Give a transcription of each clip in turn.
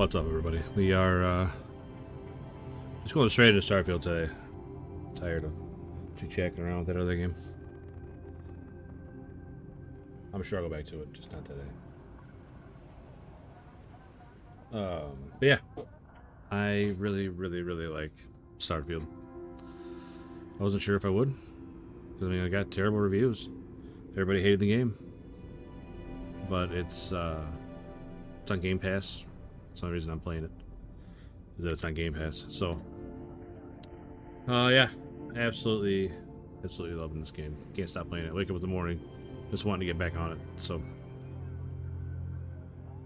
What's up, everybody? We are just going straight into Starfield today. Tired of chit-chatting around with that other game. I'm sure I'll go back to it, just not today. But yeah, I really like Starfield. I wasn't sure if I would, because I mean I got terrible reviews. Everybody hated the game, but it's on Game Pass. That's the only reason I'm playing it, is that it's on Game Pass. So, yeah, absolutely loving this game. Can't stop playing it. Wake up in the morning, just wanting to get back on it. So,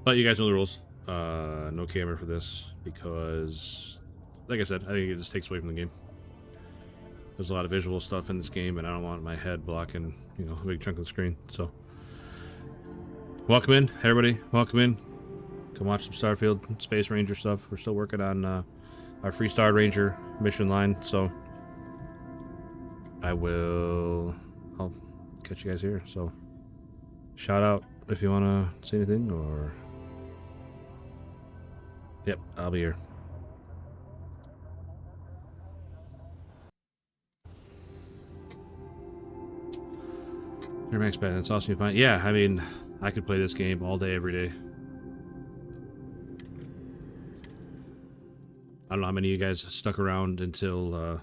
but you guys know the rules. No camera for this because, like I said, I think it just takes away from the game. There's a lot of visual stuff in this game, and I don't want my head blocking, you know, a big chunk of the screen. So, welcome in, everybody. Welcome in. Come watch some Starfield Space Ranger stuff. We're still working on our Free Star Ranger mission line, so I'll catch you guys here. So, shout out if you want to say anything, or yep, I'll be here. Your max bad. That's awesome. You find, yeah. I mean, I could play this game all day, every day. I don't know how many of you guys stuck around until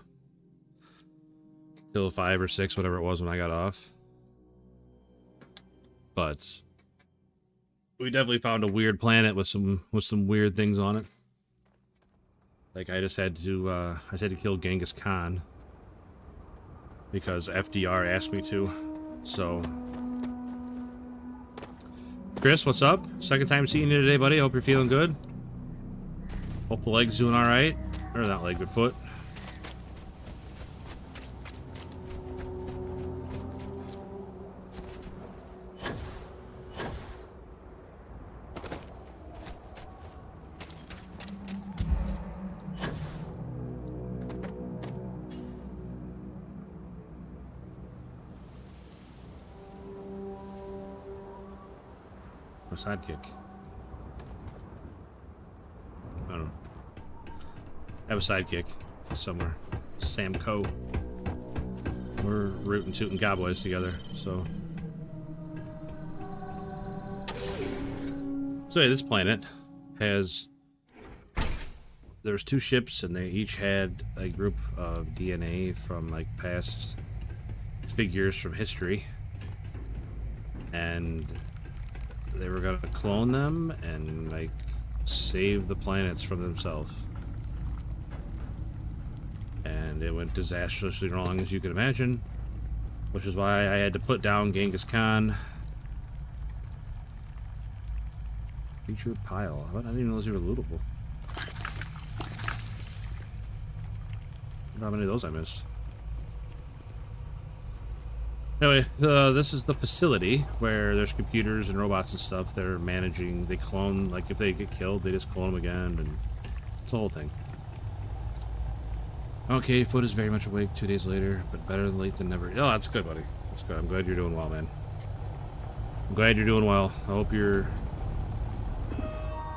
5 or 6, whatever it was when I got off. But we definitely found a weird planet with some weird things on it. Like I just had to kill Genghis Khan because FDR asked me to. So, Chris, what's up? Second time seeing you today, buddy. Hope you're feeling good. Hope the leg's doing all right. Or not leg, but foot. A sidekick. I don't know. I have a sidekick somewhere. Sam Coe. We're rootin' tootin' cowboys together, so. So yeah, this planet has. There's 2 ships, and they each had a group of DNA from like past figures from history, and they were gonna clone them and like save the planets from themselves. And it went disastrously wrong, as you can imagine, which is why I had to put down Genghis Khan. Featured pile. I didn't even know those were lootable. How many of those I missed? Anyway, this is the facility where there's computers and robots and stuff that are managing. They clone, like if they get killed, they just clone them again, and it's the whole thing. Okay, Foot is very much awake 2 days later, but better late than never. Oh, that's good, buddy. That's good. I'm glad you're doing well, man. I'm glad you're doing well. I hope you're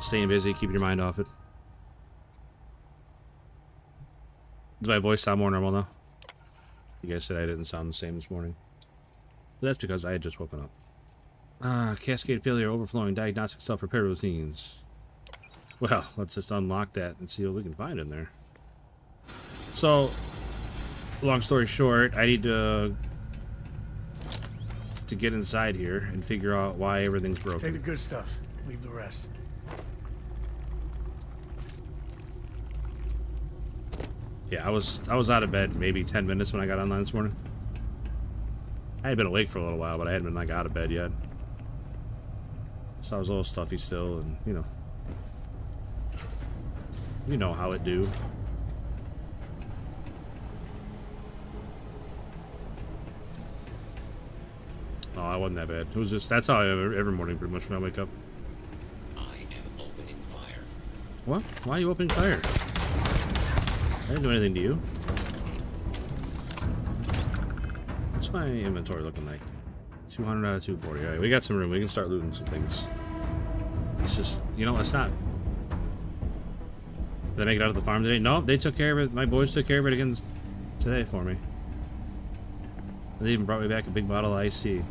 staying busy, keeping your mind off it. Does my voice sound more normal now? You guys said I didn't sound the same this morning. That's because I had just woken up. Cascade failure, overflowing, diagnostic self-repair routines. Well, let's just unlock that and see what we can find in there. So, long story short, I need to get inside here and figure out why everything's broken. Take the good stuff, leave the rest. Yeah, I was out of bed maybe 10 minutes when I got online this morning. I had been awake for a little while, but I hadn't been like out of bed yet. So I was a little stuffy still, and you know how it do. Oh, I wasn't that bad. It was just, that's how I am every morning pretty much when I wake up. I am opening fire. What? Why are you opening fire? I didn't do anything to you. What's my inventory looking like? 200 out of 240. Alright, we got some room. We can start looting some things. It's just, you know, it's not Did I make it out of the farm today? No, they took care of it. My boys took care of it again today for me. They even brought me back a big bottle of IC.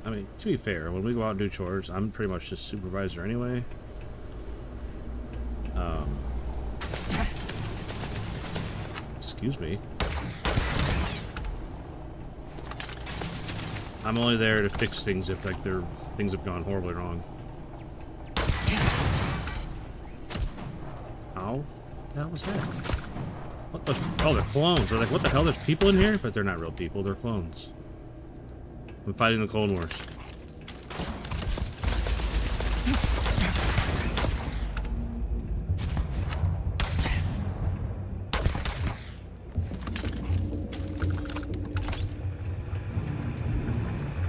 I mean, to be fair, when we go out and do chores, I'm pretty much just supervisor anyway. Excuse me. I'm only there to fix things if like things have gone horribly wrong. Ow. What the hell was that? What the? Oh, they're clones. They're like, what the hell? There's people in here? But they're not real people. They're clones. I'm fighting the Clone Wars.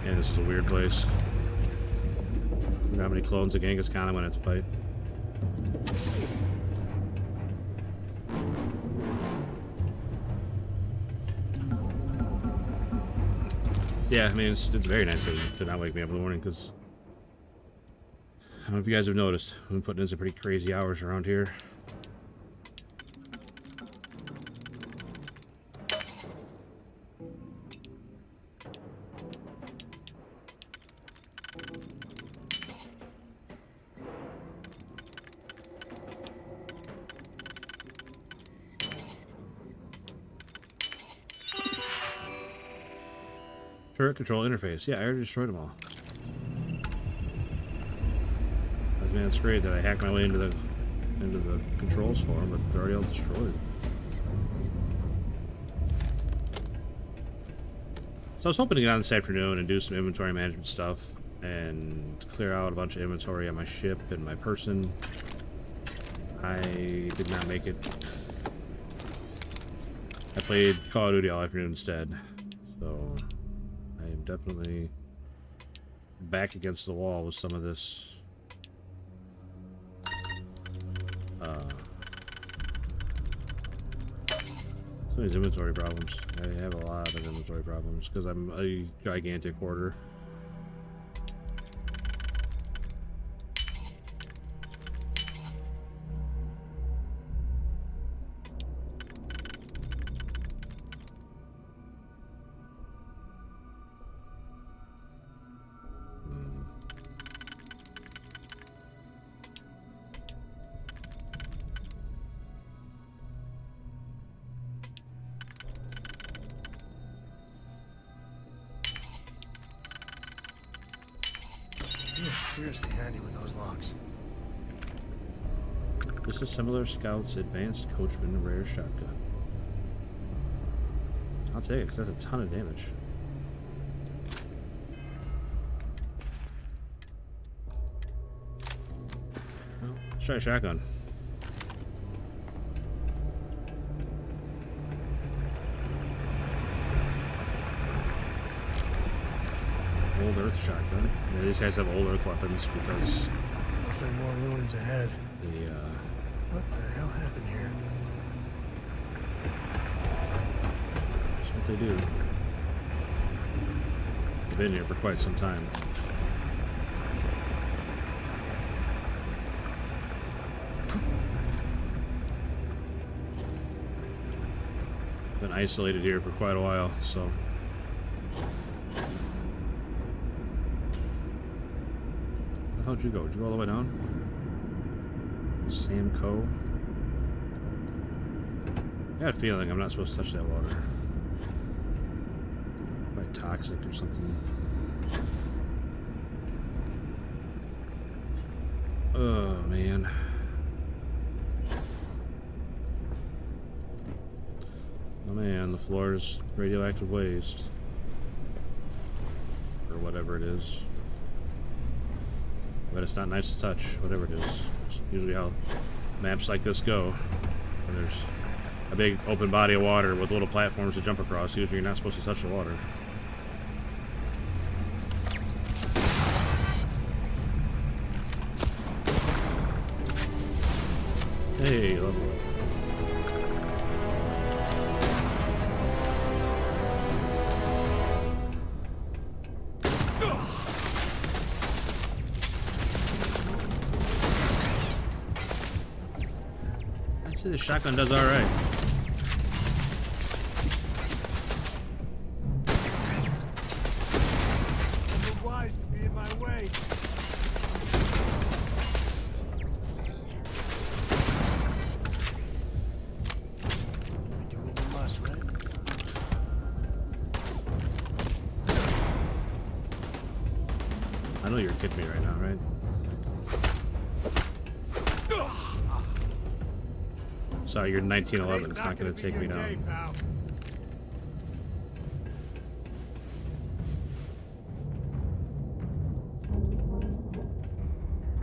Man, this is a weird place. I don't know how many clones of Genghis Khan I'm gonna have to fight. Yeah, I mean, it's very nice to not wake me up in the morning, because I don't know if you guys have noticed, I've been putting in some pretty crazy hours around here. Turret control interface. Yeah, I already destroyed them all. Man, it's great that I hacked my way into the controls for them, but they're already all destroyed. So I was hoping to get on this afternoon and do some inventory management stuff and clear out a bunch of inventory on my ship and my person. I did not make it. I played Call of Duty all afternoon instead, so I am definitely back against the wall with some of this. Some of these inventory problems. I have a lot of inventory problems because I'm a gigantic hoarder. Seriously handy with those locks. This is similar Scout's Advanced Coachman Rare Shotgun. I'll take it because that's a ton of damage. Well, let's try a shotgun. Old Earth shotgun. Yeah, these guys have old Earth weapons because looks like more ruins ahead. What the hell happened here? That's what they do. They've been here for quite some time. Been isolated here for quite a while, so. How'd you go? Did you go all the way down? Sam Co. I got a feeling I'm not supposed to touch that water. Probably toxic or something. Oh, man. Oh, man, the floor is radioactive waste. Or whatever it is. But it's not nice to touch, whatever it is. It's usually how maps like this go. When there's a big open body of water with little platforms to jump across, usually you're not supposed to touch the water. Hey, lovely. See, the shotgun does all right. I'm wise to be in my way. We do what we must, right? I know you're kidding me right now, right? Sorry, you're 1911. It's not going to take me down.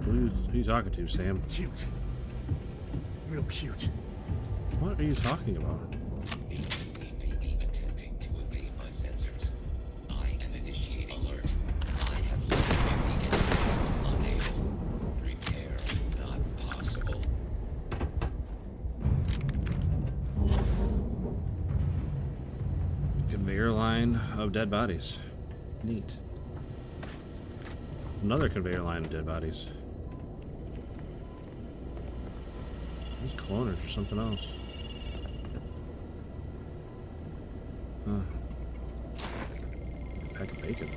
Who are you talking to, Sam? Cute. Real cute. What are you talking about? He may be attempting to evade my sensors. I am initiating alert. I have located the enemy. Unable. Repair not possible. Conveyor line of dead bodies. Neat. Another conveyor line of dead bodies. These cloners or something else. Huh. Pack of bacon.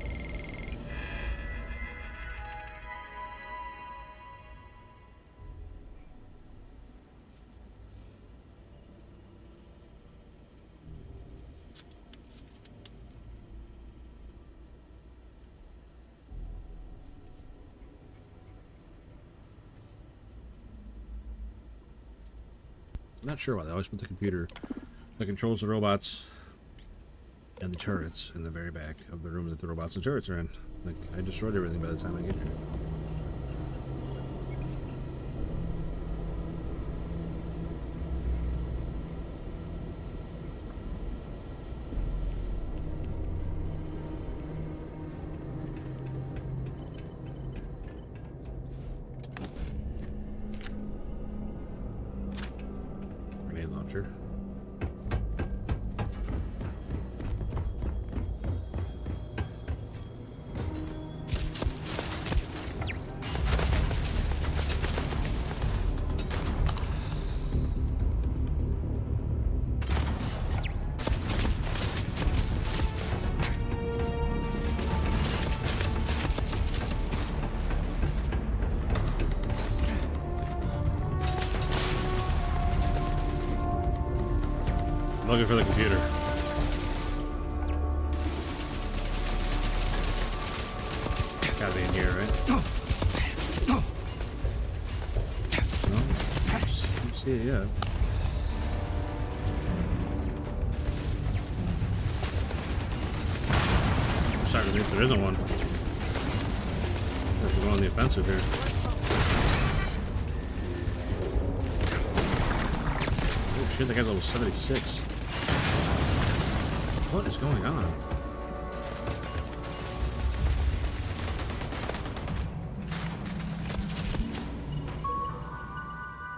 I'm not sure why they always put the computer that controls the robots and the turrets in the very back of the room that the robots and turrets are in. Like, I destroyed everything by the time I get here. Grenade launcher. I'm looking for the computer. Gotta be in here, right? No? Can't see it yet. I'm starting to think there isn't one. Have to go on the offensive here. Oh shit, that guy's level 76. What is going on?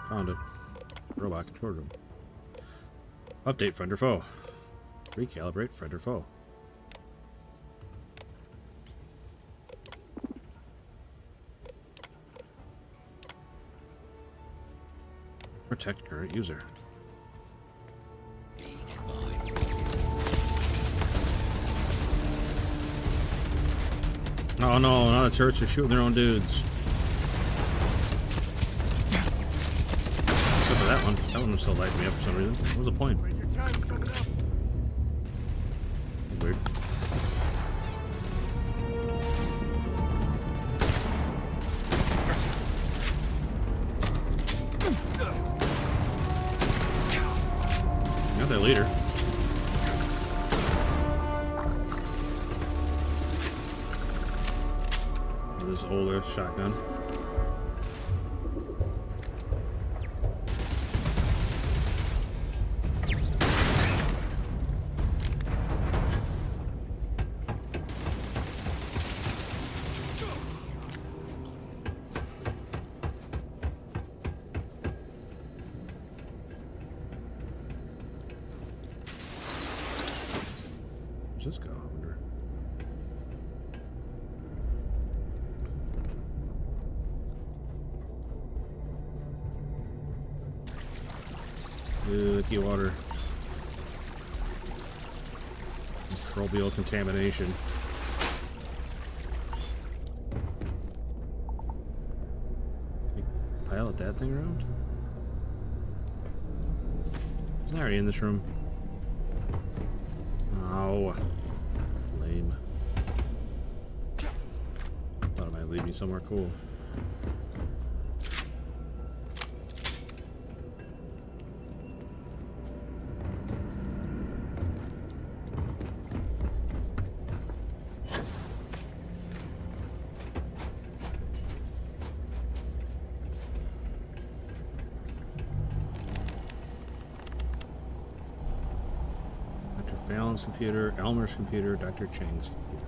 Found it. Robot control room. Update friend or foe. Recalibrate friend or foe. Protect current user. Oh no, now the turrets are shooting their own dudes. Except for that one. That one was still lighting me up for some reason. What was the point? Weird. Not their leader. This older shotgun. Where's this go? I wonder. Icky water. Microbial contamination. Can we pilot that thing around? Isn't I already in this room? Oh. Lame. Thought it might lead me somewhere cool. Fallon's computer, Elmer's computer, Dr. Chang's computer.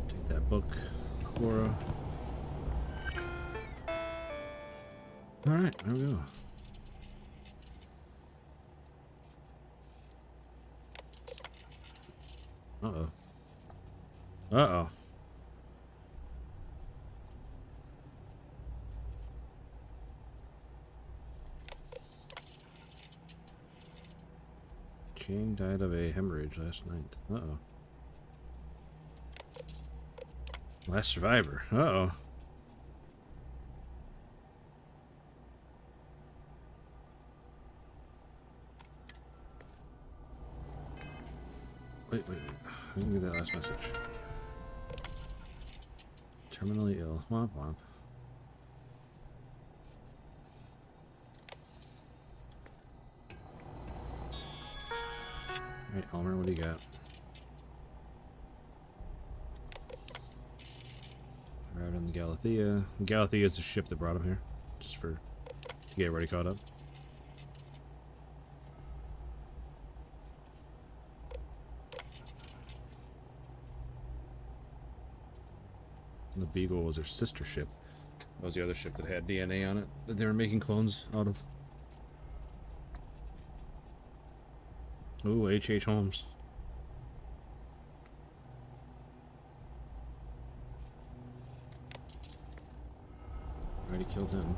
Take that book, Cora. Alright, there we go. Uh-oh. Uh-oh. Chang died of a hemorrhage last night. Uh-oh. Last survivor. Uh-oh. Wait. I didn't get that last message. Terminally ill. Womp womp. Alright, Elmer, what do you got? Arrived on the Galathea. Galathea is the ship that brought him here. Just to get everybody caught up. And the Beagle was their sister ship. That was the other ship that had DNA on it that they were making clones out of. Ooh, H.H. Holmes. Already killed him.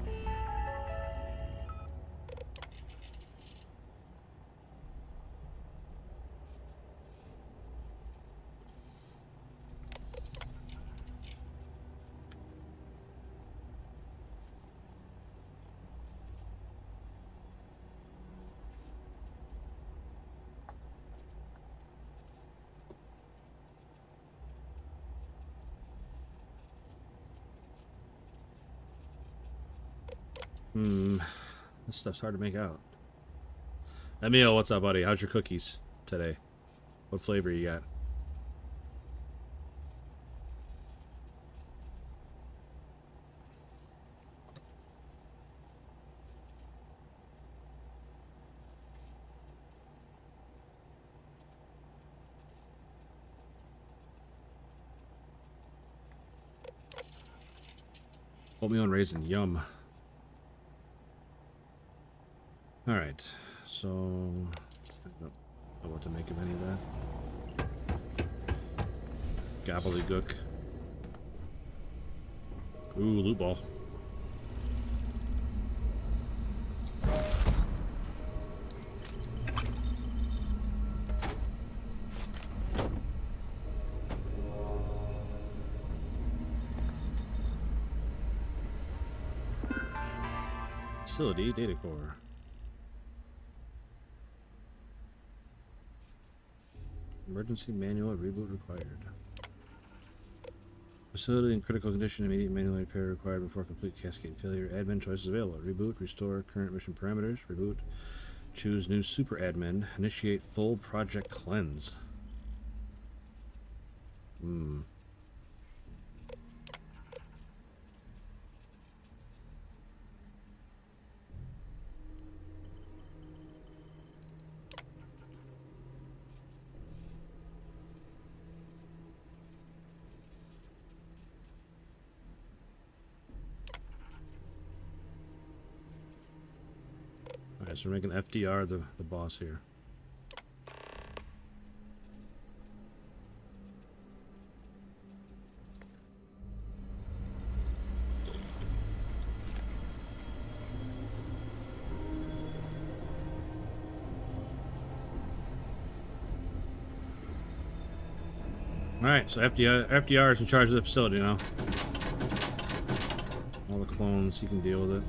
This stuff's hard to make out. Emil, what's up, buddy? How's your cookies today? What flavor you got? Oatmeal and raisin, yum. Alright, so I don't know what to make of any of that. Gobbledygook. Ooh, loot ball. Facility data core. Emergency manual reboot required. Facility in critical condition. Immediate manual repair required before complete cascade failure. Admin choices available. Reboot. Restore current mission parameters. Reboot. Choose new super admin. Initiate full project cleanse. Alright, so we're making FDR the boss here. Alright, so FDR is in charge of the facility now. All the clones, he can deal with it.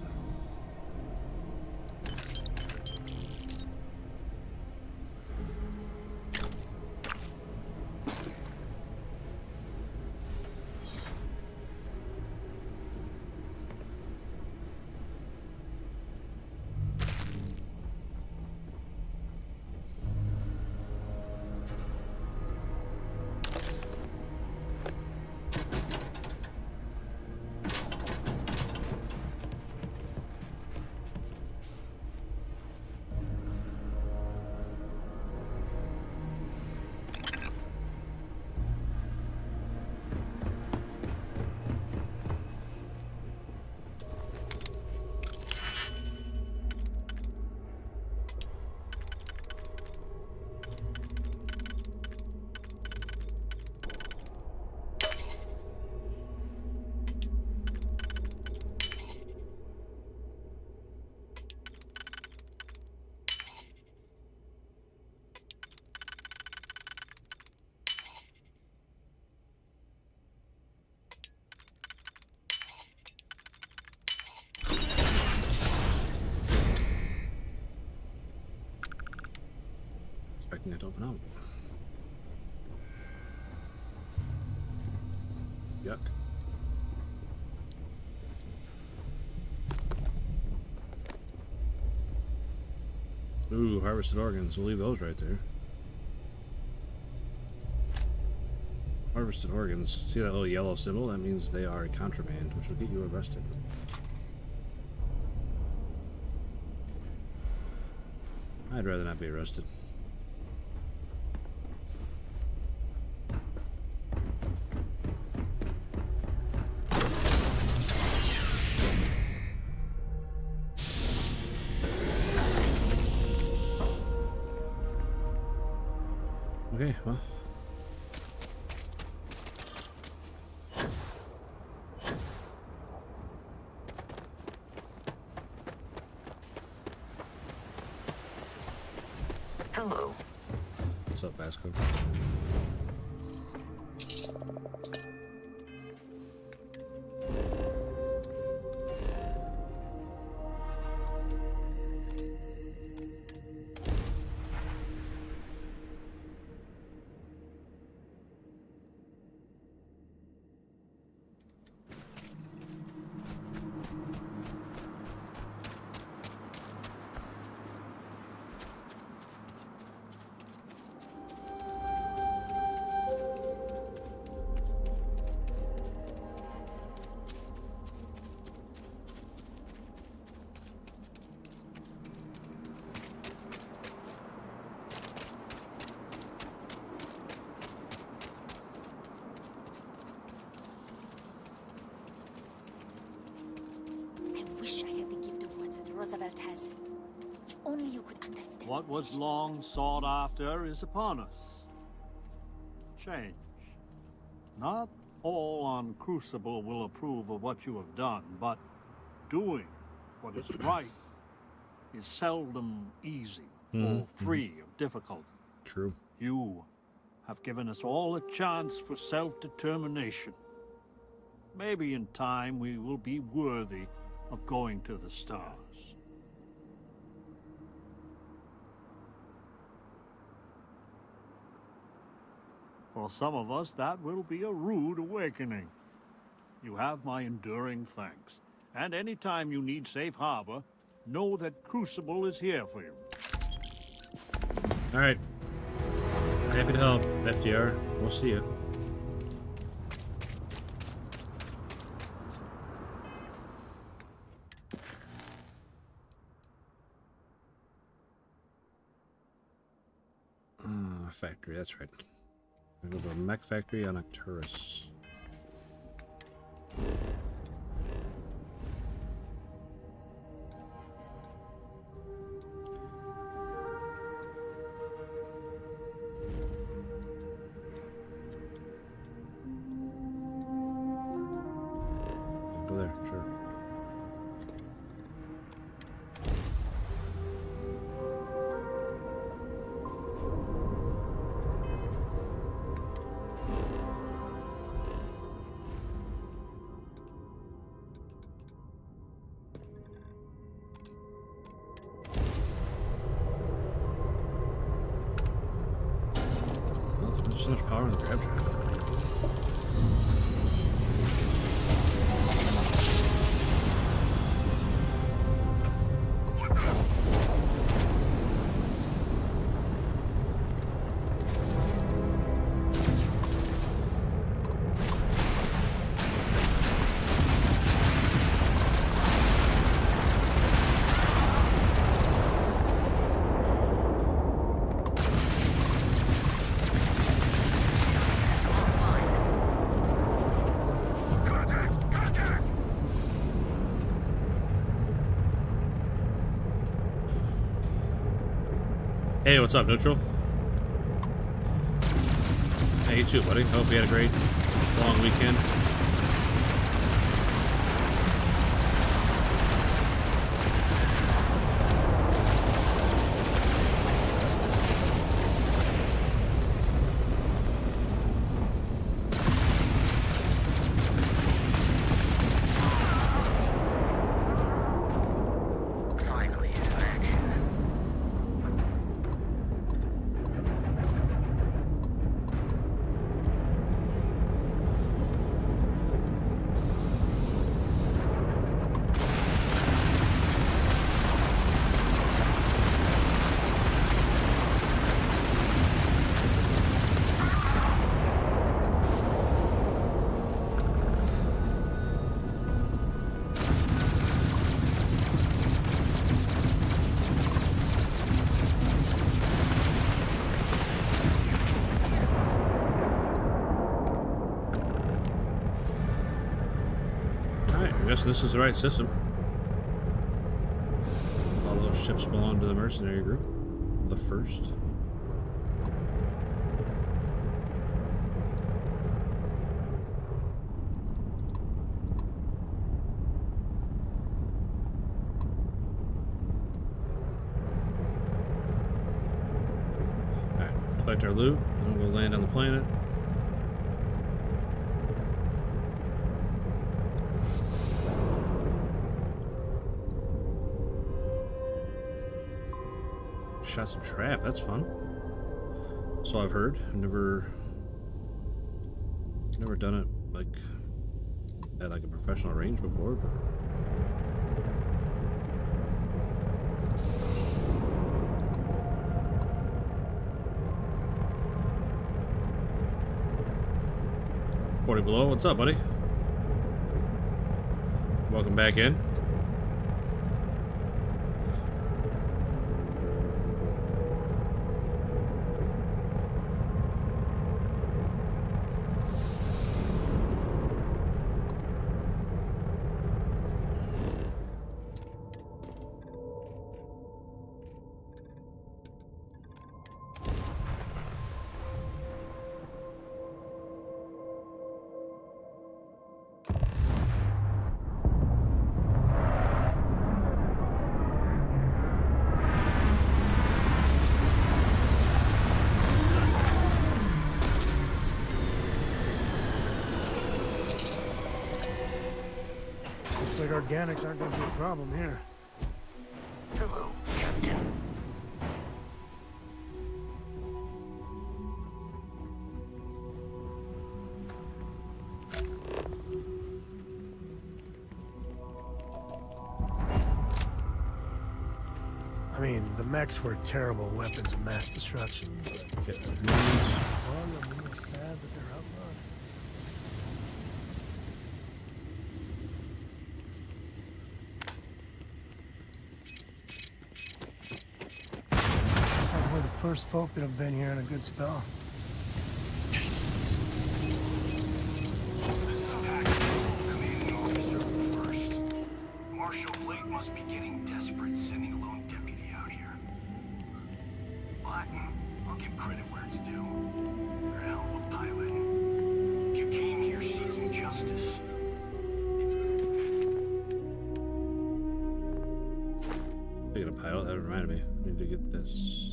Expecting it to open up. Yuck. Ooh, harvested organs. We'll leave those right there. Harvested organs. See that little yellow symbol? That means they are contraband, which will get you arrested. I'd rather not be arrested. Okay, well. Hello. What's up, Vasco? Roosevelt has. If only you could understand. What was long sought after is upon us. Change. Not all on Crucible will approve of what you have done, but doing what is right is seldom easy or free of difficulty. True. You have given us all a chance for self-determination. Maybe in time we will be worthy of going to the stars. For some of us, that will be a rude awakening. You have my enduring thanks. And anytime you need safe harbor, know that Crucible is here for you. Alright. Happy to help, FDR. We'll see you. Factory, that's right. I go to a mech factory on Arcturus. Go there, sure. so much power on the grab drive? Hey, what's up, Neutral? Hey, you too, buddy. Hope you had a great long weekend. I guess this is the right system. All those ships belong to the mercenary group. The first. Alright, collect our loot, and we'll land on the planet. Shot some trap, that's fun. So I've heard. I've never done it like at like a professional range before, but $40 below, what's up, buddy? Welcome back in. Looks like organics aren't going to be a problem here. Hello, Captain. I mean, the mechs were terrible weapons of mass destruction, but well, I'm really sad that they're outlawed. Looks like we're the first folk that have been here in a good spell. This is Paxton, commanding officer of the first. Marshal Blake must be getting desperate sending a lone deputy out here. But I'll give credit where it's due. You're a hell of a pilot. If you came here seeking justice, Speaking of pilot, that reminded me. I need to get this.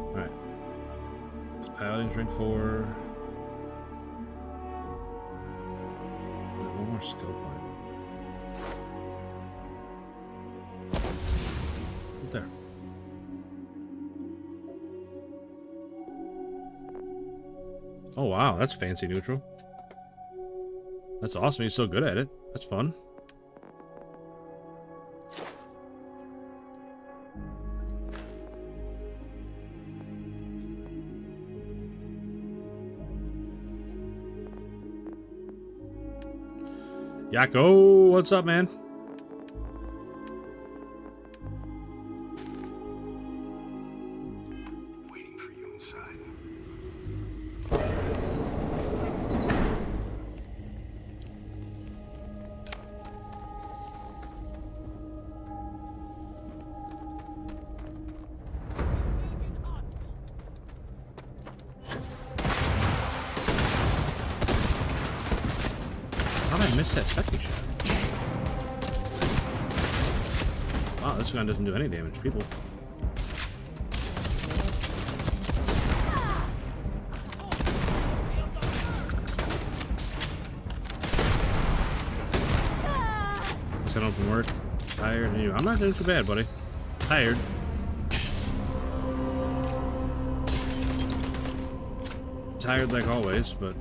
Alright. Piloting drink 4. More skill point. Right there. Oh wow, that's fancy neutral. That's awesome. He's so good at it. That's fun. Yako, what's up, man? Waiting for you inside. How did I miss that second shot? Wow, this gun doesn't do any damage, people. Set up from work. Tired. Anyway, I'm not doing too bad, buddy. Tired. Tired like always, but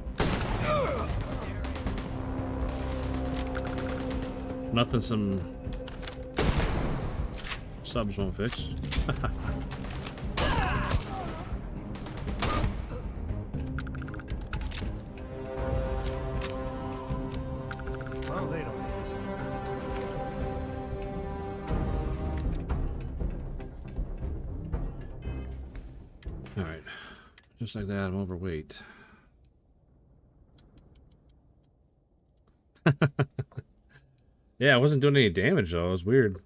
nothing some subs won't fix. Well, they don't. Alright. Just like that, I'm overweight. Yeah, I wasn't doing any damage though. It was weird.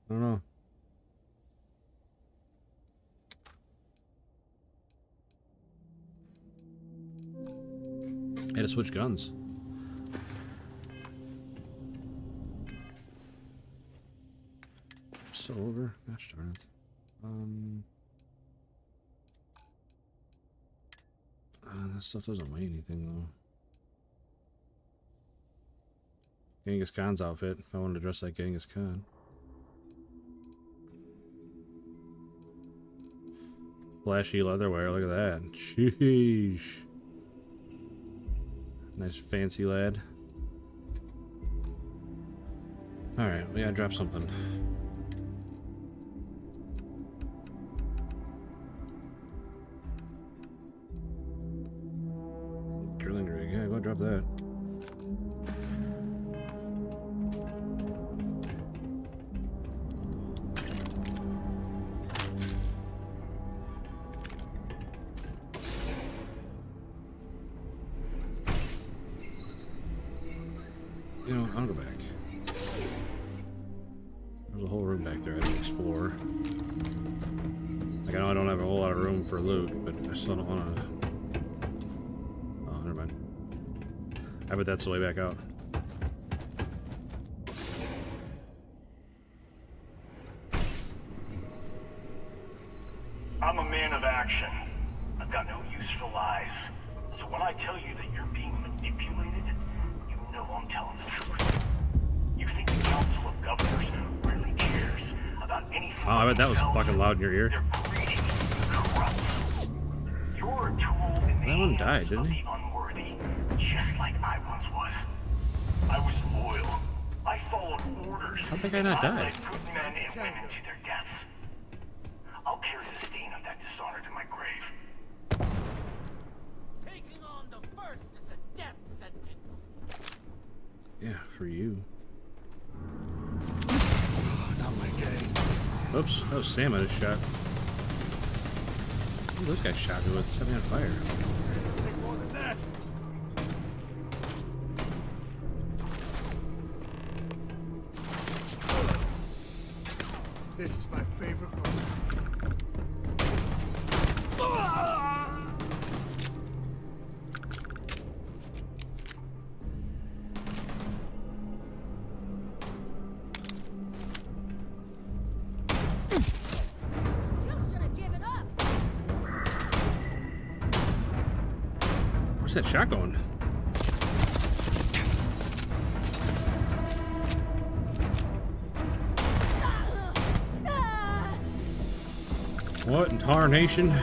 I don't know. I had to switch guns. Still over? Gosh darn it. That stuff doesn't weigh anything though. Genghis Khan's outfit, if I wanted to dress like Genghis Khan. Flashy leatherwear, look at that. Sheesh. Nice fancy lad. Alright, we gotta drop something. Drilling rig, yeah, go drop that. You know, I'll go back. There's a whole room back there I didn't explore. Like, I know I don't have a whole lot of room for loot, but I still don't want to... Oh, never mind. I bet that's the way back out. I'm a man of action. I've got no use for lies. So when I tell you that you're being manipulated, you know I'm telling the truth. You think the Council of Governors really cares about anything? Oh, I bet that was themselves? fucking loud in your ear. They're greedy, corrupt. You're a tool in the That one died, hands didn't of he? the unworthy, just like I once was. I was loyal. I followed orders. How'd that guy not die? I led good men and women to their deaths. I'll carry the stain of that dishonor to my grave. Taking on the first is a death sentence. Yeah, for you. Not my day. Oops, that was Sam I just shot. What this guy shot me with? Set me on fire. Take more than that. This is my favorite part. Where's that shot going? What in tarnation?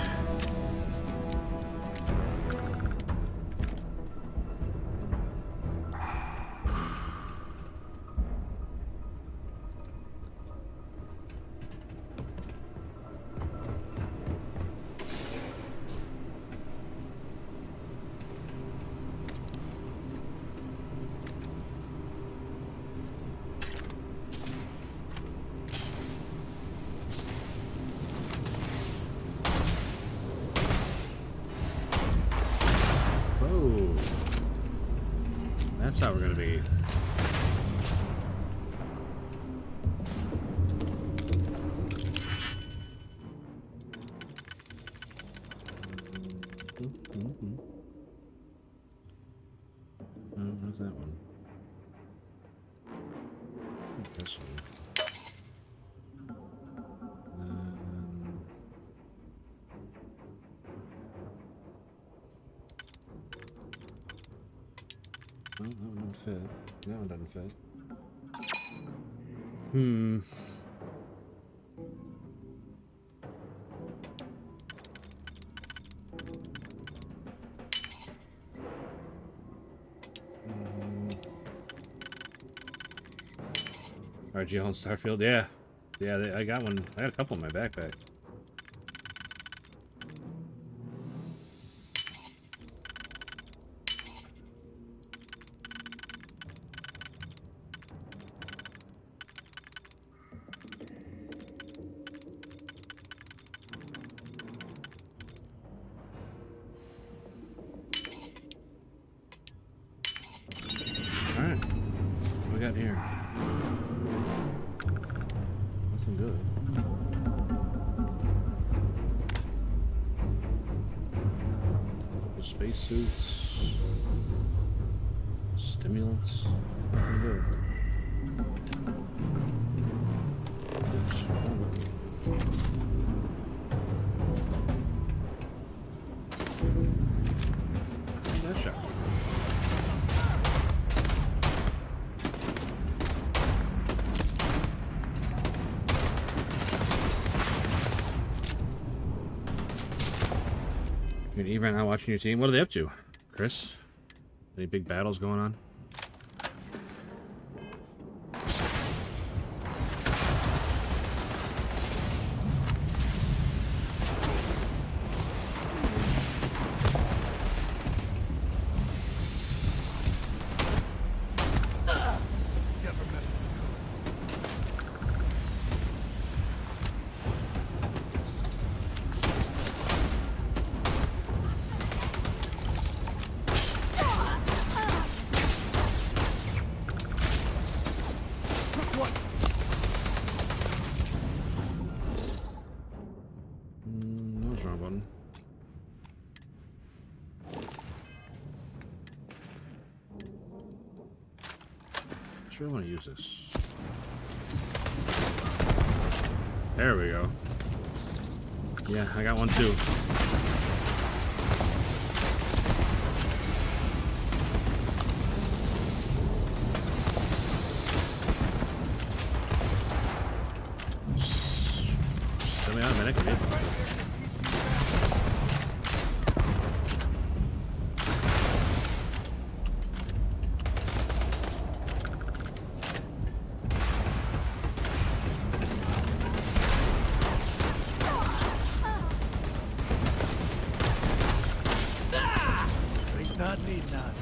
That's how we're gonna be. What's that one? This one. Well, that one doesn't fit. That one doesn't fit. RGL and Starfield, yeah. Yeah, I got one. I got a couple in my backpack. Alright. What we got here? Nothing good. Couple spacesuits. Stimulants. Nothing good. That shot. You're even not watching your team. What are they up to, Chris? Any big battles going on? Wrong button. I really want to use this. There we go. Yeah, I got one too. Semi-automatic, maybe. Not need none.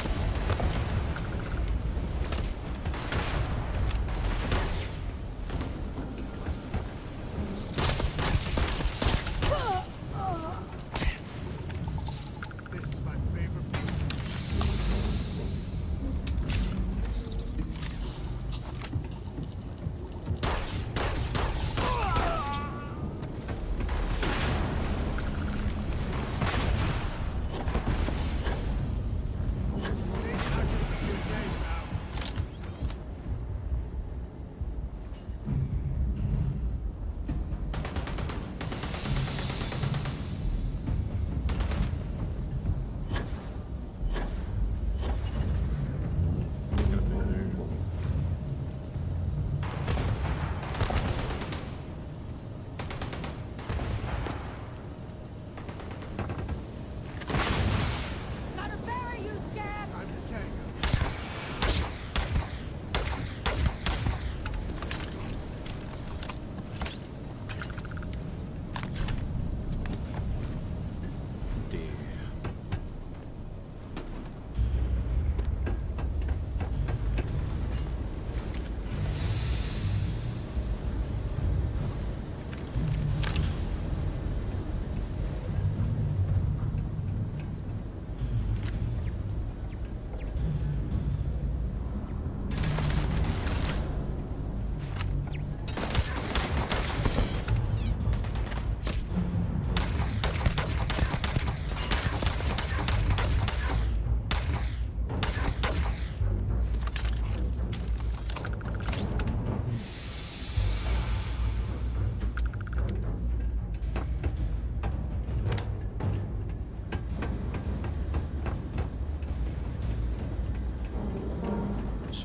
This is my favorite piece.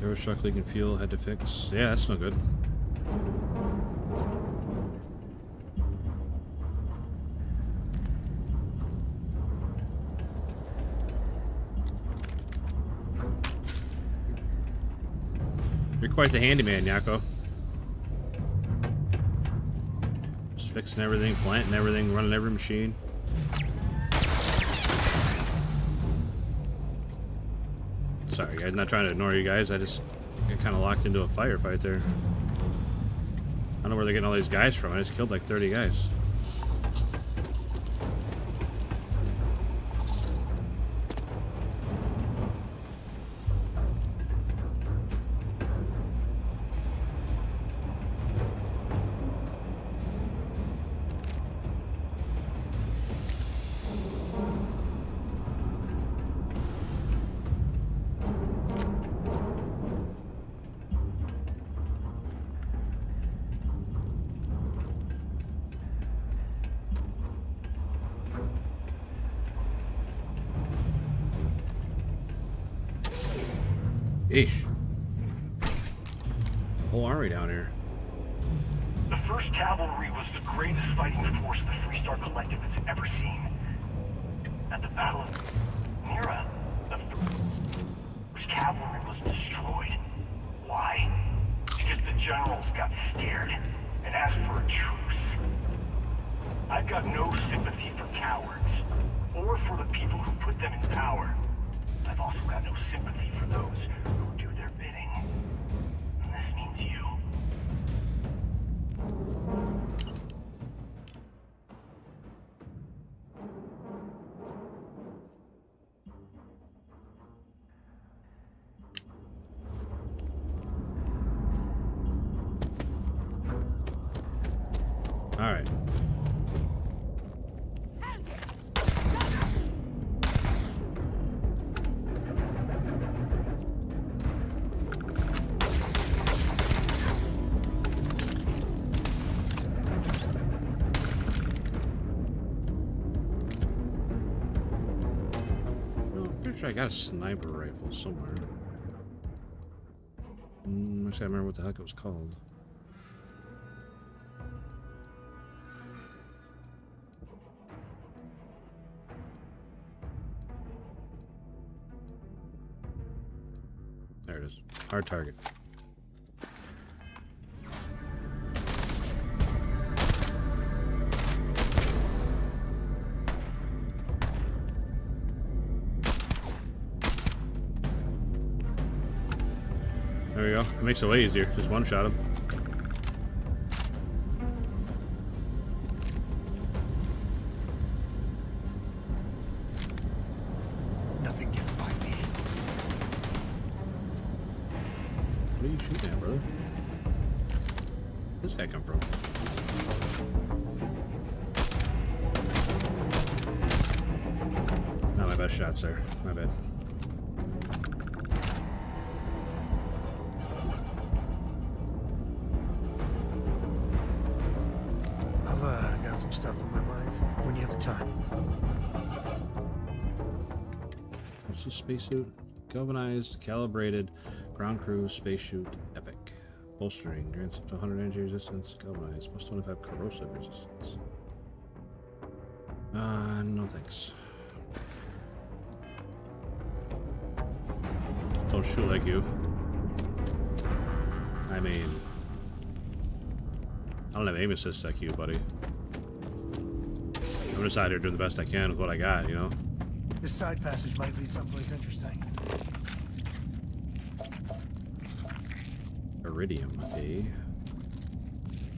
Service truck leaking fuel, had to fix. Yeah, that's no good. You're quite the handyman, Yako. Just fixing everything, planting everything, running every machine. Sorry, guys, not trying to ignore you guys. I just get kind of locked into a firefight there. I don't know where they're getting all these guys from. I just killed like 30 guys. Eesh. Whole army down here. The 1st Cavalry was the greatest fighting force the Freestar Collective has ever seen. At the Battle of Mira, the 1st Cavalry was destroyed. Why? Because the generals got scared and asked for a truce. I've got no sympathy for cowards, or for the people who put them in power. I've also got no sympathy for those who do their bidding. And this means you. All right. I got a sniper rifle somewhere. I can't remember what the heck it was called. There it is. Hard target. There we go. It makes it way easier. Just one shot him. Nothing gets by me. What are you shooting at, brother? Where's this guy come from? Not my best shots there. My bad. Some stuff on my mind when you have the time. What's the spacesuit? Galvanized, calibrated, ground crew, spacesuit, epic. Bolstering, grants up to 100 energy resistance, galvanized, plus 25 corrosive resistance. No thanks. Don't shoot like you. I mean, I don't have aim assist like you, buddy. I'm just out here doing the best I can with what I got, you know? This side passage might lead someplace interesting. Iridium, eh?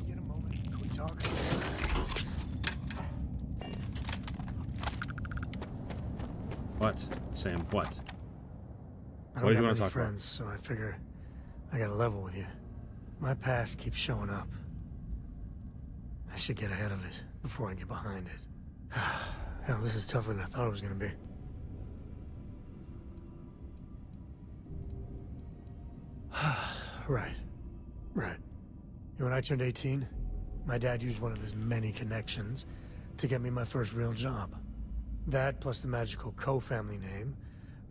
Get a moment. Can we talk? What? Sam, what? I What don't did you have want to many talk friends, so I figure I gotta level with you. My past keeps showing up. I should get ahead of it before I get behind it. Hell, this is tougher than I thought it was gonna be. Right. When I turned 18, my dad used one of his many connections to get me my first real job. That, plus the magical Co family name,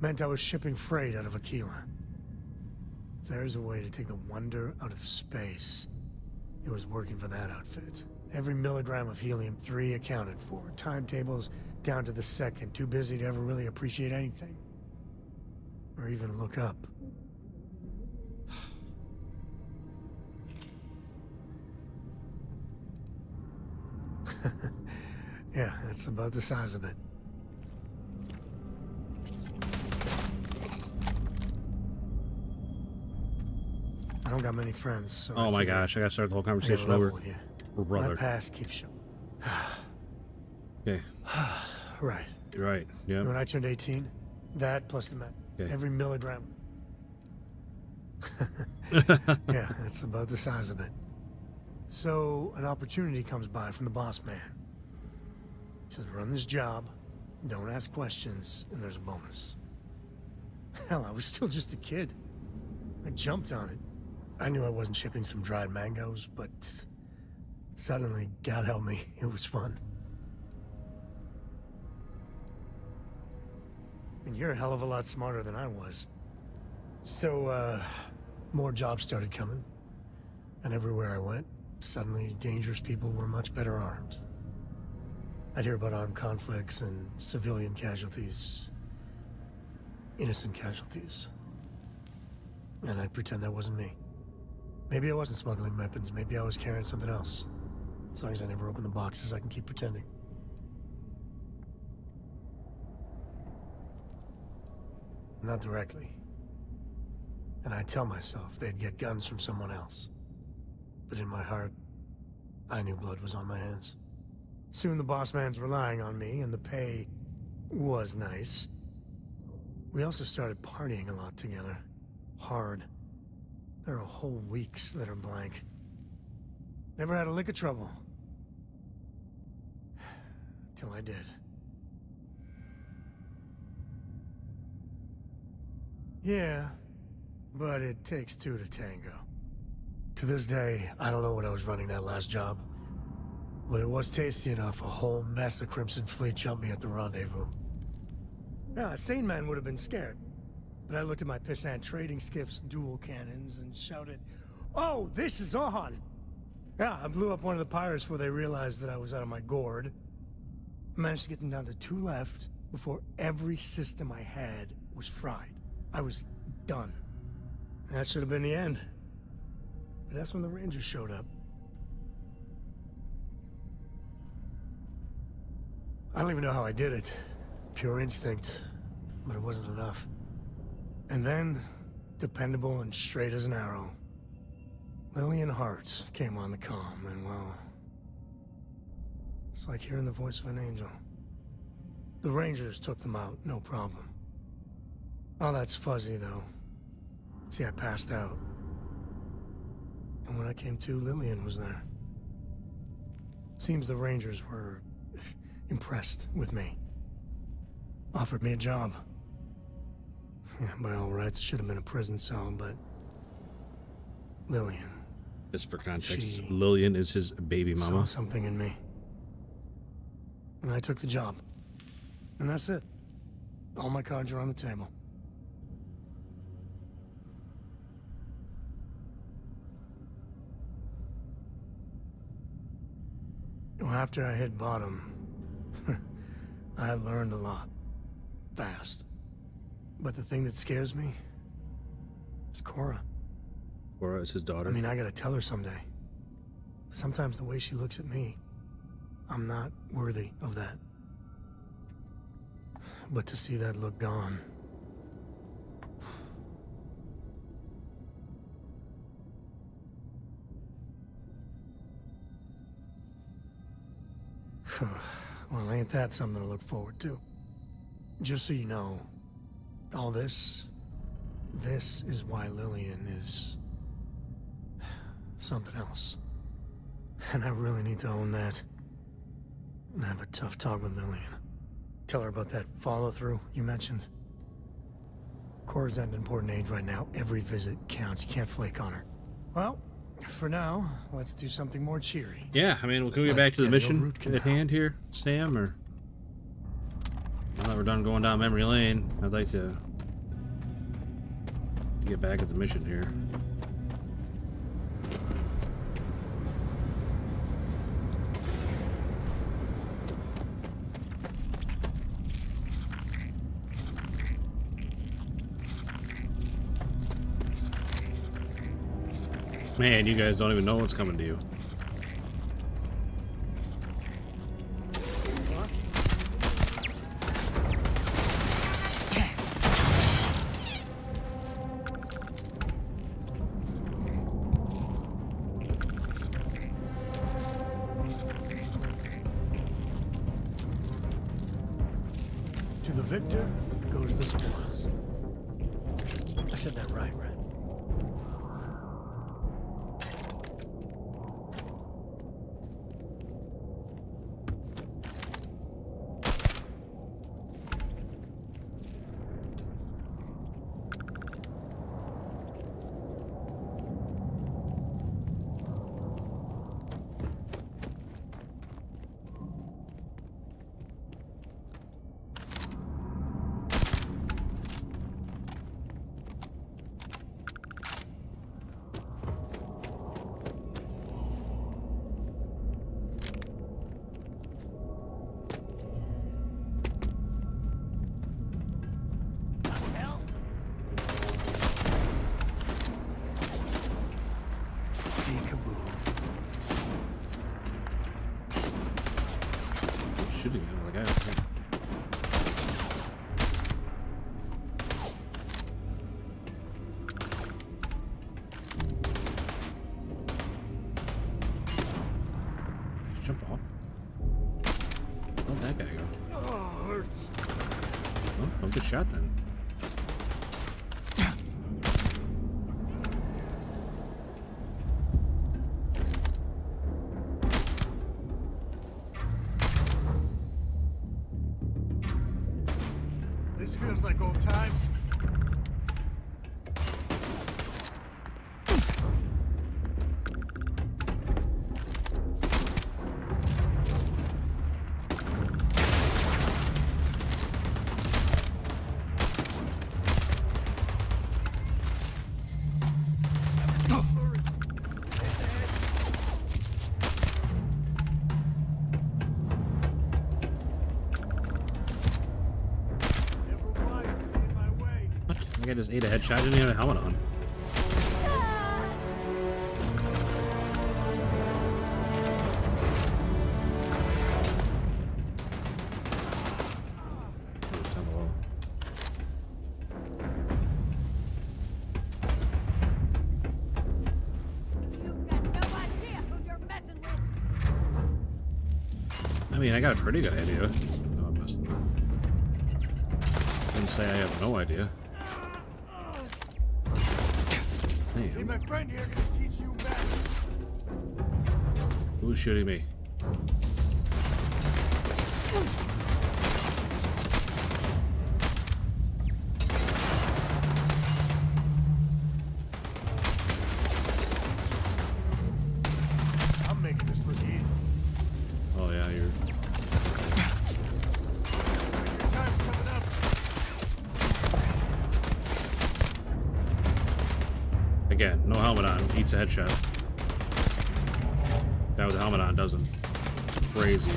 meant I was shipping freight out of Aquila. If there's a way to take the wonder out of space, it was working for that outfit. Every milligram of helium-3 accounted for. Timetables down to the second. Too busy to ever really appreciate anything. Or even look up. Yeah, that's about the size of it. I don't got many friends, so Oh my gosh, I gotta start the whole conversation over. We're My brother. past keeps showing. Okay, Right. you're right. Yeah. When I turned 18, that plus the med. Okay. Every milligram. Yeah, that's about the size of it. So, an opportunity comes by from the boss man. He says, run this job, don't ask questions, and there's a bonus. Hell, I was still just a kid. I jumped on it. I knew I wasn't shipping some dried mangoes, but suddenly, God help me, it was fun. And you're a hell of a lot smarter than I was. So, more jobs started coming. And everywhere I went, suddenly dangerous people were much better armed. I'd hear about armed conflicts and civilian casualties. Innocent casualties. And I'd pretend that wasn't me. Maybe I wasn't smuggling weapons, maybe I was carrying something else. As long as I never open the boxes, I can keep pretending. Not directly. And I'd tell myself they'd get guns from someone else. But in my heart, I knew blood was on my hands. Soon the boss man's relying on me, and the pay was nice. We also started partying a lot together. Hard. There are whole weeks that are blank. Never had a lick of trouble. Till I did. Yeah, but it takes two to tango. To this day, I don't know what I was running that last job. But it was tasty enough, a whole mess of Crimson Fleet jumped me at the rendezvous. Yeah, a sane man would have been scared. But I looked at my pissant trading skiff's dual cannons and shouted, "Oh, this is on!" Yeah, I blew up one of the pirates before they realized that I was out of my gourd. I managed to get them down to 2 left before every system I had was fried. I was done. That should have been the end. But that's when the Rangers showed up. I don't even know how I did it. Pure instinct. But it wasn't enough. And then, dependable and straight as an arrow, Lillian Hart came on the comm, and well, it's like hearing the voice of an angel. The Rangers took them out, no problem. All that's fuzzy, though. See, I passed out. And when I came to, Lillian was there. Seems the Rangers were impressed with me. Offered me a job. Yeah, by all rights, it should have been a prison cell, but Lillian. Just for context, She Lillian is his baby saw mama. something in me. And I took the job. And that's it. All my cards are on the table. Well, after I hit bottom, I learned a lot. Fast. But the thing that scares me is Cora. Cora is his daughter. I mean, I gotta tell her someday. Sometimes the way she looks at me, I'm not worthy of that. But to see that look gone... Well, ain't that something to look forward to? Just so you know, all this is why Lillian is something else. And I really need to own that. And have a tough talk with Lillian. Tell her about that follow-through you mentioned. Cora's at an important age right now. Every visit counts. You can't flake on her. Well, for now, let's do something more cheery. Yeah, I mean, can we get Like back to the getting a mission root at canal. hand here, Sam? Or now that we're done going down memory lane, I'd like to get back at the mission here. Man, you guys don't even know what's coming to you. To the victor goes the spoils. I said that right? Shooting the guy over here. Just jump off. Where'd that guy go? Oh, hurts. Oh, don't get shot then. This feels like old times. I think I just ate a headshot. I didn't even have a helmet on. You've got no idea who you're messing with. I mean, I got a pretty good idea. No, I'm messing with. Didn't say I have no idea. Hey, my friend here gonna teach you back. Who's shooting me? I'm making this look easy. Oh yeah, you're. Your time's coming up. Again, no helmet on. Eats a headshot. Guy with a helmet on doesn't. Crazy.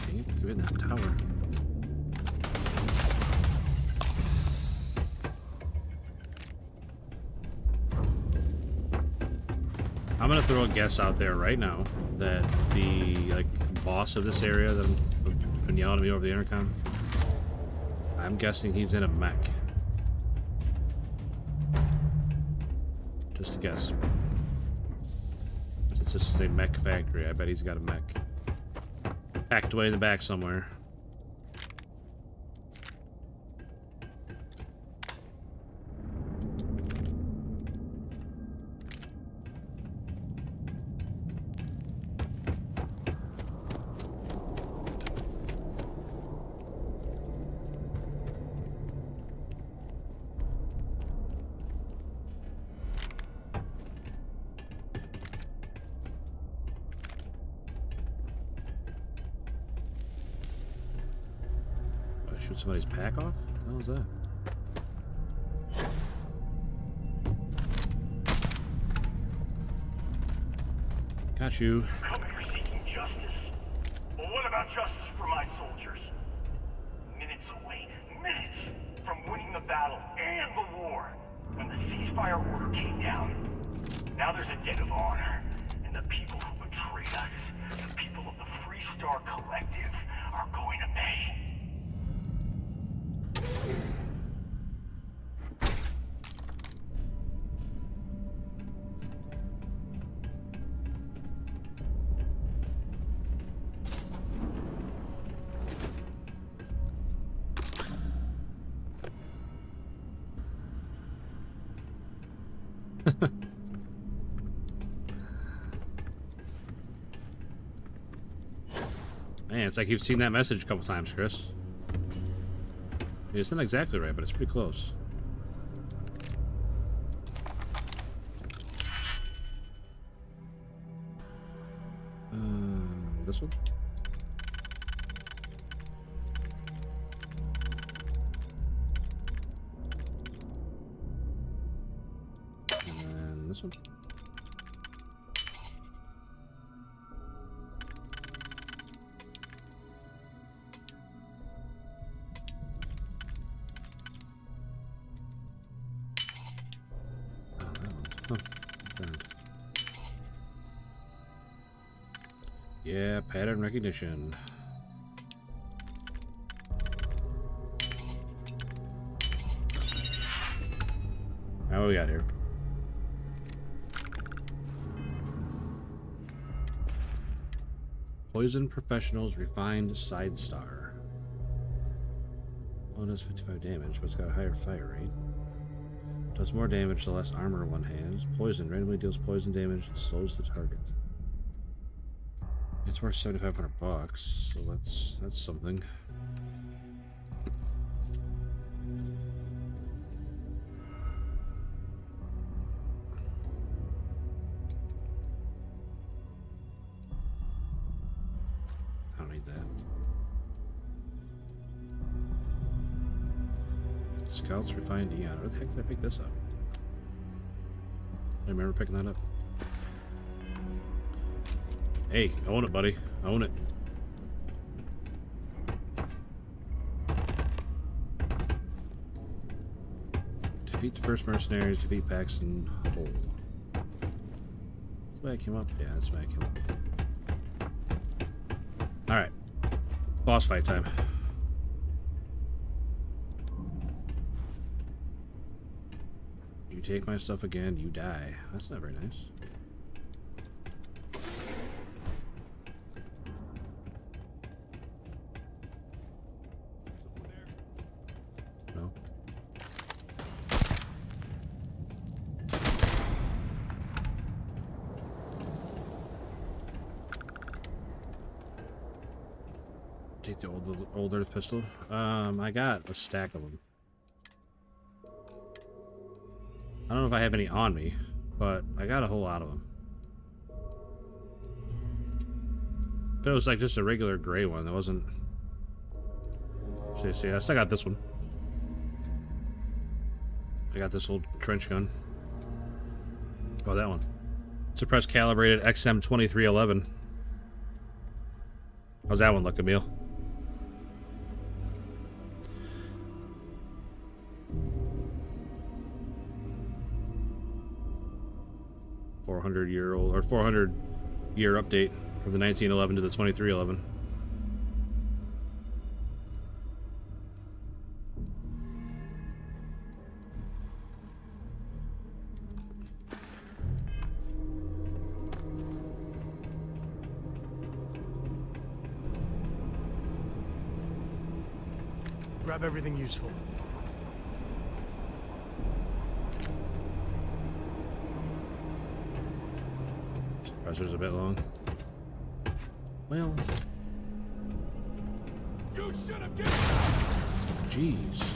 Okay, get in that tower. I'm gonna throw a guess out there right now that the boss of this area that I've been yelling at me over the intercom, I'm guessing he's in a mech. Just a guess. Since this is a mech factory, I bet he's got a mech packed away in the back somewhere. shoot somebody's pack off? What the hell is that? Got you. Come here seeking justice. Well, what about justice for my soldiers? Minutes away, minutes from winning the battle and the war, when the ceasefire order came down. Now there's a debt of honor, and the people who betrayed us, the people of the Free Star Collective, are going to pay. Man, it's like you've seen that message a couple times, Chris. It's not exactly right, but it's pretty close. This one? And then this one? Yeah, pattern recognition. Now what do we got here? Poison Professionals Refined Side Star. Oh, it does 55 damage, but it's got a higher fire rate. Does more damage the less armor one has. Poison randomly deals poison damage and slows the target. It's worth $7,500, so that's something. I don't need that. Scouts Refined Eon. Where the heck did I pick this up? I remember picking that up. Hey, own it, buddy. Own it. Defeat the first mercenaries. Defeat Paxton whole. That's why I came up? Yeah, that's why I came up. Alright. Boss fight time. You take my stuff again, you die. That's not very nice. No. Take the old earth pistol. I got a stack of them. I don't know if I have any on me, but I got a whole lot of them. If it was like just a regular gray one, that wasn't... See, I still got this one. I got this old trench gun. Oh, that one. Suppressed calibrated XM2311. How's that one look, Emil? ...400-year-old or 400-year update from the 1911 to the 2311. Grab everything useful. Pressure's a bit long. Well, You should have given jeez.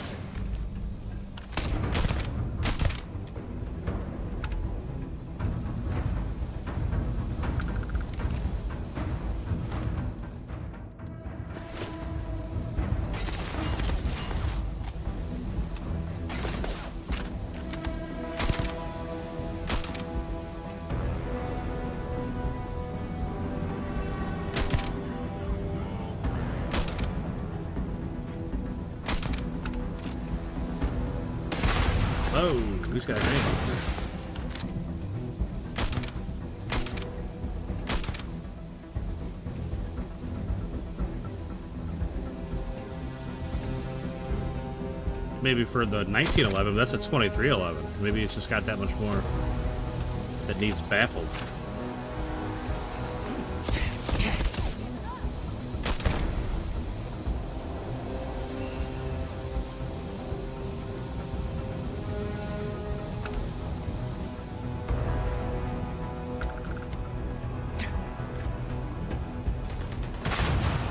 Oh, he's got a grenade. Maybe for the 1911, that's a 2311. Maybe it's just got that much more that needs baffled.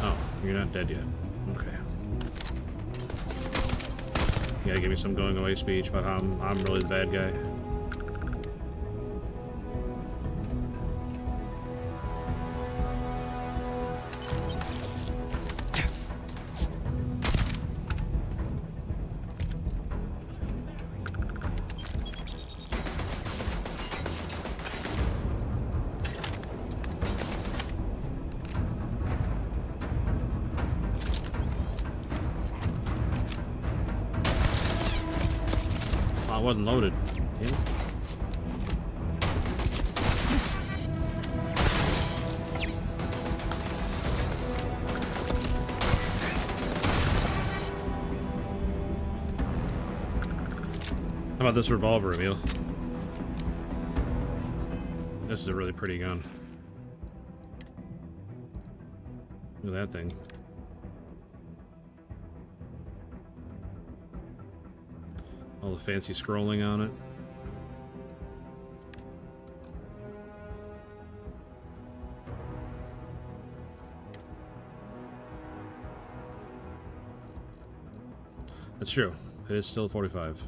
Oh, you're not dead yet. Okay. You gotta give me some going away speech about how I'm really the bad guy. I wasn't loaded. Damn it. How about this revolver, Emil? This is a really pretty gun. Look at that thing. All the fancy scrolling on it. That's true. It is still 45.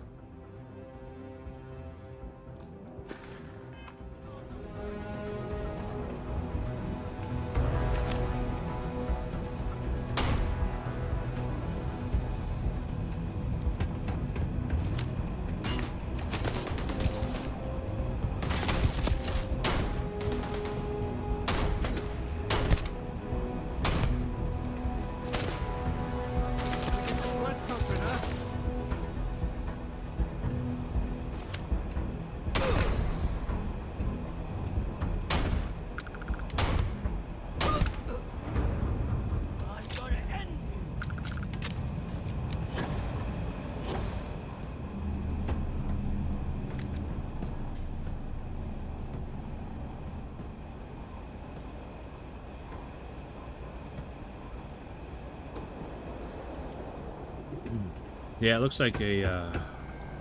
Yeah, it looks like a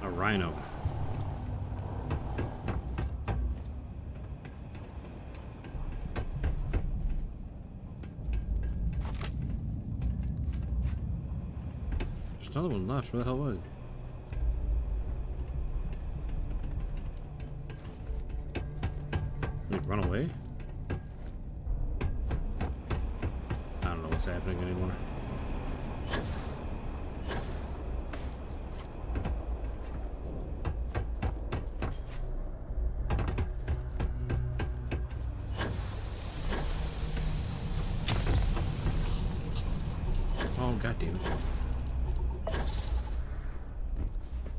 rhino. There's another one left. Where the hell was it? Did it run away? I don't know what's happening anymore. Oh, goddamn it.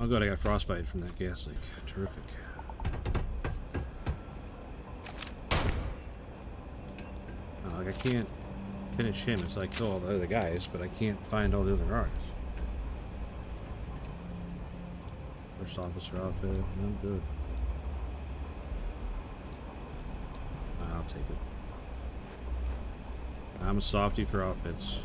Oh, good, I got frostbite from that gas leak. Terrific. Oh, like, I can't finish him. It's like, kill all the other guys, but I can't find all the other guards. First officer outfit. No good. I'll take it. I'm a softie for outfits.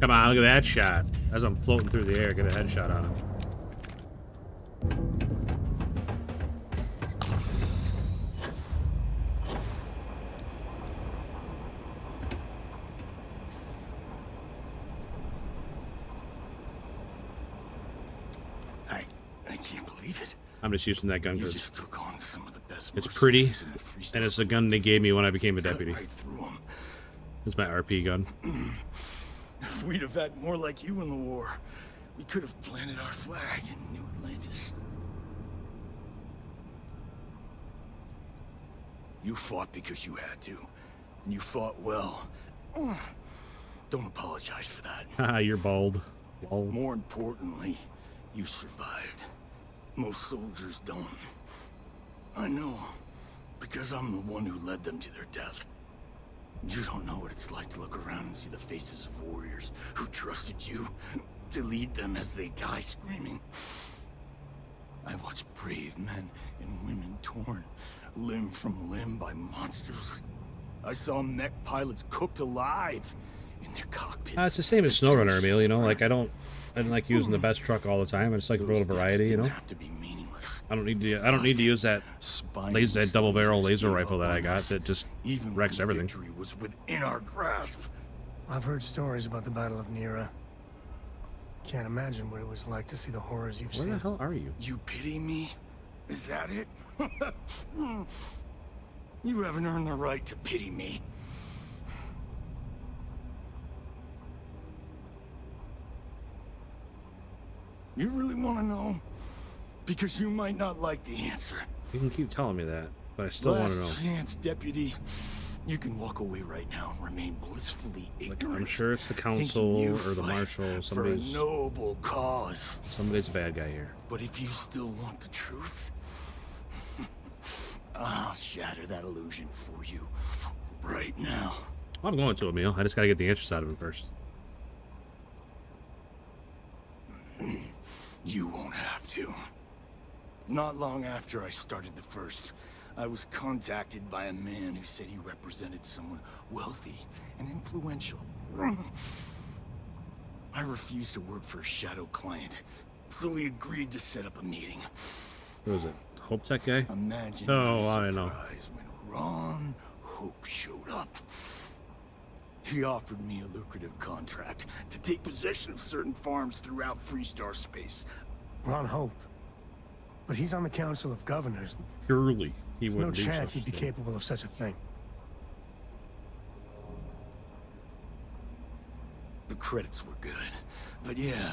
Come on, look at that shot. As I'm floating through the air, get a headshot on him. I can't believe it. I'm just using that gun You because just took on some of the best it's pretty, mercenaries in the Free State. and it's the gun they gave me when I became a deputy. Right through 'em. It's my RP gun. If we'd have had more like you in the war, we could have planted our flag in New Atlantis. You fought because you had to, and you fought well. Don't apologize for that. Haha, you're bald. Lol. More importantly, you survived. Most soldiers don't. I know, because I'm the one who led them to their death. You don't know what it's like to look around and see the faces of warriors who trusted you to lead them as they die screaming. I watched brave men and women torn limb from limb by monsters. I saw mech pilots cooked alive in their cockpits. It's the same as SnowRunner, Emil, you know, like I don't like using the best truck all the time. I just like a little variety, you know. Have to be meaningless. I don't need to use that that double barrel laser rifle that I got that just wrecks everything. Victory was within our grasp. I've heard stories about the Battle of Nera. Can't imagine what it was like to see the horrors you've Where seen. the hell are you? You pity me? Is that it? You haven't earned the right to pity me. You really want to know? Because you might not like the answer. You can keep telling me that, but I still want to know. Last chance, deputy. You can walk away right now and remain blissfully Like, ignorant. I'm sure it's the council thinking you or the fight marshal. for a noble cause. Somebody's a bad guy here. But if you still want the truth, I'll shatter that illusion for you right now. I'm going to, Emil. I just gotta get the answers out of him first. You won't have to. Not long after I started the first, I was contacted by a man who said he represented someone wealthy and influential. I refused to work for a shadow client, so he agreed to set up a meeting. Who is it? Hope Tech guy? Imagine Oh, my I know. surprise when Ron Hope showed up. He offered me a lucrative contract to take possession of certain farms throughout Freestar space. Ron Hope. But he's on the Council of Governors. Surely he There's no wouldn't do chance such he'd be a thing. capable of such a thing. The credits were good, but yeah,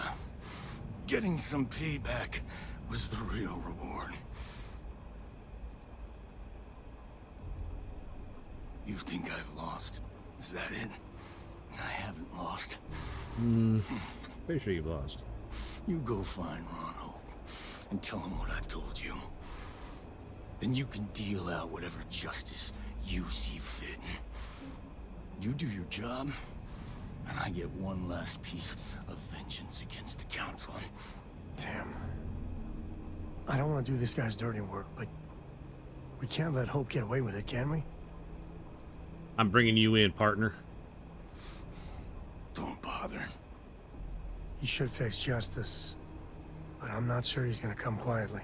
getting some payback was the real reward. You think I've lost? Is that it? I haven't lost. Pretty sure you've lost. You go find Ron Hope and tell him what I've told you. Then you can deal out whatever justice you see fit. You do your job, and I get one last piece of vengeance against the Council. Damn. I don't want to do this guy's dirty work, but we can't let Hope get away with it, can we? I'm bringing you in, partner. Don't bother. He should face justice, but I'm not sure he's gonna come quietly.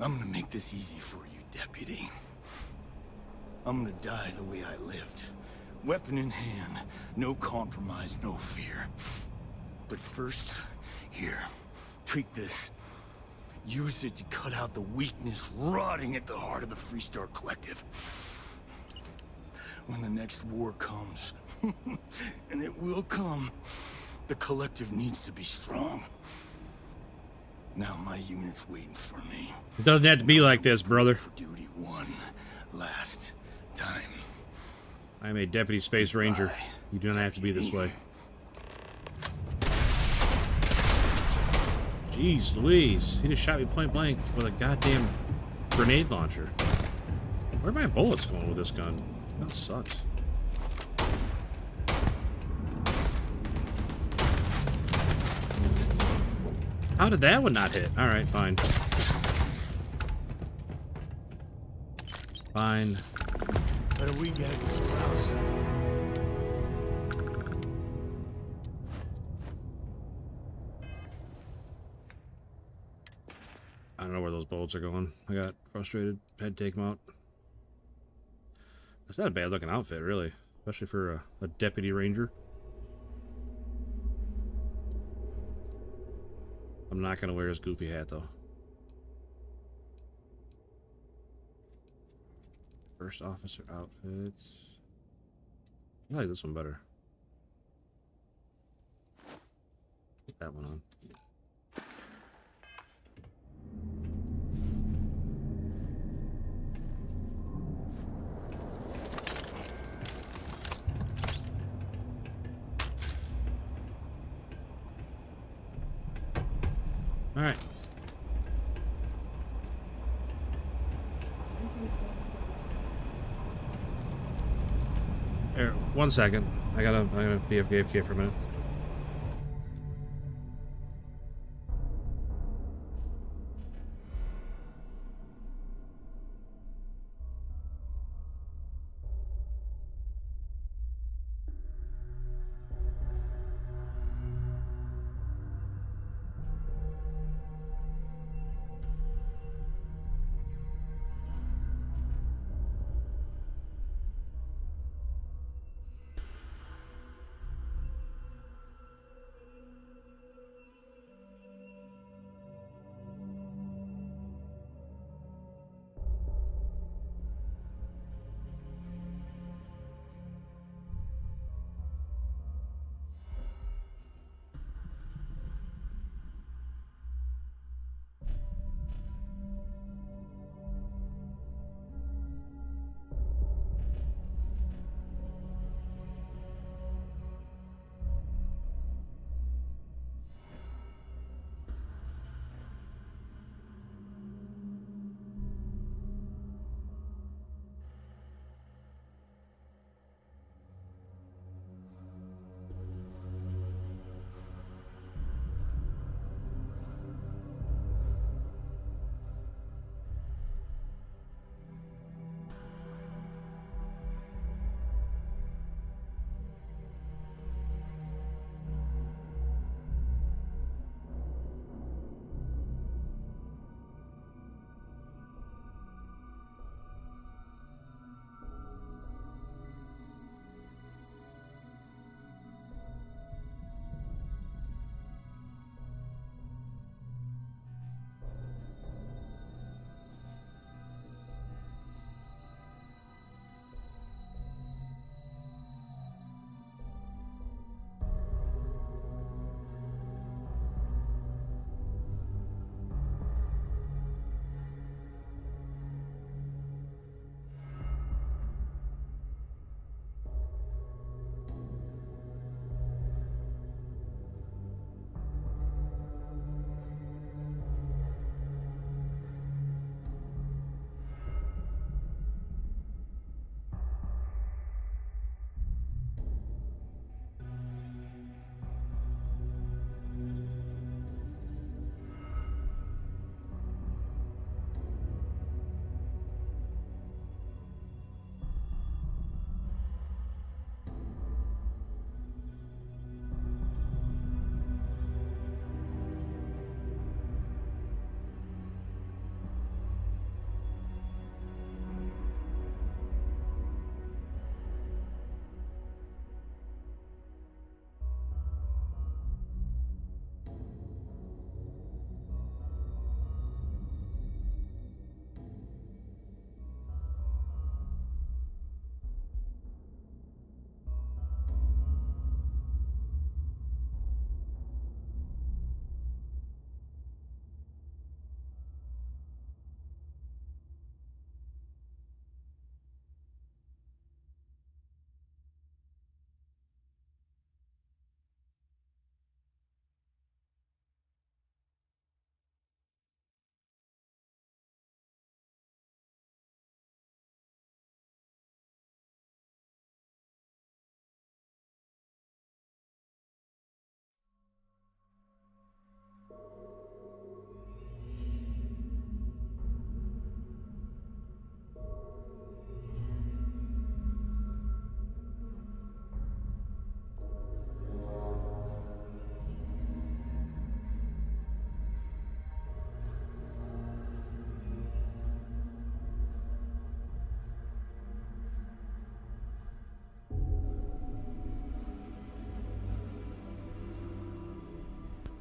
I'm gonna make this easy for you, deputy. I'm gonna die the way I lived. Weapon in hand, no compromise, no fear. But first, here, take this. Use it to cut out the weakness rotting at the heart of the Freestar Collective. When the next war comes, and it will come, the Collective needs to be strong. Now my unit's waiting for me. It doesn't have to be like this, brother. For duty one last time. I'm a deputy space ranger. You do not have to be this way. Jeez Louise. He just shot me point blank with a goddamn grenade launcher. Where are my bullets going with this gun? That sucks. How did that one not hit? Alright, fine. Fine. Better we get it than someone else. I don't know where those bullets are going. I got frustrated. Had to take them out. It's not a bad looking outfit, really. Especially for a deputy ranger. I'm not going to wear his goofy hat, though. First officer outfits. I like this one better. Put that one on. All right. Here, 1 second. I'm gonna be AFK for a minute.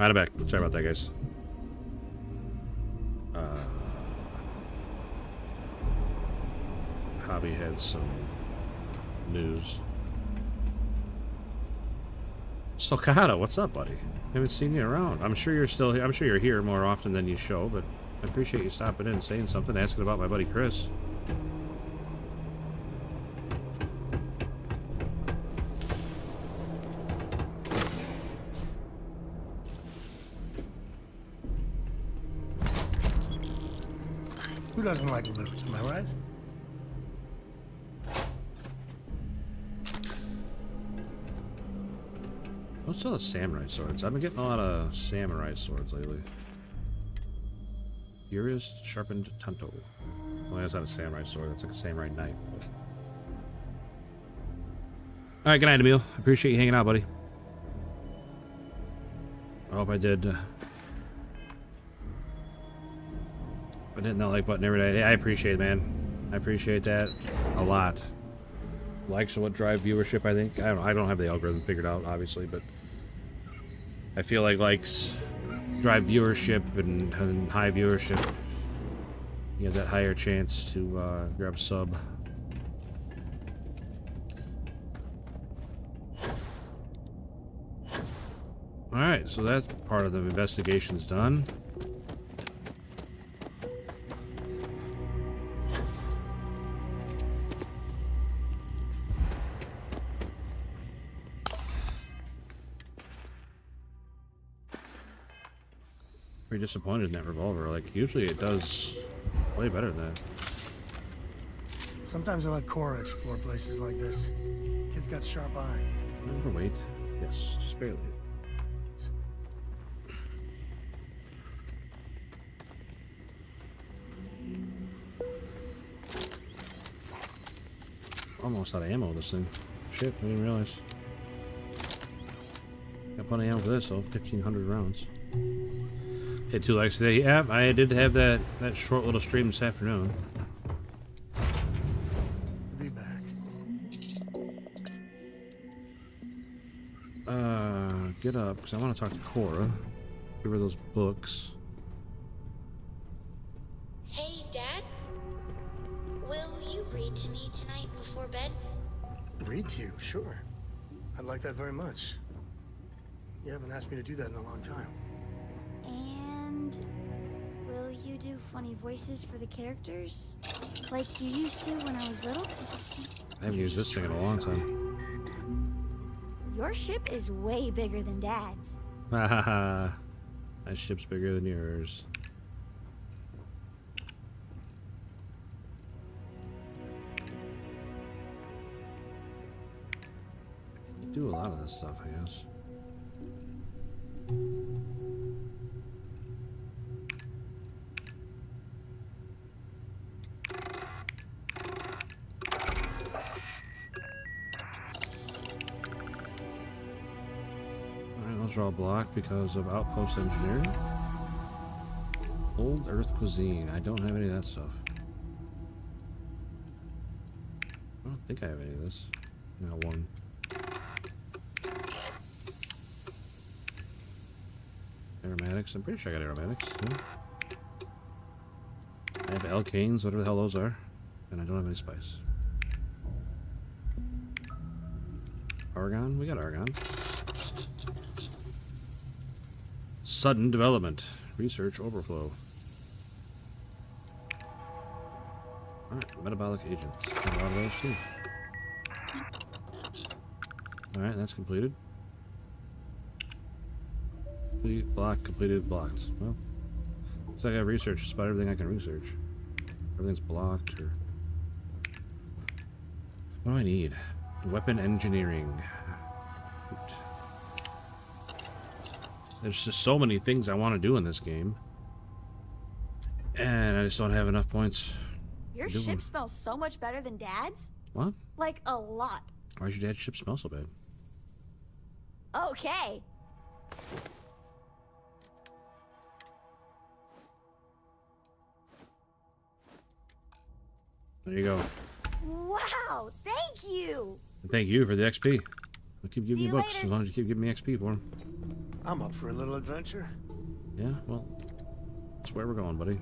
Out of back. Sorry about that, guys. Hobby had some news. Stoccato, what's up, buddy? Haven't seen you around. I'm sure you're here more often than you show, but I appreciate you stopping in, saying something, asking about my buddy Chris. doesn't like loot, am I right? What's all the samurai swords? I've been getting a lot of samurai swords lately. Furious sharpened tanto. Well, that's not a samurai sword. That's like a samurai knife. But... All right, good night, Emil. Appreciate you hanging out, buddy. I hope I did. I didn't that like button every day. I appreciate it, man. I appreciate that a lot. Likes are what drive viewership, I think. I don't have the algorithm figured out, obviously, but I feel like likes drive viewership, and high viewership, you have that higher chance to grab a sub. Alright, so that part of the investigation's done. Pretty disappointed in that revolver. Like, usually it does way better than that. Sometimes I let Cora explore places like this. Kid's got sharp eye. Overweight? Yes, just barely. Almost out of ammo, this thing. Shit, I didn't realize. Got plenty of ammo for this, so 1,500 rounds. Hit 2 likes today. Yeah, I did have that short little stream this afternoon. Be back. Get up, because I want to talk to Cora. Give her those books. Hey, Dad. Will you read to me tonight before bed? Read to you, sure. I'd like that very much. You haven't asked me to do that in a long time. And will you do funny voices for the characters? Like you used to when I was little? I haven't used this thing in a long time. Your ship is way bigger than Dad's. Hahaha. My ship's bigger than yours. Do a lot of this stuff, I guess. Alright, those are all blocked because of outpost engineering. Old Earth cuisine. I don't have any of that stuff. I don't think I have any of this. I got one. Aromatics. I'm pretty sure I got aromatics. Yeah. I have alkanes, whatever the hell those are. And I don't have any spice. Argon? We got argon. Sudden development. Research overflow. Alright, metabolic agents. Got a lot of those too. Alright, that's completed. Complete, block, completed, blocked. Well, looks like I have researched just about everything I can research. Everything's blocked, or... What do I need? Weapon engineering. Shoot. There's just so many things I want to do in this game. And I just don't have enough points. Your to do ship them. smells so much better than Dad's? What? Like a lot. Why does your dad's ship smell so bad? Okay. There you go. Wow, thank you. And thank you for the XP. I'll keep giving See you you books later. as long as you keep giving me XP for them. I'm up for a little adventure. Yeah, well, that's where we're going, buddy.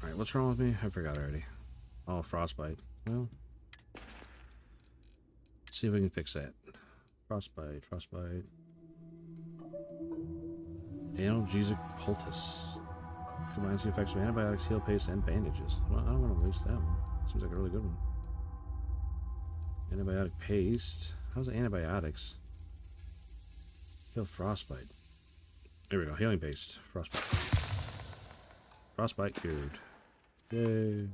Alright, what's wrong with me? I forgot already. Oh, frostbite. Well, let's see if we can fix that. Frostbite. Analgesic poultice. Combines the effects of antibiotics, heal paste, and bandages. Well, I don't want to waste that one. Seems like a really good one. Antibiotic paste. How's the antibiotics? Heal frostbite. There we go. Healing paste. Frostbite. Frostbite cured. Yay.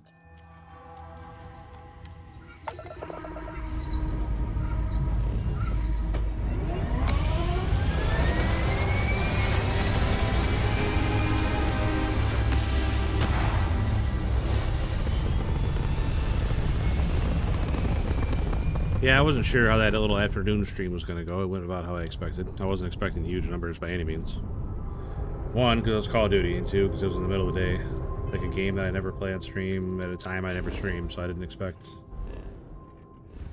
Yeah, I wasn't sure how that little afternoon stream was going to go. It went about how I expected. I wasn't expecting huge numbers by any means. One, because it was Call of Duty, and two, because it was in the middle of the day. Like a game that I never play on stream at a time I never stream, so I didn't expect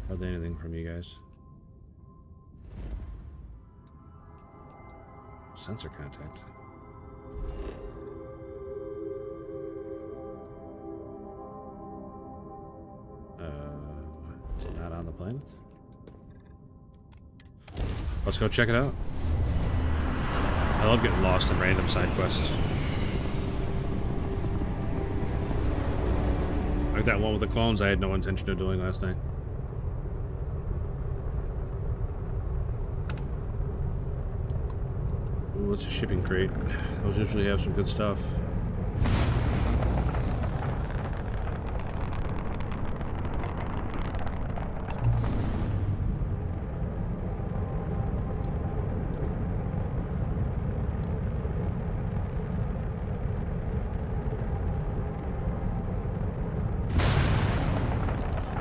hardly anything from you guys. Sensor contact. Is it not on the planet? Let's go check it out. I love getting lost in random side quests. Like that one with the clones I had no intention of doing last night. Ooh, what's a shipping crate? Those usually have some good stuff.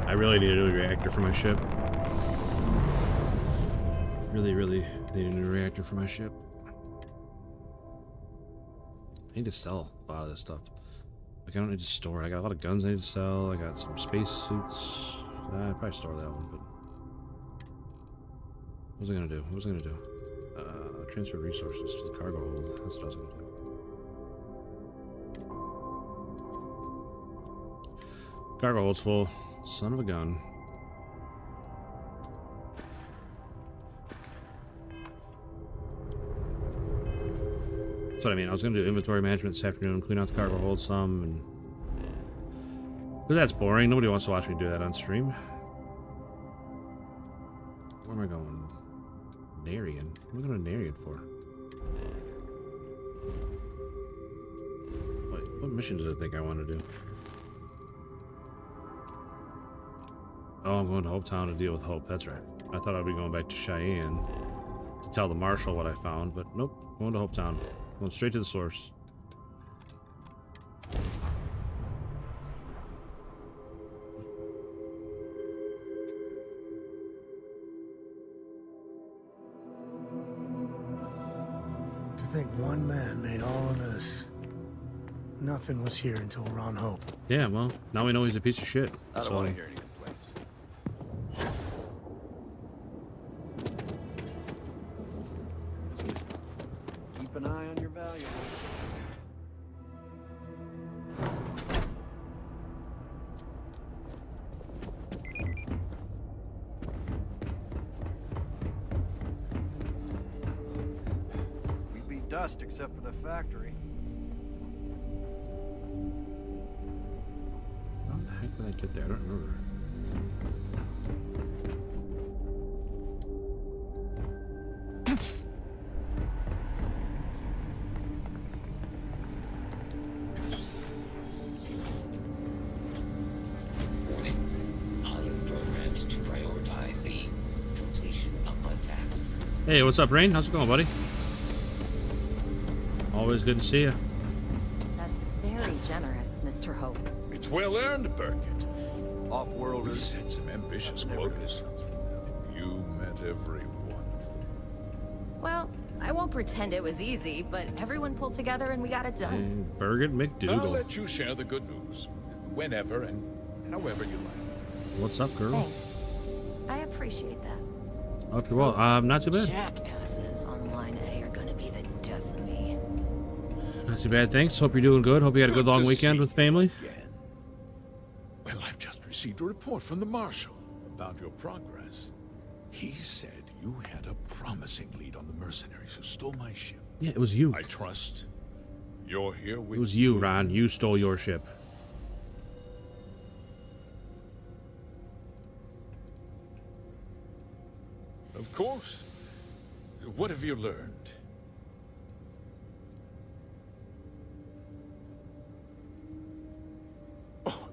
I really need a new reactor for my ship. Really need a new reactor for my ship. I need to sell a lot of this stuff. Like, I don't need to store it. I got a lot of guns I need to sell. I got some space suits. I'd probably store that one, but... What was I gonna do? What was I gonna do? Transfer resources to the cargo hold. That's what I was gonna do. Cargo hold's full. Son of a gun. That's what I mean. I was going to do inventory management this afternoon, clean out the cargo hold some, and... But that's boring. Nobody wants to watch me do that on stream. Where am I going? Narian? What am I going to Narian for? What mission does it think I want to do? Oh, I'm going to Hopetown to deal with Hope. That's right. I thought I'd be going back to Cheyenne to tell the Marshal what I found, but nope. Going to Hopetown. Going straight to the source. To think one man made all of this. Nothing was here until Ron Hope. Yeah, well, now we know he's a piece of shit. I don't want to hear any complaints. Keep an eye on your valuables. We'd be dust except for the factory. How the heck did I get there? I don't remember. Warning. I am programmed to prioritize the completion of my tasks. Hey, what's up, Rain? How's it going, buddy? Always good to see you. That's very generous, Mr. Hope. It's well earned, Burkett. We Off-worlders. set some ambitious quotas. You met every one of them. Well, I won't pretend it was easy, but everyone pulled together and we got it done. And Burgett I'll McDougal. let you share the good news. Whenever and however you like. What's up, girl? Thanks. I appreciate that. Hope you're well. Not too bad. Jackasses on line A are gonna be the death of me. Not too bad, thanks. Hope you're doing good. Hope you had a good long to weekend see with family. you again. Well, I've just received a report from the Marshal about your progress. He said you had a promising lead on the mercenaries who stole my ship. Yeah, it was you. I trust you're here with It was you, Ron. You stole your ship. Of course. what have you learned? Oh,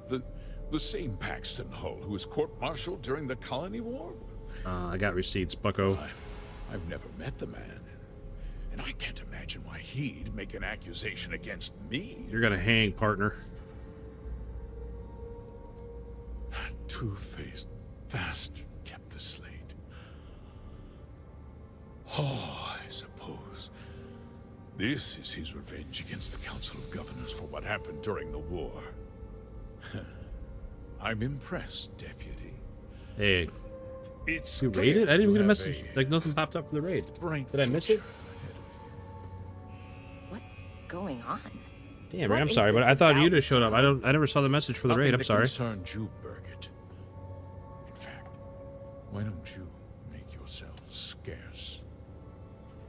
the same Paxton Hull who was court-martialed during the Colony War? I got receipts, bucko. I've never met the man, and I can't imagine why he'd make an accusation against me. You're gonna hang, partner. That two-faced bastard kept the slate. Oh, I suppose this is his revenge against the Council of Governors for what happened during the war. I'm impressed, Deputy. Hey, It's you raided? I didn't even get a message. Like, nothing popped up for the raid. Did I miss it? What's going on? Damn, man, I'm sorry, but I thought you'd have showed up. I never saw the message for the raid. I'm sorry. Concerned you, Birgit. In fact, why don't you make yourself scarce?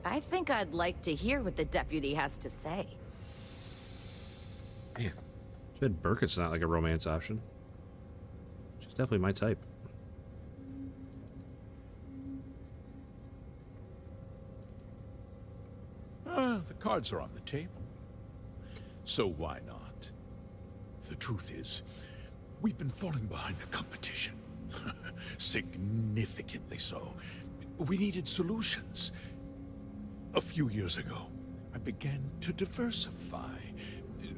I think I'd like to hear what the deputy has to say. Man, I bet Burkett's not like a romance option. She's definitely my type. The cards are on the table. So why not? The truth is, we've been falling behind the competition. Significantly so. We needed solutions. A few years ago, I began to diversify.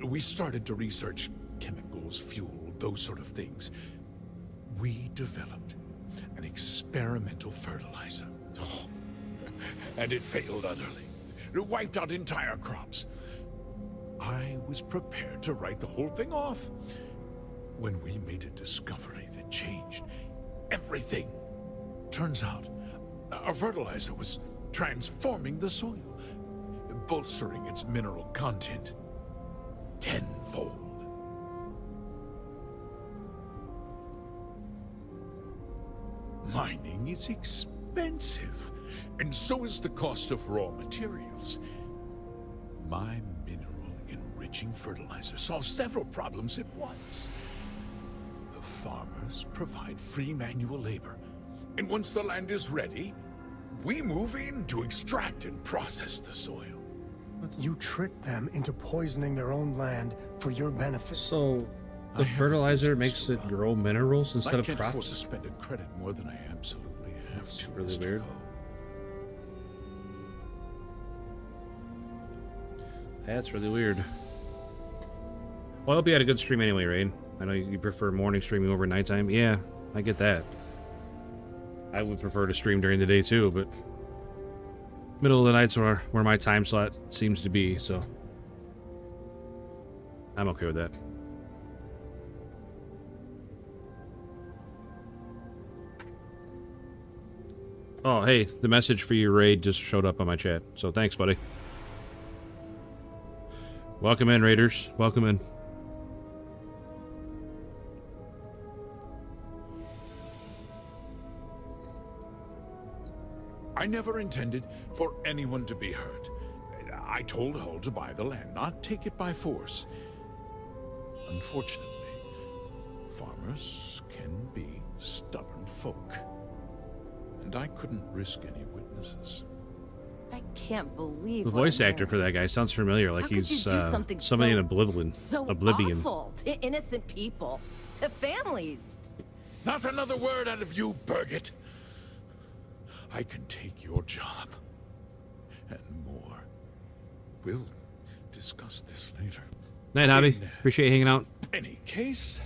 We started to research chemicals, fuel, those sort of things. We developed an experimental fertilizer. And it failed utterly. It wiped out entire crops. I was prepared to write the whole thing off when we made a discovery that changed everything. Turns out, our fertilizer was transforming the soil, bolstering its mineral content tenfold. Mining is expensive, and so is the cost of raw materials. My mineral-enriching fertilizer solves several problems at once. The farmers provide free manual labor, and once the land is ready, we move in to extract and process the soil. You tricked them into poisoning their own land for your benefit. So, the fertilizer makes it grow minerals instead of I can't crops? afford to spend a credit more than I absolutely have That's to. really Mr. weird. Poe. That's really weird. Well, I hope you had a good stream anyway, Rain. I know you prefer morning streaming over nighttime. Yeah, I get that. I would prefer to stream during the day too, but middle of the night's where my time slot seems to be, so I'm okay with that. Oh, hey, the message for your raid just showed up on my chat, so thanks, buddy. Welcome in, Raiders. Welcome in. I never intended for anyone to be hurt. I told Hull to buy the land, not take it by force. Unfortunately, farmers can be stubborn folk. And I couldn't risk any witnesses. I can't believe The what voice I'm actor hearing. for that guy sounds familiar, like How could he's you do something somebody so- in Oblivion. So Oblivion. awful to innocent people, to families. Not another word out of you, Birgit. I can take your job. And more. We'll discuss this later. Night, Hobby. In Appreciate you hanging out. any case,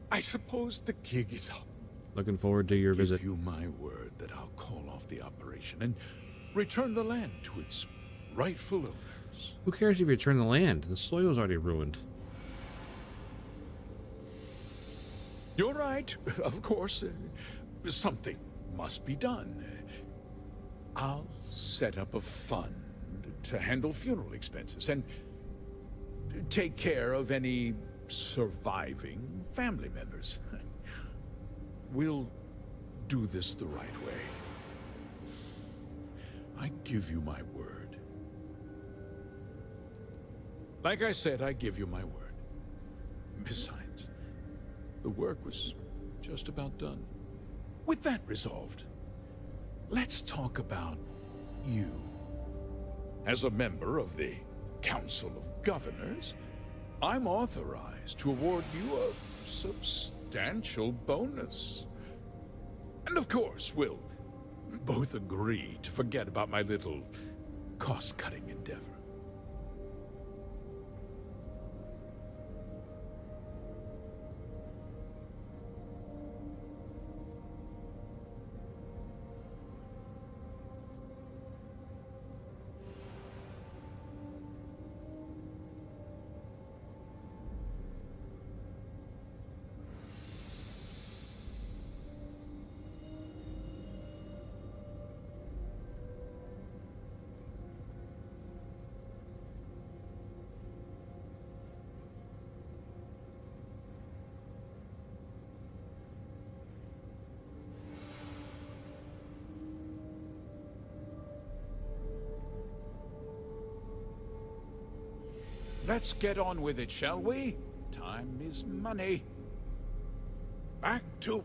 I suppose the gig is up. Looking forward to your visit. Give you my word that I'll call off the operation and return the land to its rightful owners. Who cares if you return the land? The soil's already ruined. You're right, of course. Something must be done. I'll set up a fund to handle funeral expenses and take care of any surviving family members. We'll do this the right way. I give you my word. Like I said, I give you my word. Besides, the work was just about done. With that resolved, let's talk about you. As a member of the Council of Governors, I'm authorized to award you a substantial bonus. And of course, we'll both agree to forget about my little cost-cutting endeavor. Let's get on with it, shall we? Time is money. Back to...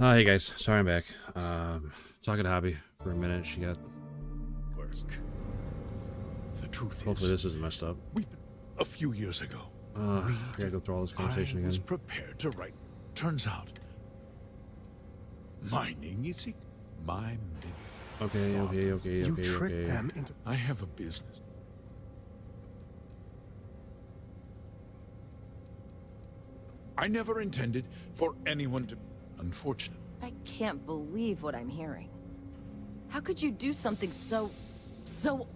Oh, hey guys, sorry I'm back. Talking to Hobby for a minute. She got Work. The truth hopefully is, this isn't messed up. a few years ago, I gotta go through all this conversation I was again. prepared to write. Turns out, mining is my Okay. You tricked them into... I have a business. I never intended for anyone to... Unfortunate. I can't believe what I'm hearing. How could you do something so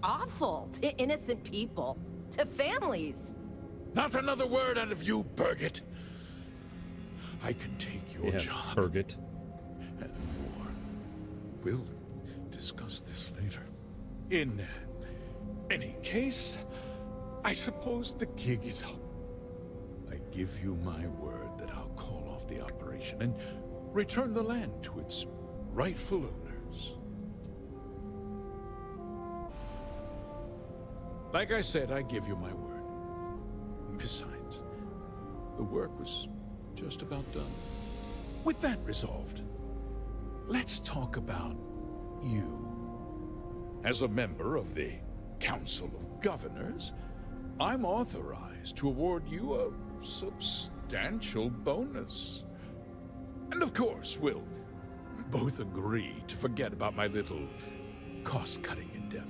awful to innocent people, to families? Not another word out of you, Birgit. I can take your job. Birgit. And more. We'll discuss this later. In any case, I suppose the gig is up. I give you my word that I'll call off the operation and return the land to its rightful owners. Like I said, I give you my word. Besides, the work was just about done. With that resolved, let's talk about you. As a member of the Council of Governors, I'm authorized to award you a substantial bonus. And of course, we'll both agree to forget about my little cost-cutting endeavor.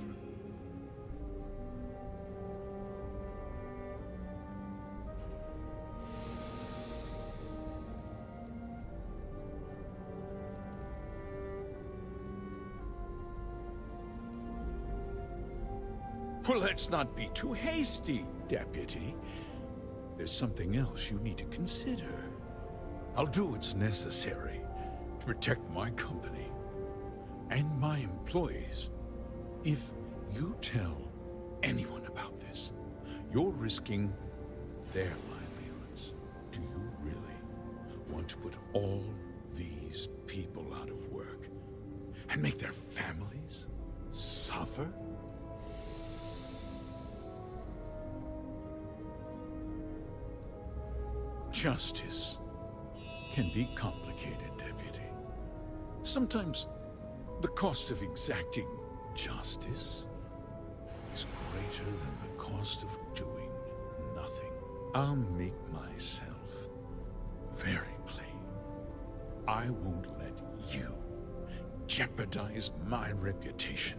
Well, let's not be too hasty, Deputy. There's something else you need to consider. I'll do what's necessary to protect my company and my employees. If you tell anyone about this, you're risking their livelihoods. Do you really want to put all these people out of work and make their families suffer? Justice can be complicated, Deputy. Sometimes the cost of exacting justice is greater than the cost of doing nothing. I'll make myself very plain. I won't let you jeopardize my reputation,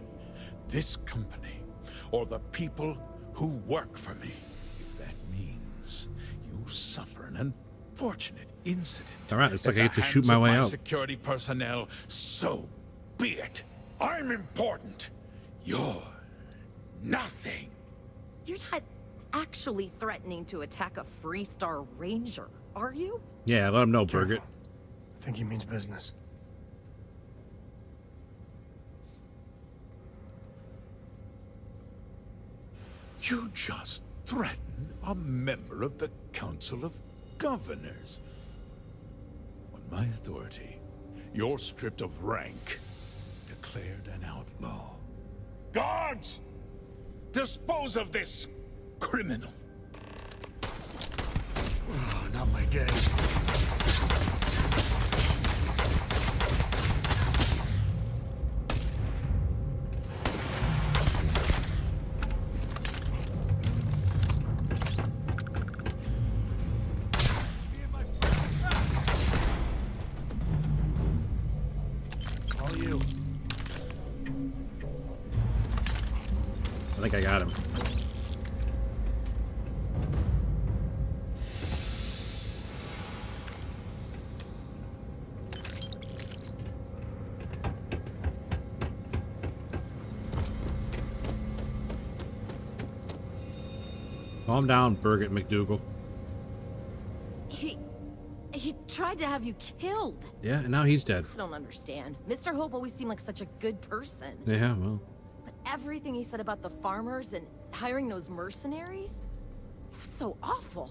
this company, or the people who work for me. If that means you suffer an unfortunate incident. All right, looks like I get to shoot at my the way hands of out. Security personnel, so be it. I'm important. You're nothing. You're not actually threatening to attack a Freestar Ranger, are you? Yeah, let him know, Birgit. I think he means business. You just threatened a member of the Council of Governors. On my authority, you're stripped of rank, declared an outlaw. Guards! Dispose of this criminal. Oh, not my day. I think I got him. Calm down, Birgit McDougal. He tried to have you killed. Yeah, and now he's dead. I don't understand. Mr. Hope always seemed like such a good person. Yeah, well. But everything he said about the farmers and hiring those mercenaries, it was so awful.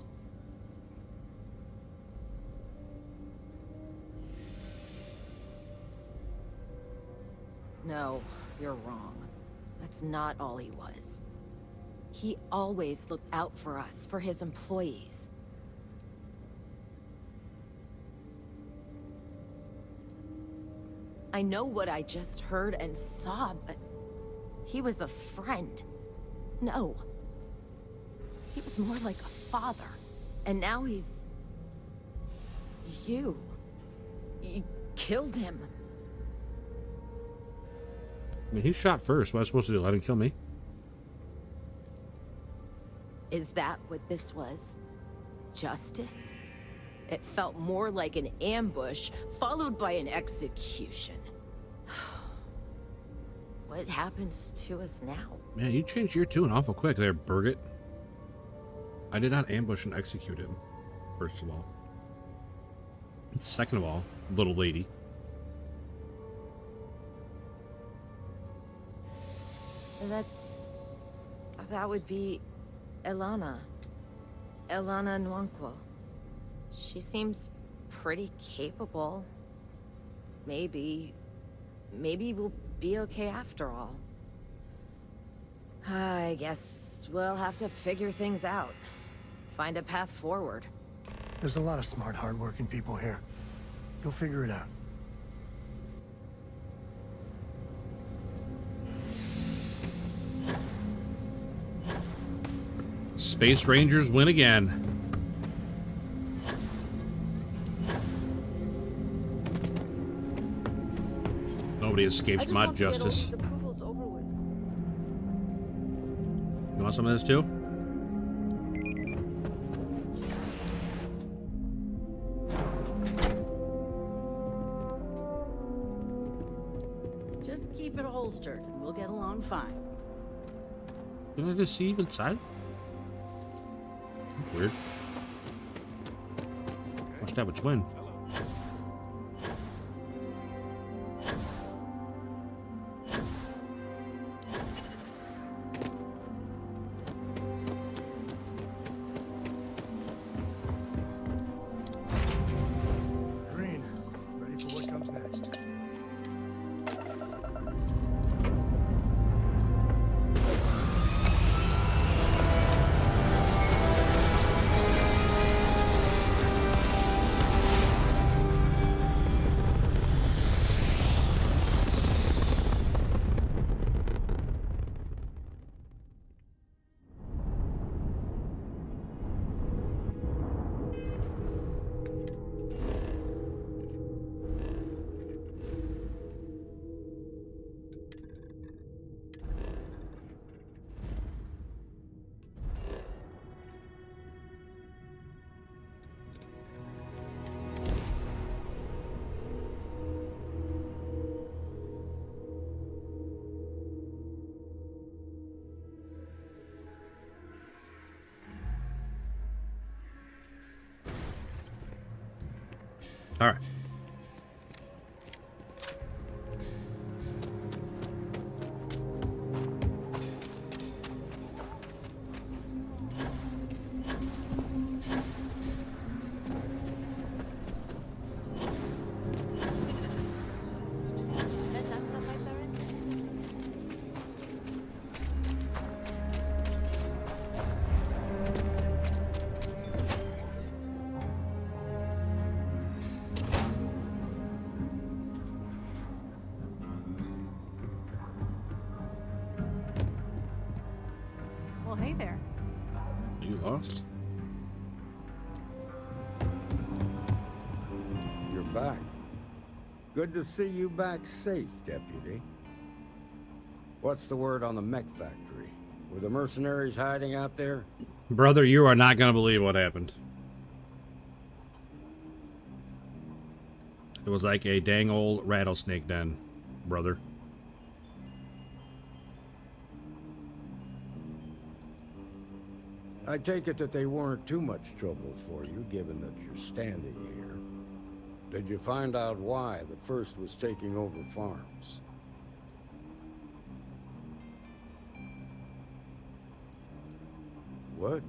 No, you're wrong. That's not all he was. He always looked out for us, for his employees. I know what I just heard and saw, but he was a friend. No. He was more like a father. And now he's... you. You killed him. I mean, he shot first. What was I supposed to do? Let him kill me? Is that what this was? Justice? It felt more like an ambush, followed by an execution. What happens to us now? Man, you changed your tune awful quick there, Birgit. I did not ambush and execute him, first of all. Second of all, little lady. That would be Elana. Elana Nwankwo. She seems pretty capable. Maybe we'll be okay after all. I guess we'll have to figure things out. Find a path forward. There's a lot of smart, hard-working people here. You'll figure it out. Space Rangers win again. Nobody escapes my justice. You want some of this too? Just keep it holstered and we'll get along fine. Did I just see you inside? Weird. Must have a twin. Green, ready for what comes next. All right. Hey there. You lost? You're back. Good to see you back safe, Deputy. What's the word on the mech factory? Were the mercenaries hiding out there? Brother, you are not going to believe what happened. It was like a dang old rattlesnake den, brother. I take it that they weren't too much trouble for you, given that you're standing here. Did you find out why the first was taking over farms? What?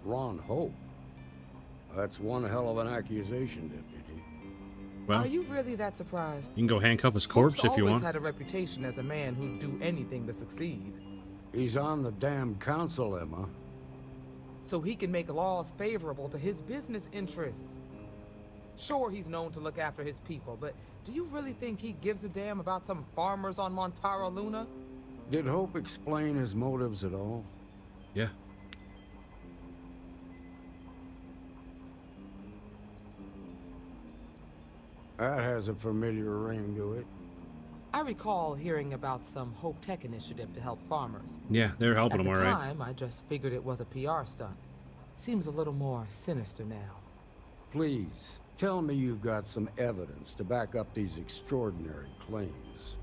Ron Hope? That's one hell of an accusation, Deputy. Well, are you really that surprised? You can go handcuff his corpse Hope's if you want. always had a reputation as a man who'd do anything to succeed. He's on the damn council, Emma. So he can make laws favorable to his business interests. Sure, he's known to look after his people, but do you really think he gives a damn about some farmers on Montara Luna? Did Hope explain his motives at all? Yeah. That has a familiar ring to it. I recall hearing about some Hope Tech initiative to help farmers. Yeah, they're helping At them, the all right. time, I just figured it was a PR stunt. Seems a little more sinister now. Please, tell me you've got some evidence to back up these extraordinary claims.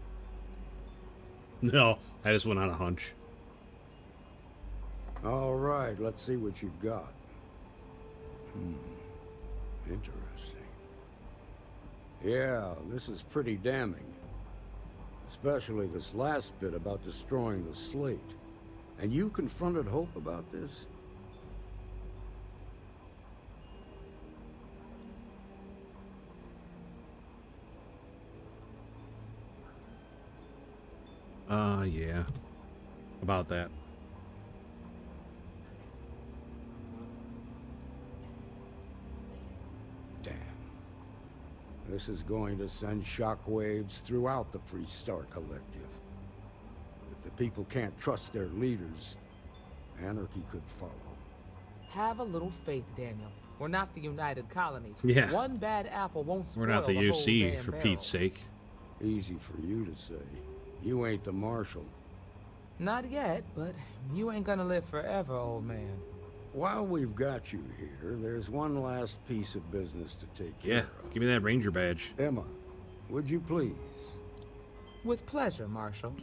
No, I just went on a hunch. All right, let's see what you've got. Interesting. Yeah, this is pretty damning. Especially this last bit about destroying the slate. And you confronted Hope about this? Yeah. About that. Damn. This is going to send shockwaves throughout the Freestar Collective. If the people can't trust their leaders, anarchy could follow. Have a little faith, Daniel. We're not the United Colonies. Yeah. One bad apple won't spoil We're not the whole UC, damn for barrel. Pete's sake. Easy for you to say. You ain't the Marshal. Not yet, but you ain't gonna live forever, old man. While we've got you here, there's one last piece of business to take care Yeah, of. give me that ranger badge. Emma, would you please? With pleasure, Marshal.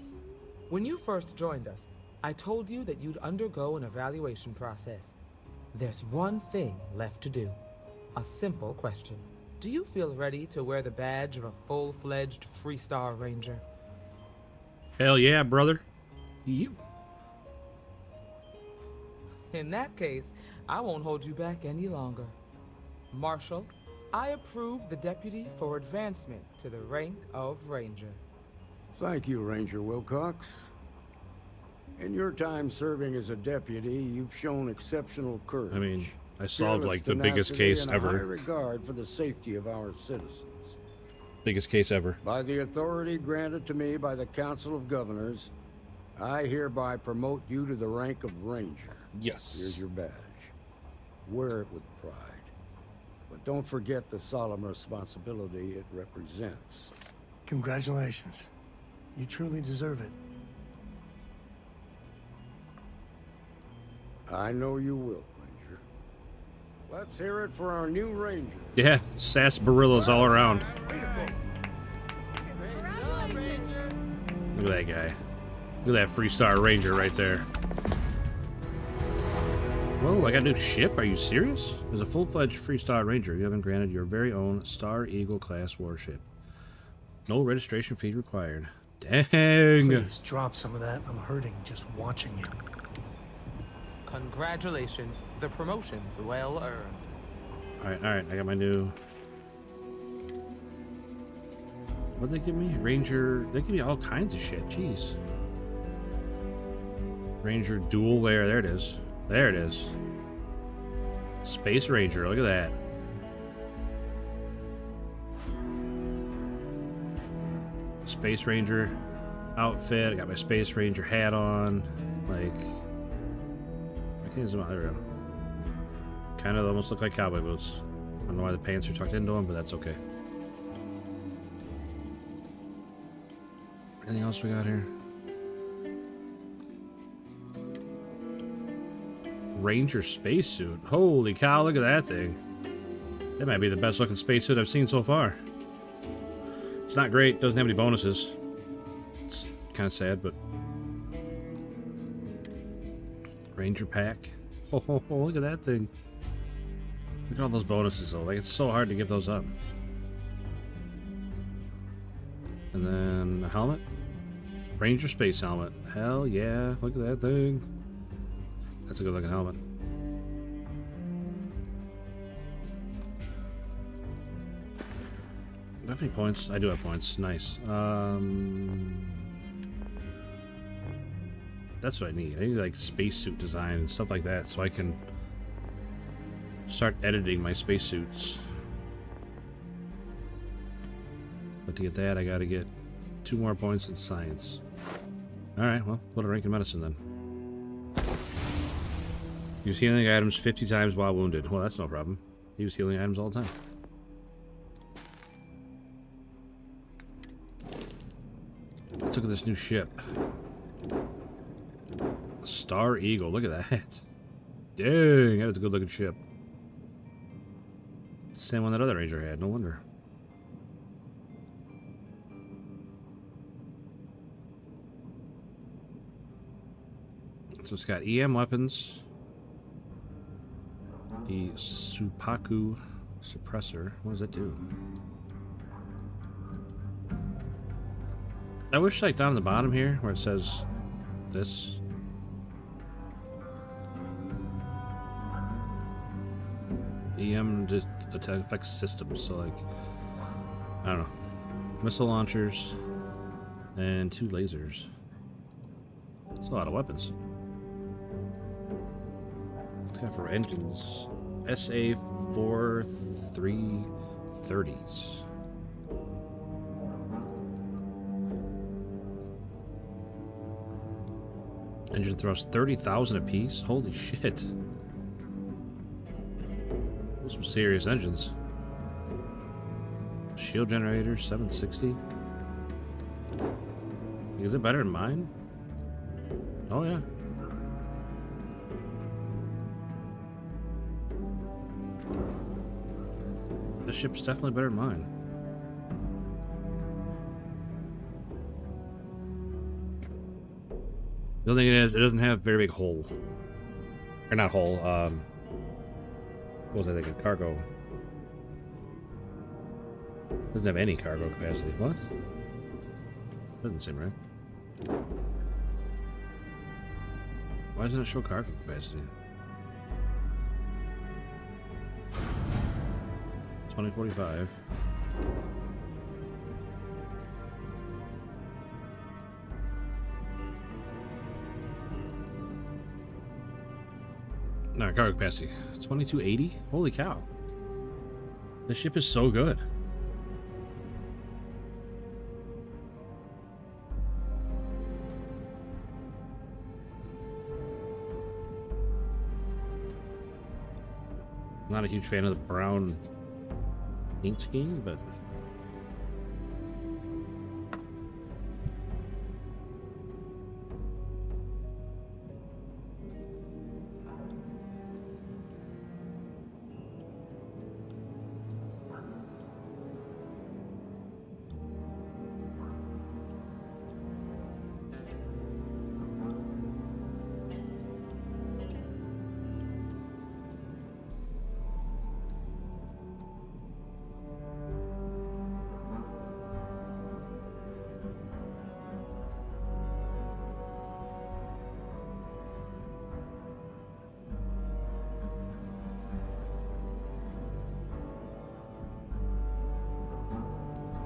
When you first joined us, I told you that you'd undergo an evaluation process. There's one thing left to do. A simple question. Do you feel ready to wear the badge of a full-fledged Freestar Ranger? Hell yeah, brother. You. In that case, I won't hold you back any longer. Marshal, I approve the deputy for advancement to the rank of Ranger. Thank you, Ranger Wilcox. In your time serving as a deputy, you've shown exceptional courage. I mean, I solved fearless like the biggest tenacity, case and a high ever. regard for the safety of our citizens. Biggest case ever. By the authority granted to me by the Council of Governors, I hereby promote you to the rank of Ranger. Yes. Here's your badge. Wear it with pride. But don't forget the solemn responsibility it represents. Congratulations. You truly deserve it. I know you will, Ranger. Let's hear it for our new Ranger. Yeah, sarsaparillas all around. Look at that guy. Look at that Freestar Ranger right there. Whoa, I got a new ship? Are you serious? As a full-fledged Freestar Ranger, you have been granted your very own Star Eagle class warship. No registration fee required. Dang! Please drop some of that. I'm hurting just watching you. Congratulations. The promotion's well earned. Alright, I got my new... What'd they give me? Ranger... They give me all kinds of shit, jeez. Ranger dual wear, there it is. There it is. Space Ranger, look at that. Space Ranger outfit, I got my Space Ranger hat on. Like... I can't zoom out, there we go. Kind of almost look like cowboy boots. I don't know why the pants are tucked into them, but that's okay. Anything else we got here? Ranger spacesuit. Holy cow, look at that thing. That might be the best looking spacesuit I've seen so far. It's not great, doesn't have any bonuses. It's kind of sad, but... Ranger pack. Oh, look at that thing. Look at all those bonuses though. Like, it's so hard to give those up. And then a helmet. Ranger space helmet. Hell yeah. Look at that thing. That's a good looking helmet. Do I have any points? I do have points. Nice. That's what I need. I need like spacesuit design and stuff like that so I can start editing my spacesuits. But to get that, I gotta get 2 more points in science. Alright, well, put a rank in medicine then. Use healing items 50 times while wounded. Well, that's no problem. Use healing items all the time. Let's look at this new ship. Star Eagle, look at that. Dang, that is a good looking ship. It's the same one that other Ranger had, no wonder. So it's got EM weapons. The Supaku suppressor. What does that do? I wish, like, down at the bottom here, where it says this. EM just affects systems, so, like, I don't know. Missile launchers and 2 lasers. That's a lot of weapons. It's got for engines. SA-4330s. Engine thrust 30,000 apiece. Holy shit. Those are some serious engines. Shield generator 760. Is it better than mine? Oh yeah. This ship's definitely better than mine. The only thing is, it doesn't have a very big hull. Or not hull, what was I thinking? Cargo. Doesn't have any cargo capacity. What? Doesn't seem right. Why doesn't it show cargo capacity? 2045. No, cargo capacity. 2280? Holy cow. This ship is so good. Not a huge fan of the brown paint scheme, but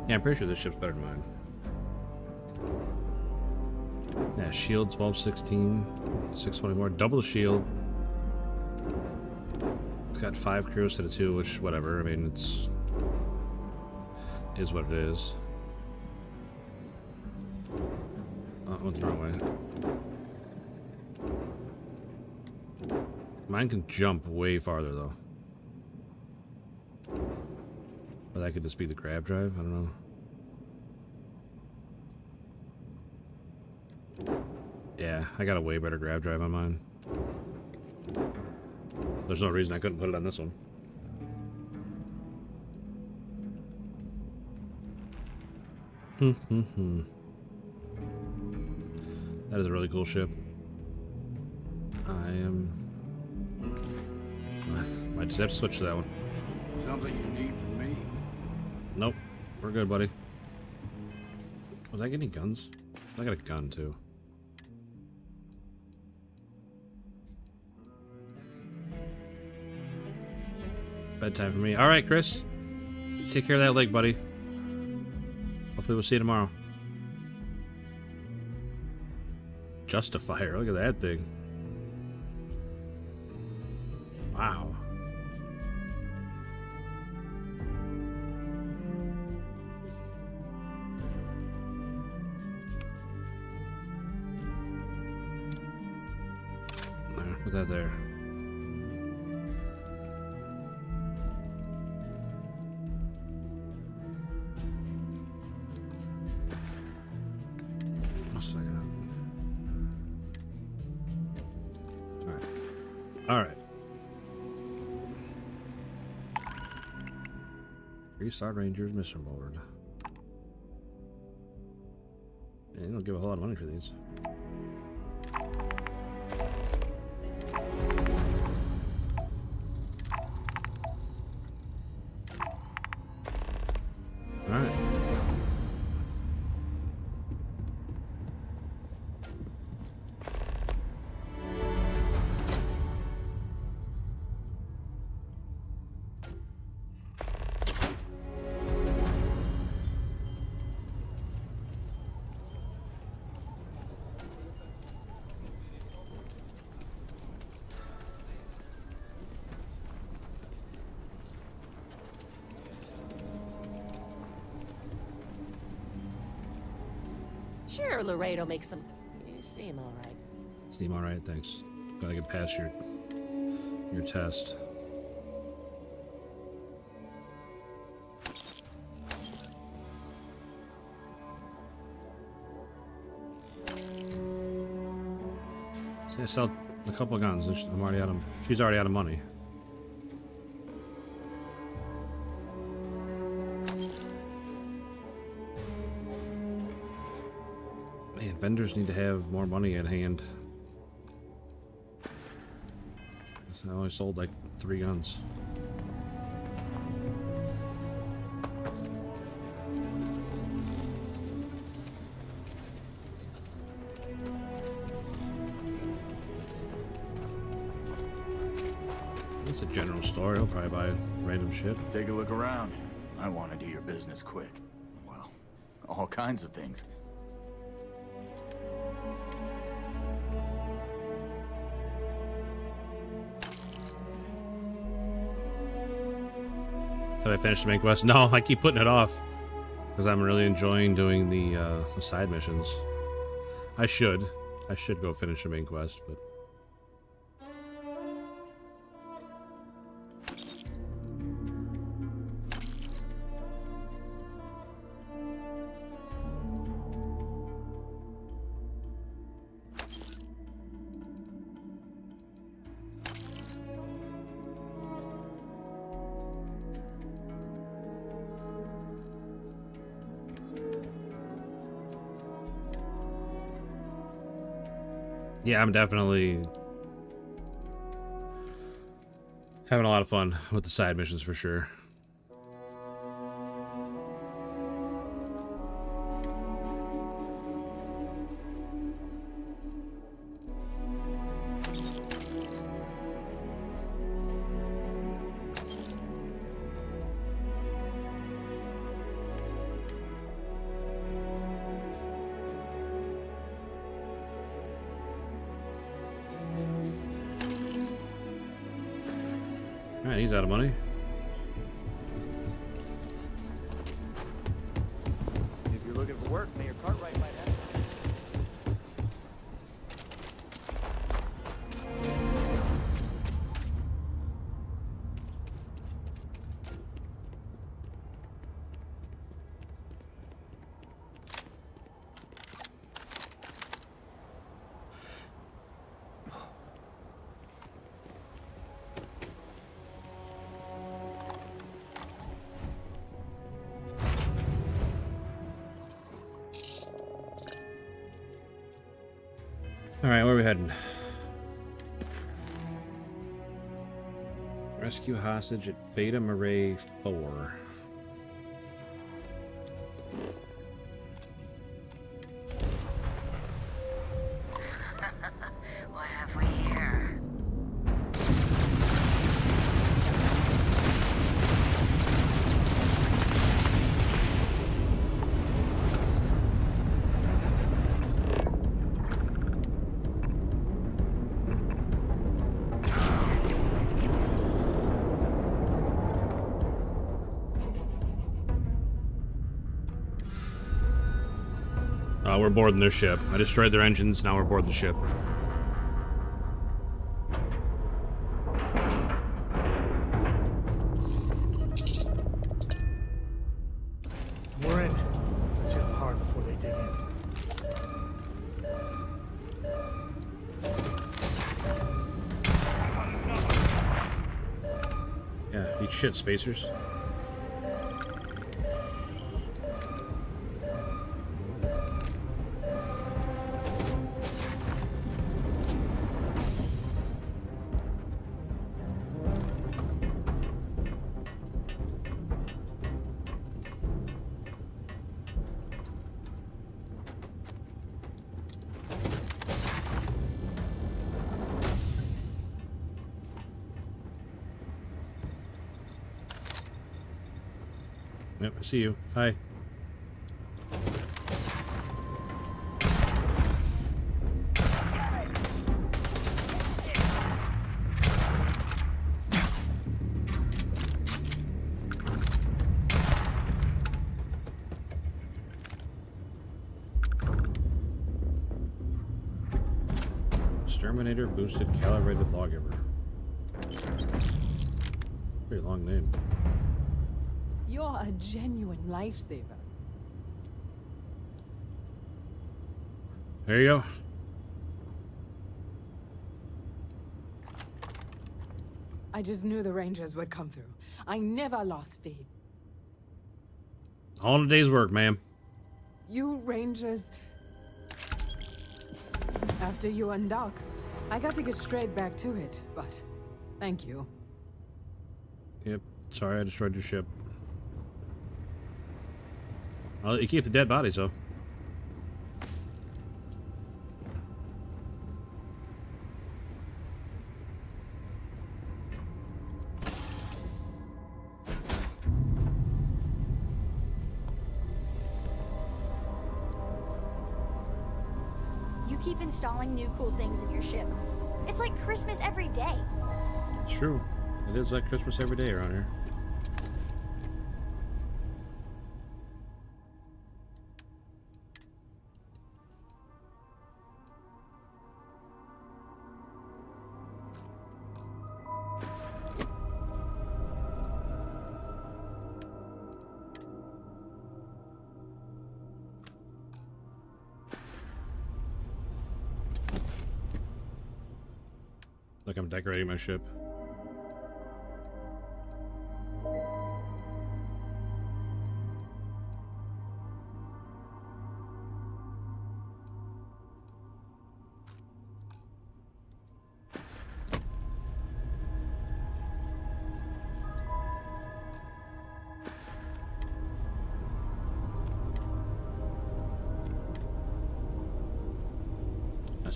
yeah, I'm pretty sure this ship's better than mine. Yeah, shield 1216, 624, double the shield. It's got 5 crew instead of 2, which, whatever, I mean, it's is what it is. Oh, I went the wrong way. Mine can jump way farther, though. Or that could just be the grab drive, I don't know. Yeah, I got a way better grab drive on mine. There's no reason I couldn't put it on this one. That is a really cool ship. Might just have to switch to that one. Something you need from me? Nope. We're good, buddy. Was I getting guns? I got a gun, too. Bedtime for me. Alright, Chris. Take care of that leg, buddy. Hopefully we'll see you tomorrow. Justifier. Look at that thing. Wow. Put that there. Alright. Restart Rangers mission board. Yeah, they don't give a whole lot of money for these. Alright. Sure, Laredo makes some... You seem alright. Seem alright, thanks. Gotta get past your test. See, I sell a couple of guns. I'm already out of... She's already out of money. Man, vendors need to have more money at hand. I only sold like 3 guns. It's a general store. He'll probably buy random shit. Take a look around. I want to do your business quick. Well, all kinds of things. Have I finished the main quest? No, I keep putting it off because I'm really enjoying doing the side missions. I should go finish the main quest, but yeah, I'm definitely having a lot of fun with the side missions for sure. Alright, he's out of money. If you're looking for work, Mayor Cartwright might have. Alright, where are we heading? Rescue hostage at Beta Marais 4. What have we here? We're boarding their ship. I destroyed their engines, now we're boarding the ship. We're in. Let's hit them hard before they dig in. Yeah, eat shit, spacers. Yep, I see you. Hi. Exterminator boosted calibrated lawgiver. Pretty long name. You're a genuine lifesaver. There you go. I just knew the Rangers would come through. I never lost faith. All in a day's work, ma'am. You Rangers... After you undock, I got to get straight back to it, but thank you. Yep, sorry I destroyed your ship. I'll let you keep the dead bodies, though. You keep installing new cool things in your ship. It's like Christmas every day. It's true. It is like Christmas every day around here. Like I'm decorating my ship.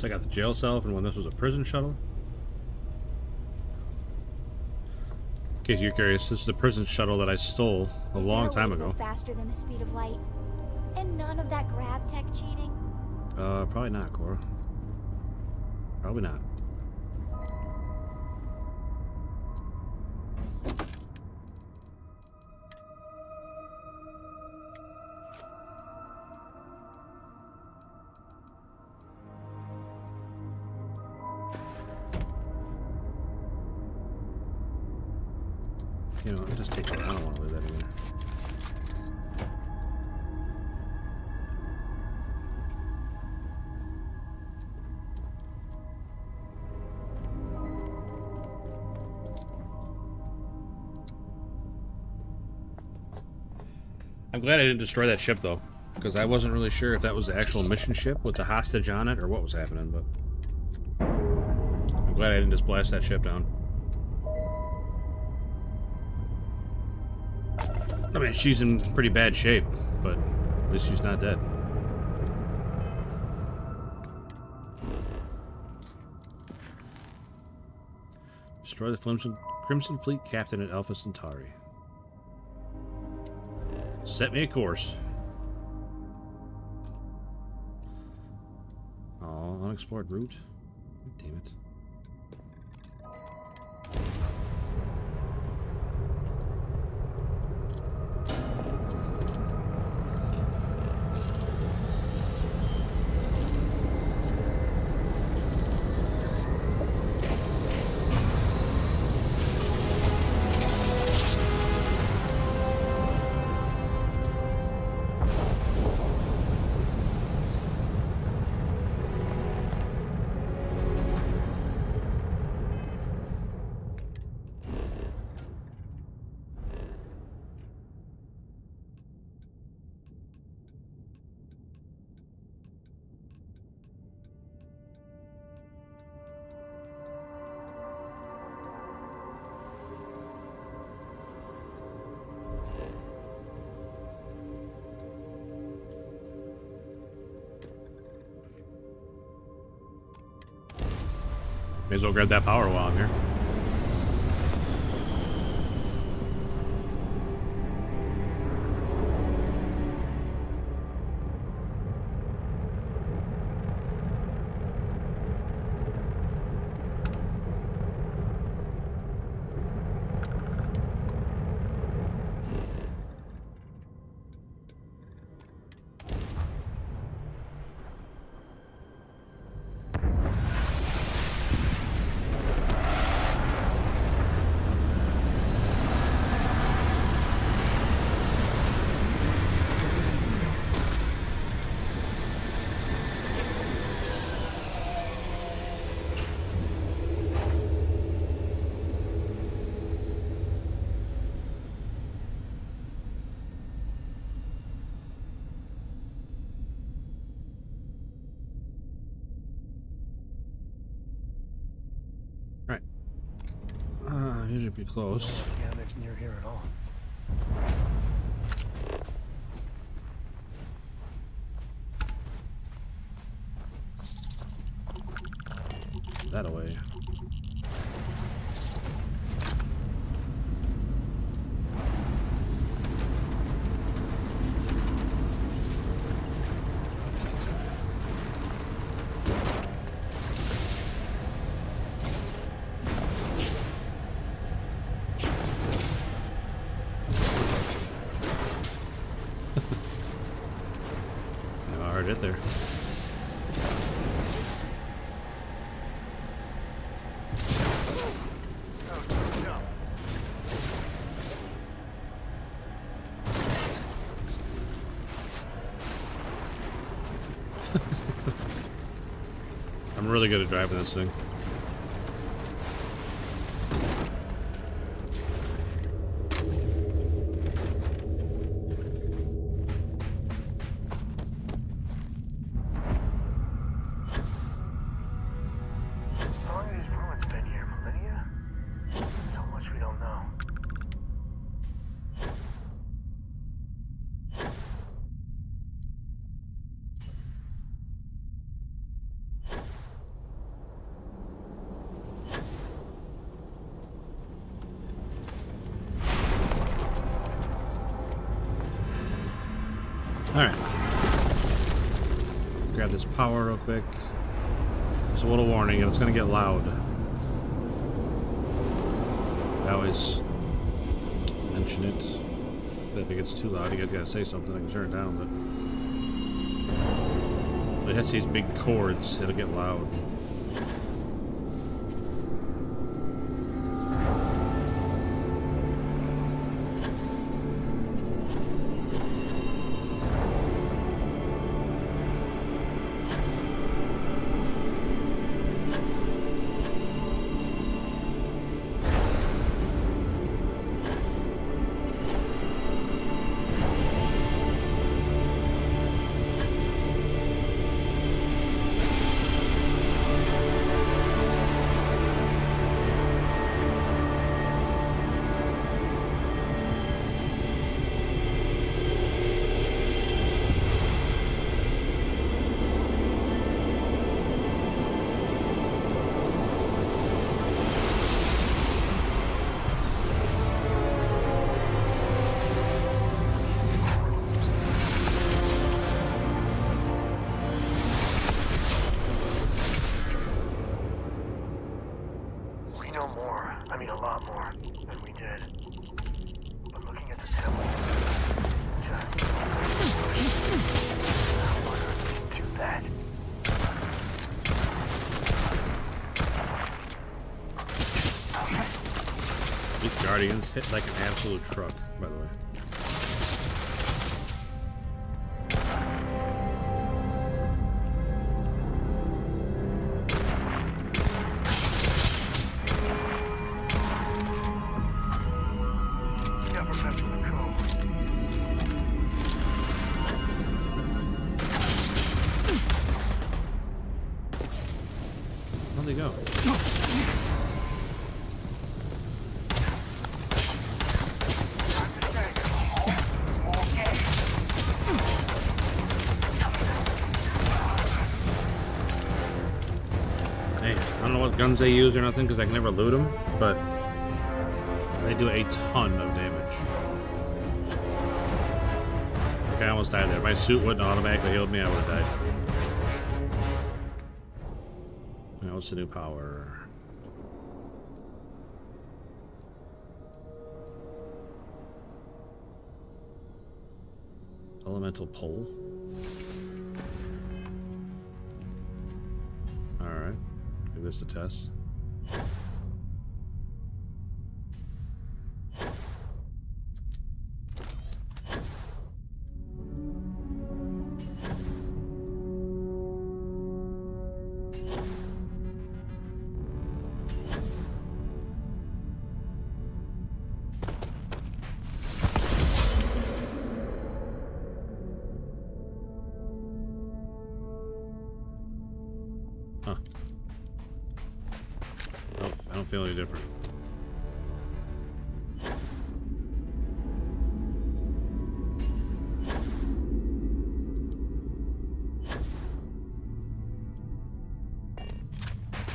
I got the jail cell from when this was a prison shuttle. In case you're curious, this is the prison shuttle that I stole a long time ago. Faster than the speed of light, and none of that grab tech cheating. Probably not, Cora. Probably not. You know, I'll just take it. I don't want to leave that in there. I'm glad I didn't destroy that ship, though, because I wasn't really sure if that was the actual mission ship with the hostage on it or what was happening, but I'm glad I didn't just blast that ship down. I mean, she's in pretty bad shape, but at least she's not dead. Destroy the Crimson Fleet captain at Alpha Centauri. Set me a course. Oh, unexplored route. Damn it. May as well grab that power while I'm here. He should be close. Mechanics near here at all. That away. It there. I'm really good at driving this thing. Alright. Grab this power real quick. Just a little warning, it's gonna get loud. I always mention it. But if it gets too loud, you guys gotta say something, I can turn it down, but it hits these big chords, it'll get loud. Guardians hit like an absolute truck, by the way. Where'd they go? what guns they use or nothing because I can never loot them, but they do a ton of damage. Like I almost died there. If my suit wouldn't automatically healed me, I would have died. Now what's the new power? Elemental pole. Alright. Give this a test. I don't feel any different.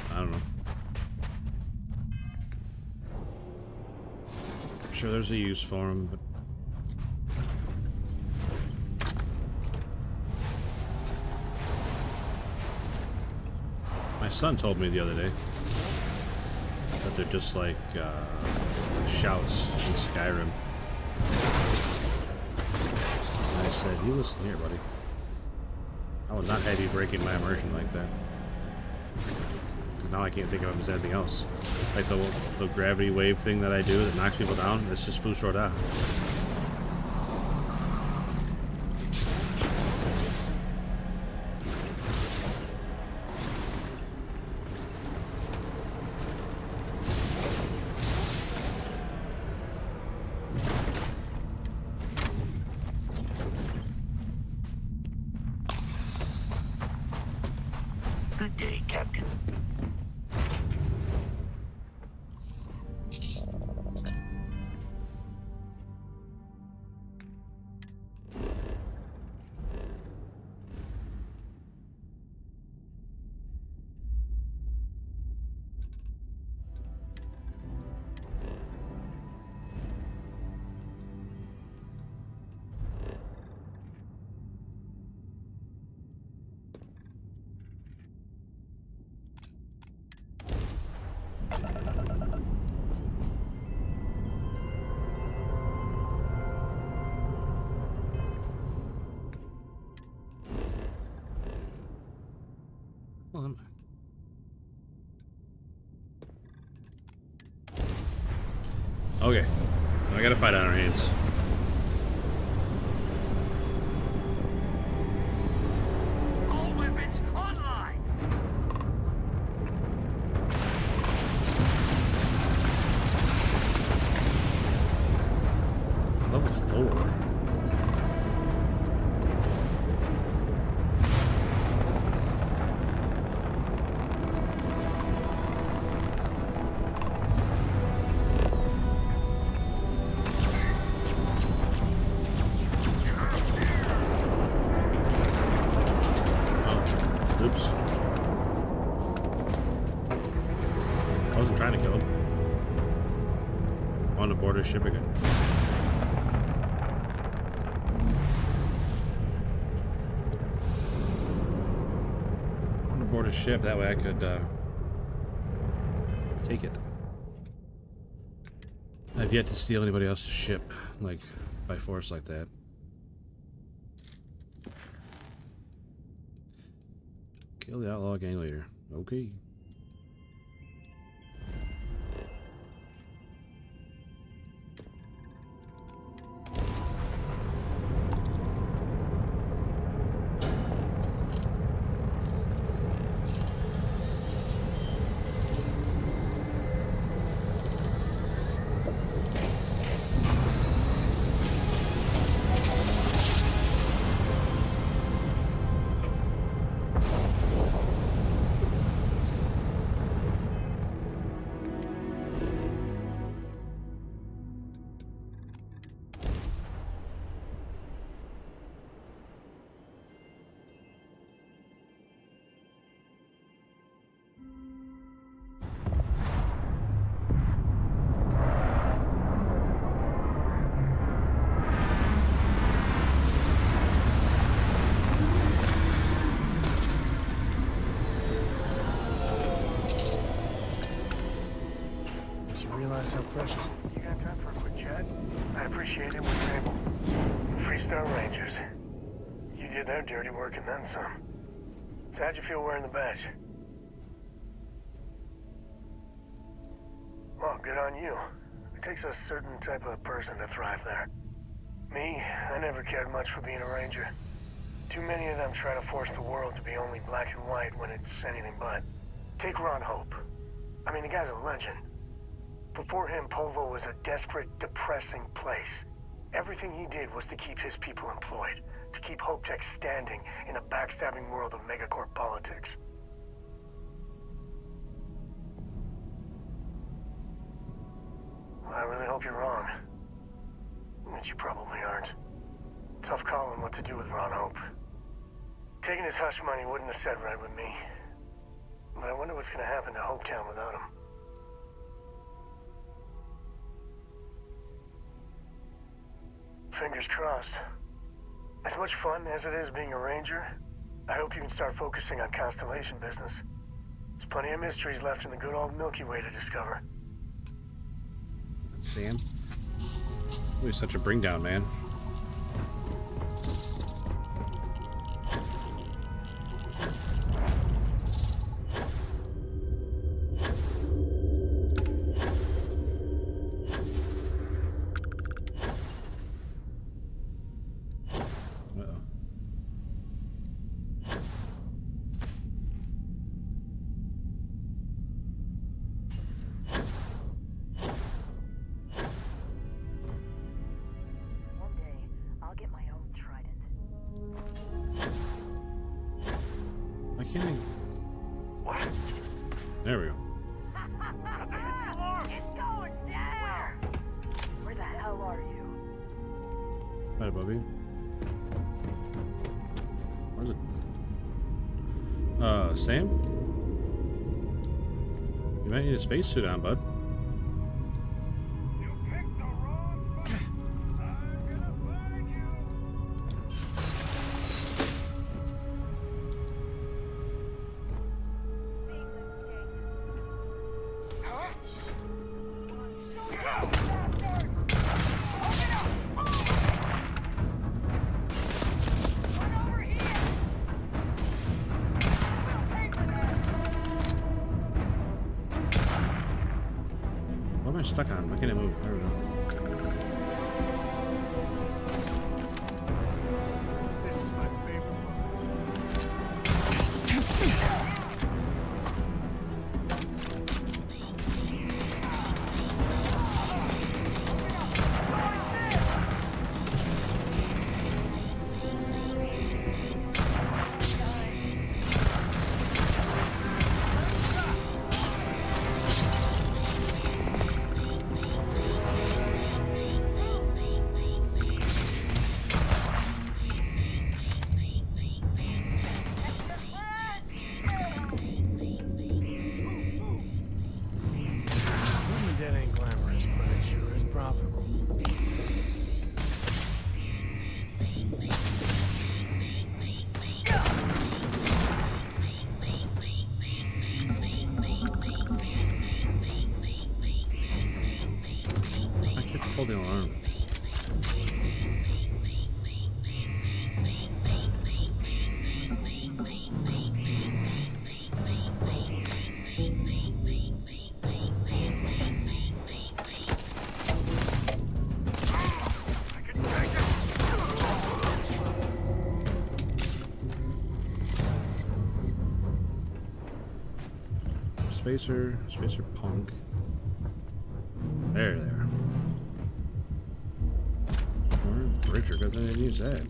I don't know. I'm sure there's a use for them, but my son told me the other day that they're just like shouts in Skyrim. And I said, you listen here, buddy. I would not have you breaking my immersion like that. Now I can't think of them as anything else. Like the gravity wave thing that I do that knocks people down, it's just Fusroda. Good day, Captain. Well, am I? Okay. I got a fight on our hands. All weapons online. Level 4. Oops. I wasn't trying to kill him. On the border ship again. On the border ship, that way I could take it. I've yet to steal anybody else's ship, like, by force like that. Kill the outlaw gang leader. Okay. realize how precious. You got time for a quick chat? I appreciate it when you're able. Freestar Rangers. You did their dirty work and then some. So how'd you feel wearing the badge? Well, good on you. It takes a certain type of person to thrive there. Me, I never cared much for being a ranger. Too many of them try to force the world to be only black and white when it's anything but. Take Ron Hope. I mean, the guy's a legend. Before him, Polvo was a desperate, depressing place. Everything he did was to keep his people employed, to keep Hope Tech standing in a backstabbing world of megacorp politics. Well, I really hope you're wrong. But you probably aren't. Tough call on what to do with Ron Hope. Taking his hush money wouldn't have set right with me. But I wonder what's gonna happen to Hopetown without him. Fingers crossed. As much fun as it is being a ranger, I hope you can start focusing on Constellation business. There's plenty of mysteries left in the good old Milky Way to discover. Sam? He's such a bring down, man. There we go. It's going down! Where the hell are you? Right above you. Where's it? Sam? You might need a spacesuit on, bud. What am I stuck on? Why can't I move? There we go. This is my favorite Holding alarm. Spacer punk. There. Richard, good thing I didn't use that.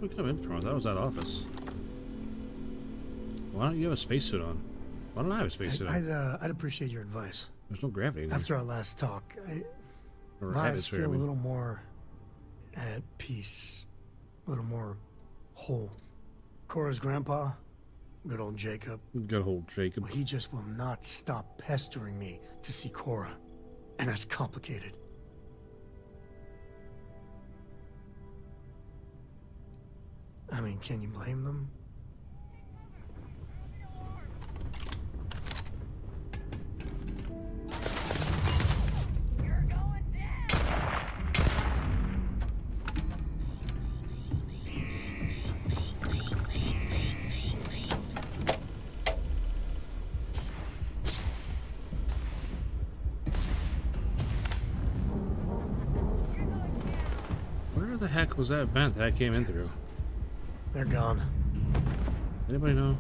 Where'd we come in from? I thought it was that office. Why don't you have a spacesuit on? Why don't I have a spacesuit on? I'd appreciate your advice. There's no gravity in After our last talk, or my eyes atmosphere, feel I mean. a little more at peace, a little more whole. Cora's grandpa, good old Jacob. Good old Jacob. Well, he just will not stop pestering me to see Cora, and that's complicated. I mean, can you blame them? Where the heck was that vent that I came in through? They're gone. Anybody know?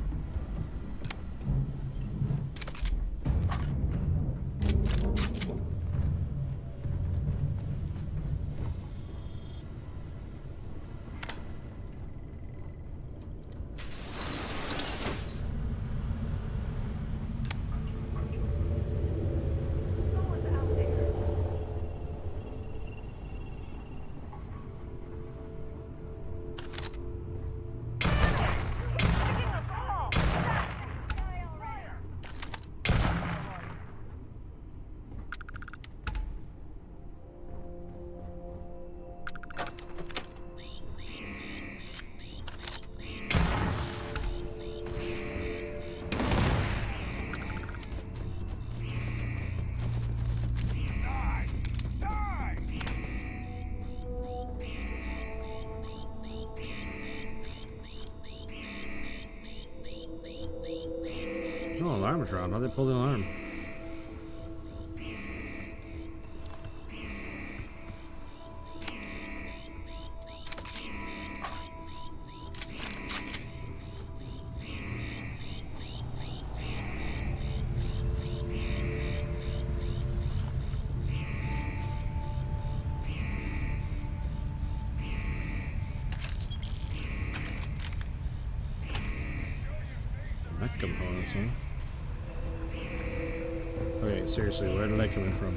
No alarm's around. How'd they pull the alarm? Mech components, huh? Okay, seriously, where did I come in from?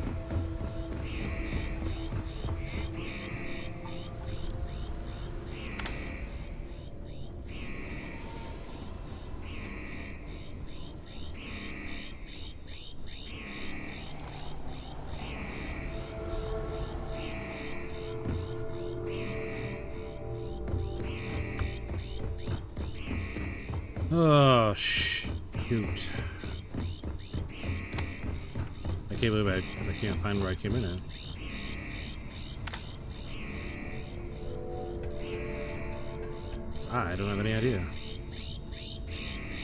Oh, shoot. I can't believe I can't find where I came in at. I don't have any idea.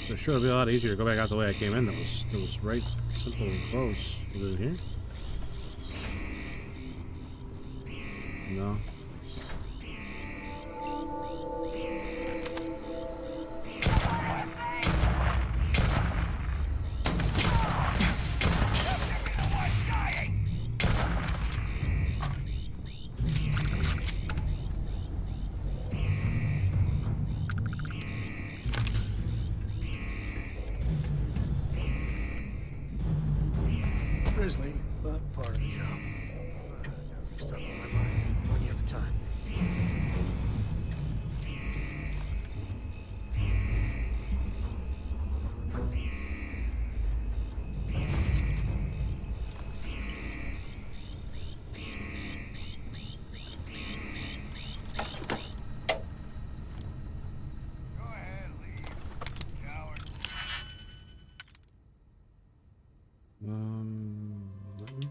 So sure it'd be a lot easier to go back out the way I came in. That was right, simple and close. Was it here? No. Grizzly, but part of the job. Got stuff on my mind. Plenty of the time. Nothing.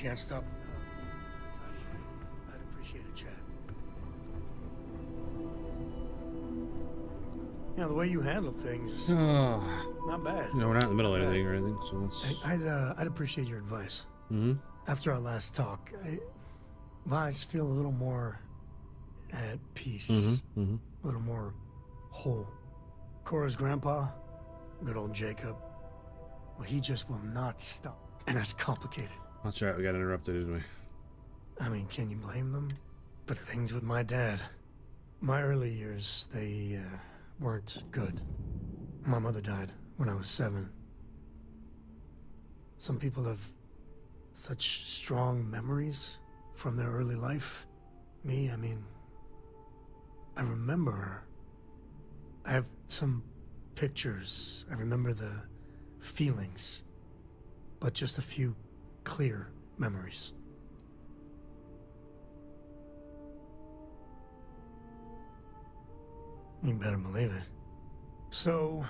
can't stop. I'd appreciate a chat. You know, the way you handle things, not bad. No, we're not in the middle of anything or anything, so let's... I'd appreciate your advice. Mm-hmm. After our last talk, I just feel a little more at peace. Mm-hmm. Mm-hmm. A little more whole. Cora's grandpa, good old Jacob, well, he just will not stop. And that's complicated. That's right, we got interrupted, didn't we? I mean, can you blame them? But things with my dad. My early years, they weren't good. My mother died when I was 7. Some people have such strong memories from their early life. Me, I mean, I remember her. I have some pictures. I remember the feelings, but just a few clear memories. You better believe it. So,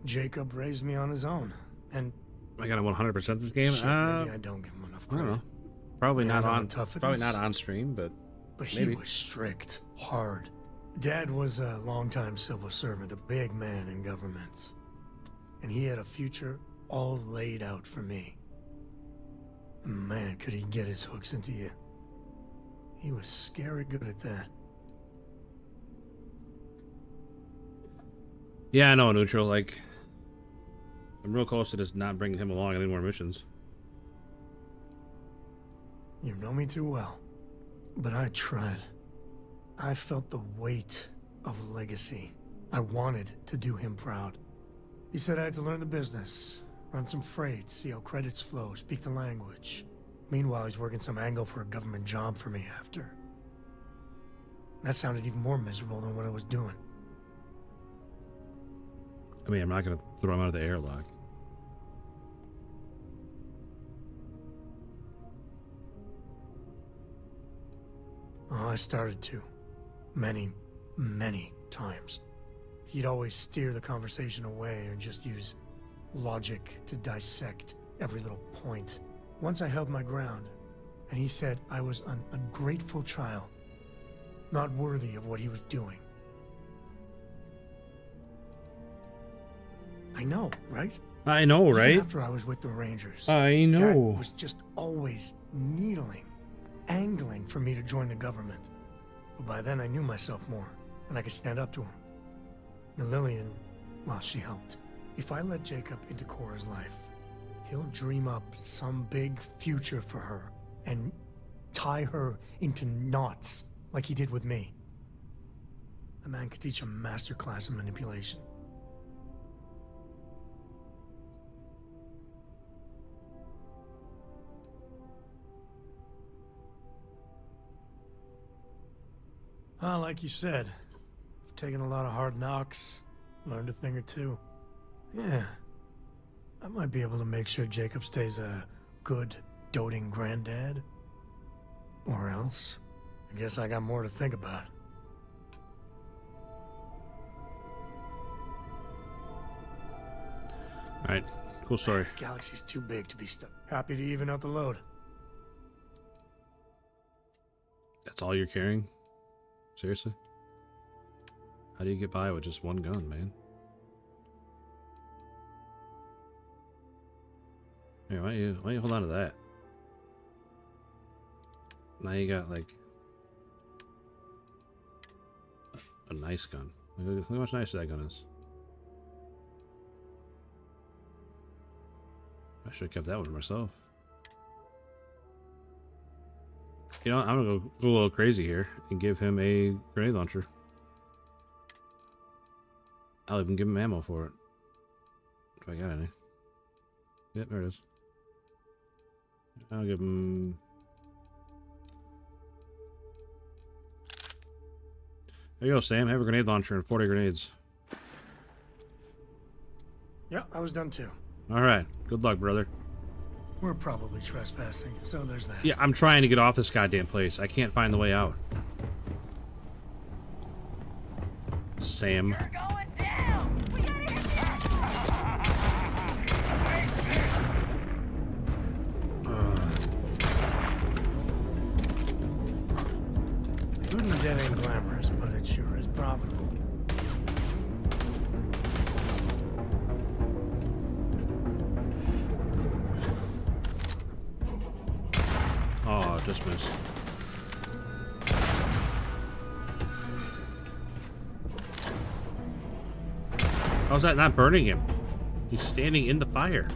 Jacob raised me on his own, and I got him 100% this game. shit, maybe I don't give him enough I don't credit. know. Probably Yeah, not I know on. how tough it Probably is. not on stream, but He was strict, hard. Dad was a longtime civil servant, a big man in government, and he had a future all laid out for me. Man, could he get his hooks into you? He was scary good at that. yeah, I know, neutral. Like, I'm real close to just not bringing him along on any more missions. You know me too well, but I tried. I felt the weight of legacy. I wanted to do him proud. He said I had to learn the business, run some freight, see how credits flow, speak the language. Meanwhile, he's working some angle for a government job for me after. That sounded even more miserable than what I was doing. I mean, I'm not going to throw him out of the airlock. Oh, I started to. Many, many times. He'd always steer the conversation away or just use logic to dissect every little point. Once I held my ground, and he said I was an ungrateful child, not worthy of what he was doing. I know, right? I know, right? Even after I was with the Rangers. I know. Dad was just always needling, angling for me to join the government. But by then I knew myself more, and I could stand up to him. And Lillian, well, she helped. If I let Jacob into Cora's life, he'll dream up some big future for her and tie her into knots like he did with me. The man could teach a master class in manipulation. Like you said, I've taken a lot of hard knocks, learned a thing or two. Yeah, I might be able to make sure Jacob stays a good, doting granddad. Or else, I guess I got more to think about. Alright, cool story. Galaxy's too big to be stuck. Happy to even out the load. That's all you're carrying? Seriously? How do you get by with just one gun, man? Here, why don't you hold on to that? Now you got like a nice gun. Look how much nicer that gun is. I should have kept that one for myself. You know, I'm gonna go a little crazy here and give him a grenade launcher. I'll even give him ammo for it. If I got any. Yep, there it is. I'll give him... There you go, Sam. Have a grenade launcher and 40 grenades. Yeah, I was done too. Alright. Good luck, brother. We're probably trespassing, so there's that. Yeah, I'm trying to get off this goddamn place. I can't find the way out. Sam. sure is profitable. Oh, just missed. How's that not burning him? He's standing in the fire.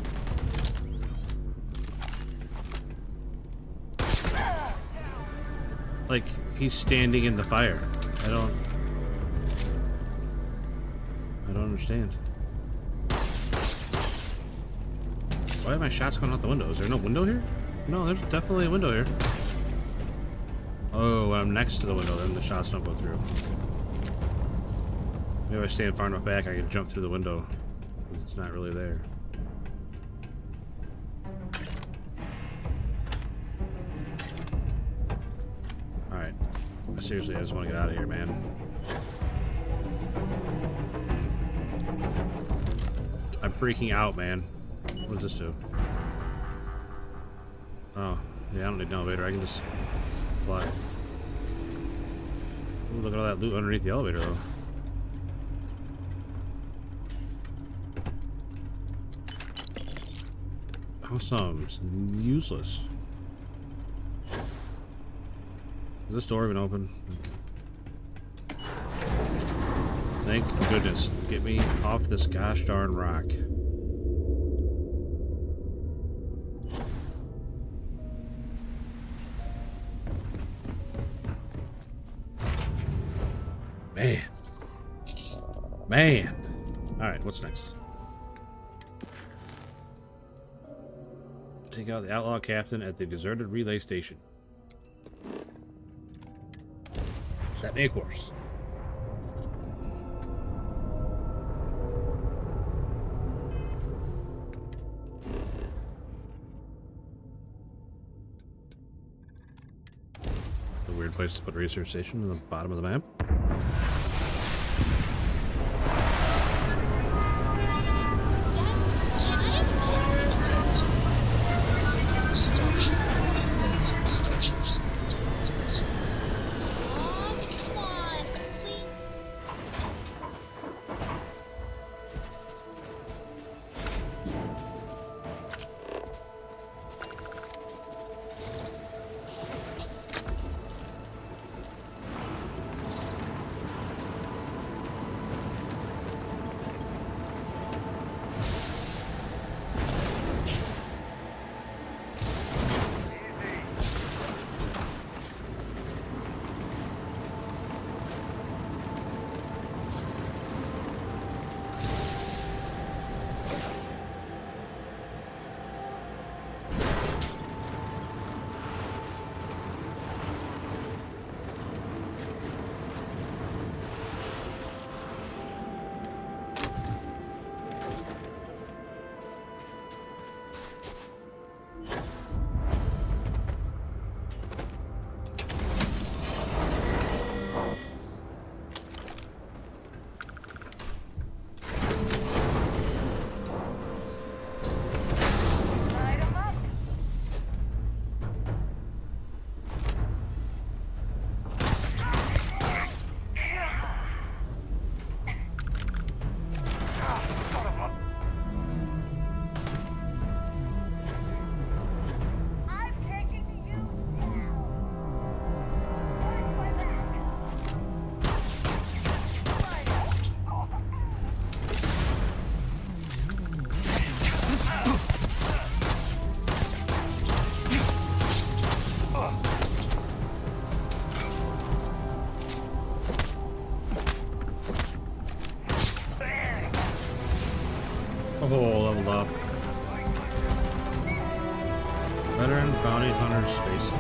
Like, he's standing in the fire. I don't understand. Why are my shots going out the window? Is there no window here? No, there's definitely a window here. Oh, when I'm next to the window, then the shots don't go through. Maybe if I stand far enough back, I can jump through the window. It's not really there. Alright. Seriously, I just want to get out of here, man. I'm freaking out, man. What does this do? Oh, yeah, I don't need an elevator. I can just fly. Ooh, look at all that loot underneath the elevator, though. Awesome. It's useless. Is this door even open? Thank goodness. Get me off this gosh darn rock. Man. Man. Alright, what's next? Take out the outlaw captain at the deserted relay station. Set me a course. A weird place to put a research station on the bottom of the map. Oh, leveled up. Veteran Bounty Hunter Space.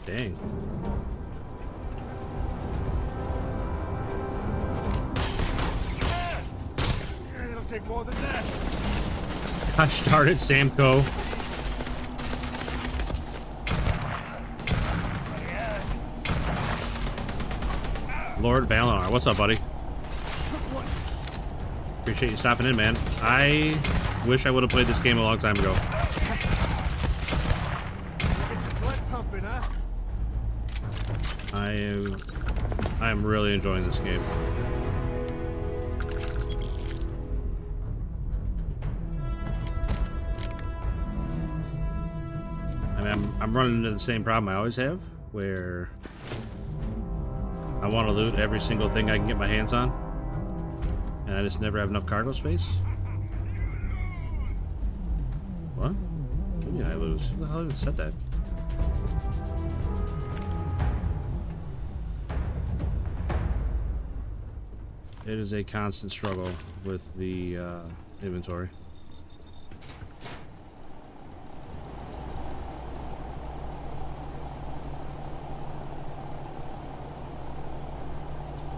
Dang. It'll take more than that. Gosh darn it, Samco. Lord Balor, what's up, buddy? Appreciate you stopping in, man. I wish I would have played this game a long time ago. I am really enjoying this game. I mean, I'm running into the same problem I always have, where I want to loot every single thing I can get my hands on, and I just never have enough cargo space. What? What do you mean I lose? Who the hell even said that? It is a constant struggle with the inventory.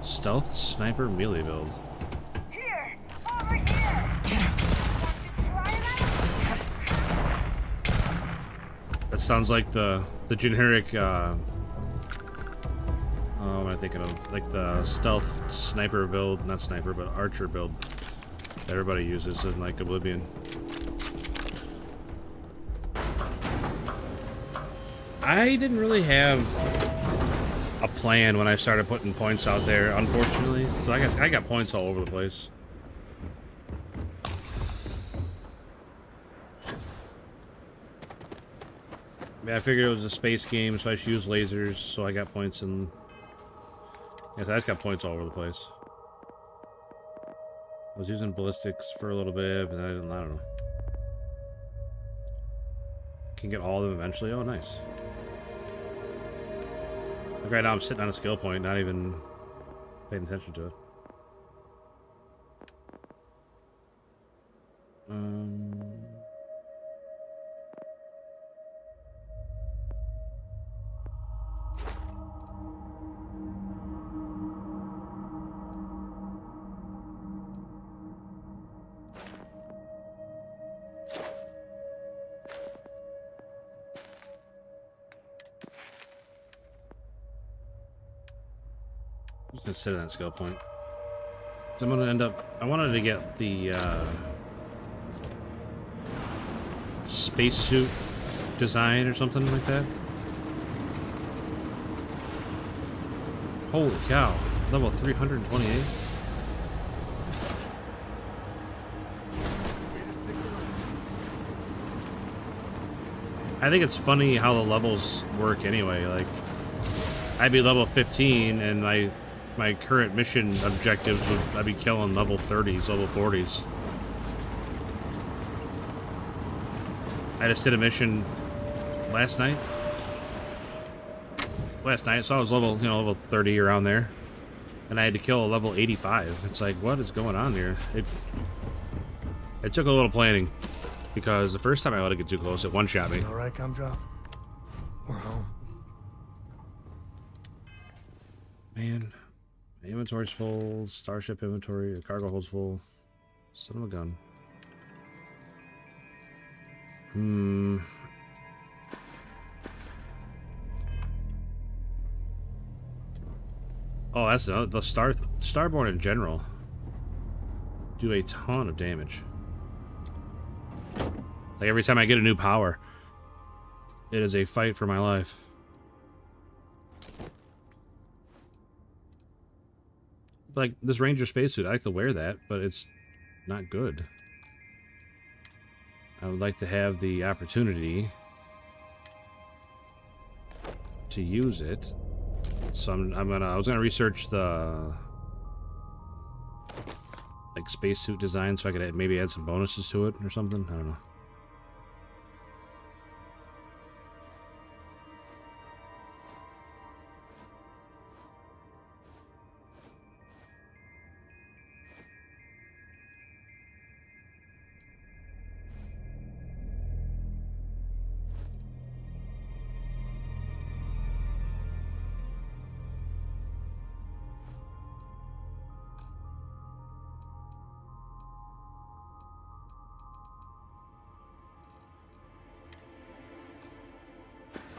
Stealth sniper melee build. Here! Over here! That sounds like the generic what am I thinking of? Like the stealth sniper build, not sniper, but archer build that everybody uses in like Oblivion. I didn't really have a plan when I started putting points out there, unfortunately. So I got points all over the place. Yeah, I figured it was a space game, so I should use lasers, so I got points in... Yes, I just got points all over the place. I was using ballistics for a little bit, but I don't know. Can get all of them eventually? Oh, nice. Like right now I'm sitting on a skill point, not even paying attention to it. I'm just gonna sit on that skill point. So I'm gonna end up... I wanted to get the spacesuit design or something like that. Holy cow. Level 328? I think it's funny how the levels work anyway. Like, I'd be level 15 and my current mission objectives would... I'd be killing level 30s, level 40s. I just did a mission last night, so I was level, level 30 around there, and I had to kill a level 85. It's like, what is going on here? It took a little planning, because the first time I let it get too close, it one-shot me. All right, Gumdrop. We're home. Man, the inventory's full. Starship inventory, the cargo hold's full. Son of a gun. Oh, that's the Starborn in general do a ton of damage. Like every time I get a new power, it is a fight for my life. Like this Ranger spacesuit, I like to wear that, but it's not good. I would like to have the opportunity to use it. So I was gonna research the like spacesuit design so I could maybe add some bonuses to it or something. I don't know.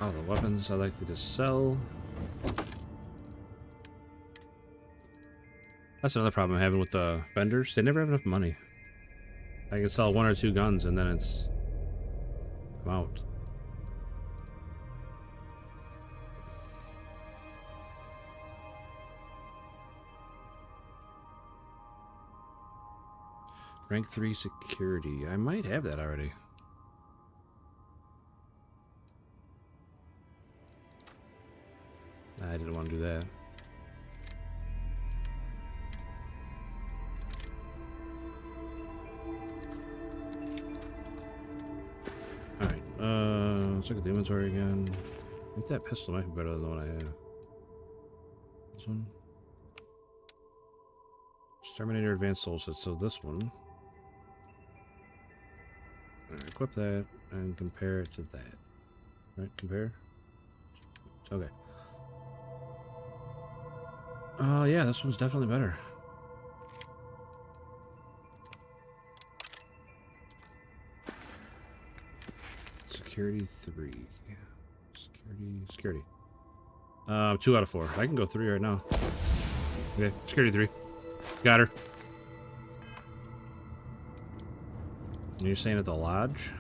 Oh, the weapons I like to just sell. That's another problem I'm having with the vendors. They never have enough money. I can sell 1 or 2 guns and then I'm out. Rank 3 security. I might have that already. I didn't want to do that. Alright, let's look at the inventory again. I think that pistol might be better than the one I have. This one? Terminator Advanced Soul Set, so this one. Alright, equip that and compare it to that. Right, compare? Okay. Yeah, this one's definitely better. Security 3. Security. 2 out of 4. I can go 3 right now. Okay, security 3. Got her. And you're staying at the lodge?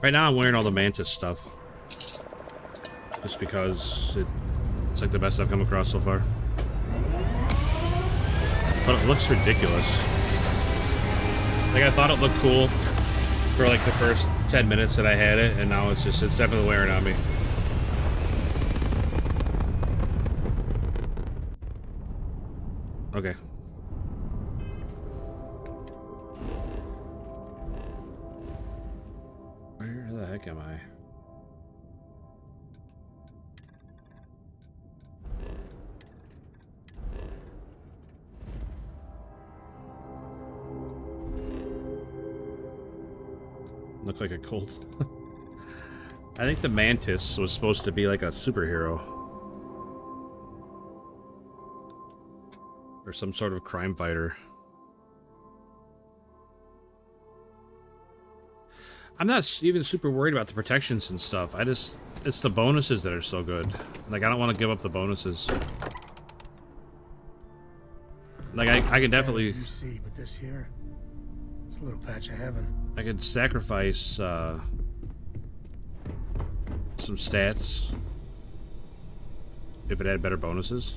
Right now I'm wearing all the Mantis stuff. Just because it's like the best I've come across so far. But it looks ridiculous. Like, I thought it looked cool for like the first 10 minutes that I had it, and now it's definitely wearing on me. Okay. Where the heck am I? Look like a cult. I think the Mantis was supposed to be like a superhero. Or some sort of crime fighter. I'm not even super worried about the protections and stuff. It's the bonuses that are so good. Like, I don't want to give up the bonuses. Like, I can definitely... You see, but this here, it's a little patch of heaven. I could sacrifice some stats if it had better bonuses.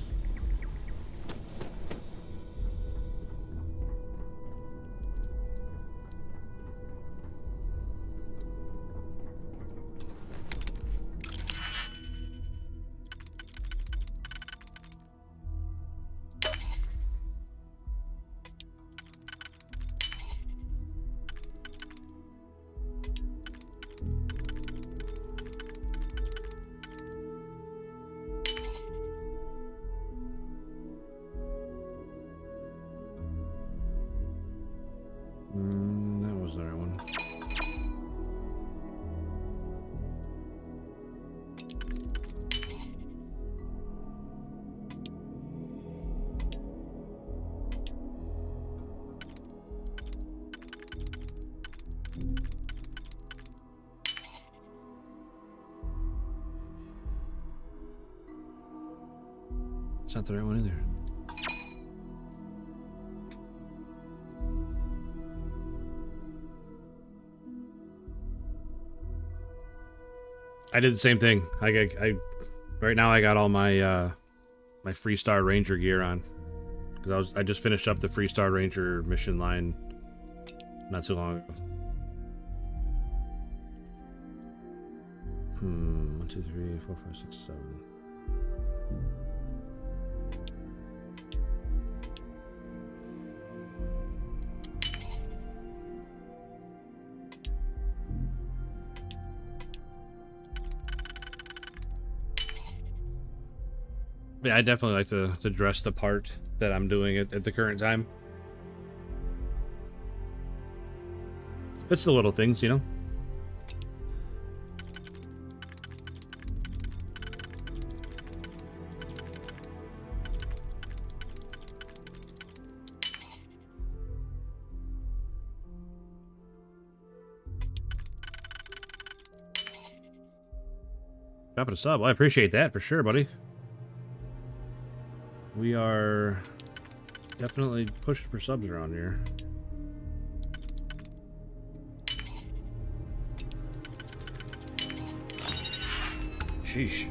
That was the right one. It's not the right one either. I did the same thing. I right now I got all my my Freestar Ranger gear on because I just finished up the Freestar Ranger mission line not too long ago. 1, 2, 3, 4, 5, 6, 7. Yeah, I definitely like to dress the part that I'm doing at the current time. It's the little things, you know? Dropping a sub. Well, I appreciate that for sure, buddy. We are definitely pushing for subs around here. Sheesh.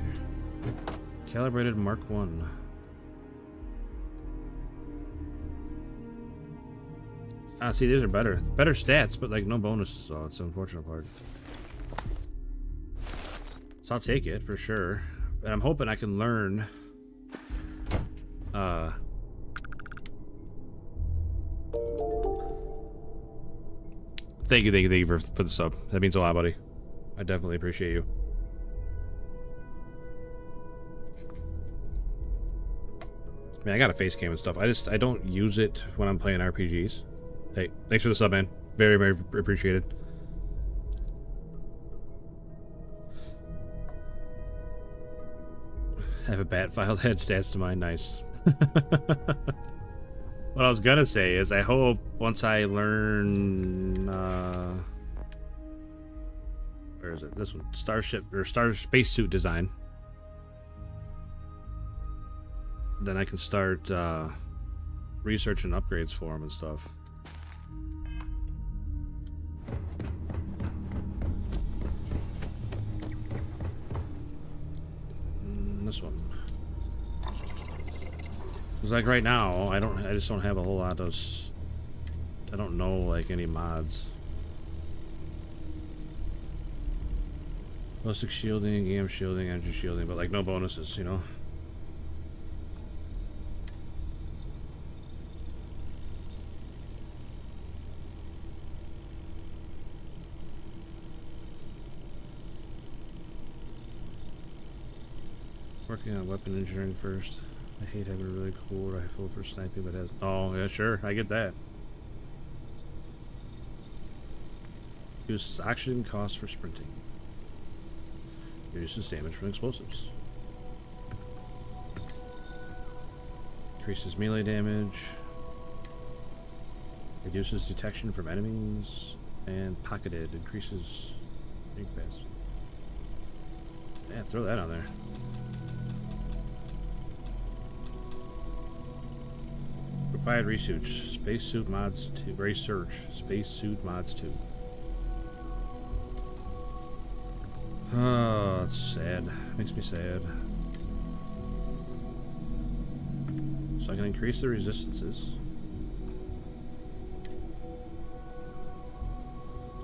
Calibrated Mark 1. Ah, see, these are better stats, but like no bonuses, so it's the unfortunate part. So I'll take it for sure. And I'm hoping I can learn thank you for the sub. That means a lot, buddy. I definitely appreciate you. I mean, I got a face cam and stuff. I don't use it when I'm playing RPGs. Hey, thanks for the sub, man. Very, very appreciated. I have a bat file that had stats to mine. Nice. What I was gonna say is I hope once I learn where is it? This one. Starship or spacesuit design. Then I can start researching upgrades for them and stuff. This one. It's like right now, I just don't have a whole lot of. I don't know like any mods. Ballistic shielding, EM shielding, energy shielding, but like no bonuses, you know. Working on weapon engineering first. I hate having a really cool rifle for sniping, but has. Oh, yeah, sure. I get that. Reduces oxygen cost for sprinting. Reduces damage from explosives. Increases melee damage. Reduces detection from enemies. And pocketed. Increases ink pass. Yeah, throw that on there. Required research. Spacesuit mods 2. Research. Spacesuit mods 2. Oh, that's sad. Makes me sad. So I can increase the resistances.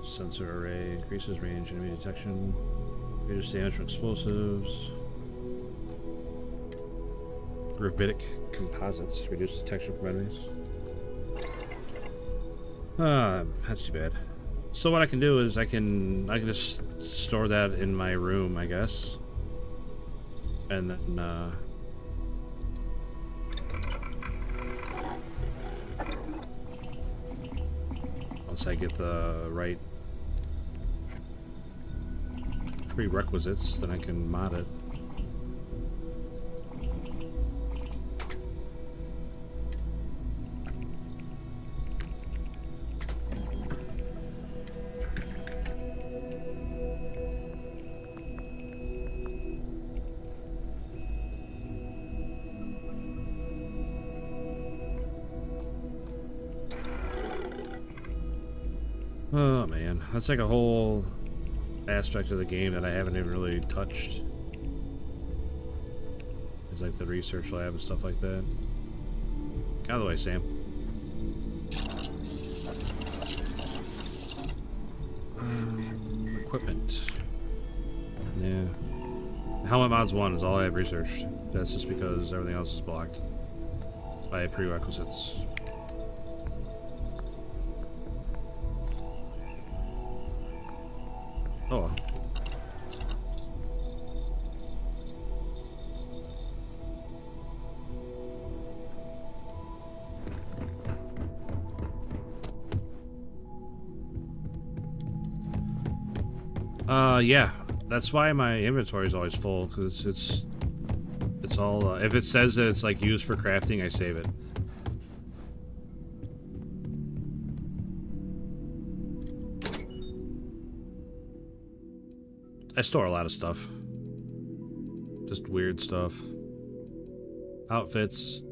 Sensor array increases range, enemy detection. Reduces damage from explosives. Gravitic composites reduce detection from enemies. That's too bad. So what I can do is I can just store that in my room, I guess, and then once I get the right prerequisites, then I can mod it. Oh man, that's like a whole aspect of the game that I haven't even really touched. It's like the research lab and stuff like that. Out of the way, Sam. Equipment. Yeah. Helmet mods 1 is all I have researched. That's just because everything else is blocked by prerequisites. Oh. Yeah. That's why my inventory is always full, because it's all if it says that it's like used for crafting, I save it. I store a lot of stuff. Just weird stuff. Outfits,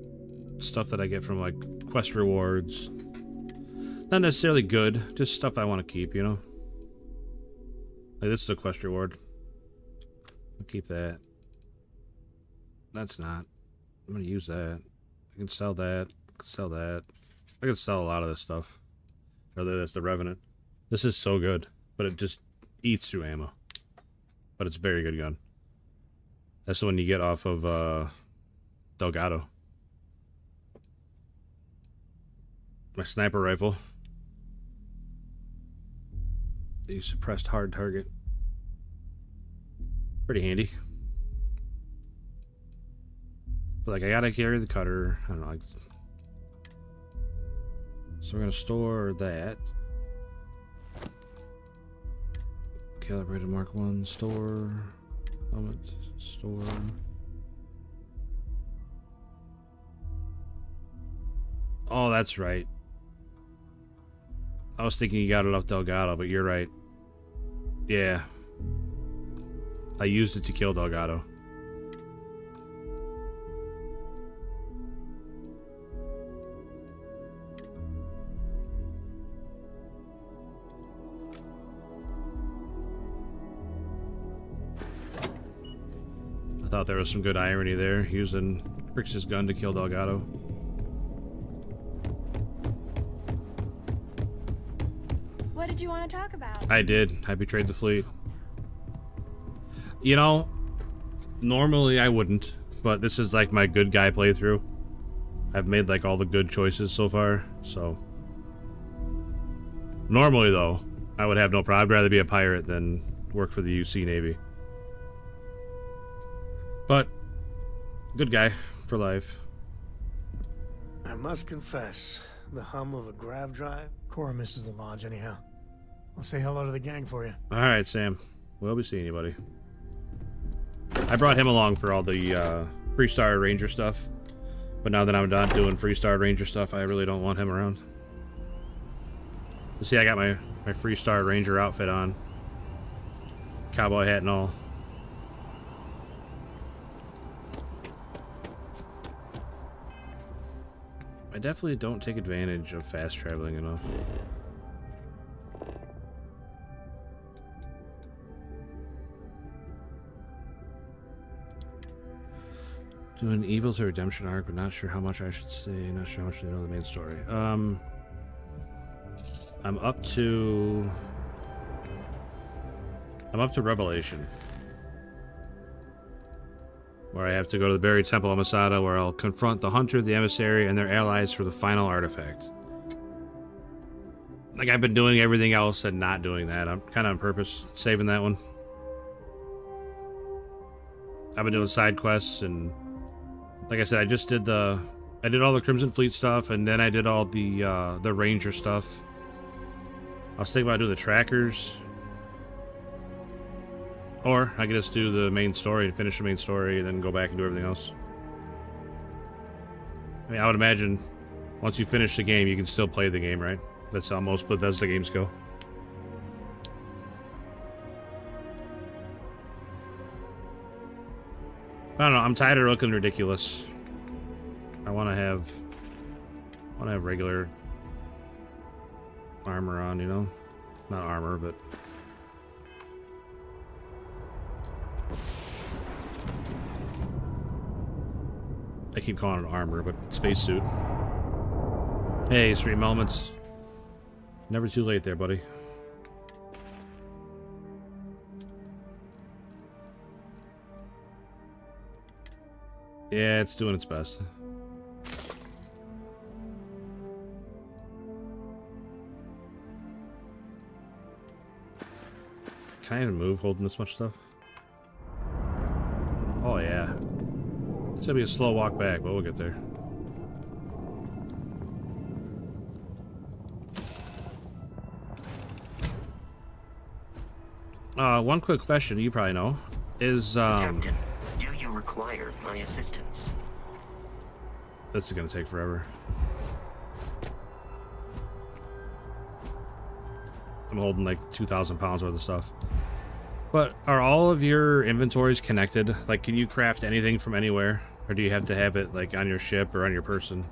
stuff that I get from like quest rewards. Not necessarily good, just stuff I want to keep, you know? Like this is a quest reward. I'll keep that. That's not. I'm gonna use that. I can sell that. I can sell that. I can sell a lot of this stuff. Other that's the Revenant. This is so good, but it just eats through ammo. But it's a very good gun. That's the one you get off of Delgado. My sniper rifle. The suppressed hard target. Pretty handy. But like I gotta carry the cutter. I don't know. So we're gonna store that. Calibrated Mark 1, store. Helmet, store. Oh, that's right. I was thinking you got it off Delgado, but you're right. Yeah. I used it to kill Delgado. I thought there was some good irony there, using Crix's gun to kill Delgado. What did you want to talk about? I did. I betrayed the fleet. You know, normally I wouldn't, but this is like my good guy playthrough. I've made like all the good choices so far, so. Normally though, I would have no problem. I'd rather be a pirate than work for the UC Navy. But, good guy for life. I must confess, the hum of a grav drive. Cora misses the lodge anyhow. I'll say hello to the gang for you. Alright, Sam. We'll be seeing you, buddy. I brought him along for all the Freestar Ranger stuff. But now that I'm not doing Freestar Ranger stuff, I really don't want him around. You see, I got my Freestar Ranger outfit on. Cowboy hat and all. I definitely don't take advantage of fast traveling enough. Doing Evil to Redemption arc, but not sure how much I should say. Not sure how much I know the main story. I'm up to Revelation, where I have to go to the buried temple of Masada, where I'll confront the hunter, the emissary, and their allies for the final artifact. Like, I've been doing everything else and not doing that. I'm kind of on purpose saving that one. I've been doing side quests, and like I said, I did all the Crimson Fleet stuff, and then I did all the Ranger stuff. I was thinking about doing the trackers. Or I could just do the main story and finish the main story and then go back and do everything else. I mean, I would imagine once you finish the game, you can still play the game, right? That's how most Bethesda games go. I don't know, I'm tired of looking ridiculous. I want to have regular armor on, you know? Not armor, but... I keep calling it armor, but spacesuit. Hey, Stream Elements. Never too late there, buddy. Yeah, it's doing its best. Can I even move holding this much stuff? Oh, yeah. It's gonna be a slow walk back, but we'll get there. One quick question you probably know is, Captain, do you require my assistance? This is gonna take forever. I'm holding like 2,000 pounds worth of stuff. But are all of your inventories connected? Like, can you craft anything from anywhere? Or do you have to have it like on your ship or on your person?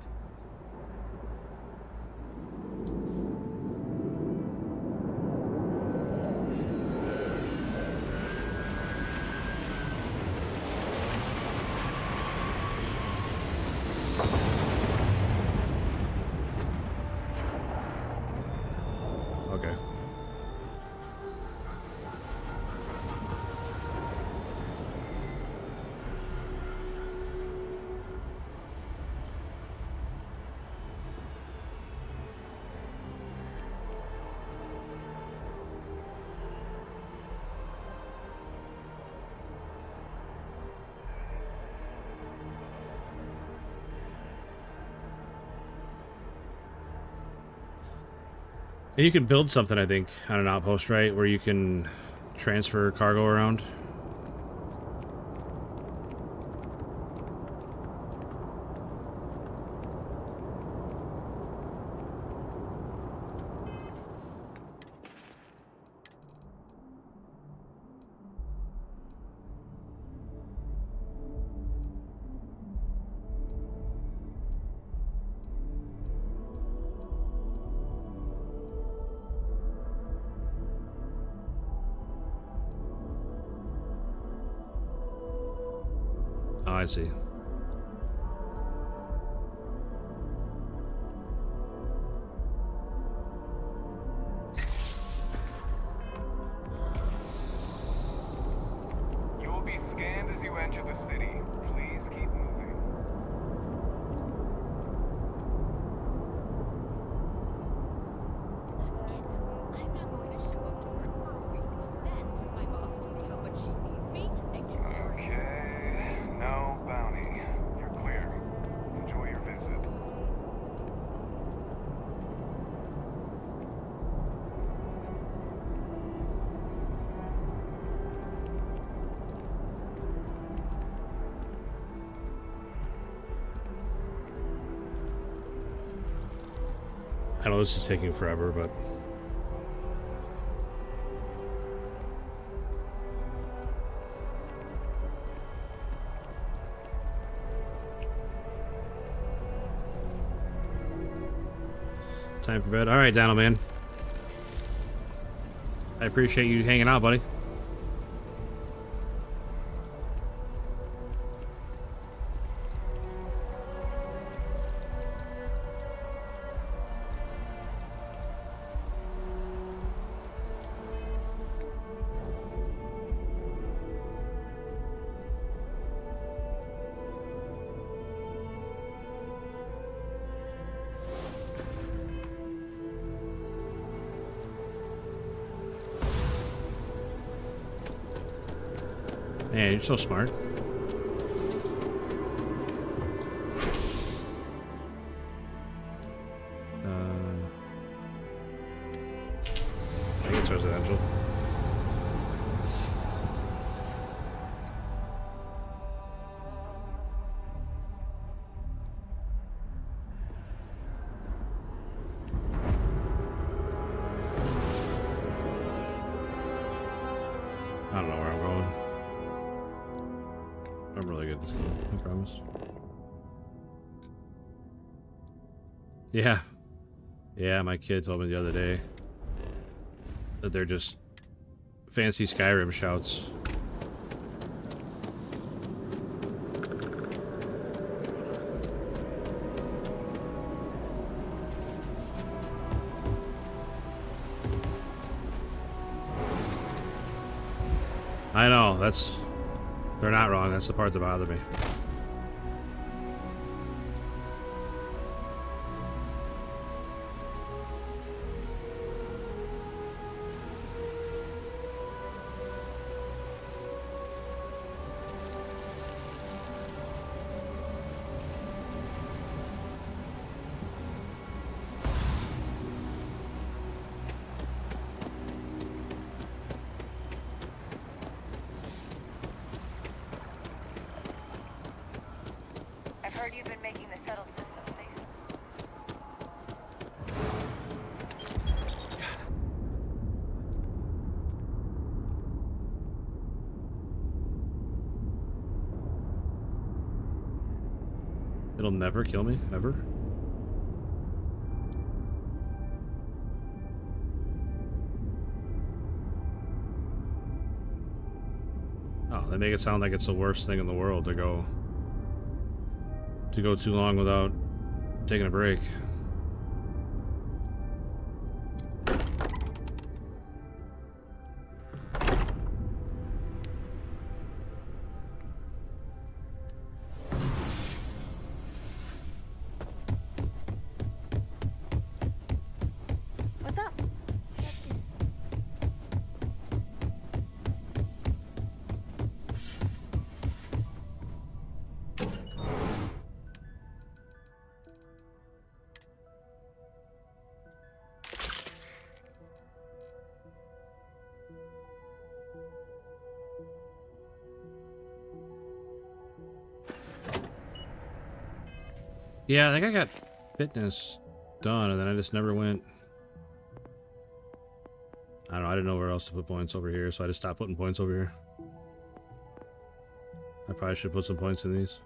Okay. And you can build something, I think, on an outpost, right? Where you can transfer cargo around. Oh, I see. You will be scanned as you enter the city. Please keep moving. That's it. I'm not going to show up to work for a week. Then my boss will see how much she needs me and give me a raise. Okay, no bounty. You're clear. Enjoy your visit. I know this is taking forever, but time for bed. All right, Donald, man. I appreciate you hanging out, buddy. Man, you're so smart. I think it's residential. I don't know where I'm going. I'm really good at this game, I promise. Yeah. Yeah, my kid told me the other day that they're just fancy Skyrim shouts. I know, that's... They're not wrong, that's the part that bothered me. It'll never kill me, ever? Oh, they make it sound like it's the worst thing in the world to go too long without taking a break. What's up? Yeah, I think I got fitness done, and then I just never went. I don't know, I didn't know where else to put points over here, so I just stopped putting points over here. I probably should put some points in these.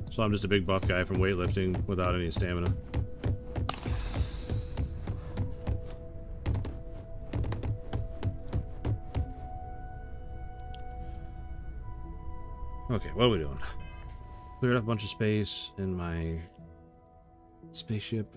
So I'm just a big buff guy from weightlifting without any stamina. Okay, what are we doing? Cleared up a bunch of space in my spaceship.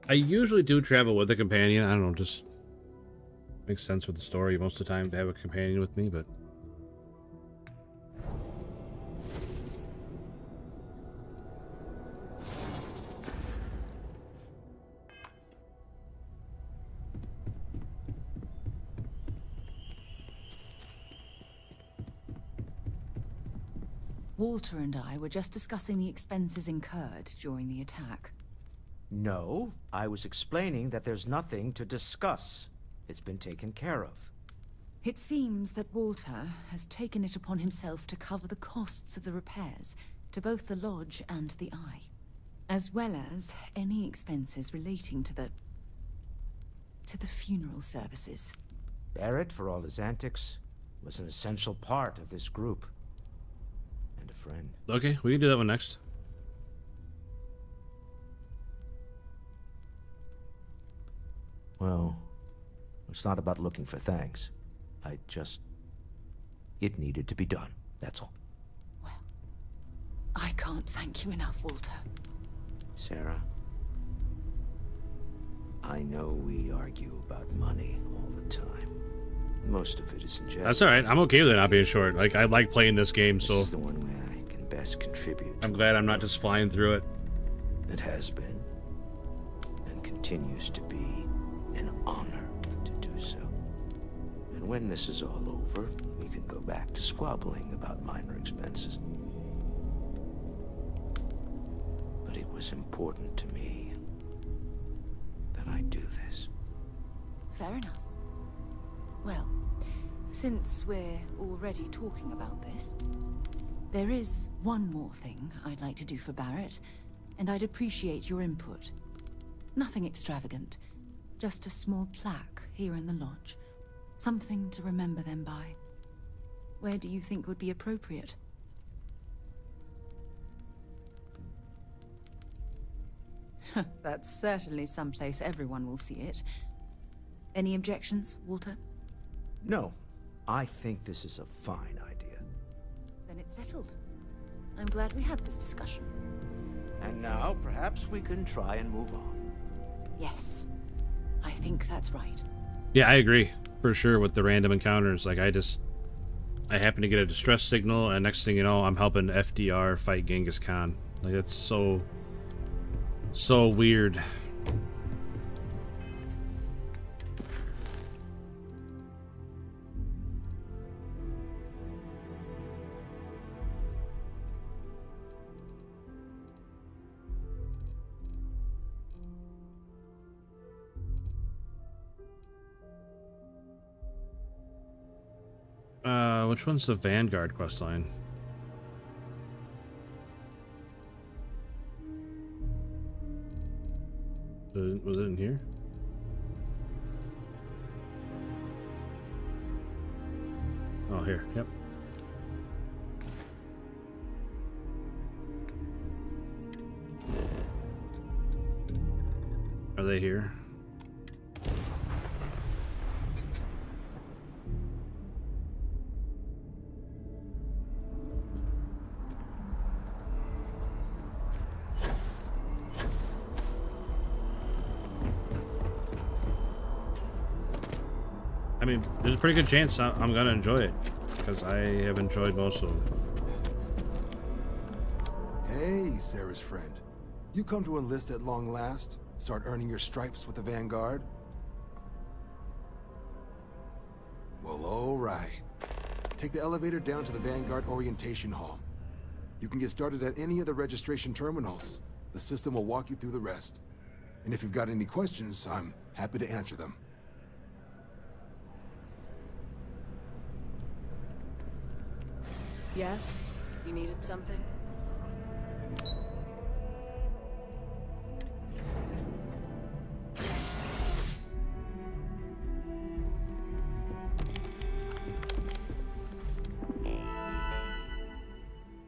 I usually do travel with a companion. I don't know, just makes sense with the story most of the time to have a companion with me, but Walter and I were just discussing the expenses incurred during the attack. No, I was explaining that there's nothing to discuss. It's been taken care of. It seems that Walter has taken it upon himself to cover the costs of the repairs to both the lodge and the Eye, as well as any expenses relating to the funeral services. Barrett, for all his antics, was an essential part of this group. And a friend. okay, we can do that one next. Well, it's not about looking for thanks. It needed to be done, that's all. I can't thank you enough, Walter. Sarah, I know we argue about money all the time. Most of it is in jest. That's alright, I'm okay with it not being short. Like, I like playing this game, so... This is the one where I can best contribute. I'm glad I'm not just flying through it. It has been, and continues to be, an honor to do so. And when this is all over, we can go back to squabbling about minor expenses. But it was important to me that I do this. Fair enough. Well, since we're already talking about this, there is one more thing I'd like to do for Barrett, and I'd appreciate your input. Nothing extravagant, just a small plaque here in the lodge. Something to remember them by. Where do you think would be appropriate? That's certainly someplace everyone will see it. Any objections, Walter? No, I think this is a fine idea. Then it's settled. I'm glad we had this discussion. And now, perhaps we can try and move on. Yes, I think that's right. Yeah, I agree. For sure with the random encounters. Like, I just... I happen to get a distress signal, and next thing you know, I'm helping FDR fight Genghis Khan. Like, that's so weird. Which one's the Vanguard questline? Was it in here? Oh, here. Yep. Are they here? I mean, there's a pretty good chance I'm gonna enjoy it, because I have enjoyed most of them. Hey, Sarah's friend. You come to enlist at long last? Start earning your stripes with the Vanguard? Well, all right. Take the elevator down to the Vanguard Orientation Hall. You can get started at any of the registration terminals. The system will walk you through the rest. And if you've got any questions, I'm happy to answer them. Yes? You needed something?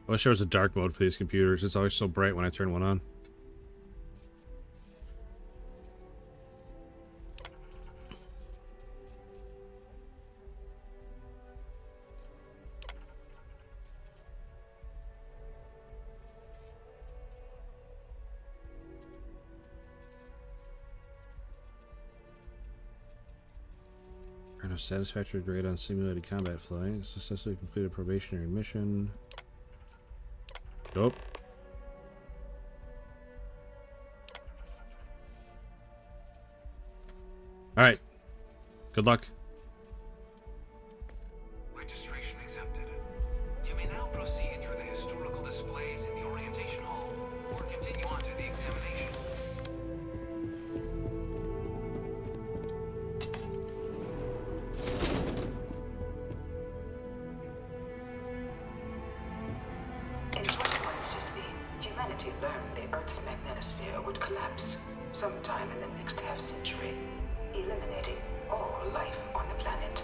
I wish there was a dark mode for these computers. It's always so bright when I turn one on. Earn a satisfactory grade on simulated combat flying. Successfully completed probationary mission. Nope. Alright. Good luck. Registration accepted. You may now proceed through the historical displays in the orientation hall, or continue on to the examination. In 2150, humanity learned the Earth's magnetosphere would collapse sometime in the next half-century, eliminating all life on the planet.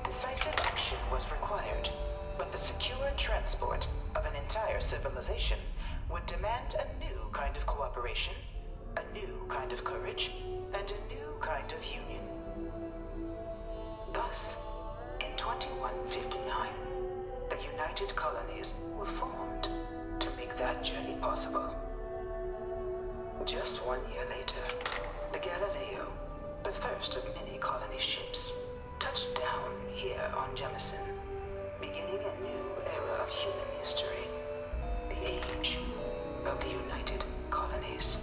Decisive action was required, but the secure transport of an entire civilization would demand a new kind of cooperation, a new kind of courage, and a new kind of union. Thus, in 2159, the United Colonies were formed to make that journey possible. Just 1 year later, the Galileo, the first of many colony ships, touched down here on Jemison, beginning a new era of human history, the age of the United Colonies.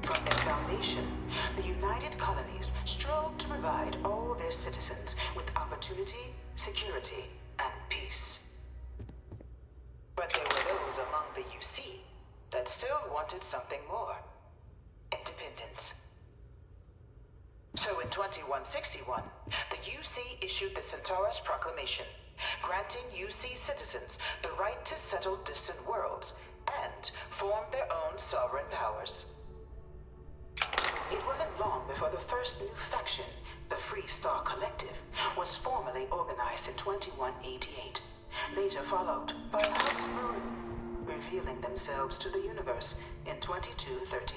From their foundation, the United Colonies strove to provide all their citizens with opportunity, security, and peace. But there were those among the UC that still wanted something more: independence. So in 2161, the UC issued the Centaurus Proclamation, granting UC citizens the right to settle distant worlds and form their own sovereign powers. It wasn't long before the first new faction, the Free Star Collective, was formally organized in 2188, later followed by House Maroon, revealing themselves to the universe in 2230.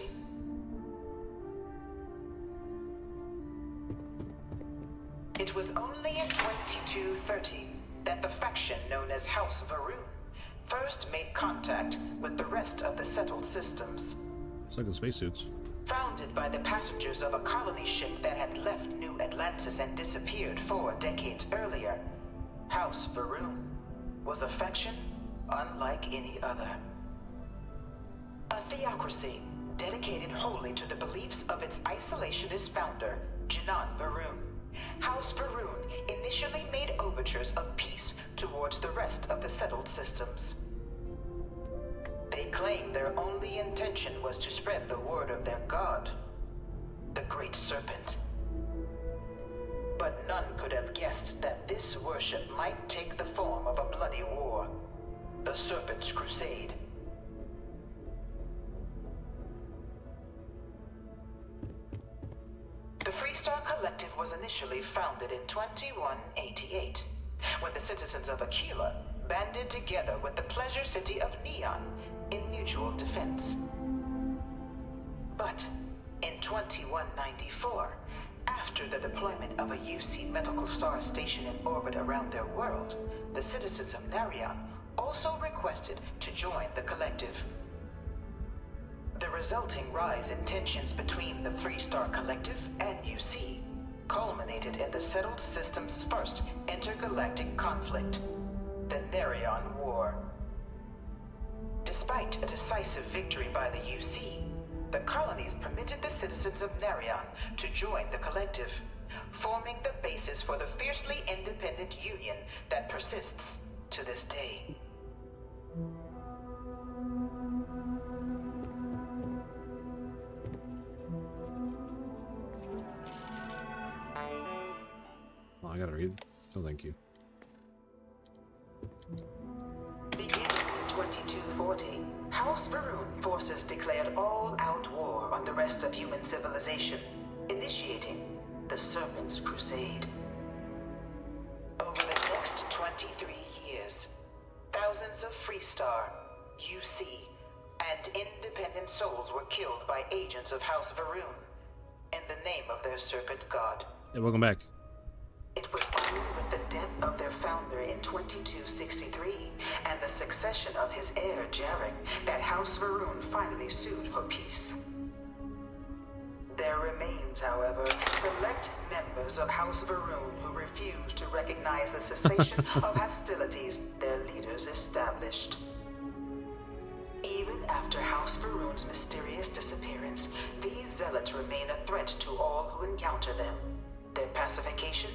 It was only in 2230 that the faction known as House Varoon first made contact with the rest of the settled systems. It's like in spacesuits. Founded by the passengers of a colony ship that had left New Atlantis and disappeared 4 decades earlier, House Varoon was a faction unlike any other. A theocracy dedicated wholly to the beliefs of its isolationist founder, Janan Varoon. House Varoon initially made overtures of peace towards the rest of the settled systems. They claimed their only intention was to spread the word of their god, the Great Serpent. But none could have guessed that this worship might take the form of a bloody war, the Serpent's Crusade. The Freestar Collective was initially founded in 2188, when the citizens of Aquila banded together with the pleasure city of Neon in mutual defense. But in 2194, after the deployment of a UC medical star station in orbit around their world, the citizens of Narion also requested to join the collective. The resulting rise in tensions between the Freestar Collective and UC culminated in the settled system's first intergalactic conflict, the Narion War. Despite a decisive victory by the UC, the colonies permitted the citizens of Narion to join the collective, forming the basis for the fiercely independent union that persists to this day. Oh, I gotta read. Oh, thank you. Beginning in 2240, House Varoon forces declared all-out war on the rest of human civilization, initiating the Serpent's Crusade. Over the next 23 years, thousands of Freestar, UC, and independent souls were killed by agents of House Varoon in the name of their serpent god. Hey, welcome back. It was only with the death of their founder in 2263 and the succession of his heir, Jarek, that House Varoon finally sued for peace. There remains, however, select members of House Varoon who refuse to recognize the cessation of hostilities their leaders established. Even after House Varoon's mysterious disappearance, these zealots remain a threat to all who encounter them. Their pacification,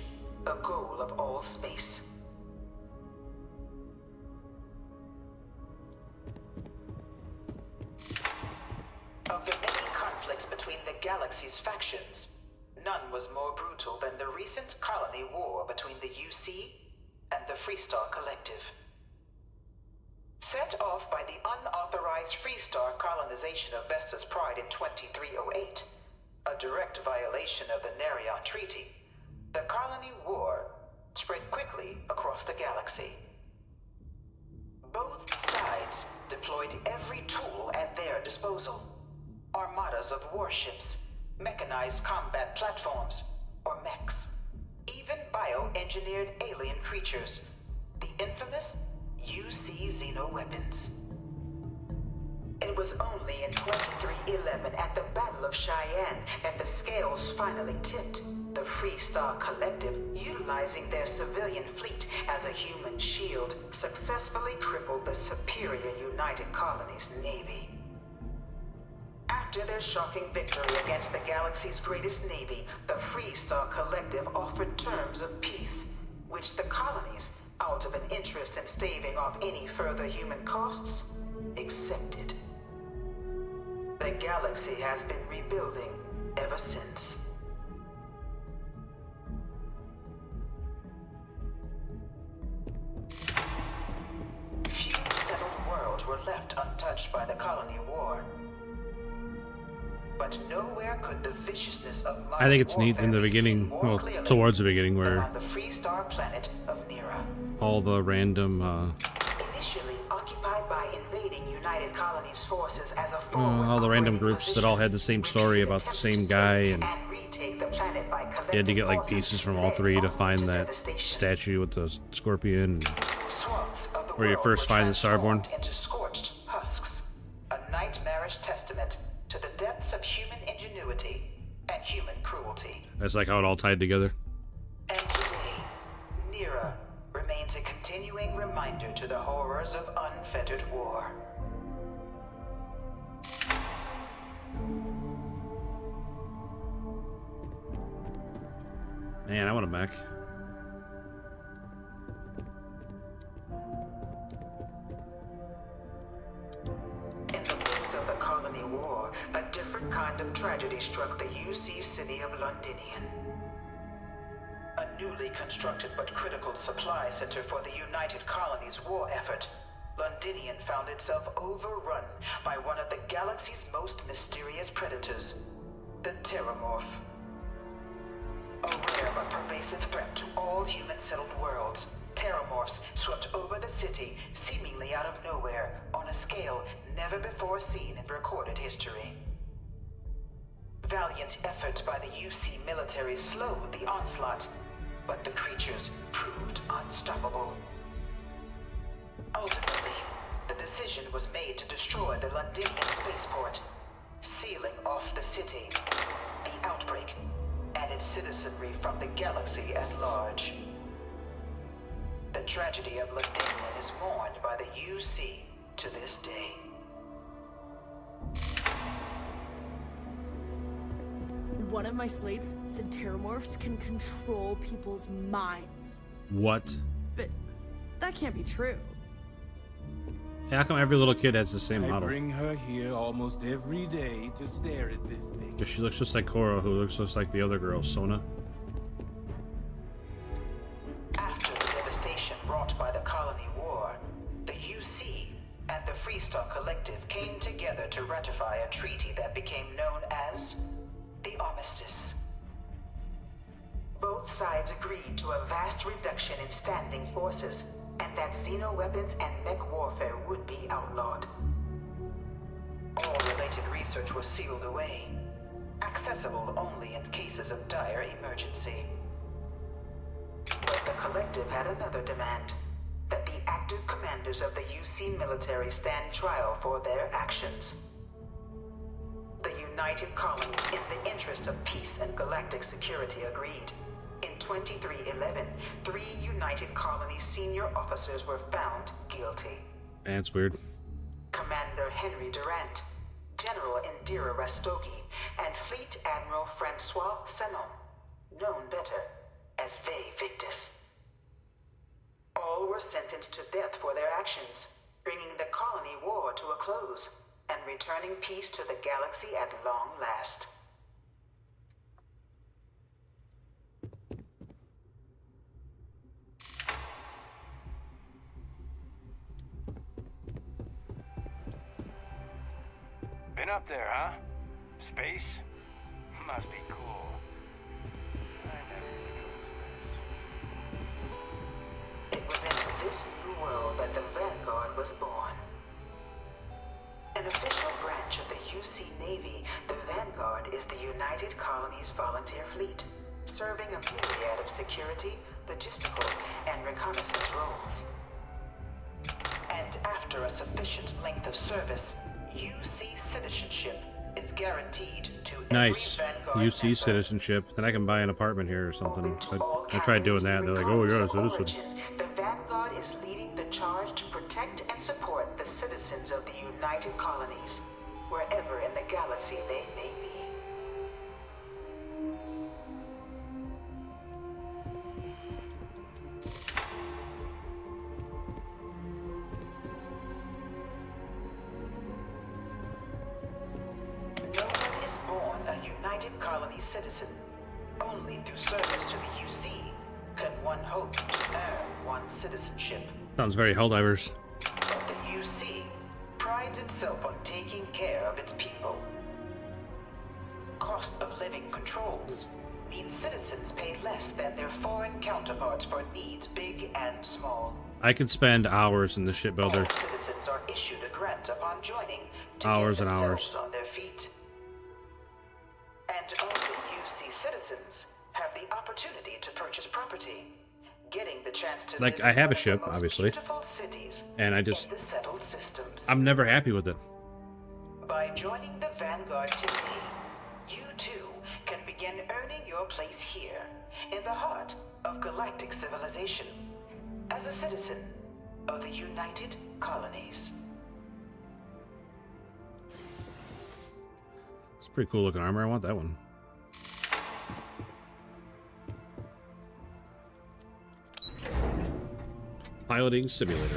a goal of all space. Of the many conflicts between the galaxy's factions, none was more brutal than the recent colony war between the UC and the Freestar Collective. Set off by the unauthorized Freestar colonization of Vesta's Pride in 2308, a direct violation of the Narion Treaty, the colony war spread quickly across the galaxy. Both sides deployed every tool at their disposal. Armadas of warships, mechanized combat platforms, or mechs, even bioengineered alien creatures, the infamous UC xeno-weapons. It was only in 2311 at the Battle of Cheyenne that the scales finally tipped. The Freestar Collective, utilizing their civilian fleet as a human shield, successfully crippled the superior United Colonies Navy. After their shocking victory against the galaxy's greatest navy, the Freestar Collective offered terms of peace, which the colonies, out of an interest in staving off any further human costs, accepted. The galaxy has been rebuilding ever since. Few settled worlds were left untouched by the colony war. But nowhere could the viciousness of I think it's neat in the beginning, well, towards the beginning, where on the free star planet of Nira. all the random, Initially occupied by invading United Colonies forces as a all the random groups that all had the same story about the same guy, and retake the planet by you had to get like pieces from all three to find that statue with the scorpion, where you first find the Starborn. into scorched husks, a nightmarish testament to the depths of human ingenuity and human cruelty. That's like how it all tied together. And today, Nira remains a continuing reminder to the horrors of unfettered war. Man, I want a mech. In the midst of the colony war, a different kind of tragedy struck the UC city of Londinian. A newly constructed but critical supply center for the United Colonies war effort, Londinian found itself overrun by one of the galaxy's most mysterious predators, the Terramorph. A rare but pervasive threat to all human-settled worlds, Terramorphs swept over the city seemingly out of nowhere on a scale never before seen in recorded history. Valiant efforts by the UC military slowed the onslaught, but the creatures proved unstoppable. Ultimately, the decision was made to destroy the Londinian spaceport, sealing off the city, the outbreak, and its citizenry from the galaxy at large. The tragedy of Londinian is mourned by the UC to this day. One of my slates said Terramorphs can control people's minds. What? But that can't be true. How come every little kid has the same I model? bring her here almost every day to stare at this thing. Because she looks just like Cora, who looks just like the other girl, Sona. After the devastation wrought by the colony war, the UC and the Freestar Collective came together to ratify a treaty that became known as the Armistice. Both sides agreed to a vast reduction in standing forces, and that xeno-weapons and mech warfare would be outlawed. All related research was sealed away, accessible only in cases of dire emergency. But the Collective had another demand, that the active commanders of the UC military stand trial for their actions. The United Colonies, in the interest of peace and galactic security, agreed. In 2311, 3 United Colonies senior officers were found guilty. That's weird. Commander Henry Durant, General Indira Rastogi, and Fleet Admiral Francois Sanon, known better as Victus. All were sentenced to death for their actions, bringing the colony war to a close and returning peace to the galaxy at long last. Been up there, huh? Space? Must be cool. I never knew It was into this new world that the Vanguard was born. An official branch of the UC Navy, the Vanguard is the United Colonies Volunteer Fleet, serving a myriad of security, logistical, and reconnaissance roles. And after a sufficient length of service, UC citizenship is guaranteed to Nice. every Vanguard UC member. citizenship. Then I can buy an apartment here or something. I tried doing that. They're like, oh, you're a citizen. The Vanguard is leading the charge to protect and support the citizens of the United Colonies, wherever in the galaxy they may be. No one is born a United Colony citizen. Only through service to the UC can one hope to earn one's citizenship. Sounds very Helldivers. But the UC prides itself on taking care of its people. cost of living controls mean citizens pay less than their foreign counterparts for needs big and small. I could spend hours in the shipbuilder. All citizens are issued a grant upon joining to Hours get and themselves hours. on their feet. And only UC citizens have the opportunity to purchase property, getting the chance to Like, live I in have one a of ship, the most obviously, beautiful cities and I in just, the settled systems. I'm never happy with it. By joining the Vanguard today, you too can begin earning your place here, in the heart of galactic civilization, as a citizen of the United Colonies. It's pretty cool looking armor. I want that one. Piloting simulator.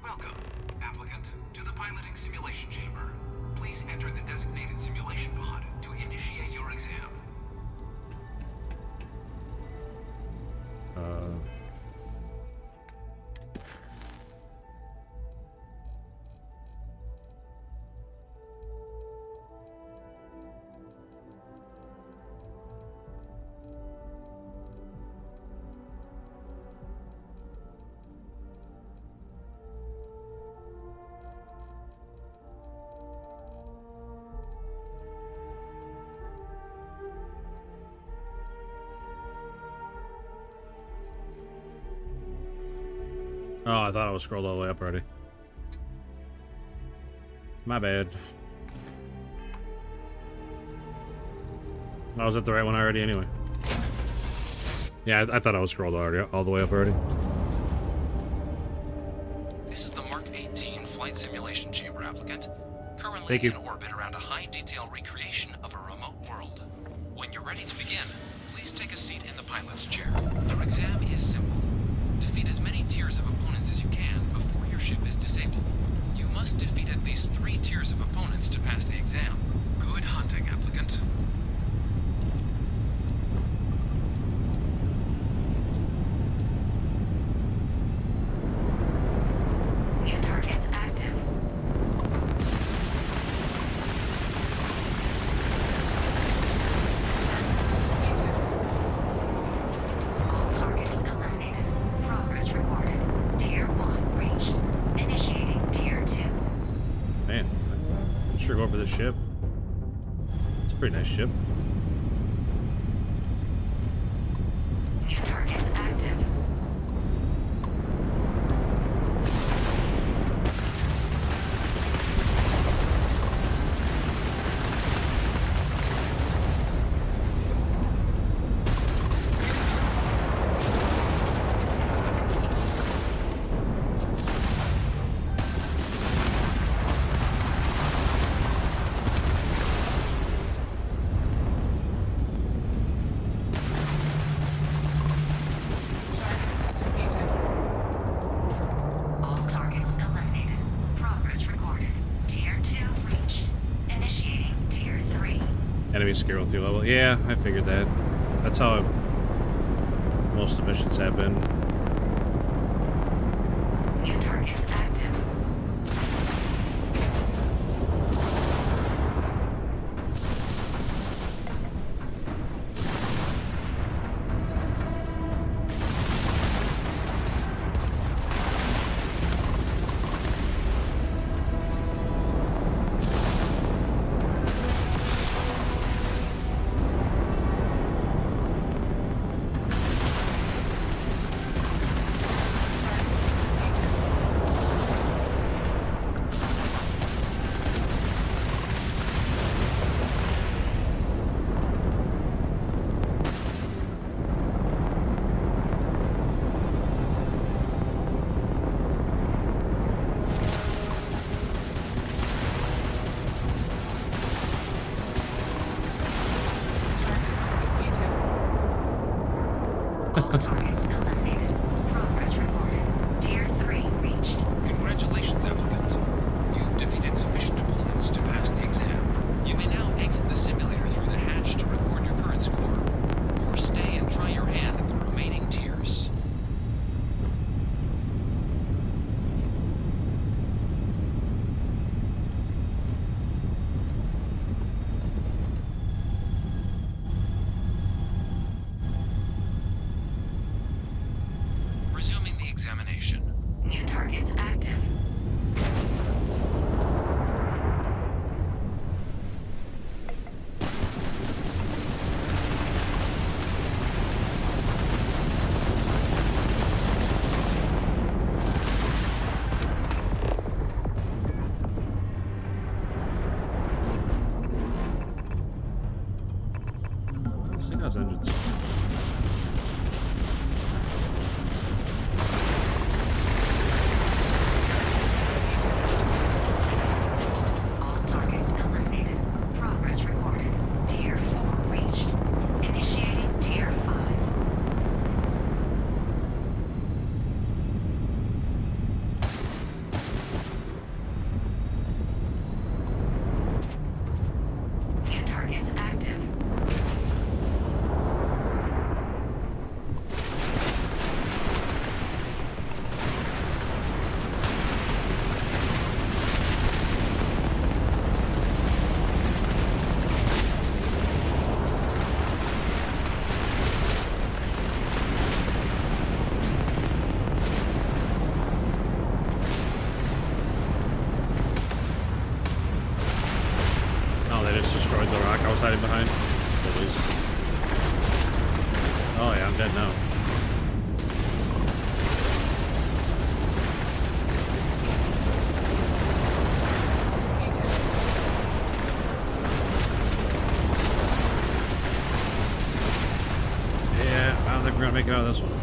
Welcome, applicant, to the piloting simulation chamber. Please enter the designated simulation pod to initiate your exam. Oh, I thought I was scrolled all the way up already. My bad. I was at the right one already anyway. Yeah, I thought I was scrolled already, all the way up already. This is the Mark 18 flight simulation chamber, applicant. Currently Thank you. in orbit around a high-detail recreation of a remote world. When you're ready to begin, please take a seat in the pilot's chair. Your exam is simple. Defeat as many tiers of opponents as you can before your ship is disabled. You must defeat at least 3 tiers of opponents to pass the exam. Good hunting, applicant. New targets active. All targets eliminated. Progress recorded. Tier 1 reached. Initiating Tier 2. Man, I'd sure go for this ship. It's a pretty nice ship. New targets active. All targets eliminated. Progress recorded. Tier 2 reached. Initiating Tier 3. Enemy scale with your level. Yeah, I figured that. That's how most of the missions have been. New targets active. All targets eliminated. Progress recorded. Tier 3 reached. Congratulations, applicant. You've defeated sufficient opponents to pass the exam. You may now exit the simulator through the hatch to record your current score, or stay and try your hand at the remaining simulation. New targets active. This thing has engines. All targets eliminated. Progress recorded. Tier 4 reached. Initiating Tier 5. New targets active. Oh, they just destroyed the rock I was hiding behind. At least. Oh yeah, I'm dead now. Yeah, I don't think we're gonna make it out of this one.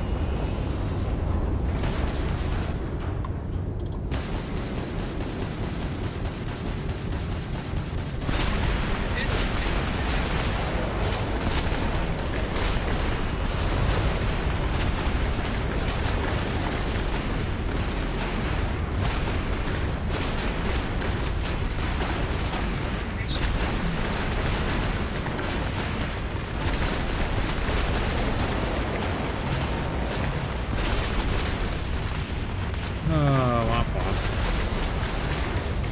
Womp womp.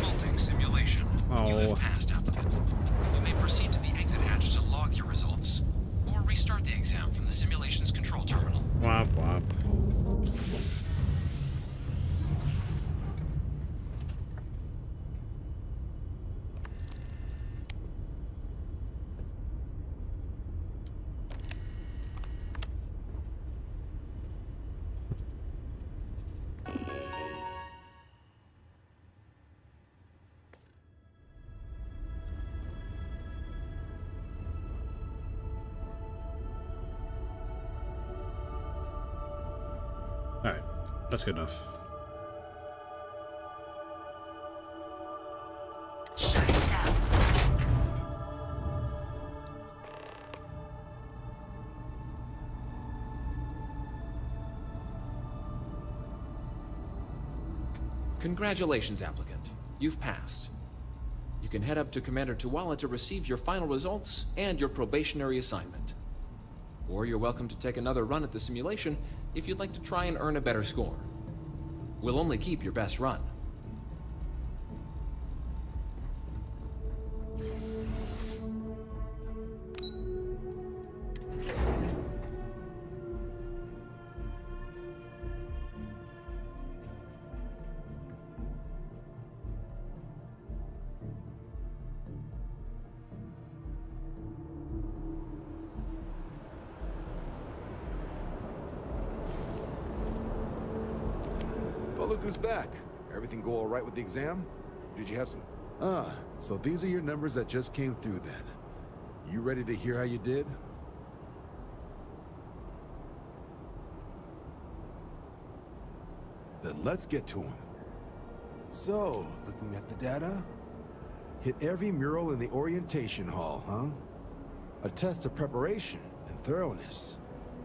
Vaulting simulation. You have passed, applicant. You may proceed to the exit hatch to log your results, or restart the exam from the simulation's control terminal. Womp womp. Alright, that's good enough. Shutting down. Congratulations, applicant. You've passed. You can head up to Commander Tuwala to receive your final results and your probationary assignment. Or you're welcome to take another run at the simulation if you'd like to try and earn a better score. We'll only keep your best run. Oh, look who's back. Everything go all right with the exam? Did you have some... so these are your numbers that just came through then. You ready to hear how you did? Then let's get to them. So, looking at the data, hit every mural in the orientation hall, huh? A test of preparation and thoroughness.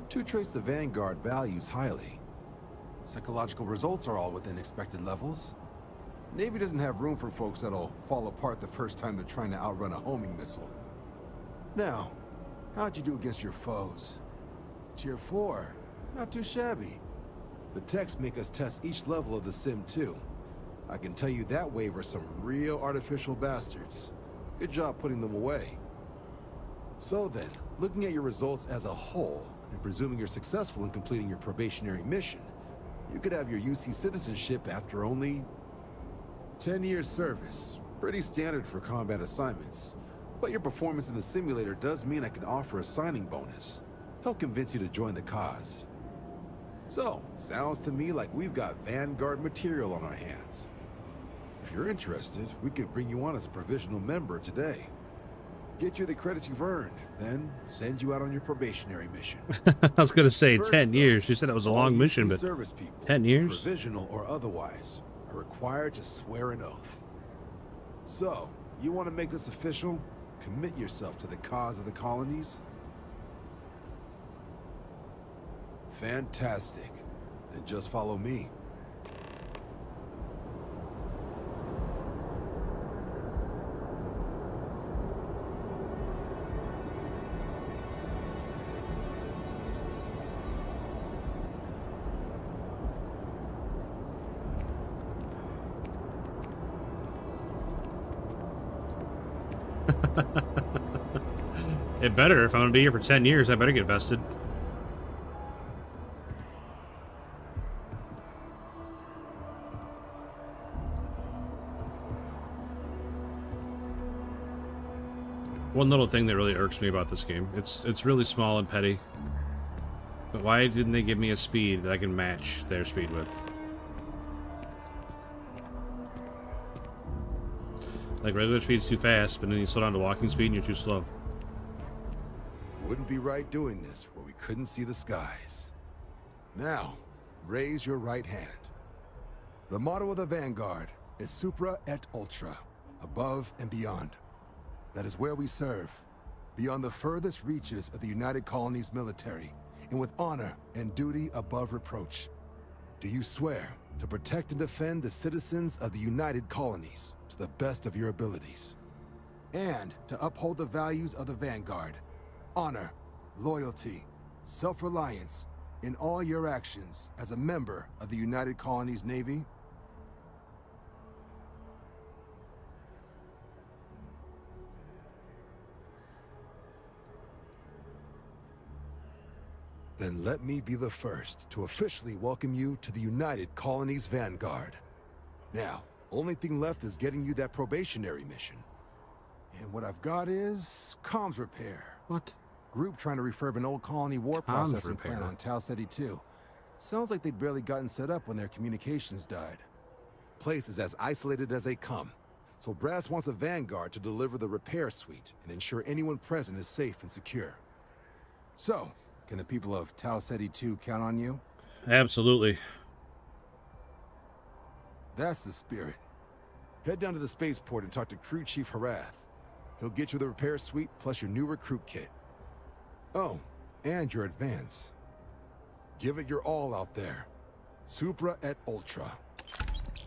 Two traits the Vanguard values highly. Psychological results are all within expected levels. Navy doesn't have room for folks that'll fall apart the first time they're trying to outrun a homing missile. Now, how'd you do against your foes? Tier 4, not too shabby. The techs make us test each level of the sim too. I can tell you that wave are some real artificial bastards. Good job putting them away. So then, looking at your results as a whole, and presuming you're successful in completing your probationary mission, You could have your UC citizenship after only 10 years service. Pretty standard for combat assignments. But your performance in the simulator does mean I can offer a signing bonus. Help convince you to join the cause. So, sounds to me like we've got Vanguard material on our hands. If you're interested, we could bring you on as a provisional member today. Get you the credits you've earned, then send you out on your probationary mission. I was gonna say First, 10 though, years. You said it was a long all mission, UC but service people, 10 years? provisional or otherwise, are required to swear an oath. So, you want to make this official? Commit yourself to the cause of the colonies? Fantastic. Then just follow me. It better. If I'm gonna be here for 10 years, I better get vested. One little thing that really irks me about this game, it's really small and petty. But why didn't they give me a speed that I can match their speed with? Like, regular speed's too fast, but then you slow down to walking speed and you're too slow. Wouldn't be right doing this where we couldn't see the skies. Now, raise your right hand. The motto of the Vanguard is Supra et Ultra, above and beyond. That is where we serve, beyond the furthest reaches of the United Colonies military, and with honor and duty above reproach. Do you swear to protect and defend the citizens of the United Colonies to the best of your abilities, and to uphold the values of the Vanguard, honor, loyalty, self-reliance in all your actions as a member of the United Colonies Navy? Then let me be the first to officially welcome you to the United Colonies Vanguard. Now, only thing left is getting you that probationary mission. And what I've got is comms repair. What? Group trying to refurb an old colony war processing plant on Tau Ceti 2. Sounds like they'd barely gotten set up when their communications died. Place is as isolated as they come. So Brass wants a Vanguard to deliver the repair suite and ensure anyone present is safe and secure. So, can the people of Tau Ceti 2 count on you? Absolutely. That's the spirit. Head down to the spaceport and talk to Crew Chief Harath. He'll get you the repair suite plus your new recruit kit. Oh, and your advance. Give it your all out there. Supra et Ultra.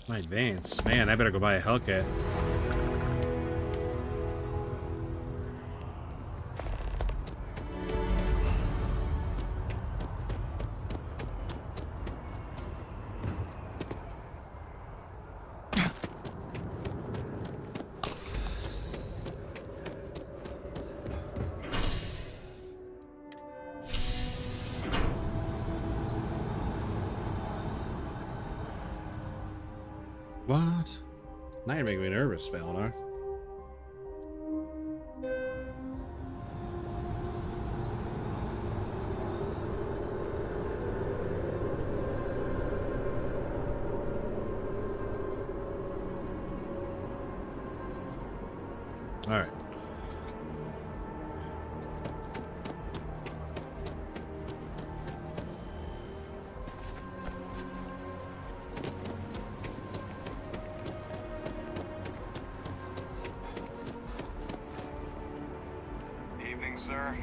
My advance. Man, I better go buy a Hellcat. What? Now you're making me nervous, Valinar. All right. Sir.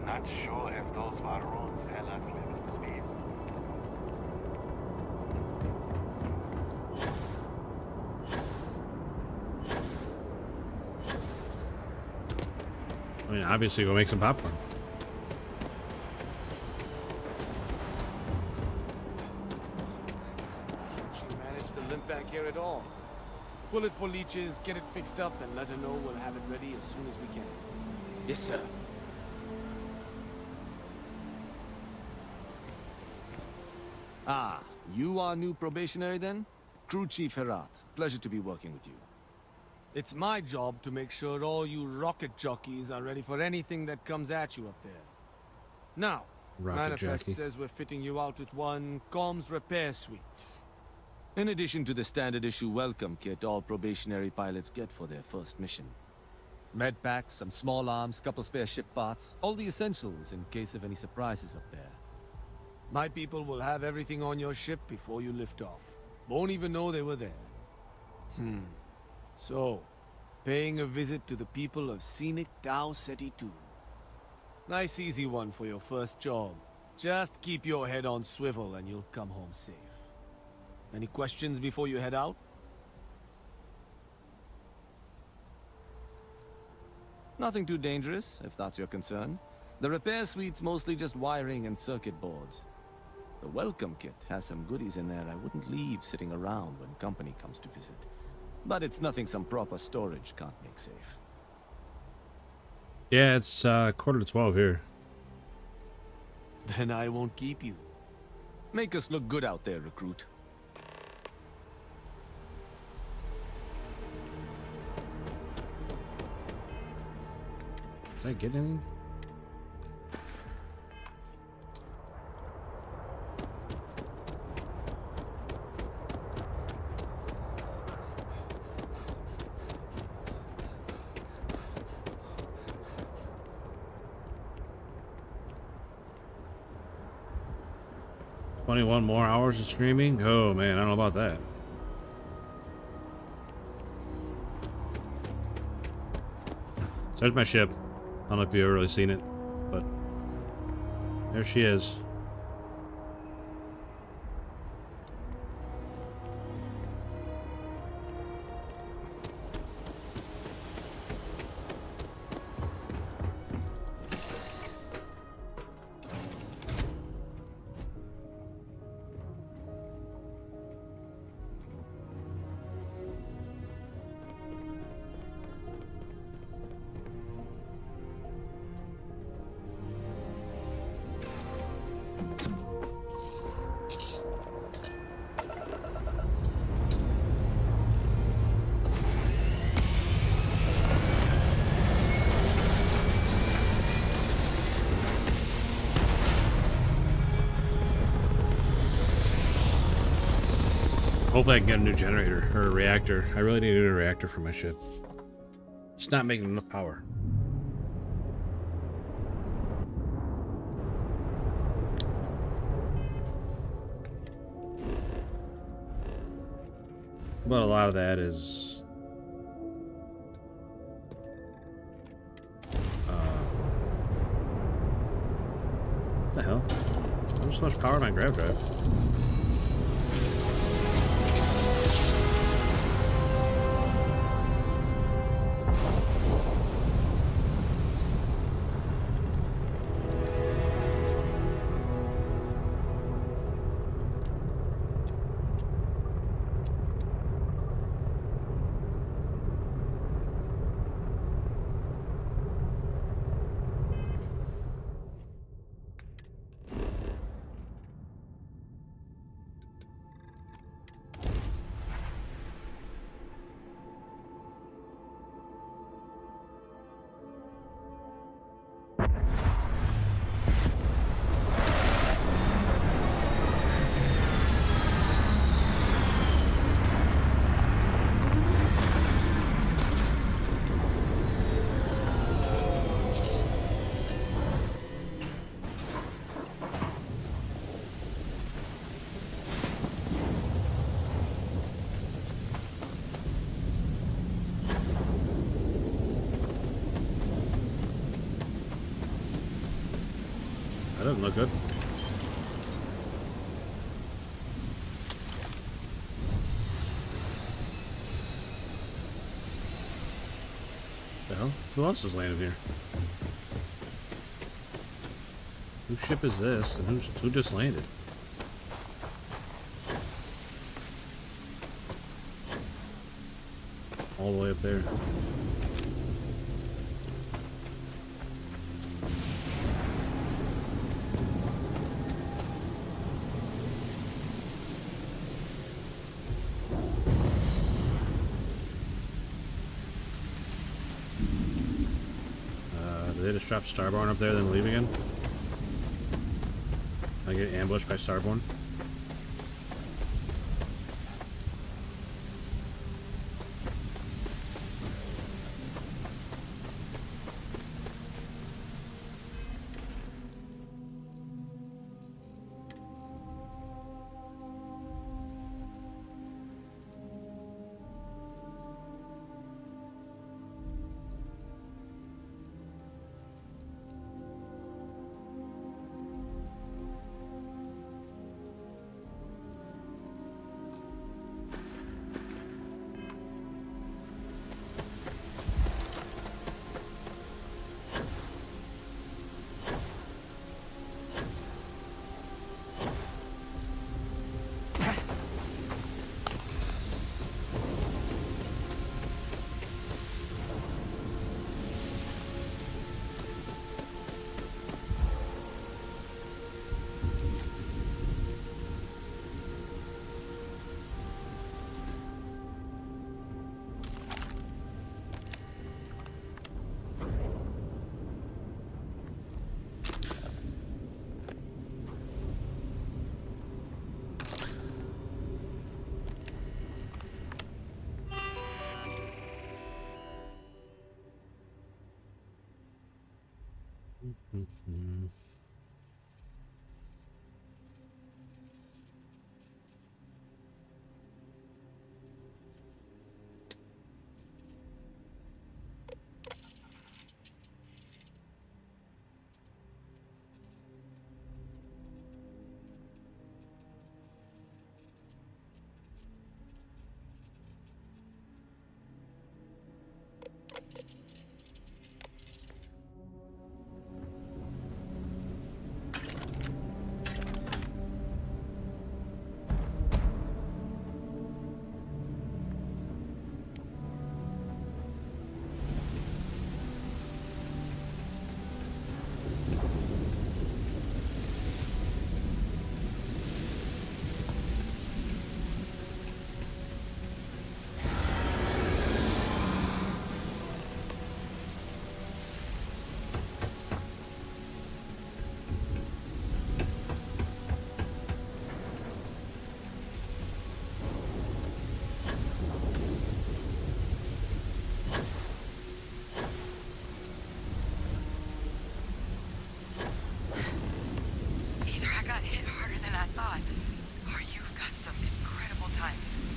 Not sure if those Varron zealots live in space. I mean, obviously, go make some popcorn. She managed to limp back here at all. Pull it for leeches, get it fixed up, and let her know we'll have it ready as soon as we can. Yes, sir. Ah, you are new probationary then? Crew Chief Herat. Pleasure to be working with you. It's my job to make sure all you rocket jockeys are ready for anything that comes at you up there. Now, Rocket Manifest jockey. says we're fitting you out with one comms repair suite. In addition to the standard issue welcome kit all probationary pilots get for their first mission. Med packs, some small arms, couple spare ship parts, all the essentials in case of any surprises up there. My people will have everything on your ship before you lift off. Won't even know they were there. So, paying a visit to the people of scenic Tau Ceti 2. Nice easy one for your first job. Just keep your head on swivel and you'll come home safe. Any questions before you head out? Nothing too dangerous, if that's your concern. The repair suite's mostly just wiring and circuit boards. The welcome kit has some goodies in there I wouldn't leave sitting around when company comes to visit. But it's nothing some proper storage can't make safe. Yeah, it's 11:45 here. Then I won't keep you. Make us look good out there, recruit. Did I get anything? "21 more hours of streaming? Oh man, I don't know about that." So there's my ship. I don't know if you've ever really seen it, but there she is. Hopefully I can get a new generator or a reactor. I really need a new reactor for my ship. It's not making enough power. But a lot of that is what the hell? There's so much power in my grav drive. That doesn't look good. The hell? Who else is landing here? Whose ship is this? And who just landed? All the way up there. they just drop Starborn up there, then leave again? I get ambushed by Starborn?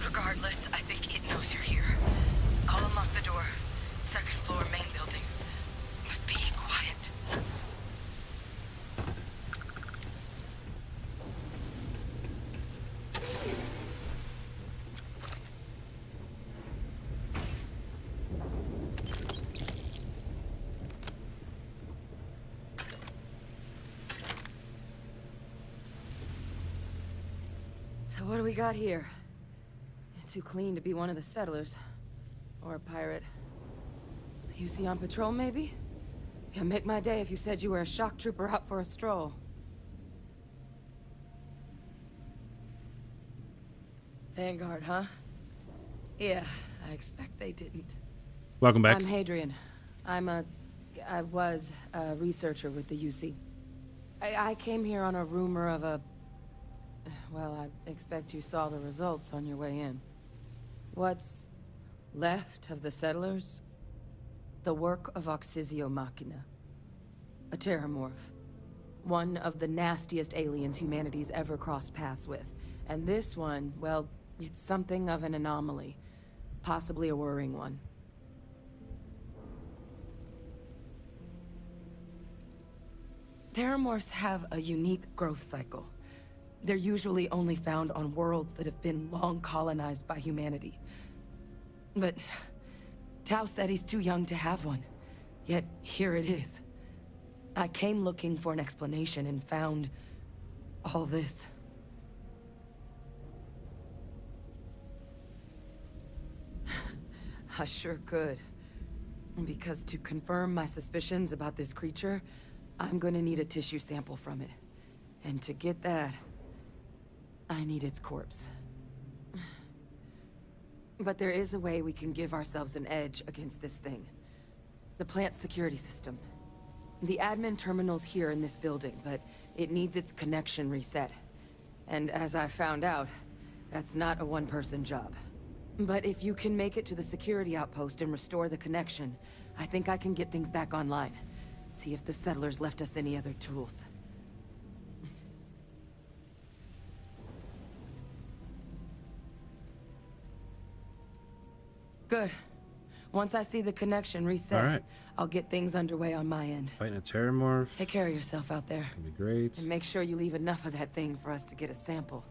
Regardless, I think it knows you're here. I'll unlock the door. Second floor, main building. But be quiet. So what do we got here? Too clean to be one of the settlers. Or a pirate. You see on patrol, maybe? Yeah, make my day if you said you were a shock trooper out for a stroll. Vanguard, huh? Yeah, I expect they didn't. Welcome back. I'm Hadrian. I was a researcher with the UC. I came here on a rumor of a... Well, I expect you saw the results on your way in. What's left of the settlers? The work of Oxysio Machina. A Terramorph. One of the nastiest aliens humanity's ever crossed paths with. And this one, well, it's something of an anomaly. Possibly a worrying one. Terramorphs have a unique growth cycle. They're usually only found on worlds that have been long colonized by humanity. But Tao said he's too young to have one. Yet here it is. I came looking for an explanation and found all this. I sure could. Because to confirm my suspicions about this creature, I'm gonna need a tissue sample from it. And to get that, I need its corpse. But there is a way we can give ourselves an edge against this thing. The plant's security system. The admin terminal's here in this building, but it needs its connection reset. And as I found out, that's not a one-person job. But if you can make it to the security outpost and restore the connection, I think I can get things back online. See if the settlers left us any other tools. Good. Once I see the connection reset, All right. I'll get things underway on my end. Fighting a Terramorph. Take care of yourself out there. That'd be great. And make sure you leave enough of that thing for us to get a sample.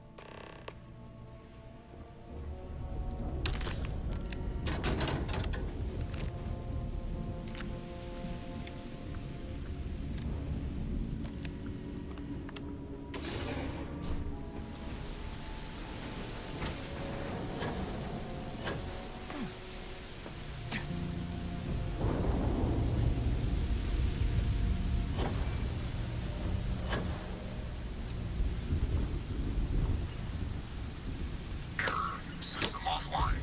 System offline.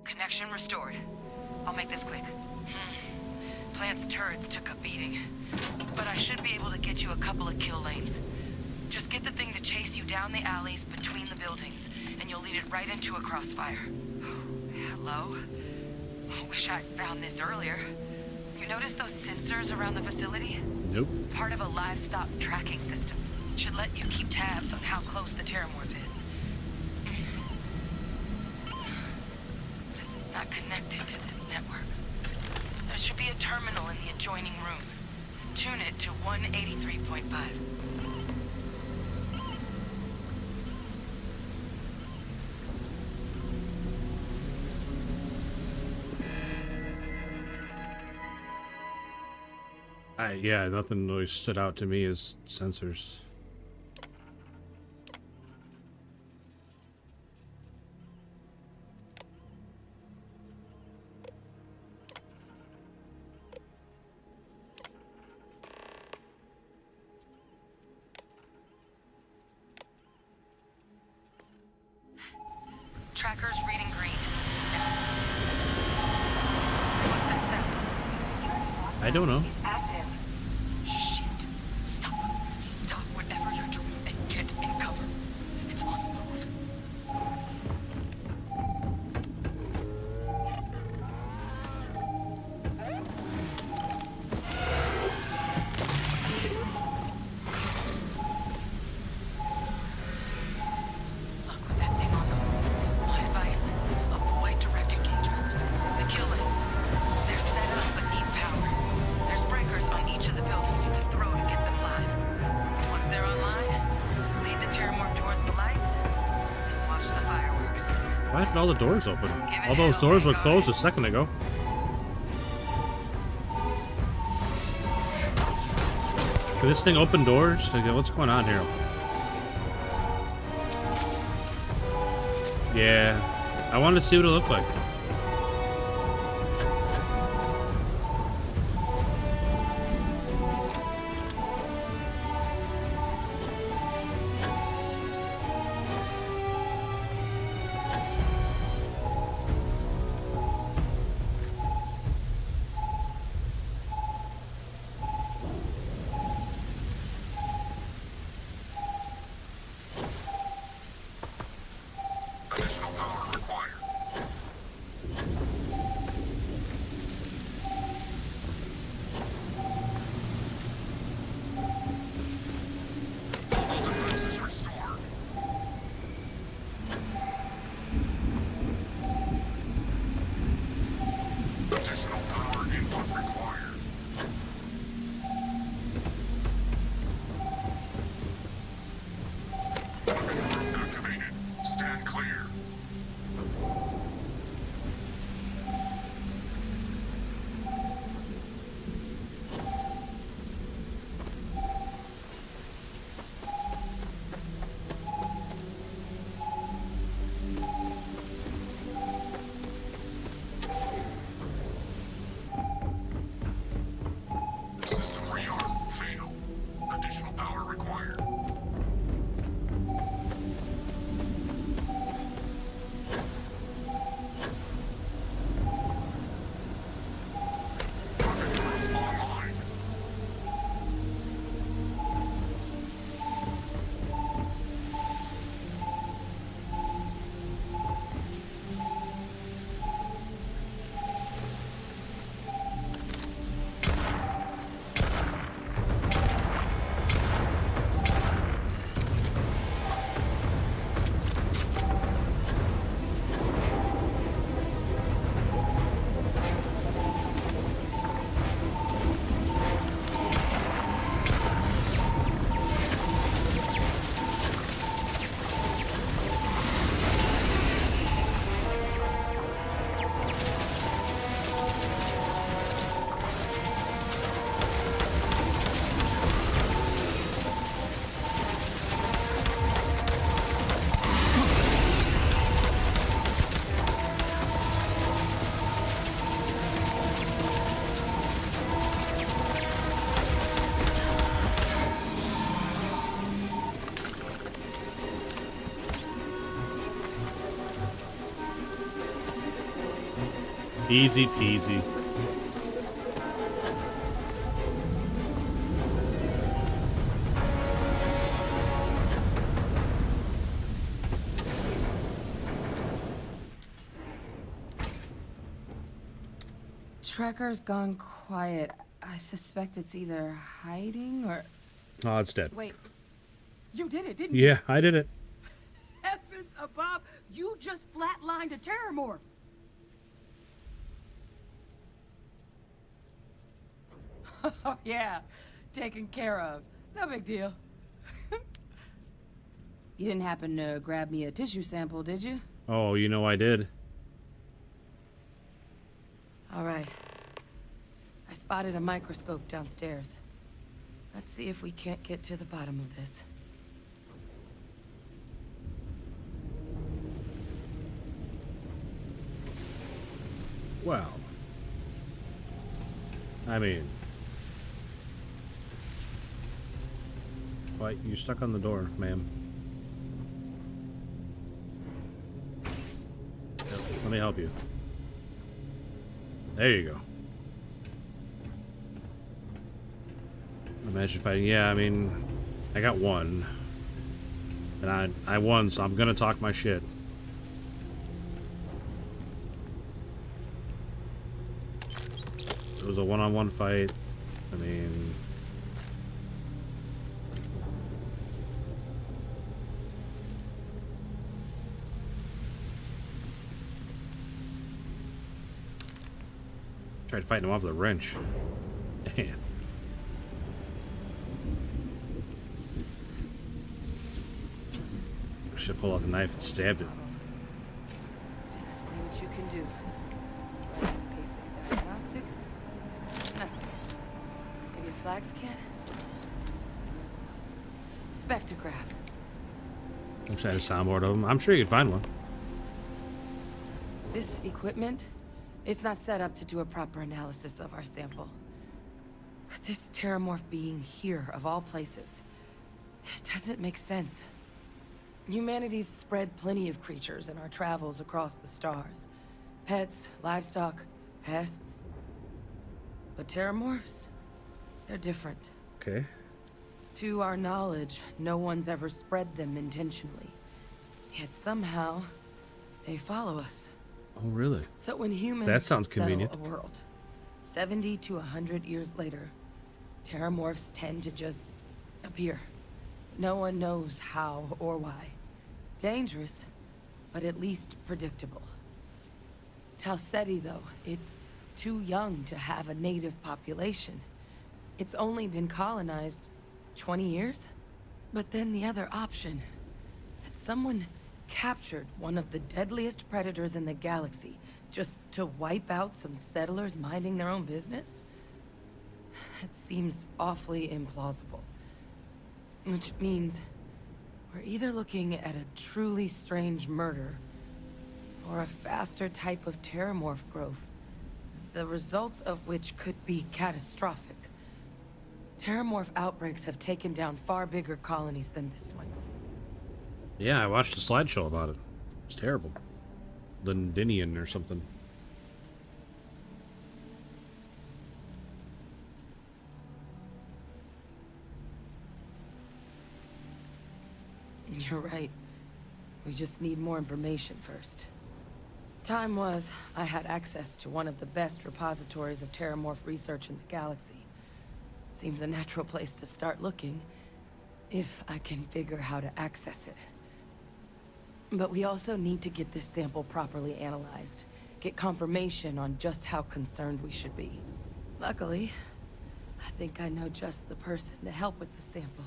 Connection restored. I'll make this quick. Plant's turrets took a beating, but I should be able to get you a couple of kill lanes. Just get the thing to chase you down the alleys between the buildings, and you'll lead it right into a crossfire. Hello? I wish I'd found this earlier. You notice those sensors around the facility? Nope. Part of a livestock tracking system. Should let you keep tabs on how close the Terramorph is. It's not connected to this network. There should be a terminal in the adjoining room. Tune it to 183.5. Yeah, nothing really stood out to me as sensors. Tracker's reading green. What's that sound? I don't know. Active. Shit. Stop. Stop whatever you're doing and get in cover. It's on the move. Look with that thing on them. My advice, avoid direct engagement. The kill lanes, they're set up but need power. There's breakers on each of the buildings you can throw to get them live. Once they're online, lead the Terramorph towards the lights and watch the fireworks. Why did all the doors open? All those doors were closed a second ago. Did this thing open doors? Like, what's going on here? Yeah, I wanted to see what it looked like. Additional power required. Mobile defenses restored. Easy peasy. Trekker's gone quiet. I suspect it's either hiding or... Oh, it's dead. Wait. You did it, didn't you? Yeah, I did it. Heavens above! You just flatlined a Terramorph! Oh, yeah. Taken care of. No big deal. You didn't happen to grab me a tissue sample, did you? Oh, you know I did. All right. I spotted a microscope downstairs. Let's see if we can't get to the bottom of this. Well, I mean, what? You're stuck on the door, ma'am. Let me help you. There you go. Imagine fighting. Yeah, I mean, I got one, and I won, so I'm gonna talk my shit. It was a one-on-one fight. I mean, tried fighting him off with a wrench. Damn. Should have pulled out the knife and stabbed it. Let's see what you can do. Basic diagnostics. Nothing. Maybe a flag scan? Spectrograph. I'm trying to soundboard of him. I'm sure you can find one. This equipment, it's not set up to do a proper analysis of our sample. But this Terramorph being here, of all places, it doesn't make sense. Humanity's spread plenty of creatures in our travels across the stars. Pets, livestock, pests. But Terramorphs, they're different. Okay. To our knowledge, no one's ever spread them intentionally. Yet somehow, they follow us. Oh, really? So when humans that sounds settle convenient. a world, 70 to 100 years later, Terramorphs tend to just appear. No one knows how or why. Dangerous, but at least predictable. Tau Ceti, though, it's too young to have a native population. It's only been colonized 20 years? But then the other option, that someone captured one of the deadliest predators in the galaxy just to wipe out some settlers minding their own business? That seems awfully implausible. Which means we're either looking at a truly strange murder or a faster type of Terramorph growth, the results of which could be catastrophic. Terramorph outbreaks have taken down far bigger colonies than this one. Yeah, I watched a slideshow about it. It's terrible. Londinian or something. You're right. We just need more information first. Time was, I had access to one of the best repositories of Terramorph research in the galaxy. Seems a natural place to start looking, if I can figure how to access it. But we also need to get this sample properly analyzed, get confirmation on just how concerned we should be. Luckily, I think I know just the person to help with the sample.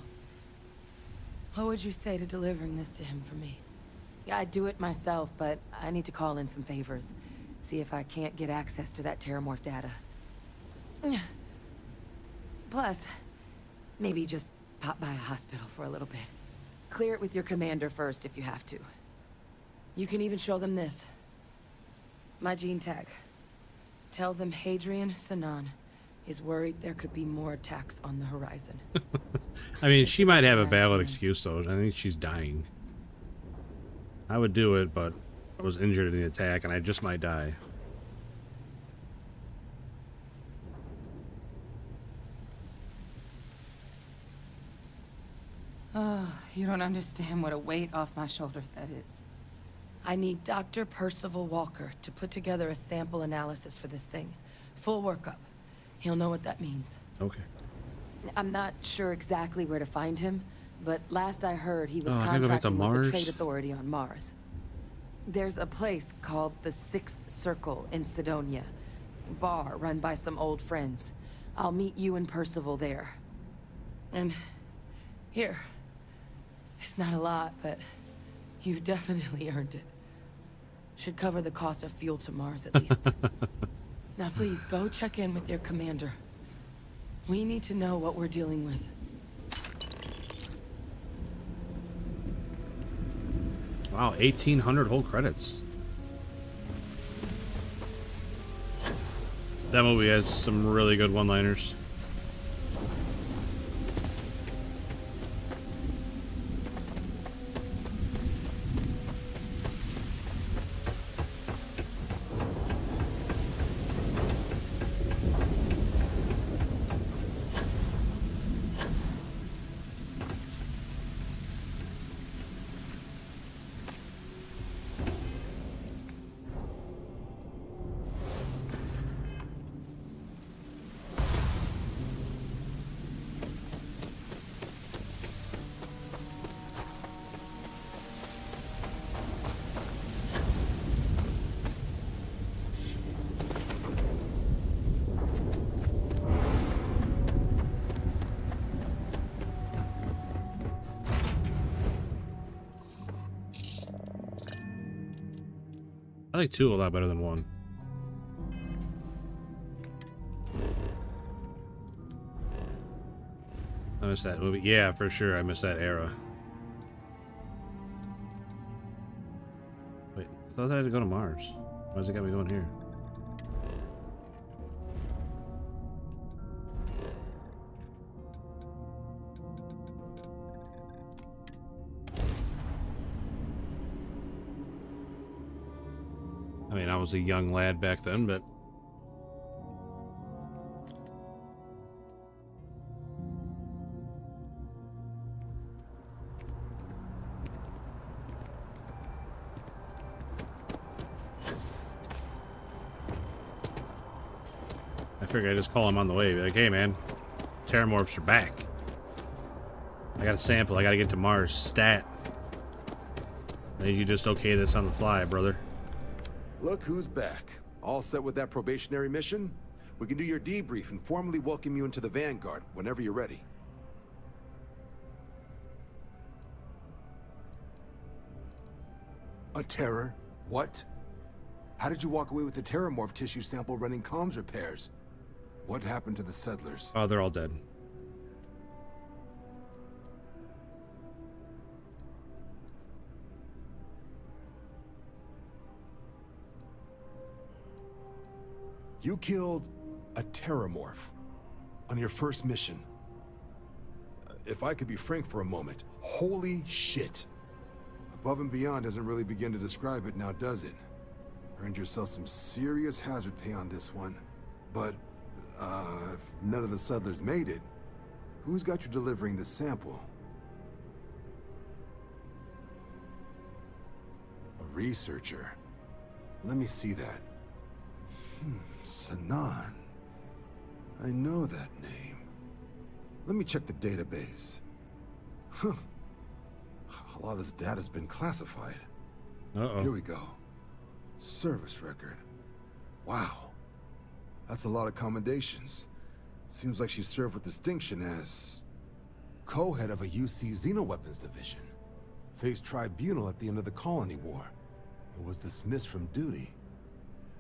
What would you say to delivering this to him for me? Yeah, I'd do it myself, but I need to call in some favors. See if I can't get access to that Terramorph data. Plus, maybe just pop by a hospital for a little bit. Clear it with your commander first if you have to. You can even show them this. My gene tag. Tell them Hadrian Sanan is worried there could be more attacks on the horizon. I mean, she might have a valid excuse, though. I think she's dying. I would do it, but I was injured in the attack, and I just might die. Oh, you don't understand what a weight off my shoulders that is. I need Dr. Percival Walker to put together a sample analysis for this thing. Full workup. He'll know what that means. Okay. I'm not sure exactly where to find him, but last I heard he was I gotta go back to contracting with Mars? the Trade Authority on Mars. There's a place called the Sixth Circle in Sidonia. A bar run by some old friends. I'll meet you and Percival there. And here. It's not a lot, but you've definitely earned it. Should cover the cost of fuel to Mars at least. Now please, go check in with your commander. We need to know what we're dealing with. Wow, 1,800 whole credits. That movie has some really good one-liners. I like 2 a lot better than 1. I miss that movie. Yeah, for sure. I miss that era. Wait, I thought I had to go to Mars. Why's it got me going here? I mean, I was a young lad back then, but... I figured I'd just call him on the way. Be like, hey, man, Terramorphs are back. I got a sample. I got to get to Mars. Stat. I need you just okay this on the fly, brother. Look who's back. All set with that probationary mission? We can do your debrief and formally welcome you into the Vanguard whenever you're ready. A terror? What? How did you walk away with the Terramorph tissue sample running comms repairs? What happened to the settlers? Oh, they're all dead. You killed a Terramorph on your first mission. If I could be frank for a moment, holy shit. Above and beyond doesn't really begin to describe it now, does it? Earned yourself some serious hazard pay on this one. But, if none of the settlers made it, who's got you delivering the sample? A researcher. Let me see that. Sanan. I know that name. Let me check the database. Huh. A lot of this data's been classified. Uh-oh. Here we go. Service record. Wow. That's a lot of commendations. Seems like she served with distinction as co-head of a UC Xenoweapons division. Faced tribunal at the end of the Colony War. And was dismissed from duty.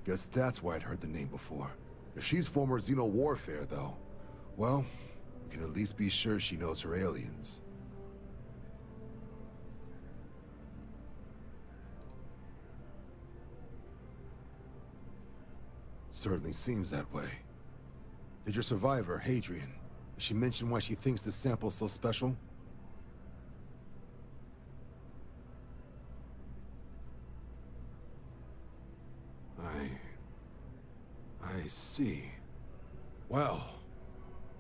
Guess that's why I'd heard the name before. If she's former Xeno warfare, though, well, we can at least be sure she knows her aliens. Certainly seems that way. Did your survivor, Hadrian, did she mention why she thinks this sample's so special? I see. Well,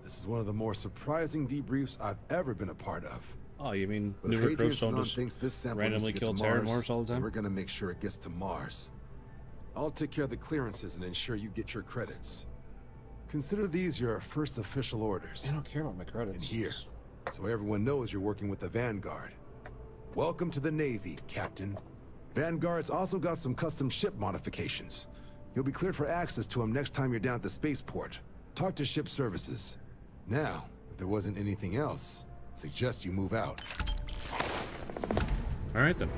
this is one of the more surprising debriefs I've ever been a part of. Oh, you mean But new if Hadrian recruits don't Sanon just thinks this sample randomly needs to kill get to Mars, Terramorphs all the then time? we're gonna make sure it gets to Mars. I'll take care of the clearances and ensure you get your credits. Consider these your first official orders. I don't care about my credits. And here, so everyone knows you're working with the Vanguard. Welcome to the Navy, Captain. Vanguard's also got some custom ship modifications. You'll be cleared for access to them next time you're down at the spaceport. Talk to ship services. Now, if there wasn't anything else, I'd suggest you move out. All right then.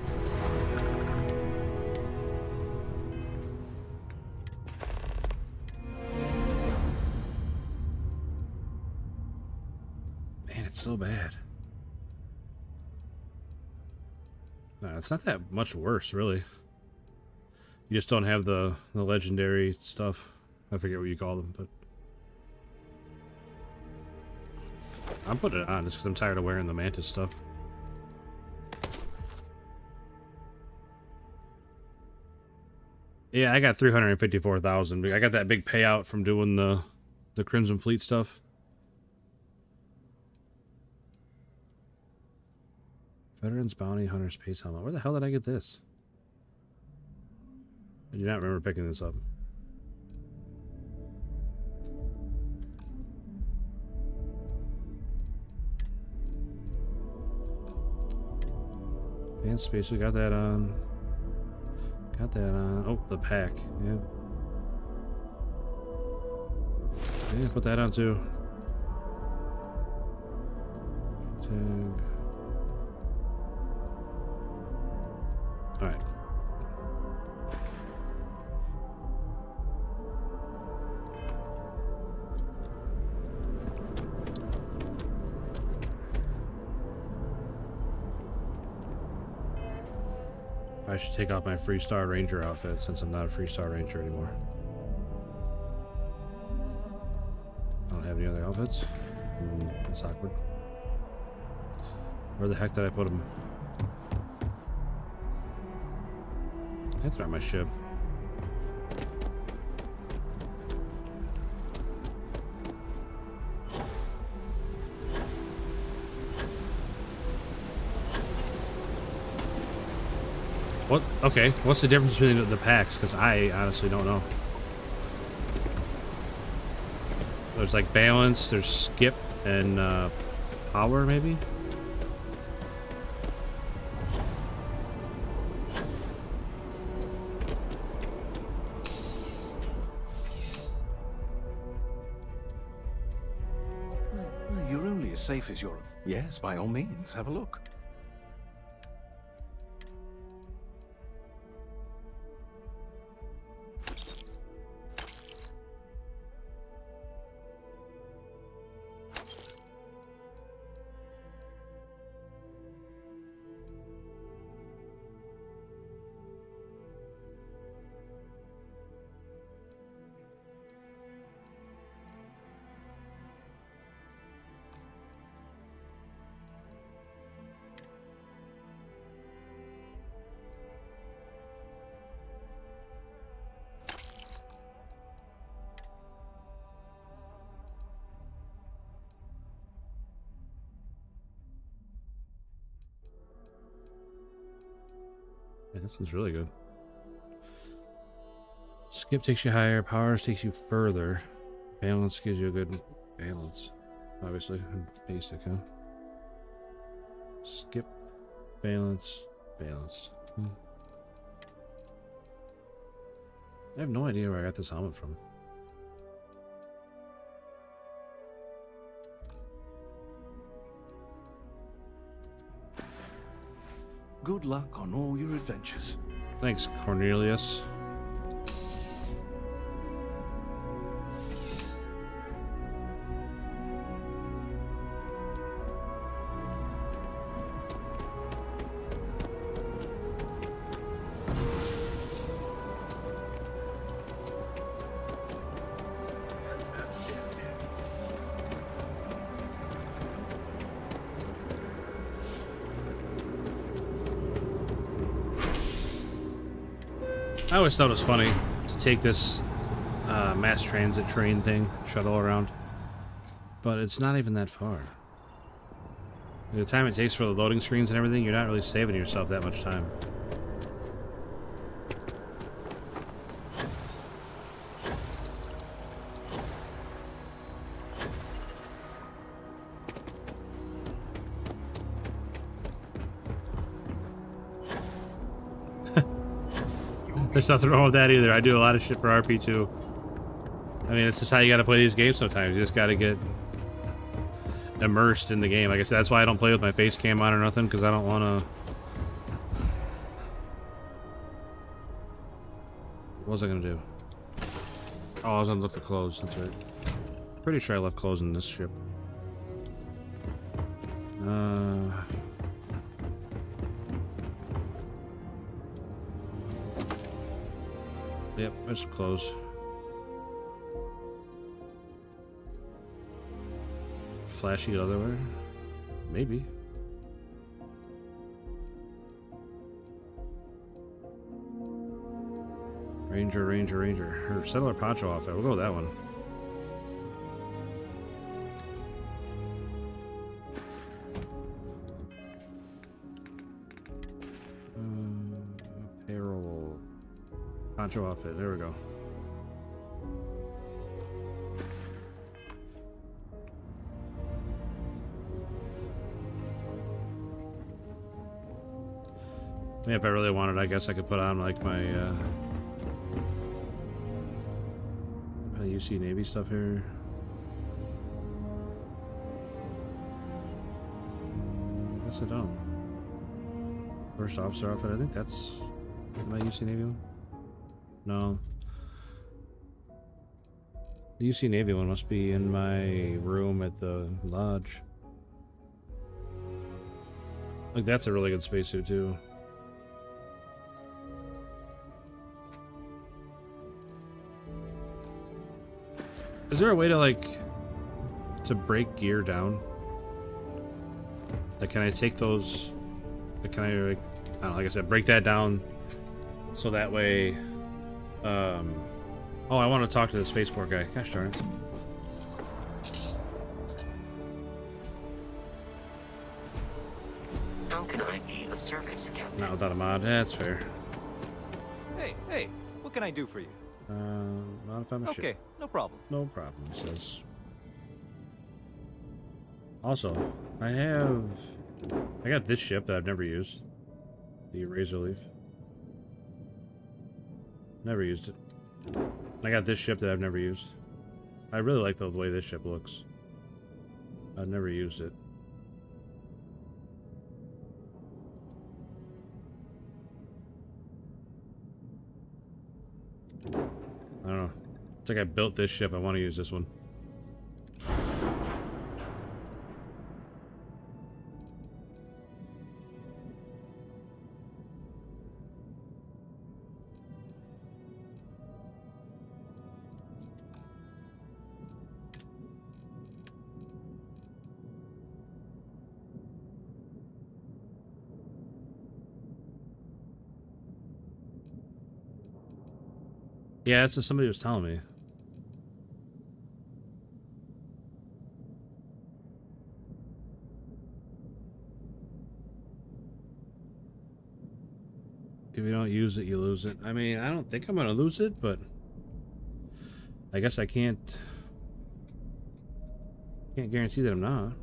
Man, it's so bad. No, it's not that much worse, really. You just don't have the legendary stuff. I forget what you call them, but I'm putting it on just because I'm tired of wearing the Mantis stuff. Yeah, I got 354,000. I got that big payout from doing the Crimson Fleet stuff. Veterans Bounty Hunter Space Helmet. Where the hell did I get this? I do not remember picking this up. Advanced Space, we got that on. Got that on. Oh, the pack. Yeah. Yeah, put that on too. Tag. Alright. I should take off my Freestar Ranger outfit since I'm not a Freestar Ranger anymore. I don't have any other outfits. That's awkward. Where the heck did I put them? I threw out my ship. What? Okay, what's the difference between the packs? Because I honestly don't know. There's like balance, there's skip, and power maybe? You're only as safe as you're... Yes, by all means, have a look. Yeah, this one's really good. Skip takes you higher, powers takes you further. Balance gives you a good balance. Obviously, basic, huh? Skip, balance, balance. I have no idea where I got this helmet from. Good luck on all your adventures. Thanks, Cornelius. I always thought it was funny to take this mass transit train thing, shuttle around, but it's not even that far. The time it takes for the loading screens and everything, you're not really saving yourself that much time. There's nothing wrong with that either. I do a lot of shit for RP too. I mean, it's just how you gotta play these games sometimes. You just gotta get immersed in the game. I guess that's why I don't play with my face cam on or nothing, because I don't wanna... What was I gonna do? Oh, I was gonna look for clothes, that's right. Pretty sure I left clothes in this ship. Yep, there's clothes. Flashy otherwhere? Maybe. Ranger. Or settler poncho outfit. We'll go with that one. Apparel. Poncho outfit. There we go. I mean, if I really wanted, I guess I could put on like my UC Navy stuff here. Guess I don't. First officer outfit. I think that's my UC Navy one. No. The UC Navy one must be in my room at the lodge. Like, that's a really good spacesuit too. Is there a way to, like, to break gear down? Like, can I take those, like, can I, like, I don't know, like I said, break that down so that way, oh, I want to talk to the spaceport guy. Gosh darn it. How can I be of service, Captain? Not without a mod. That's fair. Hey, what can I do for you? Modify my ship. Okay, no problem. No problem, he says. Also, I got this ship that I've never used. The Razor Leaf. Never used it. I got this ship that I've never used. I really like the way this ship looks. I've never used it. I don't know. It's like I built this ship. I want to use this one. Yeah, that's what somebody was telling me. If you don't use it, you lose it. I mean, I don't think I'm gonna lose it, but I guess I can't guarantee that I'm not.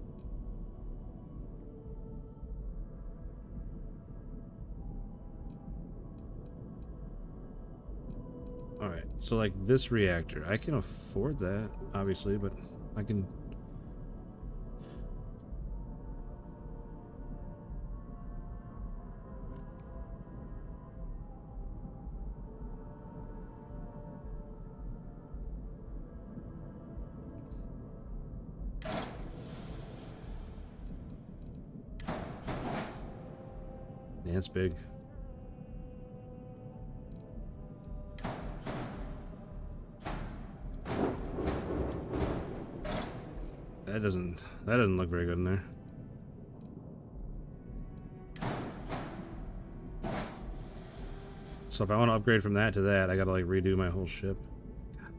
Alright, so like this reactor, I can afford that, obviously, but I can... Yeah, it's big. That doesn't look very good in there. So if I want to upgrade from that to that, I gotta like redo my whole ship. God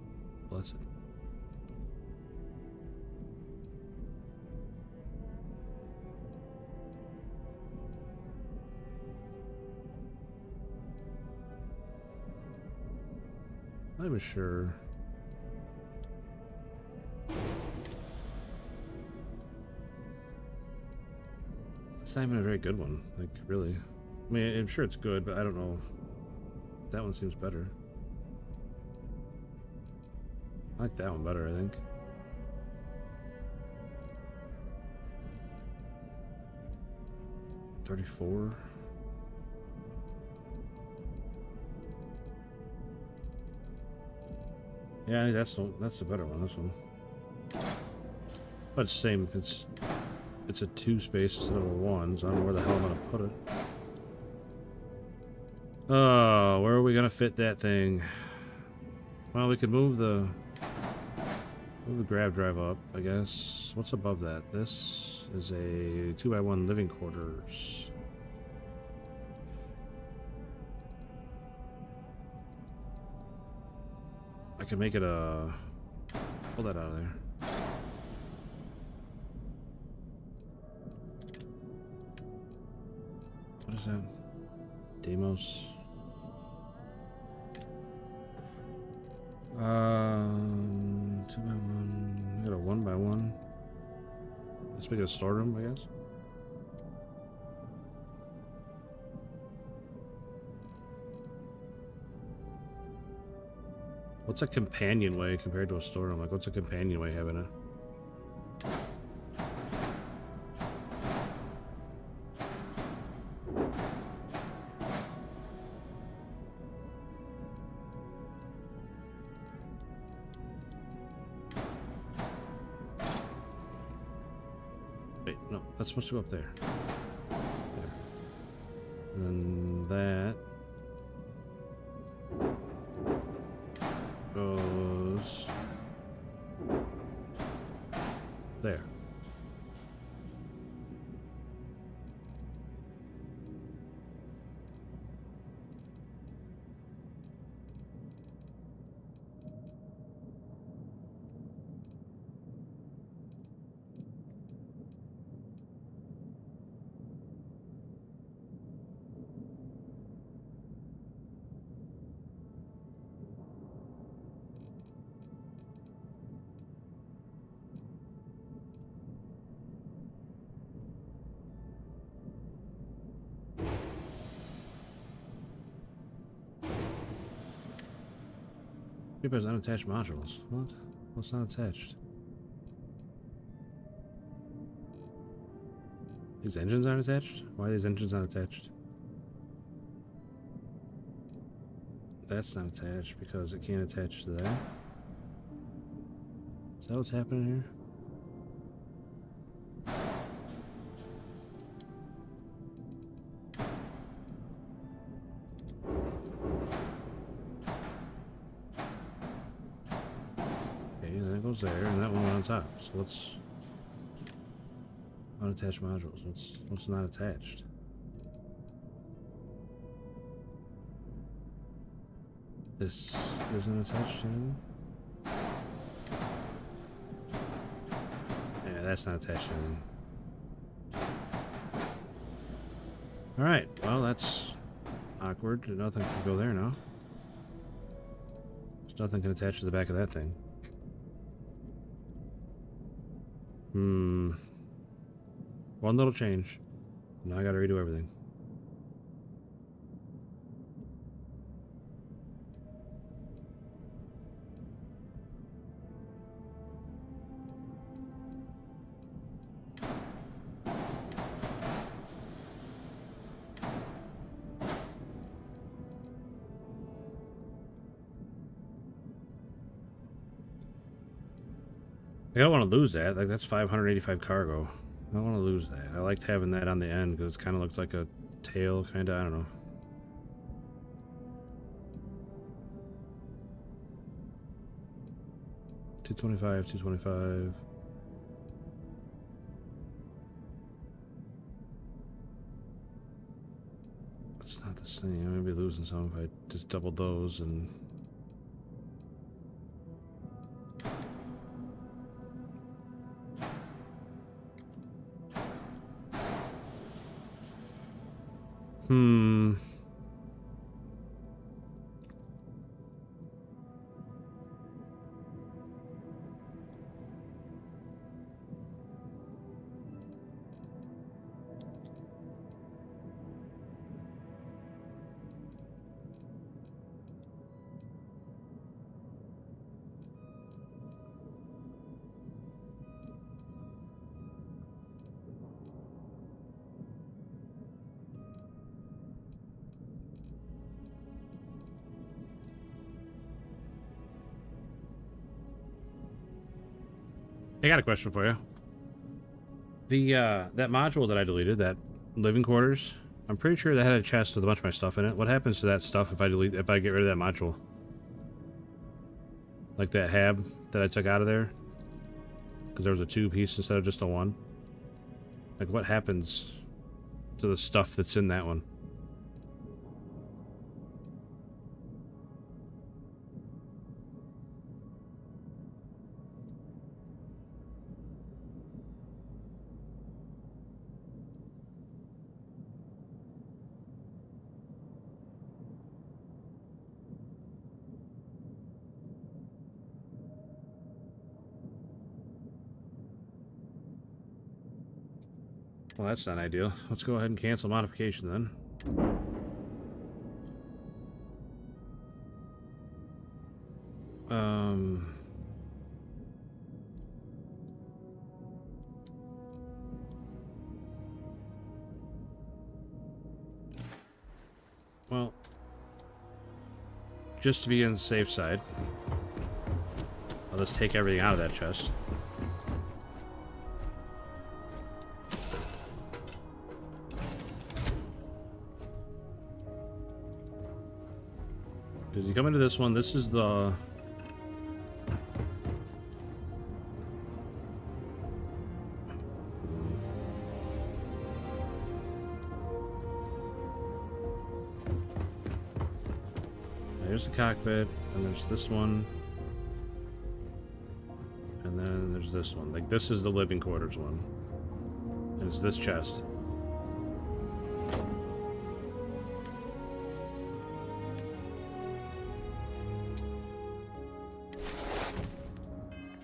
bless it. Not even sure. It's not even a very good one, like, really. I mean, I'm sure it's good, but I don't know. That one seems better. I like that one better, I think. $34. Yeah, I think that's the better one. This one, but it's the same. It's a 2 space instead of a 1, so I don't know where the hell I'm gonna put it. Oh, where are we gonna fit that thing? Well, we could move the grab drive up, I guess. What's above that? This is a 2x1 living quarters. I can make it a... Pull that out of there. What is that? Demos. 2x1. I got a 1x1. Let's make it a storeroom, I guess. What's a companionway compared to a storeroom? Like, what's a companionway having it? Wait, no, that's supposed to go up there. There. And then that goes there. Creepers unattached modules. What? What's not attached? These engines aren't attached? Why are these engines not attached? That's not attached because it can't attach to that. Is that what's happening here? There, and that one went on top. So what's unattached modules? What's not attached? This isn't attached to anything? Yeah, that's not attached to anything. Alright, well that's awkward. Nothing can go there now. There's nothing can attach to the back of that thing. One little change. Now I gotta redo everything. I don't want to lose that. Like, that's 585 cargo. I don't want to lose that. I liked having that on the end because it kind of looked like a tail, kind of. I don't know. $225. It's not the same. I'm gonna be losing some if I just doubled those and. I got a question for you. The that module that I deleted, that living quarters, I'm pretty sure that had a chest with a bunch of my stuff in it. What happens to that stuff if I get rid of that module? Like that hab that I took out of there? Because there was a 2-piece instead of just a 1. Like what happens to the stuff that's in that one? Well, that's not ideal. Let's go ahead and cancel modification then. Well, just to be on the safe side, I'll just take everything out of that chest. Because you come into this one, this is the... There's the cockpit, and there's this one. And then there's this one. Like, this is the living quarters one. And it's this chest.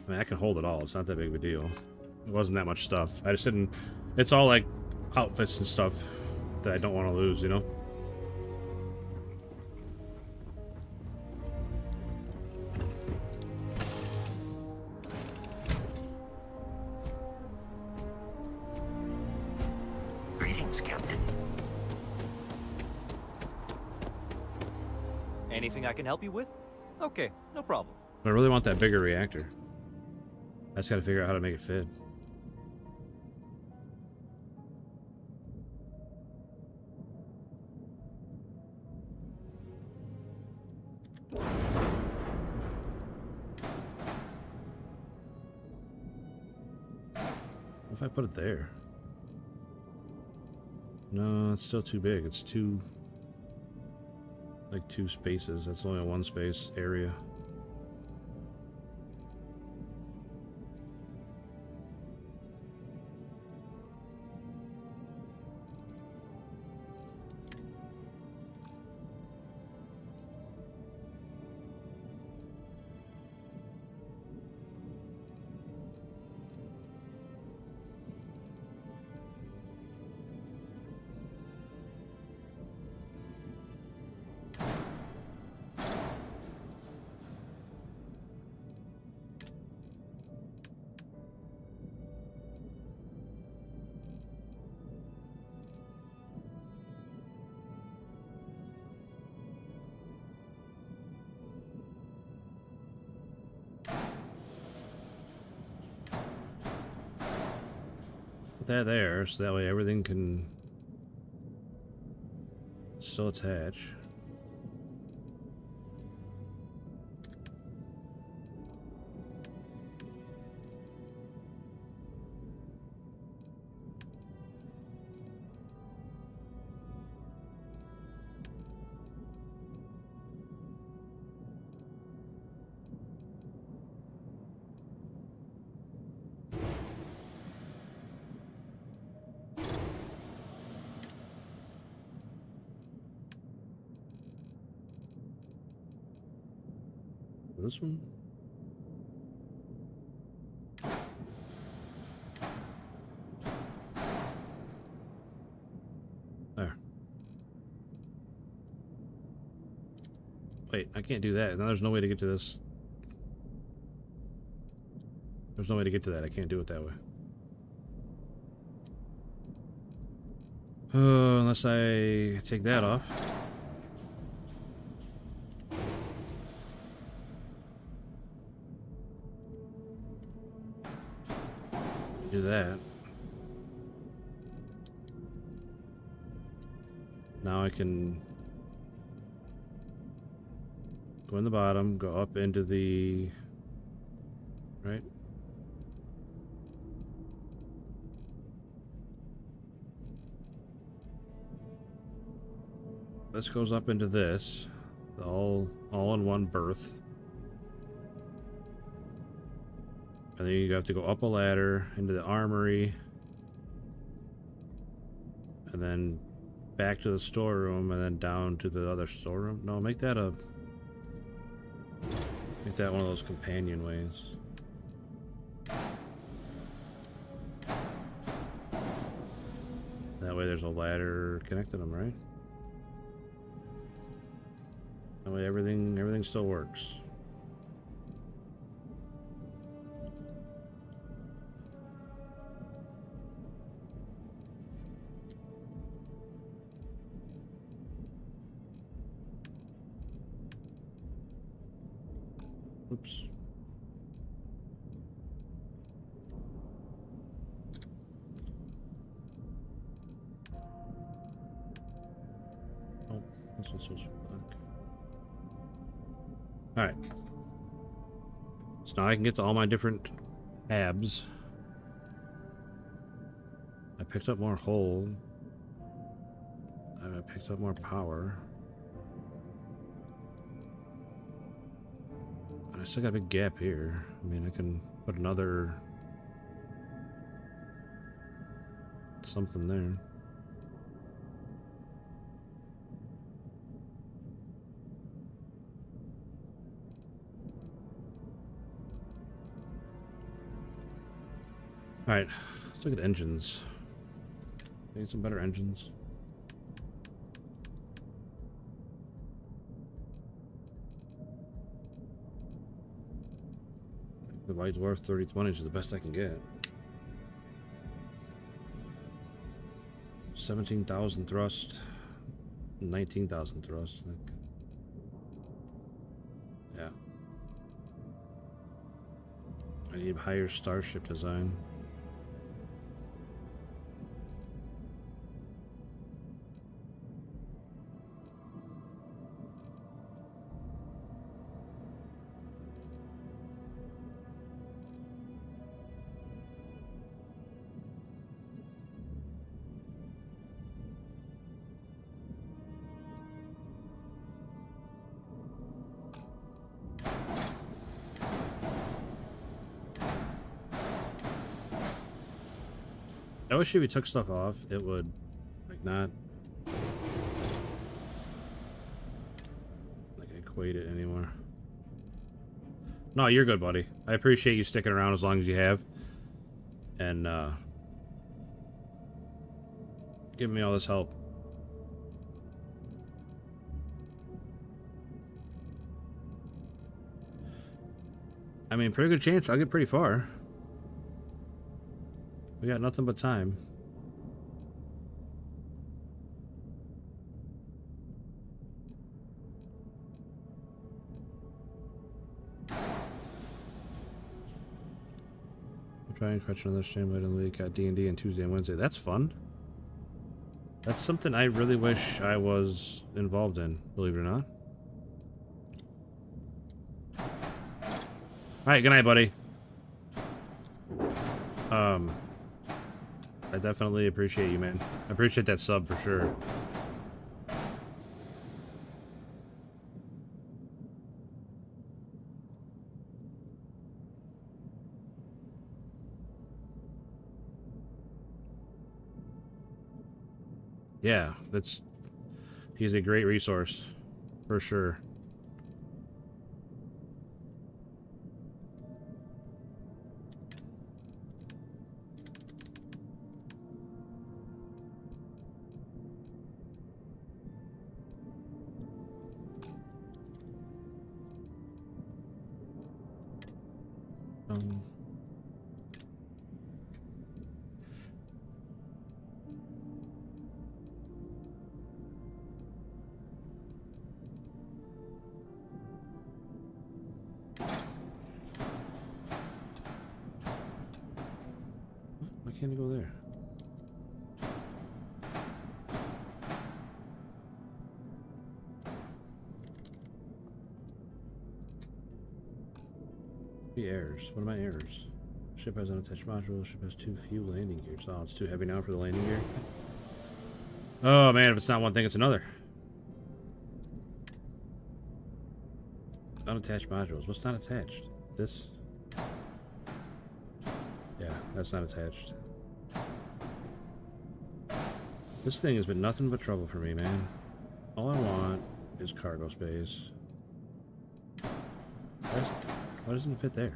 I mean, I can hold it all. It's not that big of a deal. It wasn't that much stuff. I just didn't... It's all, like, outfits and stuff that I don't want to lose, you know? Greetings, Captain. Anything I can help you with? Okay, no problem. But I really want that bigger reactor. I just gotta figure out how to make it fit. What if I put it there? No, it's still too big. It's too... like 2 spaces. That's only a 1 space area. Put that there, so that way everything can still attach. This one? There. Wait, I can't do that. Now there's no way to get to this. There's no way to get to that. I can't do it that way. Unless I take that off. Do that. Now I can go in the bottom, go up into the right. This goes up into this, all in one berth. And then you have to go up a ladder into the armory. And then back to the storeroom and then down to the other storeroom. No, make that one of those companion ways. That way there's a ladder connecting them, right? That way everything still works. Oops. Oh, this one's supposed to be black. Alright. So now I can get to all my different tabs. I picked up more hold. I picked up more power. I still got a big gap here. I mean, I can put another something there. Alright, let's look at engines. Need some better engines. The White Dwarf 3020 is the best I can get. 17,000 thrust, 19,000 thrust. I think. Yeah. I need higher starship design. I wish if we took stuff off, it would, like, not, like, equate it anymore. No, you're good, buddy. I appreciate you sticking around as long as you have. And, giving me all this help. I mean, pretty good chance I'll get pretty far. We got nothing but time. We'll try and catch another stream later in the week. Got D&D on Tuesday and Wednesday. That's fun. That's something I really wish I was involved in, believe it or not. Alright, good night, buddy. I definitely appreciate you, man. I appreciate that sub for sure. Yeah, he's a great resource for sure. can't I go there? The errors. What are my errors? Ship has unattached module. Ship has too few landing gears. Oh, it's too heavy now for the landing gear. Oh man, if it's not one thing, it's another. Unattached modules. What's not attached? This? Yeah, that's not attached. This thing has been nothing but trouble for me, man. All I want is cargo space. Why doesn't it fit there?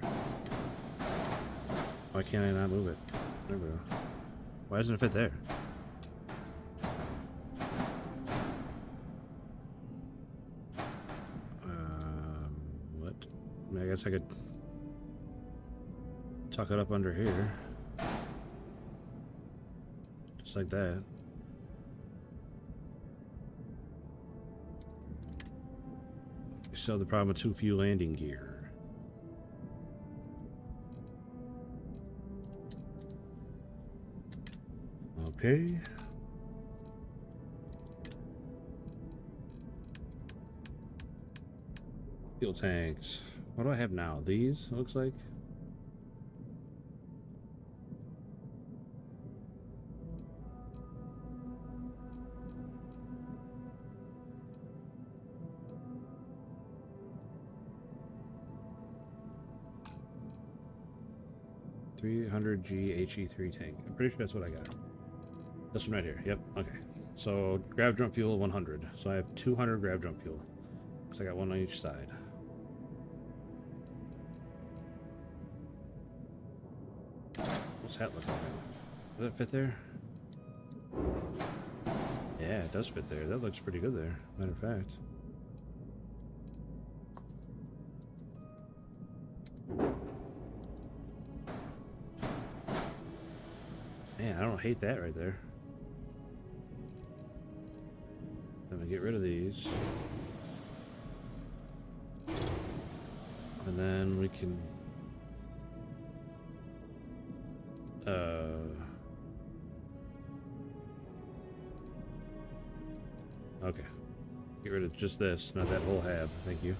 Why can't I not move it? There we go. Why doesn't it fit there? What? I mean, I guess I could tuck it up under here. Just like that. We still have the problem with too few landing gear. Okay. Fuel tanks. What do I have now? These, it looks like. $300 HE3 tank. I'm pretty sure that's what I got. This one right here. Yep. Okay. So grav jump fuel 100. So I have 200 grav jump fuel. Because I got one on each side. What's that look like? Does that fit there? Yeah, it does fit there. That looks pretty good there. Matter of fact. Man, I don't hate that right there. I'm gonna get rid of these. And then we can okay. Get rid of just this, not that whole hab. Thank you.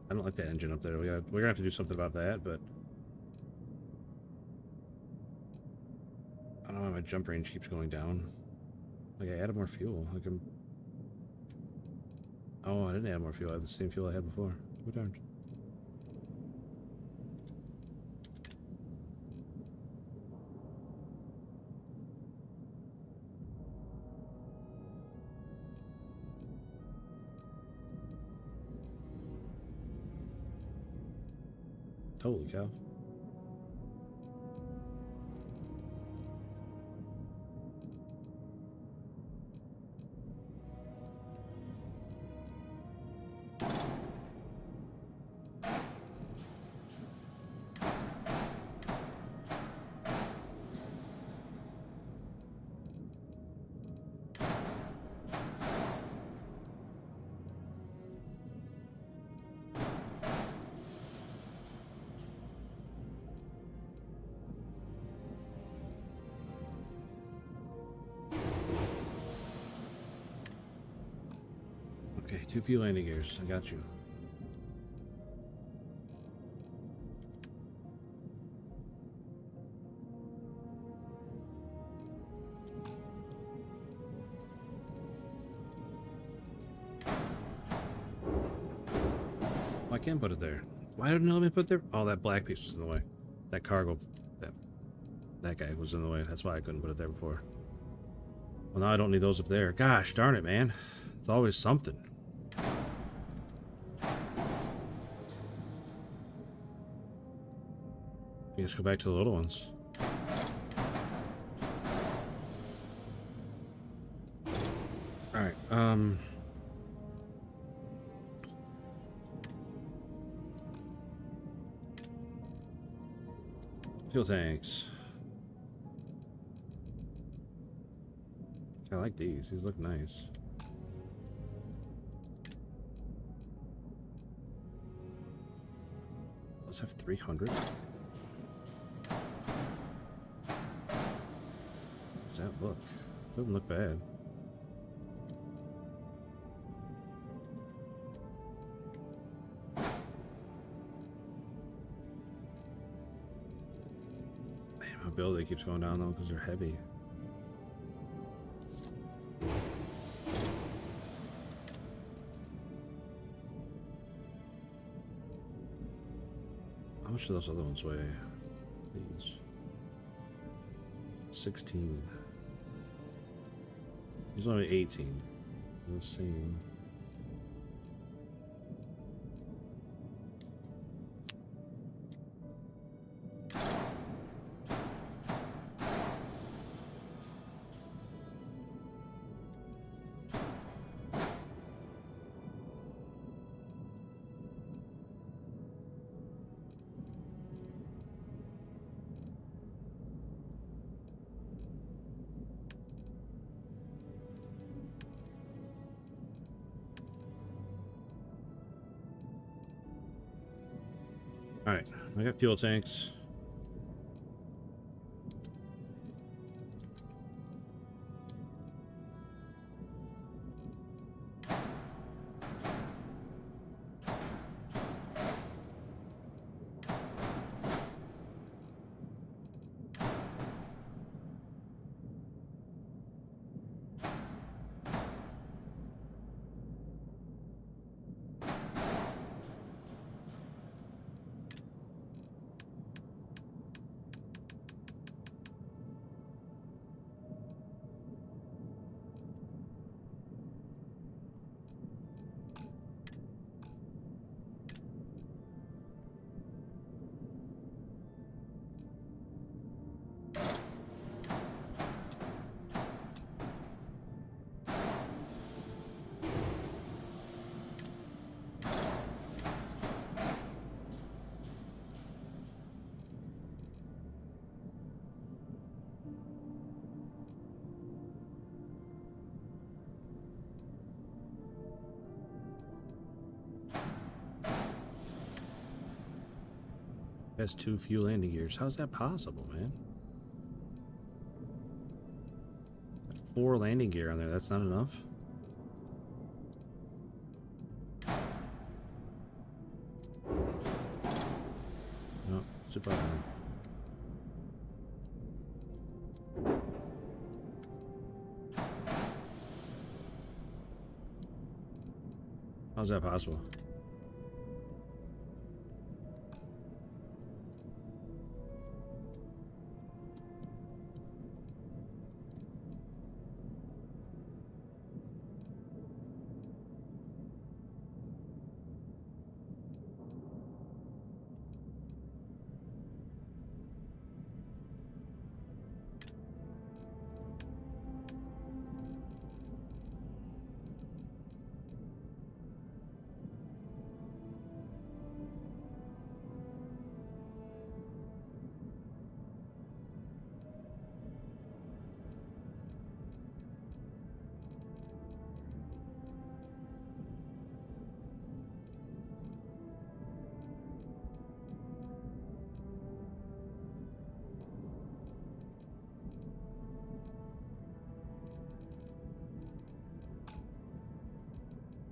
I don't like that engine up there. We're gonna have to do something about that, but I don't know why my jump range keeps going down. Like, I added more fuel. Like, oh, I didn't add more fuel. I have the same fuel I had before. What darn? Holy cow. Okay, 2 fuel landing gears. I got you. I can't put it there. Why didn't it let me put it there? Oh, that black piece was in the way. That cargo, that guy was in the way. That's why I couldn't put it there before. Well, now I don't need those up there. Gosh darn it, man. It's always something. Let's go back to the little ones. Alright, fuel tanks. I like these. These look nice. Does it have 300? Does that look? Doesn't look bad. My ability keeps going down though because they're heavy. How much do those other ones weigh? These 16. These only 18. Let's see. Alright, I got fuel tanks. Has 2 fuel landing gears. How's that possible, man? Got 4 landing gear on there. That's not enough. No, super. How's that possible?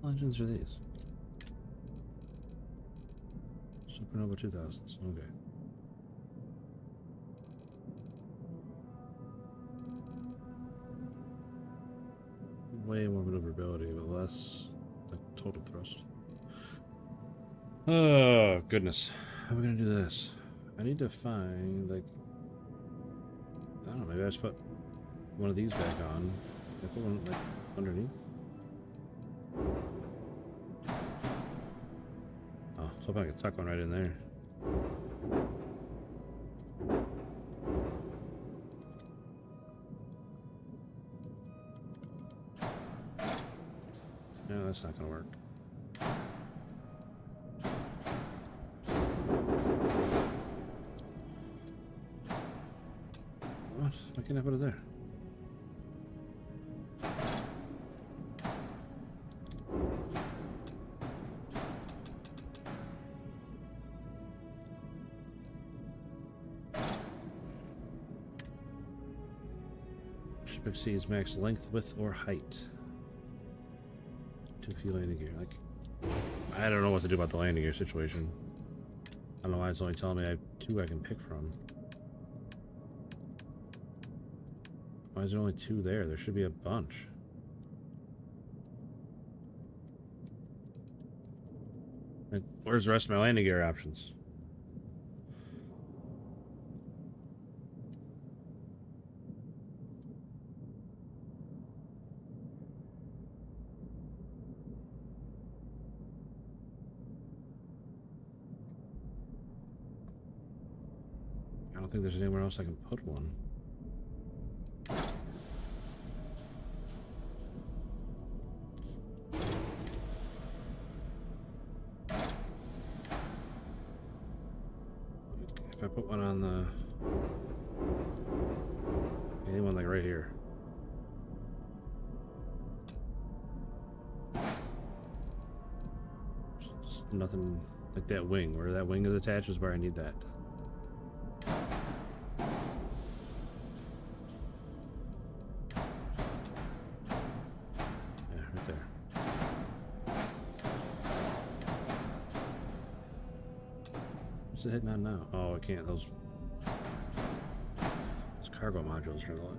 Legends are these? Supernova 2000s. Okay. Way more maneuverability, but less like total thrust. Oh goodness, how are we gonna do this? I need to find like I don't know. Maybe I just put one of these back on. I put one like underneath. Oh, so I can tuck one right in there. No, that's not gonna work. What? Why can't I put it there? ship exceeds max length, width, or height. Too few landing gear. Like, I don't know what to do about the landing gear situation. I don't know why it's only telling me I have 2 I can pick from. Why is there only 2 there? There should be a bunch. Like, where's the rest of my landing gear options? I don't think there's anywhere else I can put one. If I put one on the... anyone like right here. Just nothing like that wing. Where that wing is attached is where I need that. Yeah, right there. What's it hitting on now? Oh, I can't. Those cargo modules are a lot.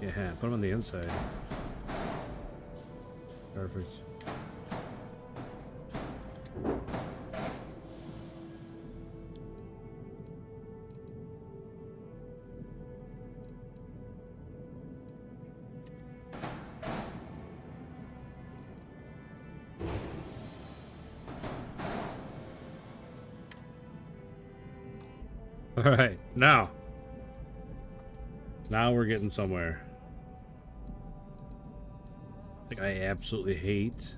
Yeah, put them on the inside. Perfect. All right, now we're getting somewhere. Like, I absolutely hate...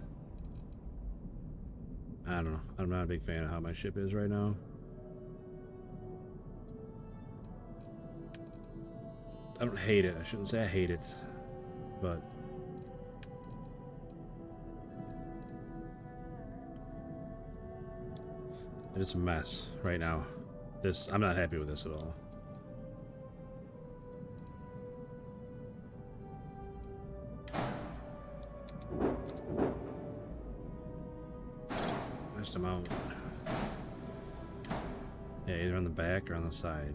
I don't know. I'm not a big fan of how my ship is right now. I don't hate it. I shouldn't say I hate it. But... it's a mess right now. I'm not happy with this at all. Amount. Yeah, either on the back or on the side.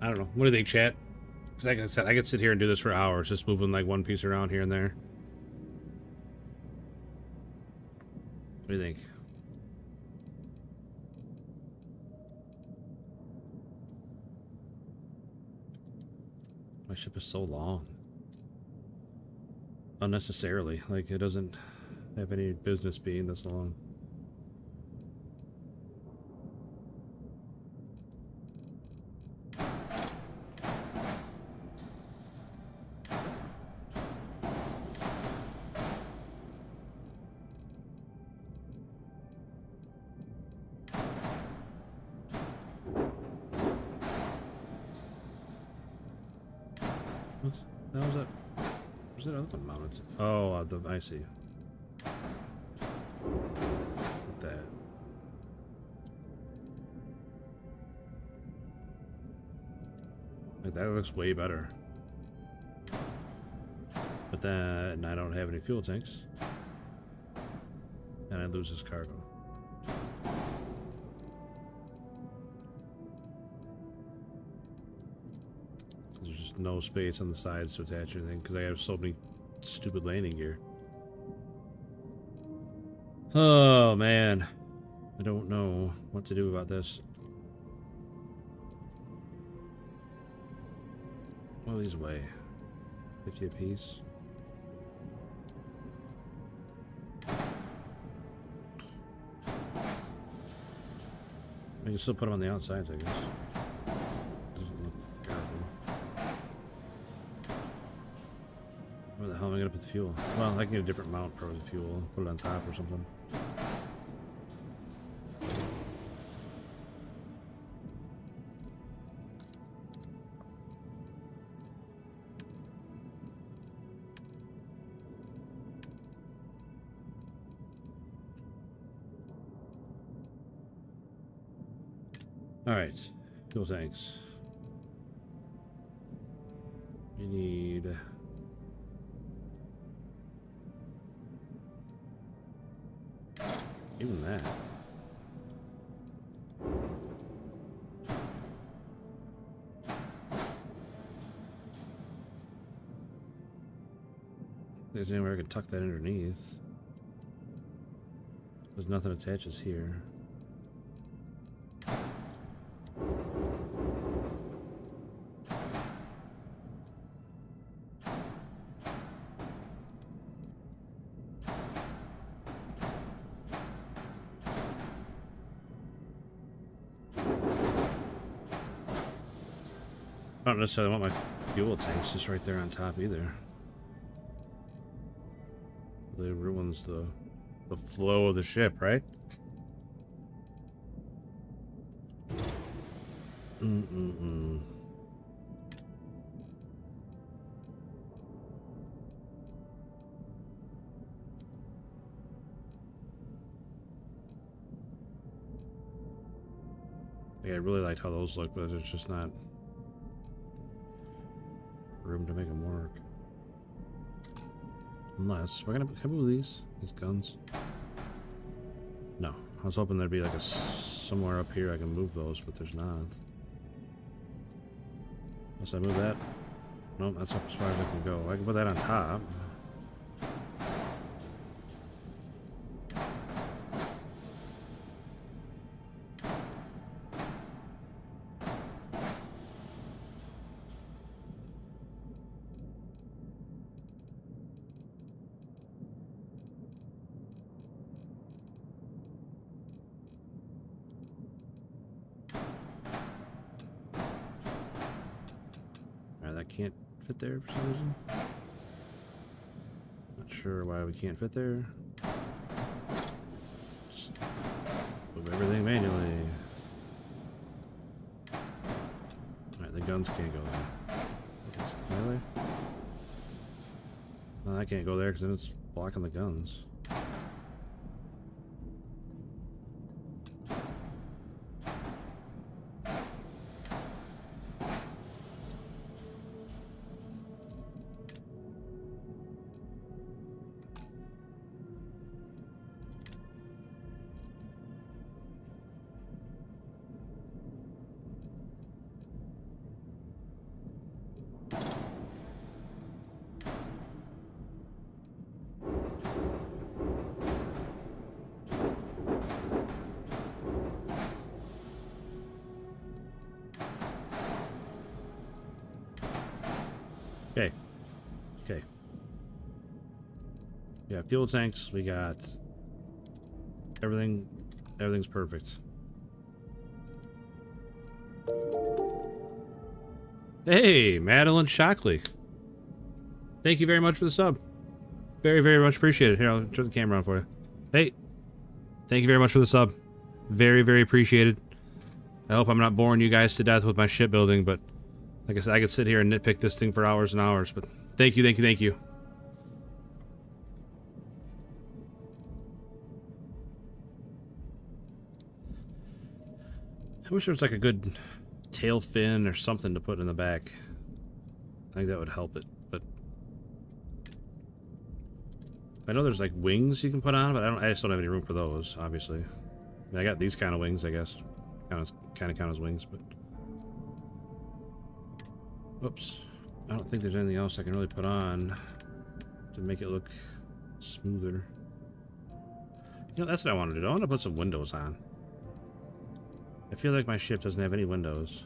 I don't know. What do you think, chat? Because like I said, I could sit here and do this for hours, just moving like one piece around here and there. What do you think? My ship is so long. Unnecessarily. Like, it doesn't have any business being this long. Oh, I see. With that. Like, that looks way better. But then I don't have any fuel tanks. And I lose this cargo. There's just no space on the sides to attach anything because I have so many stupid landing gear. Oh man, I don't know what to do about this. What do these weigh? 50 apiece. I can still put them on the outsides, I guess. Doesn't look terrible. Where the hell am I gonna put the fuel? Well, I can get a different mount for the fuel. Put it on top or something. Alright, fuel tanks. We need... even that. There's anywhere I can tuck that underneath. There's nothing attaches here. I don't necessarily want my fuel tanks just right there on top either. It ruins the flow of the ship, right? Yeah, I really liked how those look, but it's just not room to make them work. Unless we're gonna, can we move these guns? No, I was hoping there'd be like a somewhere up here I can move those, but there's not. Unless I move that. Nope, that's up as far as I can go. I can put that on top. Can't fit there for some reason. Not sure why we can't fit there. Just move everything manually. Alright, the guns can't go there. Really? No, that can't go there because then it's blocking the guns. Okay. Okay. We got fuel tanks. We got everything. Everything's perfect. Hey, Madeline Shockley. Thank you very much for the sub. Very, very much appreciated. Here, I'll turn the camera on for you. Hey. Thank you very much for the sub. Very, very appreciated. I hope I'm not boring you guys to death with my shipbuilding, but like I said, I could sit here and nitpick this thing for hours and hours, but thank you, thank you, thank you. I wish there was like a good tail fin or something to put in the back. I think that would help it, but I know there's like wings you can put on, but I just don't have any room for those, obviously. I mean, I got these kind of wings, I guess. Kind of count as wings, but whoops. I don't think there's anything else I can really put on to make it look smoother. You know, that's what I want to do. I want to put some windows on. I feel like my ship doesn't have any windows.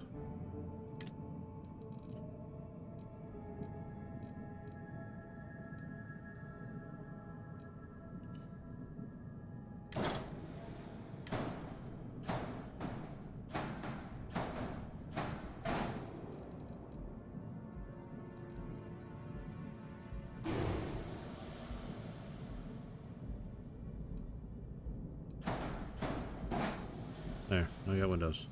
There, now I got windows.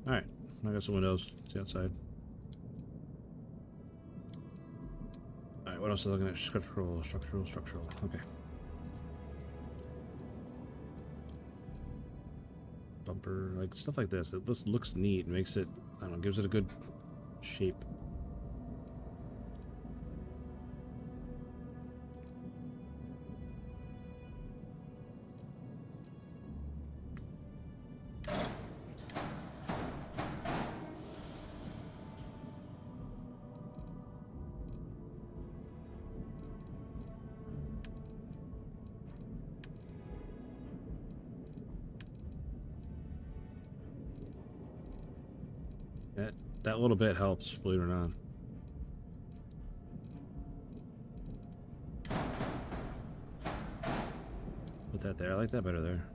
Alright, I got some windows. See outside. Alright, what else are we looking at? Structural. Okay. Bumper, like stuff like this. It looks neat, makes it, I don't know, gives it a good shape. That little bit helps, believe it or not. Put that there. I like that better there.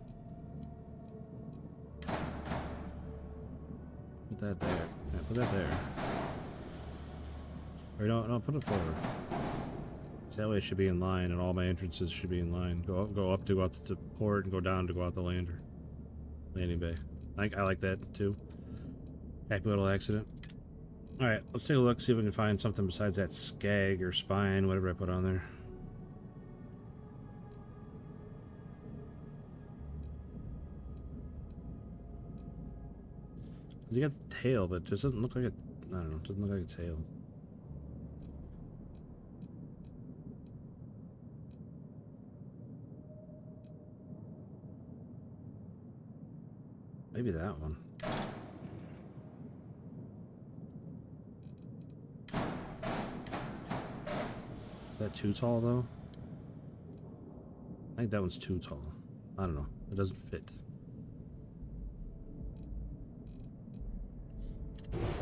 Put that there. Yeah, put that there. Or no, put it forward. So that way it should be in line, and all my entrances should be in line. Go up to go out to the port, and go down to go out the landing bay. I like that too. Happy little accident. Alright, let's take a look, see if we can find something besides that skag or spine, whatever I put on there. You got the tail, but it doesn't look like a, I don't know, it doesn't look like a tail. Maybe that one. Is that too tall, though? I think that one's too tall. I don't know. It doesn't fit.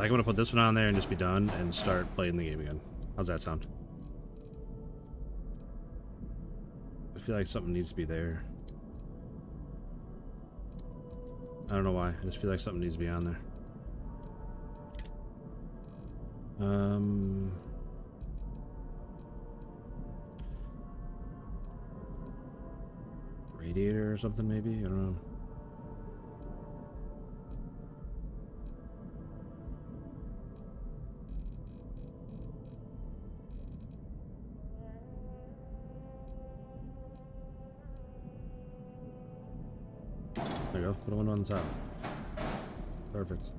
I'm gonna put this one on there and just be done and start playing the game again. How's that sound? I feel like something needs to be there. I don't know why. I just feel like something needs to be on there. Radiator or something, maybe? I don't know. There you go. Put a window on the top. Perfect.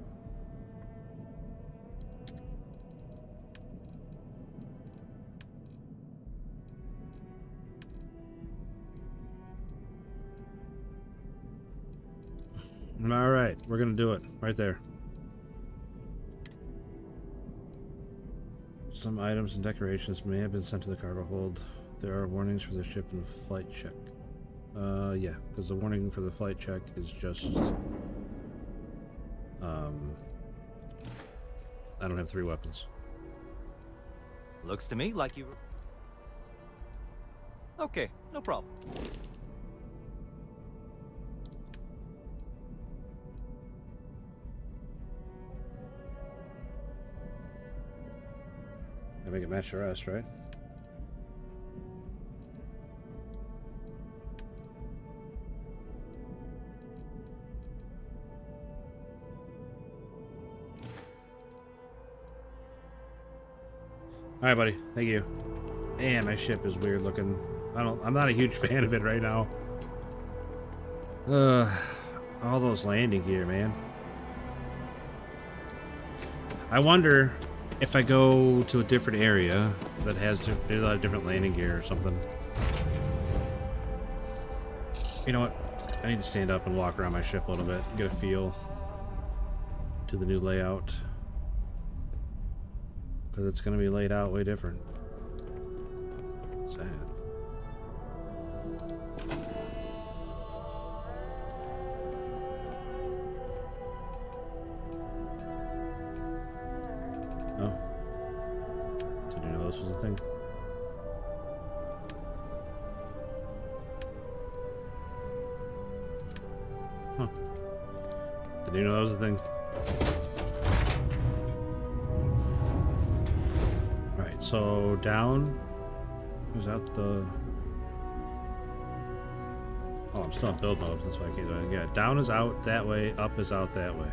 Alright, we're gonna do it. Right there. Some items and decorations may have been sent to the cargo hold. There are warnings for the ship in the flight check. Yeah, because the warning for the flight check is just... I don't have 3 weapons. Looks to me like you... Okay, no problem. I make it match the rest, right? All right, buddy. Thank you. Man, my ship is weird looking. I'm not a huge fan of it right now. All those landing gear, man. I wonder if I go to a different area that has a lot of different landing gear or something. You know what? I need to stand up and walk around my ship a little bit, get a feel to the new layout. Because it's going to be laid out way different. What's that? Oh. Did you know this was a thing? Huh. Did you know that was a thing? Alright, so down. Who's out the... Oh, I'm still in build mode, that's why I can't do anything. Yeah, down is out that way, up is out that way.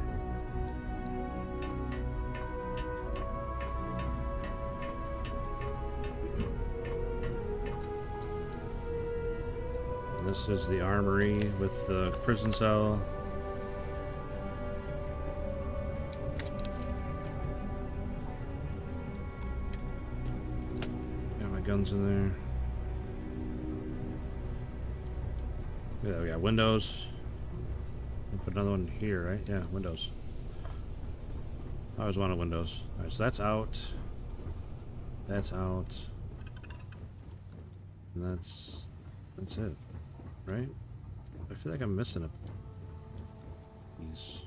This is the armory with the prison cell. Got my guns in there. Yeah, we got windows. Put another one here, right? Yeah, windows. I always wanted windows. Alright, so that's out. That's out. And that's it. Right? I feel like I'm missing a piece.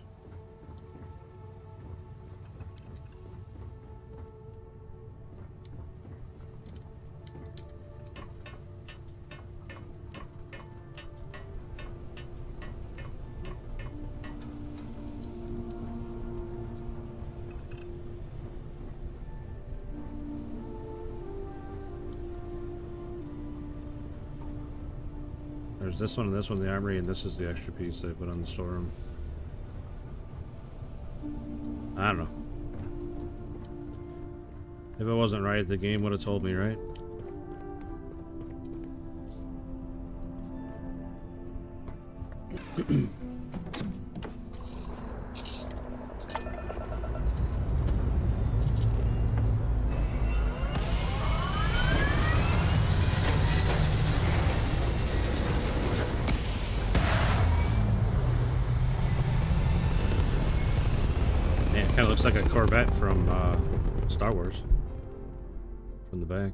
There's this one and this one, the armory, and this is the extra piece they put on the storeroom. I don't know. If it wasn't right, the game would have told me, right? Looks like a Corvette from Star Wars. From the back.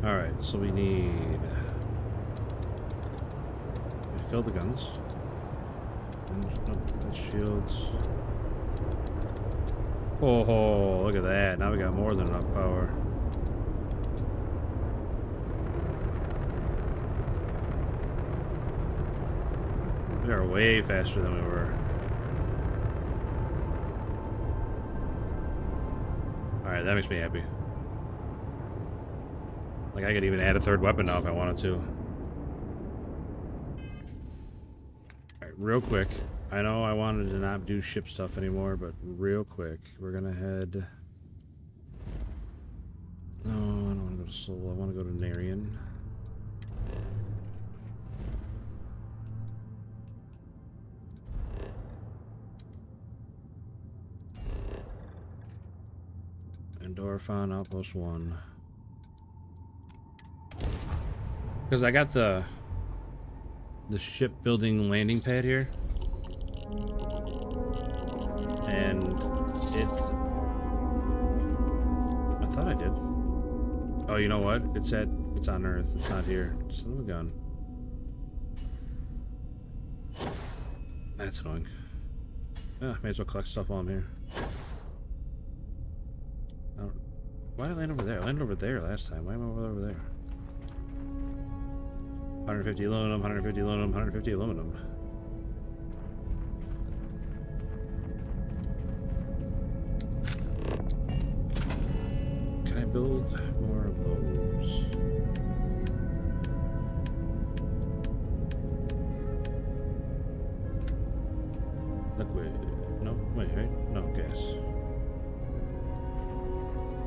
Alright, so we need... We fill the guns. And shields. Oh, look at that. Now we got more than enough power. We are way faster than we were. Alright, that makes me happy. Like, I could even add a third weapon now if I wanted to. Alright, real quick. I know I wanted to not do ship stuff anymore, but real quick, we're gonna head... No, I don't want to go to Sol. I want to go to Narian. Endorphin, Outpost 1. Because I got the shipbuilding landing pad here. And it... I thought I did. Oh, you know what? It's on Earth. It's not here. Son of a gun. That's annoying. May as well collect stuff while I'm here. Why did I land over there? I landed over there last time. Why am I over there? 150 aluminum, 150 aluminum, 150 aluminum. Can I build more of those? Liquid. No, wait, right? No, gas.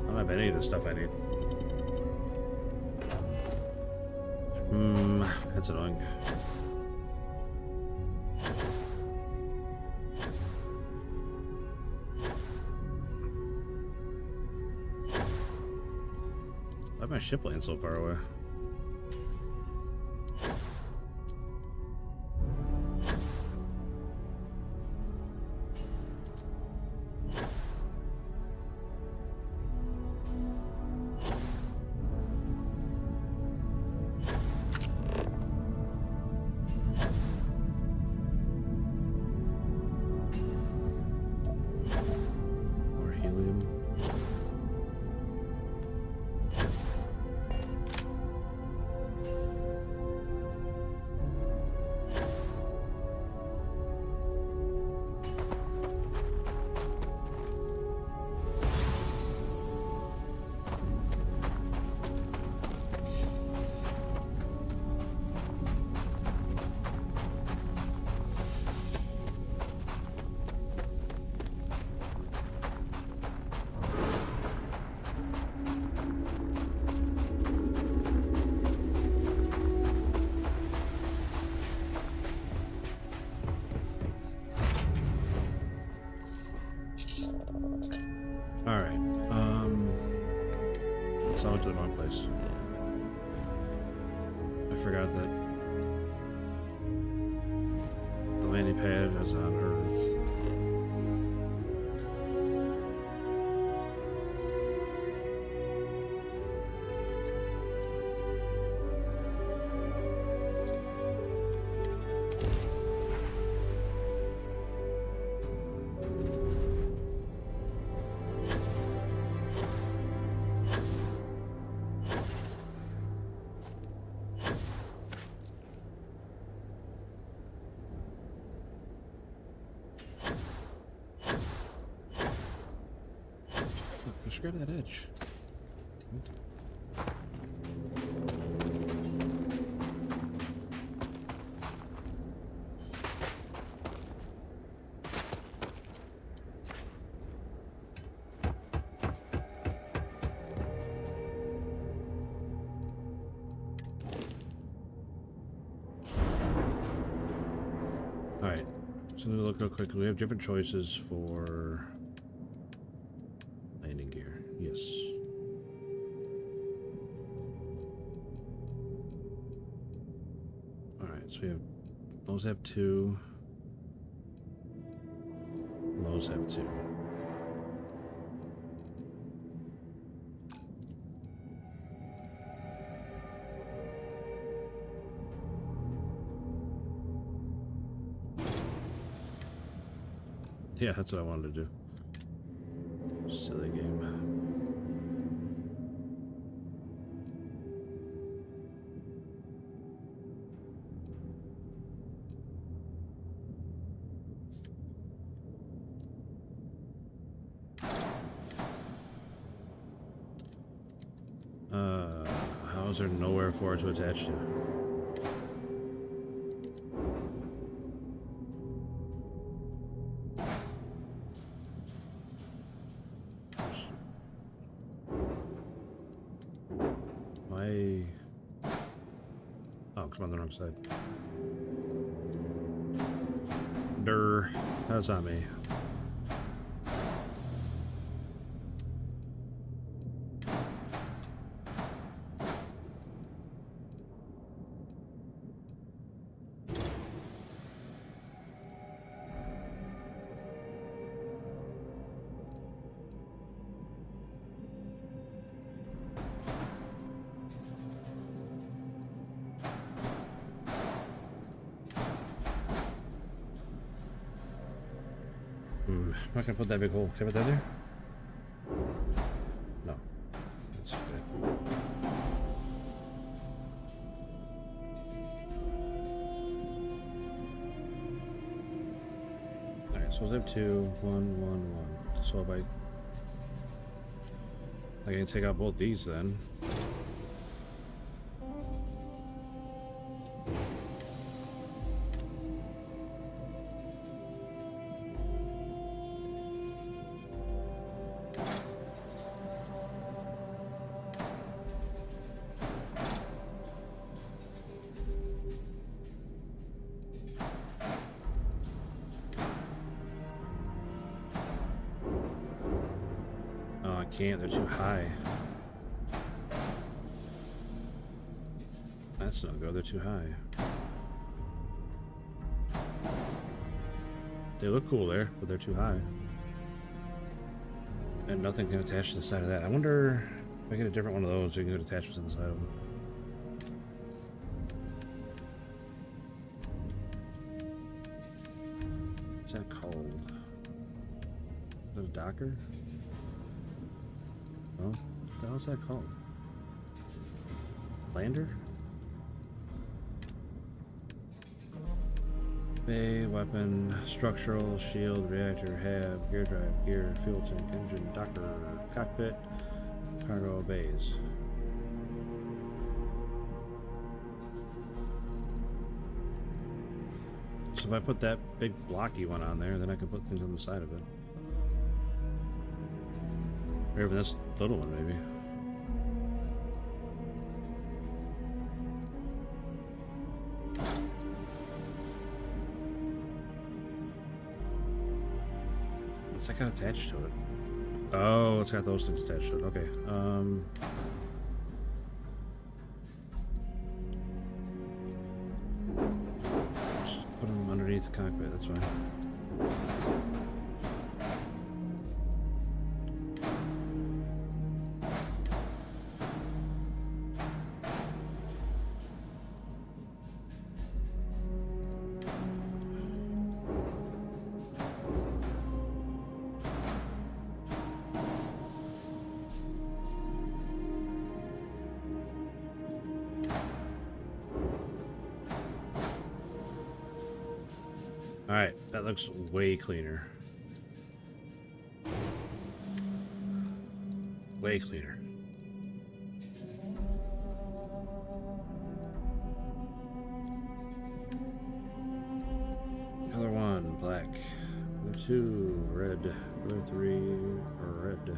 I don't have any of the stuff I need. That's annoying. Why is my ship laying so far away? Alright, so I went to the wrong place. I forgot that the landing pad is on Earth. Just grab that edge. Alright, so let me look real quick. We have different choices for landing gear. Yes. Alright, so we have those have 2. Those have 2. Yeah, that's what I wanted to do. Silly game. How is there nowhere for it to attach to? Oh, come on the wrong side. Durr. That's on me. I'm not gonna put that big hole. Can I put that there? No. That's good. Alright, so I have 2, 1, 1, 1. So if I can take out both these then. can't. They're too high. That's not good. They're too high. They look cool there, but they're too high. And nothing can attach to the side of that. I wonder if I get a different one of those, so you can get attachments on the side of them. What's that called? Is that a docker? Oh, what the hell is that called? Lander? Bay, weapon, structural, shield, reactor, hab, gear drive, gear, fuel tank, engine, docker, cockpit, cargo bays. So if I put that big blocky one on there, then I can put things on the side of it. Or even this little one, maybe. What's that got attached to it? Oh, it's got those things attached to it. Okay. Just put them underneath the cockpit. That's fine. Alright, that looks way cleaner. Way cleaner. Color 1, black. Color 2, red. Color 3, red.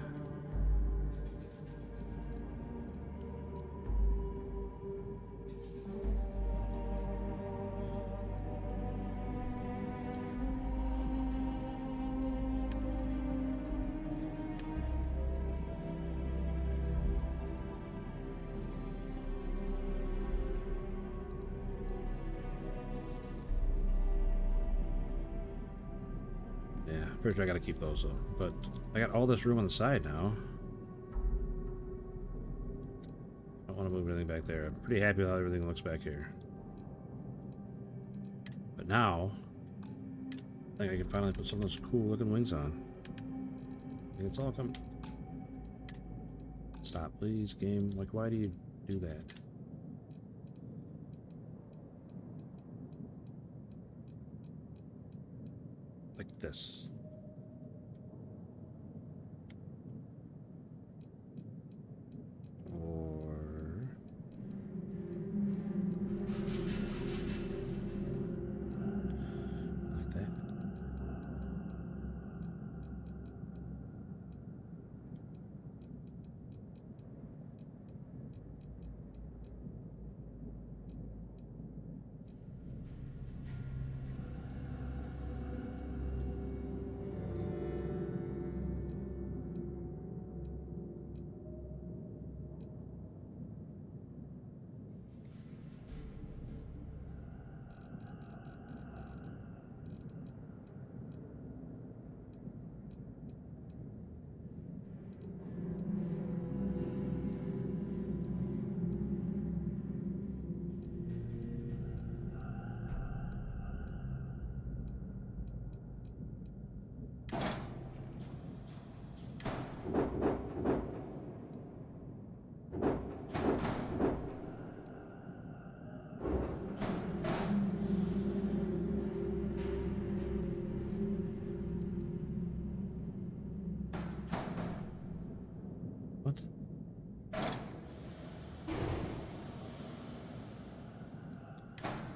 Pretty sure I gotta keep those though. But I got all this room on the side now. I don't want to move anything back there. I'm pretty happy with how everything looks back here. But now, I think I can finally put some of those cool looking wings on. I think it's all coming. Stop, please, game. Like, why do you do that? Like this.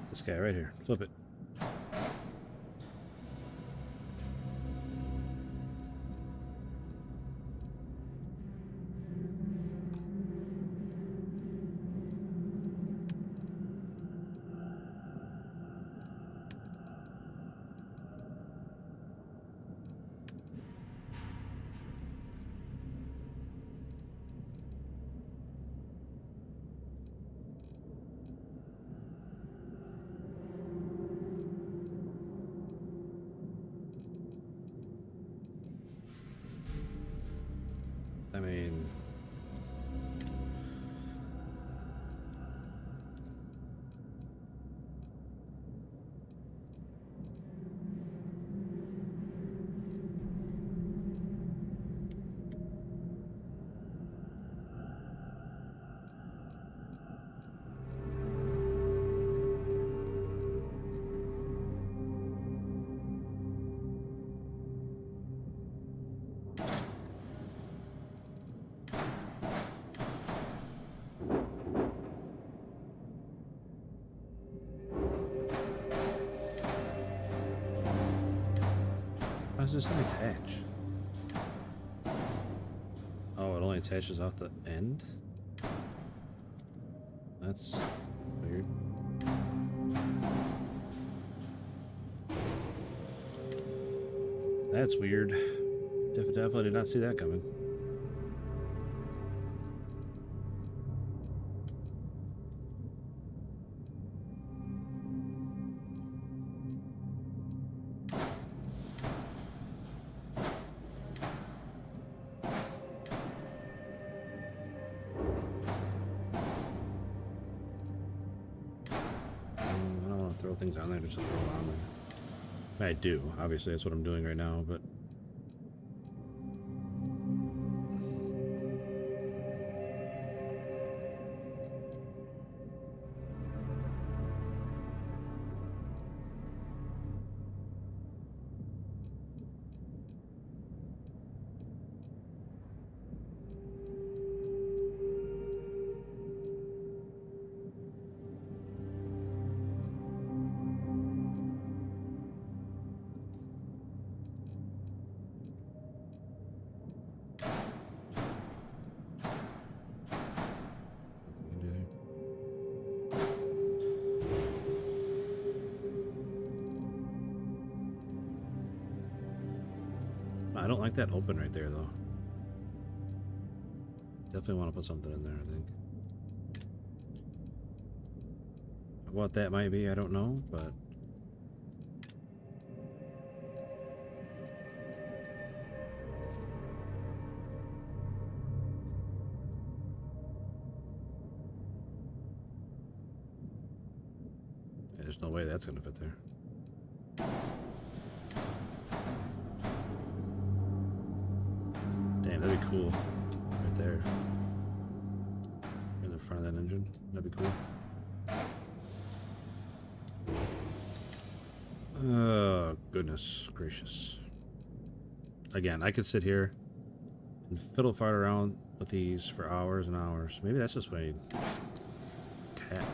This guy right here. Flip it. does this thing attach? Oh, it only attaches off the end? That's weird. That's weird. Definitely did not see that coming. I don't want to throw things on there just to throw them on there. I do. Obviously, that's what I'm doing right now, but... I don't like that open right there, though. Definitely want to put something in there, I think. What that might be, I don't know, but... yeah, there's no way that's going to fit there. Damn, that'd be cool. Right there. In the front of that engine. That'd be cool. Oh, goodness gracious. Again, I could sit here and fiddle fart around with these for hours and hours. Maybe that's just what I need. Cat.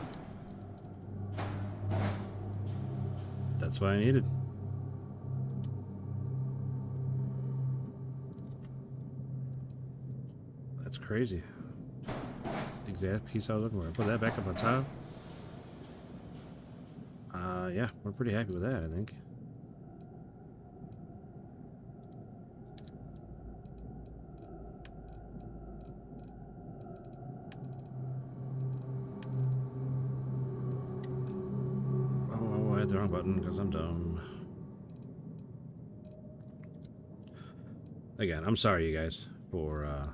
That's what I needed. That's crazy. The exact piece I was looking for. Put that back up on top. Yeah, we're pretty happy with that, I think. Oh, I hit the wrong button because I'm dumb. Again, I'm sorry, you guys, for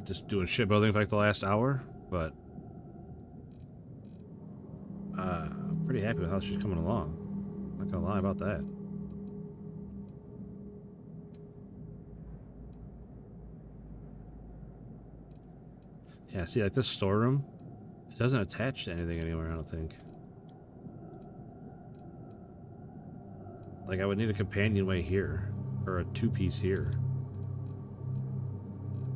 just doing shipbuilding for like the last hour, but I'm pretty happy with how she's coming along. Not gonna lie about that. Yeah, see, like this storeroom, it doesn't attach to anything anywhere, I don't think. Like, I would need a companionway here, or a two-piece here.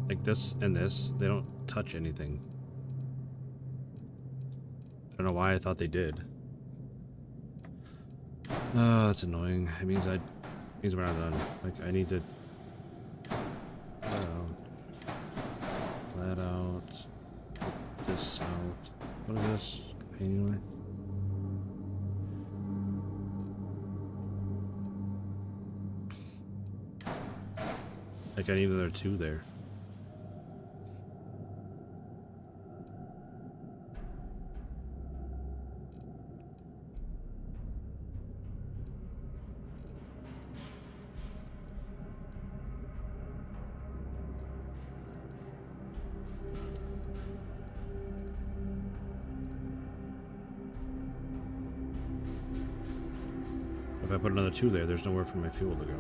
Like this and this, they don't touch anything. I don't know why I thought they did. Oh, that's annoying. It means we're not done. Like, I need to that out, put this out. What is this? Companionway? Like, I need another two there. If I put another two there, there's nowhere for my fuel to go.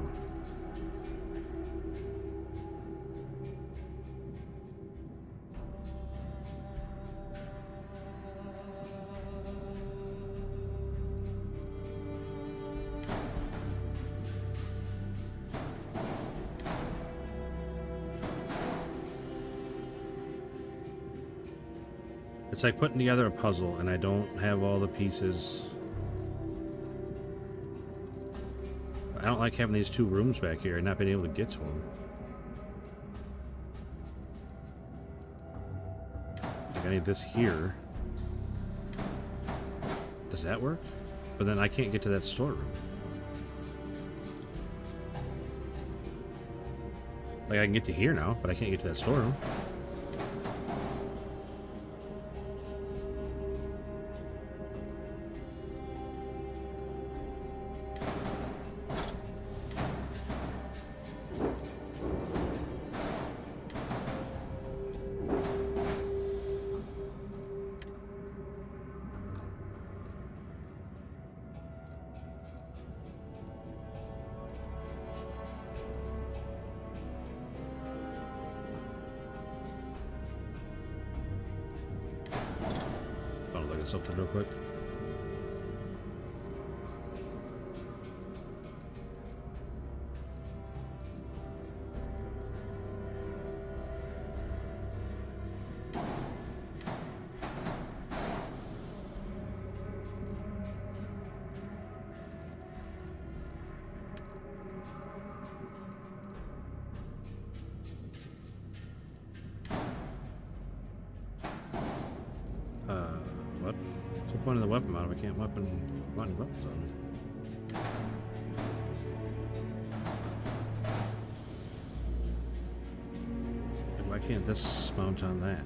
It's like putting together a puzzle and I don't have all the pieces don't like having these two rooms back here and not being able to get to them. Like I need this here. Does that work? But then I can't get to that storeroom. Like I can get to here now, but I can't get to that storeroom. Something real quick. What? What's the point of the weapon mod if I can't button weapons on it? And why can't this mount on that?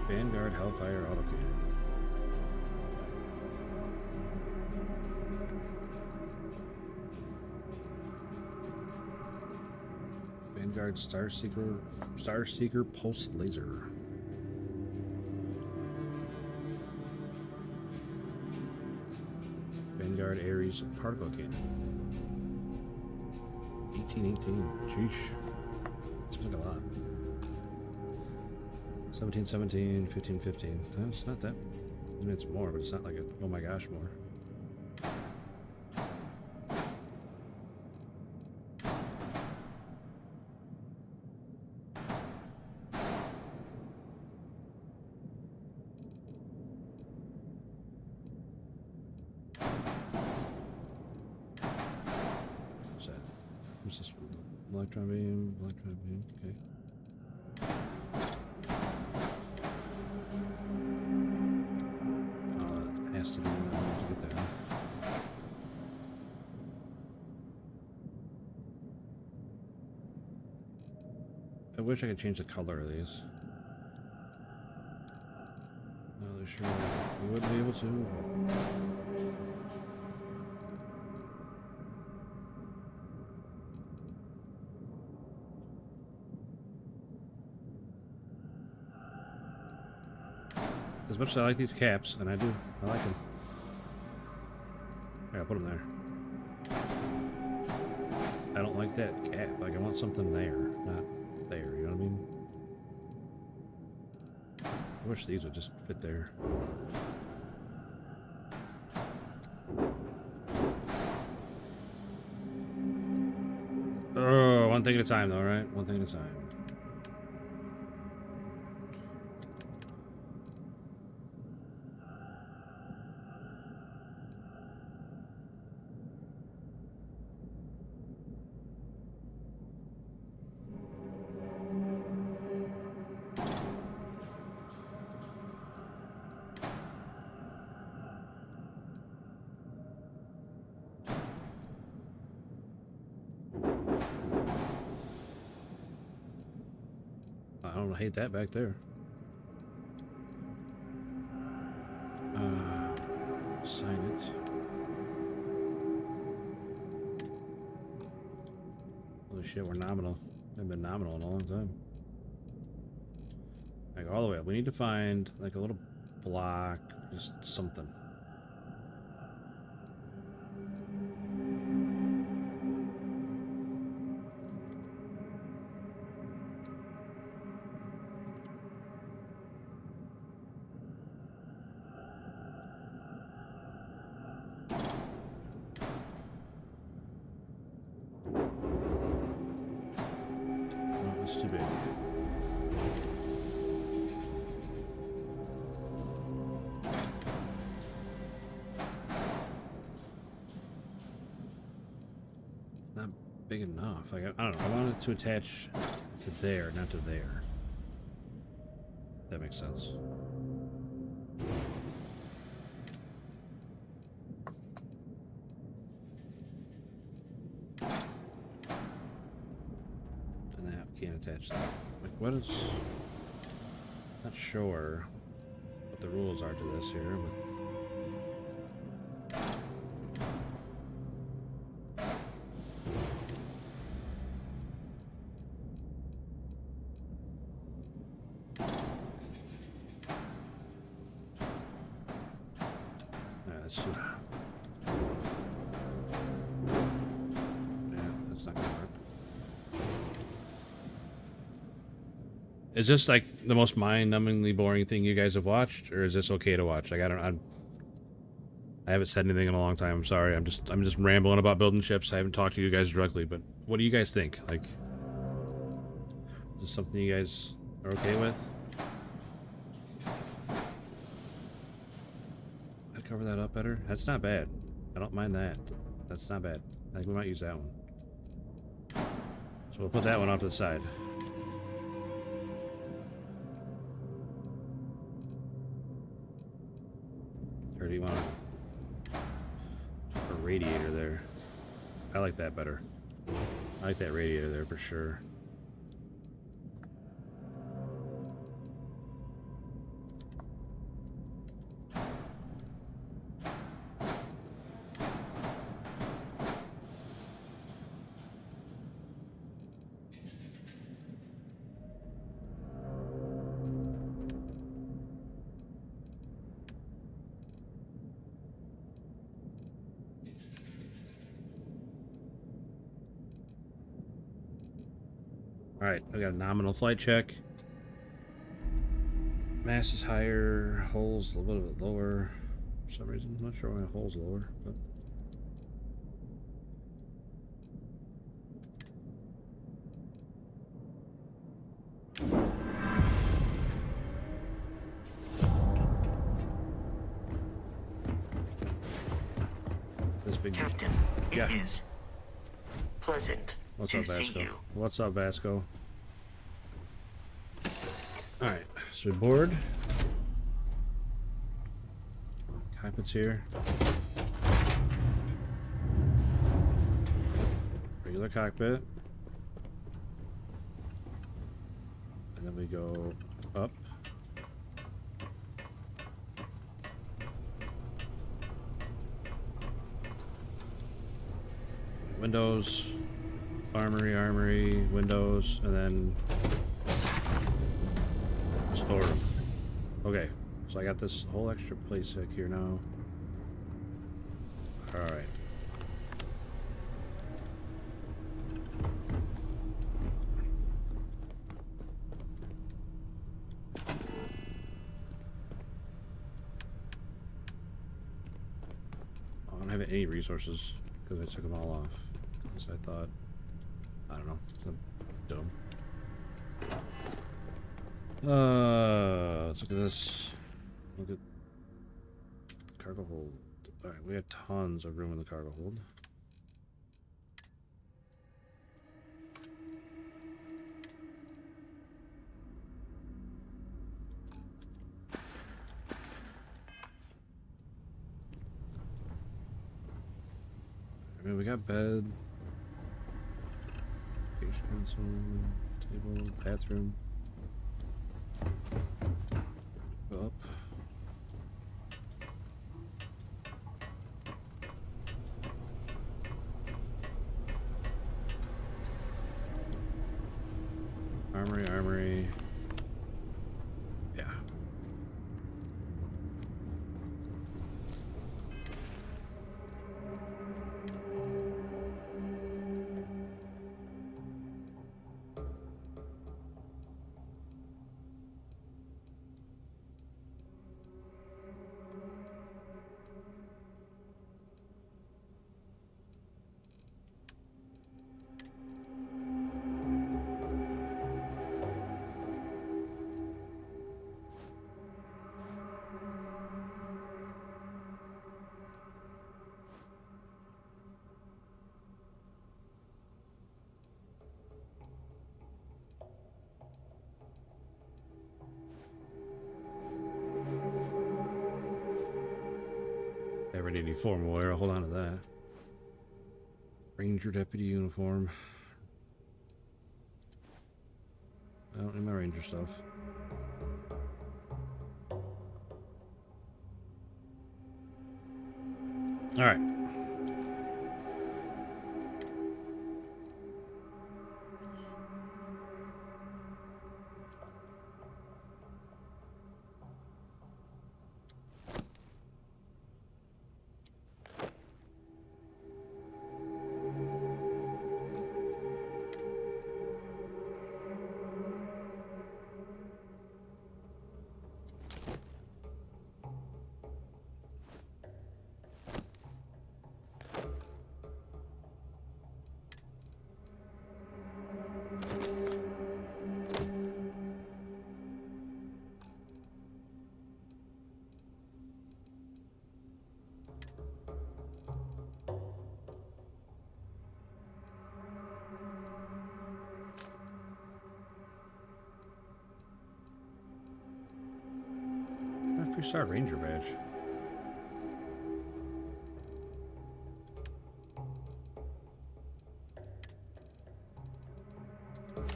Vanguard Hellfire autocannon. Vanguard Starseeker Pulse Laser. Vanguard Ares Particle Cannon. 1818. Sheesh. Seems like a lot. 1717, 1515. It's not that. I mean, it's more, but it's not like a, oh my gosh, more. What's that? What's this one? Electron beam, okay. Has to be to get there. I wish I could change the color of these. Not really sure we wouldn't be able to. As much as I like these caps, and I do, I like them. I gotta put them there. I don't like that cap. Like, I want something there, not there, you know what I mean? I wish these would just fit there. Oh, one thing at a time, though, right? One thing at a time. I don't hate that back there. shit, we're nominal. I've been nominal in a long time. Like all the way up. We need to find like a little block, just something. Too big. Not big enough. Like I don't know. I wanted to attach to there, not to there. That makes sense. Can't attach that. Like, what is... Not sure what the rules are to this here with... That's too... Yeah, that's not gonna work. Is this like the most mind-numbingly boring thing you guys have watched, or is this okay to watch? Like I haven't said anything in a long time. I'm sorry. I'm just rambling about building ships. I haven't talked to you guys directly, but what do you guys think? Like, is this something you guys are okay with? I'd cover that up better. That's not bad. I don't mind that. That's not bad. I think we might use that one. So we'll put that one off to the side. Or do you want a radiator there? I like that better. I like that radiator there for sure. Alright, I got a nominal flight check. Mass is higher, holes a little bit lower. For some reason, I'm not sure why the hole's lower, but... This big... Captain, yeah. It is pleasant. What's up, Vasco? What's up, Vasco? Alright, so board. Cockpit's here. Regular cockpit. And then we go up. Windows. Armory, windows, and then storeroom. Okay, so I got this whole extra place back here now. Alright. I don't have any resources because I took them all off. Because I thought... I don't know. I'm dumb. Let's look at this. Look at cargo hold. Alright, we have tons of room in the cargo hold. I mean, we got bed. Console, table, bathroom. Go up. Armory. Yeah. Never need any formal wear. I'll hold on to that. Ranger deputy uniform. I don't need my ranger stuff. All right. Three-star ranger badge.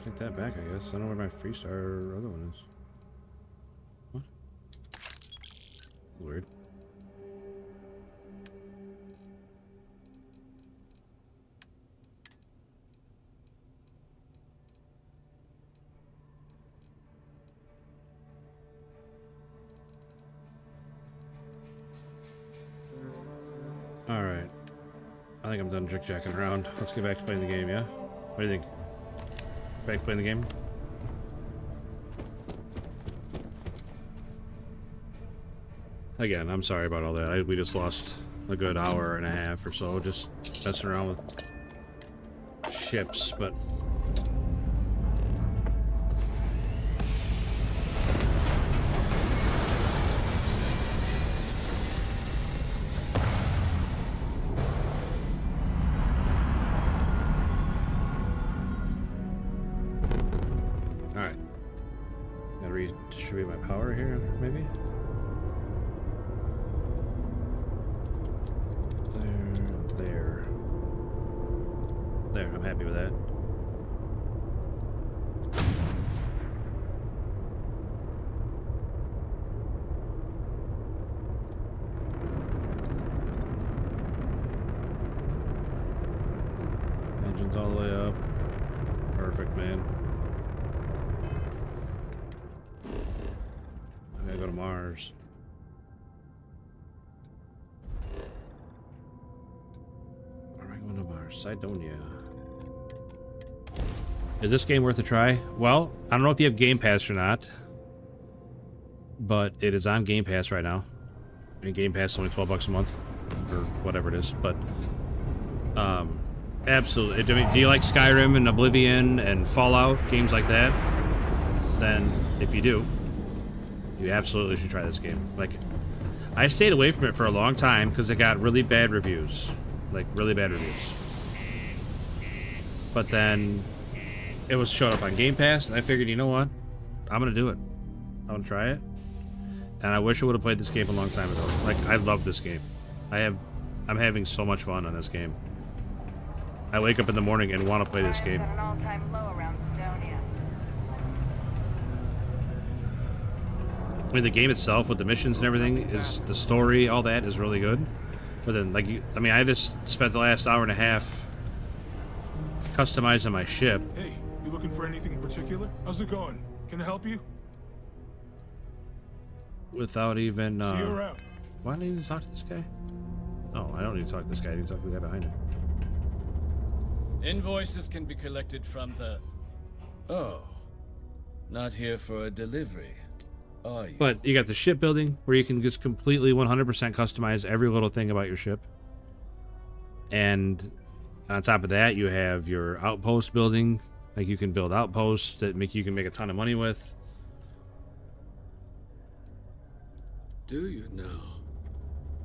Take that back, I guess. I don't know where my three-star other one is. What? Weird. Alright. I think I'm done jick-jacking around. Let's get back to playing the game, yeah? What do you think? Back to playing the game? Again, I'm sorry about all that. We just lost a good hour and a half or so just messing around with ships, but... Redistribute my power here, maybe? There. There, I'm happy with that. Engine's all the way up. Perfect, man. I gotta go to Mars. Where am I going to Mars? Cydonia. Is this game worth a try? Well, I don't know if you have Game Pass or not, but it is on Game Pass right now. And Game Pass is only $12 a month, or whatever it is. But absolutely. I mean, do you like Skyrim and Oblivion and Fallout, games like that? Then, if you do, you absolutely should try this game. Like, I stayed away from it for a long time because it got really bad reviews. Like, really bad reviews. But then it was showed up on Game Pass, and I figured, you know what? I'm gonna do it. I'm gonna try it. And I wish I would have played this game a long time ago. Like, I love this game. I'm having so much fun on this game. I wake up in the morning and want to play this game. At an all-time low around Cydonia. I mean, the game itself with the missions and everything is the story, all that is really good. But then, like, I mean, I just spent the last hour and a half customizing my ship. Hey, you looking for anything in particular? How's it going? Can I help you? Without even, See you around. Why do I need to talk to this guy? Oh, I don't need to talk to this guy. I need to talk to the guy behind him. Invoices can be collected from the... Oh. Not here for a delivery, are you? But you got the shipbuilding, where you can just completely 100% customize every little thing about your ship. And on top of that, you have your outpost building. Like, you can build outposts that you can make a ton of money with. Do you now?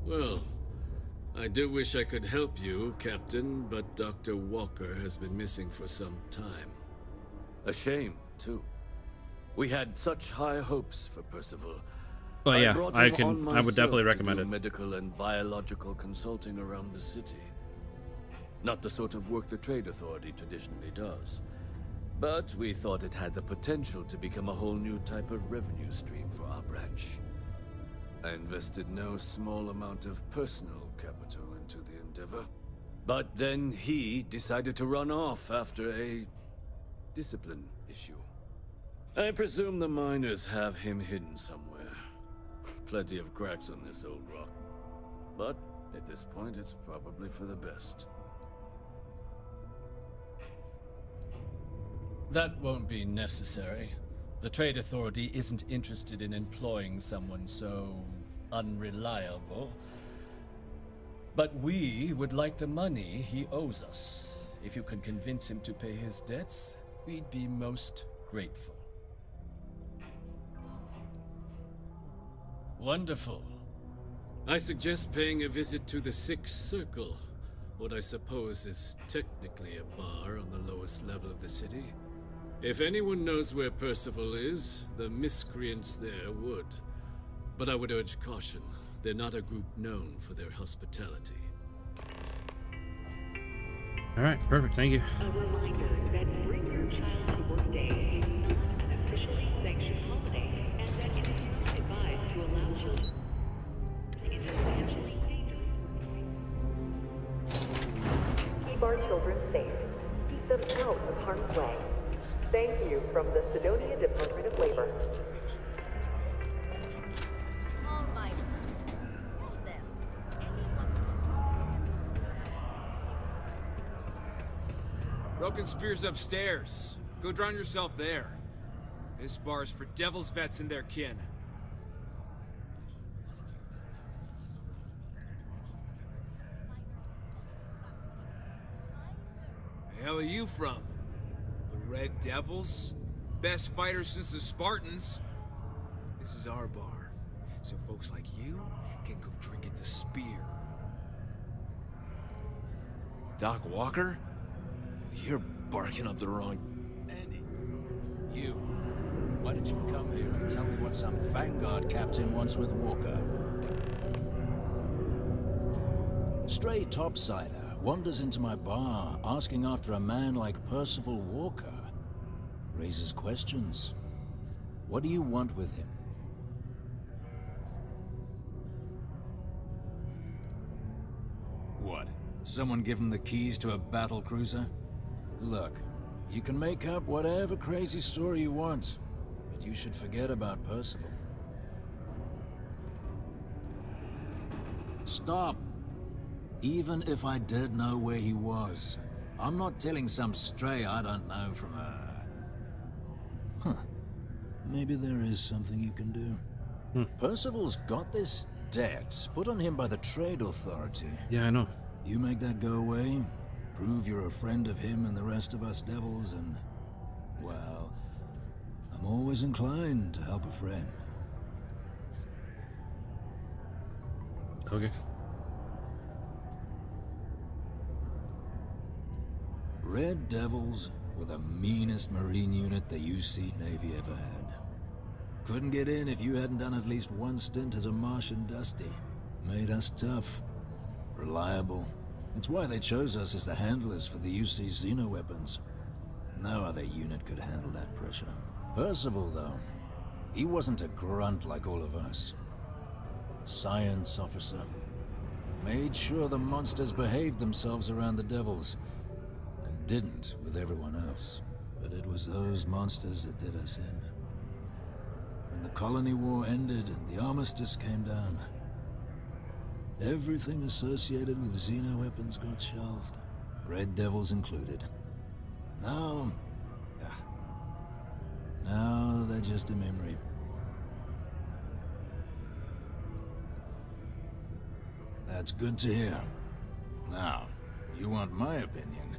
Well, I do wish I could help you, Captain, but Dr. Walker has been missing for some time. A shame, too. We had such high hopes for Percival. Well, yeah, brought I him on would definitely myself to recommend do it. Medical and biological consulting around the city. Not the sort of work the Trade Authority traditionally does. But we thought it had the potential to become a whole new type of revenue stream for our branch. I invested no small amount of personal capital into the endeavor. But then he decided to run off after a discipline issue. I presume the miners have him hidden somewhere. Plenty of cracks on this old rock. But at this point, it's probably for the best. That won't be necessary. The Trade Authority isn't interested in employing someone so unreliable. But we would like the money he owes us. If you can convince him to pay his debts, we'd be most grateful. Wonderful. I suggest paying a visit to the Sixth Circle, what I suppose is technically a bar on the lowest level of the city. If anyone knows where Percival is, the miscreants there would. But I would urge caution. They're not a group known for their hospitality. All right, perfect. Thank you. A reminder that Bring Your Child to Work Day is not an officially sanctioned holiday, and that it is not advised to allow children into financially dangerous workplaces. Keep our children safe. Keep them out of harm's way. Thank you from the Sidonia Department of Labor. All right. Tell them. Broken Spear's upstairs. Go drown yourself there. This bar's for Devil's vets and their kin. The hell are you from? The Red Devils? Best fighters since the Spartans. This is our bar, so folks like you can go drink at the Spear. Doc Walker? You're barking up the wrong... Andy, you. Why don't you come here and tell me what some Vanguard captain wants with Walker? Stray topsider wanders into my bar asking after a man like Percival Walker. Raises questions. What do you want with him? What? Someone give him the keys to a battle cruiser? Look, you can make up whatever crazy story you want, but you should forget about Percival. Stop! Even if I did know where he was, I'm not telling some stray I don't know from a... Huh. Maybe there is something you can do. Percival's got this debt put on him by the Trade Authority. Yeah, I know. You make that go away, prove you're a friend of him and the rest of us devils, and... well, I'm always inclined to help a friend. Okay. Red Devils were the meanest Marine unit the UC Navy ever had. Couldn't get in if you hadn't done at least one stint as a Martian Dusty. Made us tough, reliable. It's why they chose us as the handlers for the UC Xeno-weapons. No other unit could handle that pressure. Percival, though, he wasn't a grunt like all of us. Science officer. Made sure the monsters behaved themselves around the Devils, and didn't with everyone else. But it was those monsters that did us in. When the colony war ended and the armistice came down, everything associated with xeno-weapons got shelved, Red Devils included. Now they're just a memory. That's good to hear. Now, you want my opinion?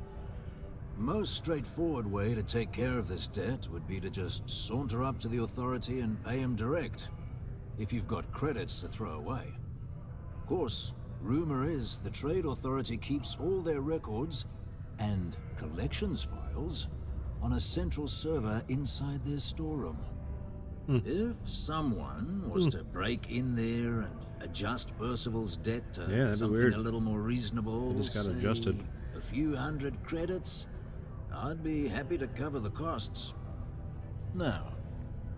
Most straightforward way to take care of this debt would be to just saunter up to the authority and pay him direct, if you've got credits to throw away. Of course, rumor is the Trade Authority keeps all their records and collections files on a central server inside their storeroom. If someone was to break in there and adjust Percival's debt to something a little more reasonable, It just got say, adjusted. a few hundred credits, I'd be happy to cover the costs. Now,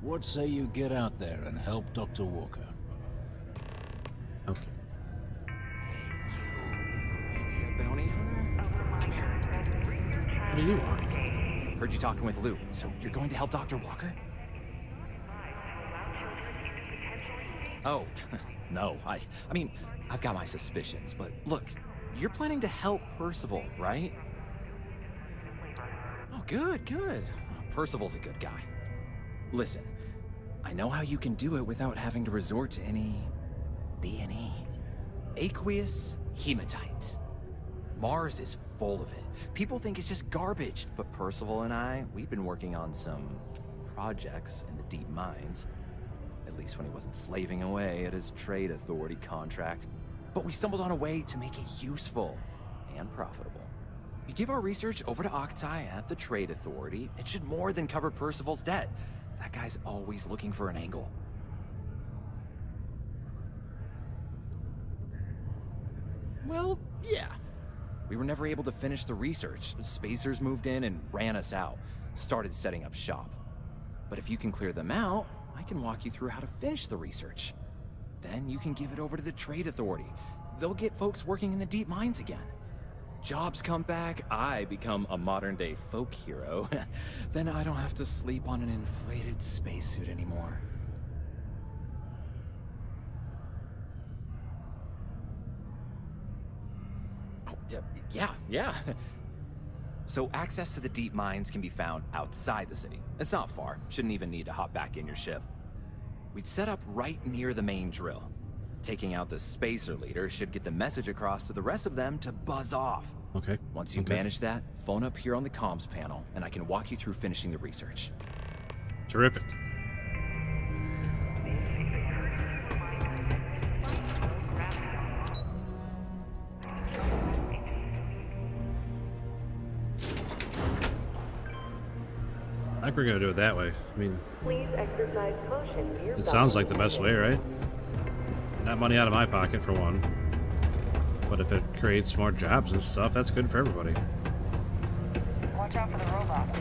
what say you get out there and help Dr. Walker? Okay. Maybe a bounty hunter? Come here. What do you want? Heard you talking with Lou, so you're going to help Dr. Walker? Oh, no, I mean, I've got my suspicions, but look, you're planning to help Percival, right? Oh, good. Percival's a good guy. Listen, I know how you can do it without having to resort to any B&E. Aqueous hematite. Mars is full of it. People think it's just garbage, but Percival and I, we've been working on some projects in the deep mines. At least when he wasn't slaving away at his Trade Authority contract. But we stumbled on a way to make it useful and profitable. You give our research over to Octai at the Trade Authority, it should more than cover Percival's debt. That guy's always looking for an angle. Well, yeah. We were never able to finish the research. Spacers moved in and ran us out. Started setting up shop. But if you can clear them out, I can walk you through how to finish the research. Then you can give it over to the Trade Authority. They'll get folks working in the deep mines again. Jobs come back, I become a modern-day folk hero. Then I don't have to sleep on an inflated spacesuit anymore. Oh, yeah. So access to the deep mines can be found outside the city. It's not far. Shouldn't even need to hop back in your ship. We'd set up right near the main drill. Taking out the spacer leader should get the message across to the rest of them to buzz off. Okay. Once you manage that, phone up here on the comms panel, and I can walk you through finishing the research. Terrific. I think we're gonna do it that way. I mean, Please exercise caution near it sounds like the best way, right? Not money out of my pocket for one. But if it creates more jobs and stuff, that's good for everybody. Watch out for the robots.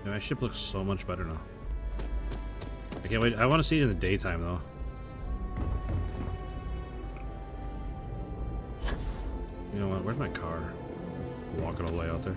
Yeah, my ship looks so much better now. I can't wait. I want to see it in the daytime, though. You know what? Where's my car? Walking all the way out there.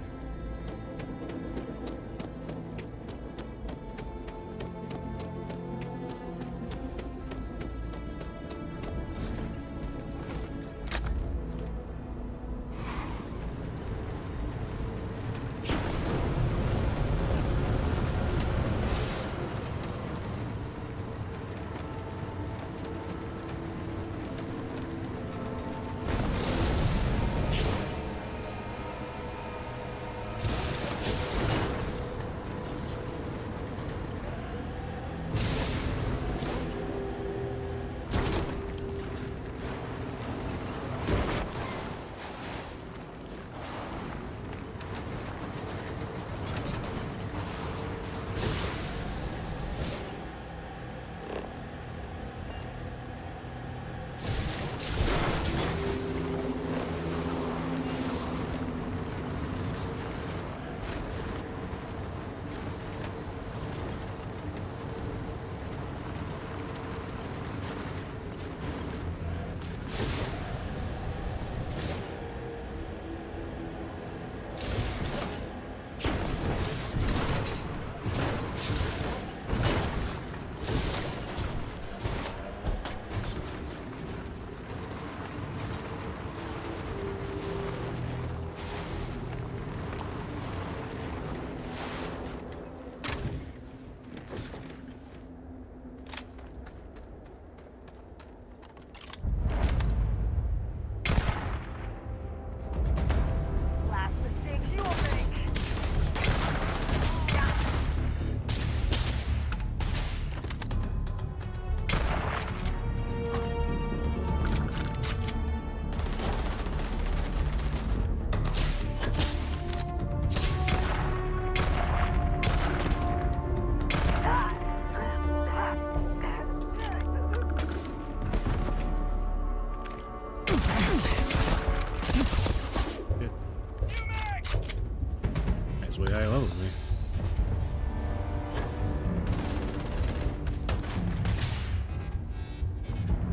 way high level than me.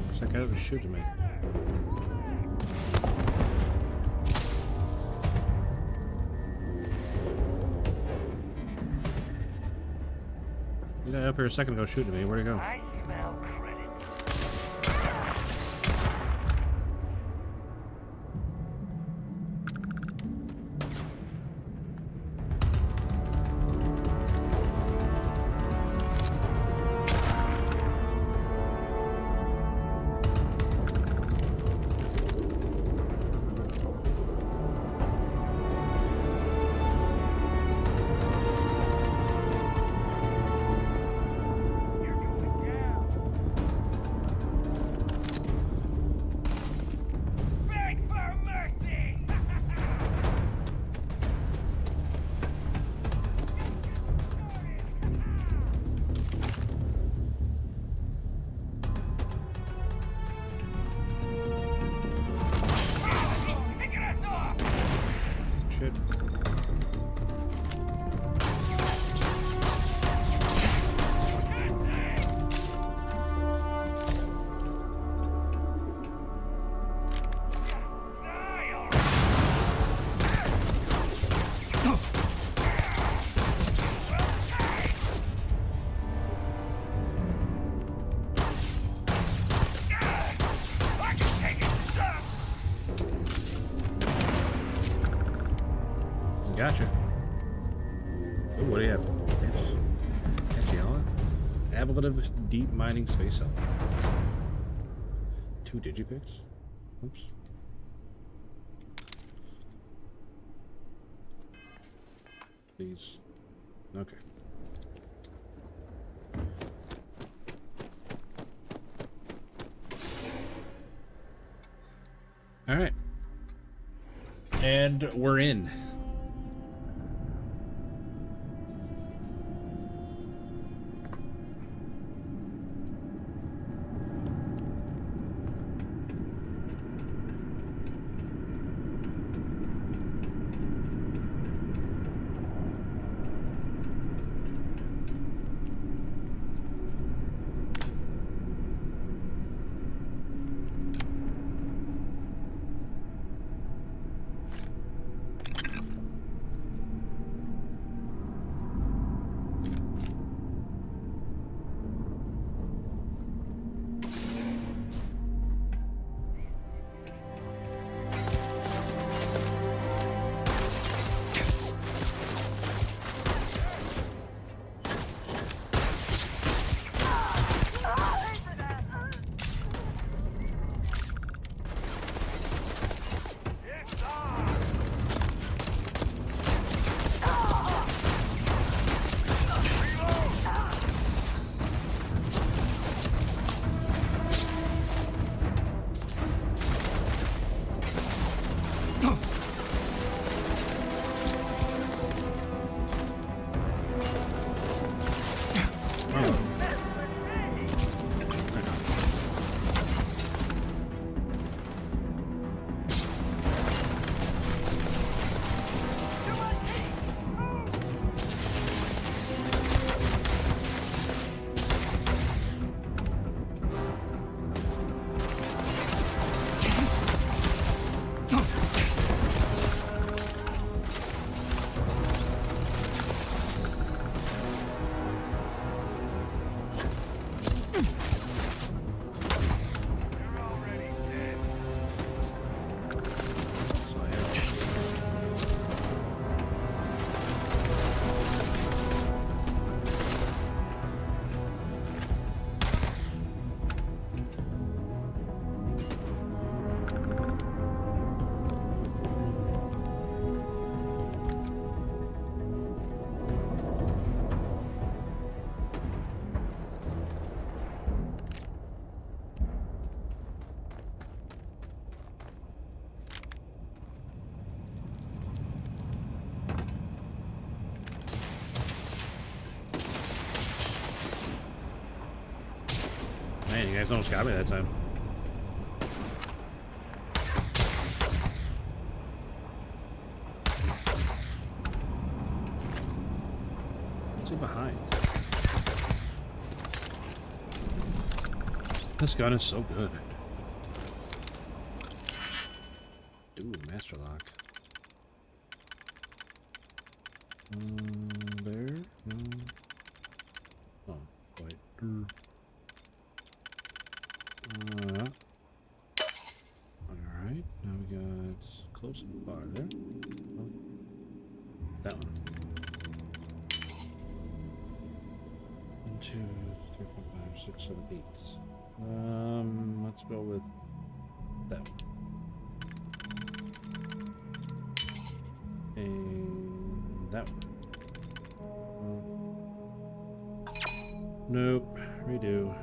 Looks like that was shooting me. The guy up here a second ago shooting me. Where'd he go? I smell credits. Shit. Gotcha. Ooh, what do you have? That's yellow. Ablative deep mining space cell. 2 digipicks. Oops. These. Okay. All right. And we're in. Man, you guys almost got me that time. What's he behind? This gun is so good. Ooh, master lock. There? No. Oh, wait. Alright, now we got close and far there. Oh. That one. 1, 2, 3, 4, 5, 6, 7, 8. Let's go with that one. And that one. Nope. Redo.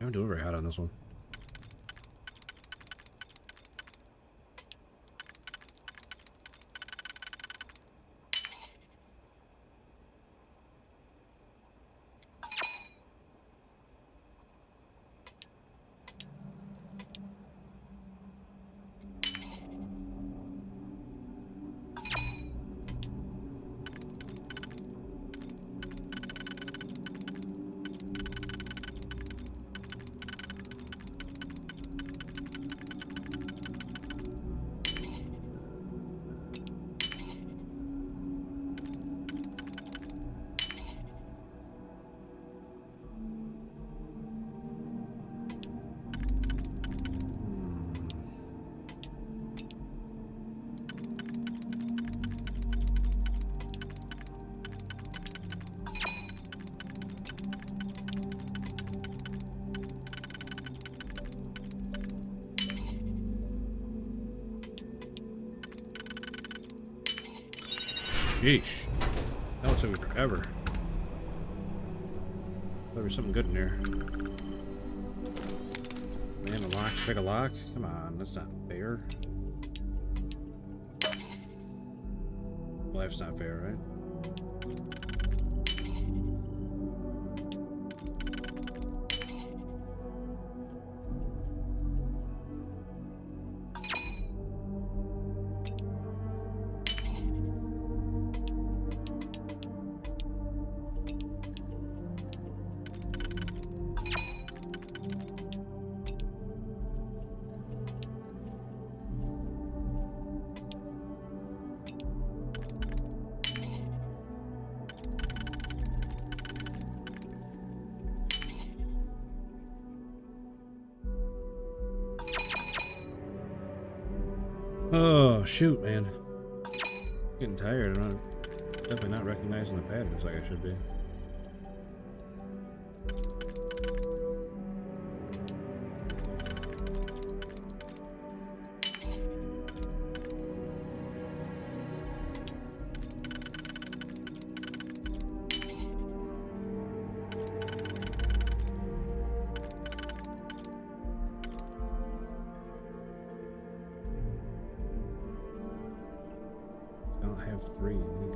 I don't do very hot on this one. Yeesh. That was taking forever. There was something good in there. Man, a lock, pick a lock? Come on, that's not fair. Life's not fair, right? Oh, shoot, man. Getting tired. I'm definitely not recognizing the patterns like I should be. I don't have 3, I think.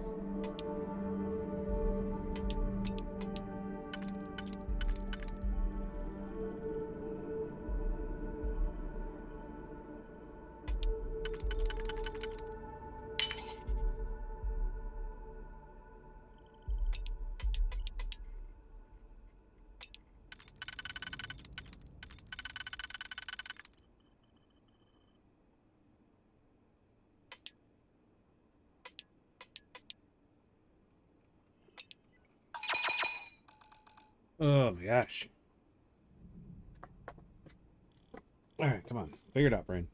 Oh my gosh. Alright, come on. Figure it out, brain.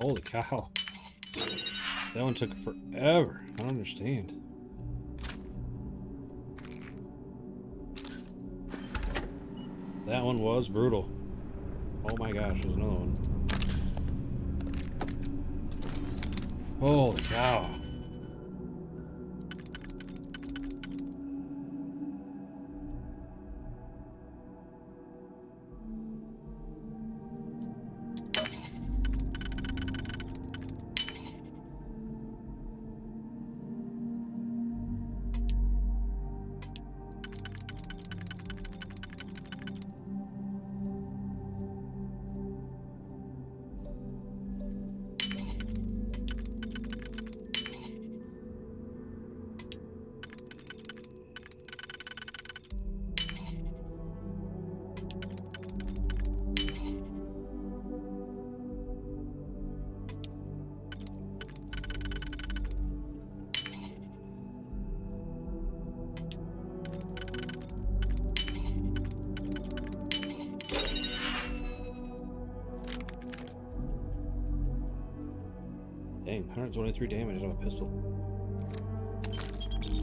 Holy cow. That one took forever. I don't understand. That one was brutal. Oh my gosh, there's another one. Holy cow. Dang, 123 damage on a pistol.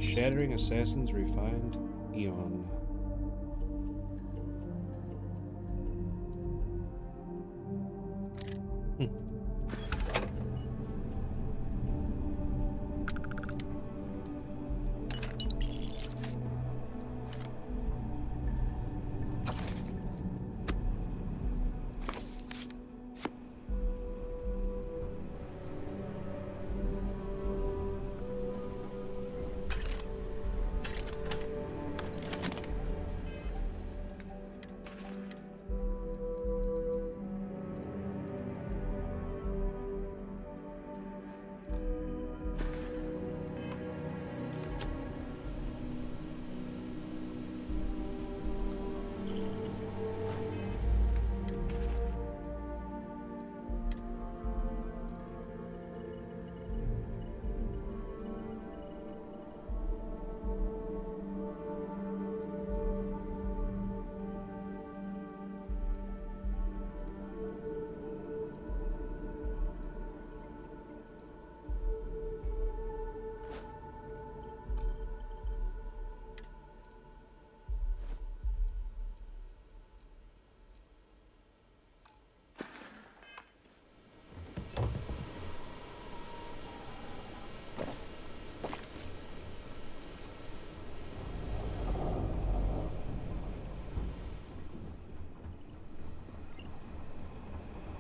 Shattering Assassins Refined Eon.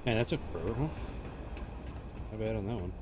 Man, that took forever, huh? Not bad on that one.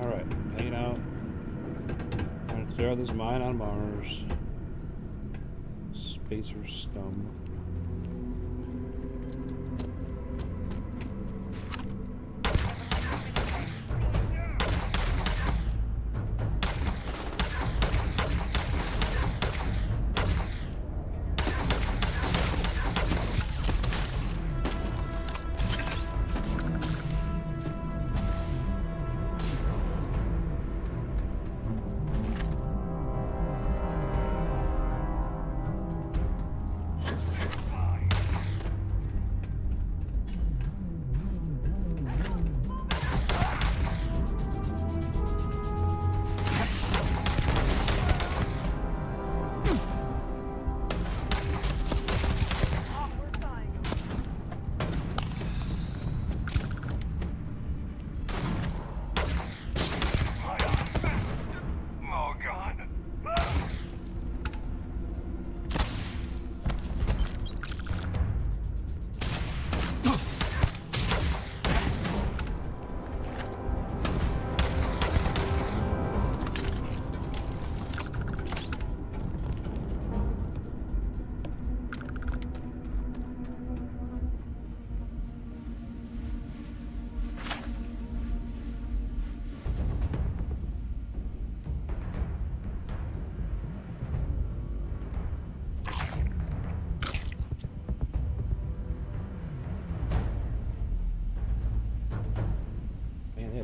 Alright, hanging out. Trying to clear out this mine on Mars. Spacer scum.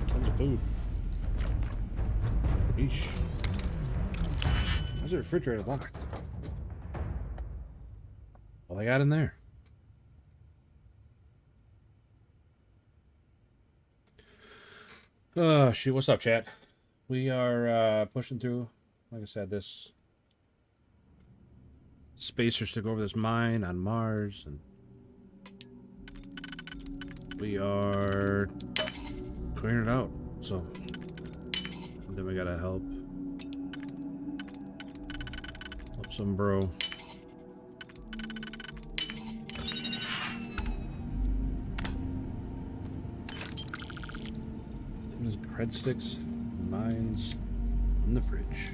Tons of food. Eesh. Why's the refrigerator locked? What I got in there? Oh, shoot. What's up, chat? We are pushing through. Like I said, this spacers took over this mine on Mars, and we are clearing it out. So then we gotta help some bro. There's breadsticks, mines in the fridge.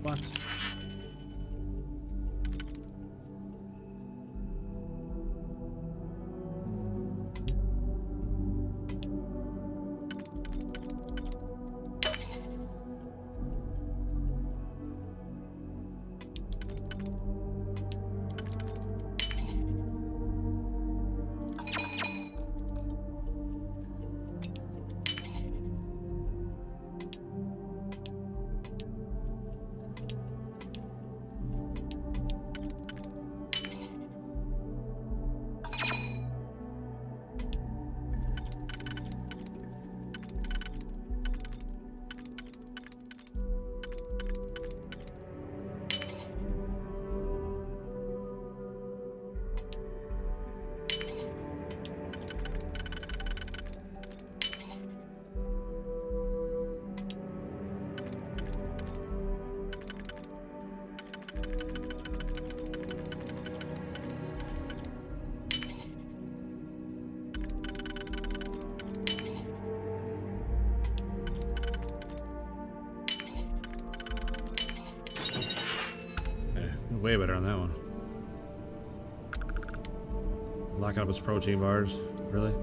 What? Way better on that one. Locking up its protein bars. Really?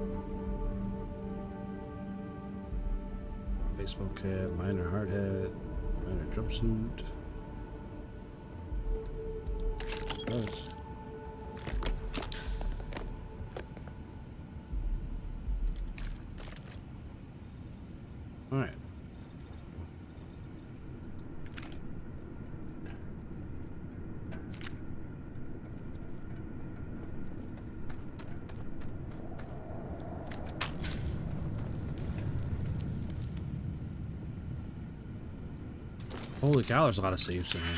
Baseball cap, minor hard hat, minor jumpsuit. Nice. Alright. Holy cow, there's a lot of safes in here.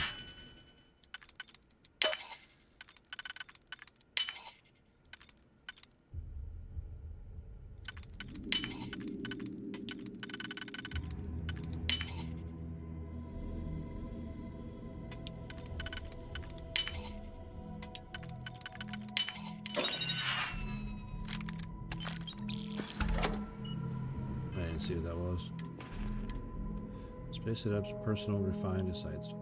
I didn't see what that was. Space setups, personal, refined, asides.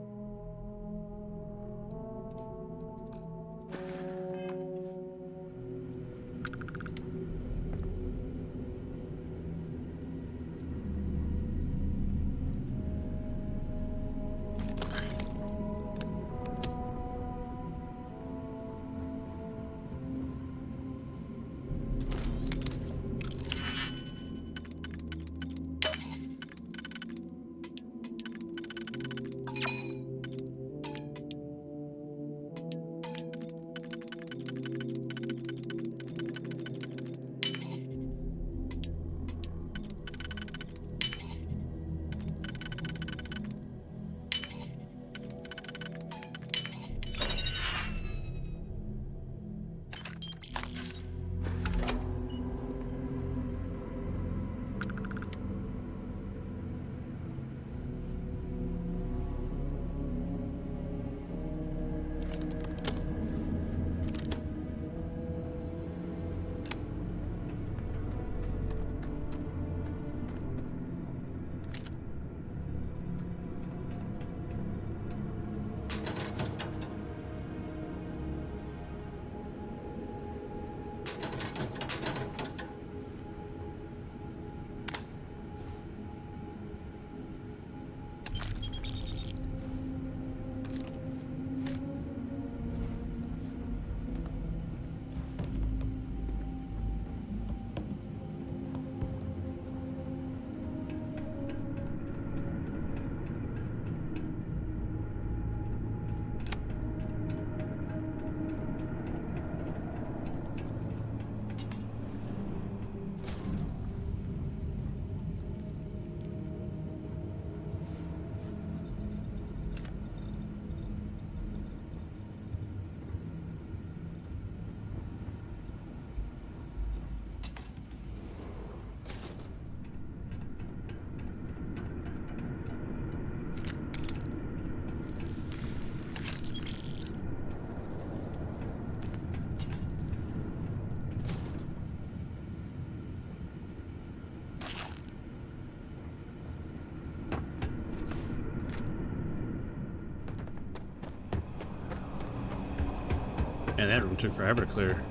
And that room took forever to clear.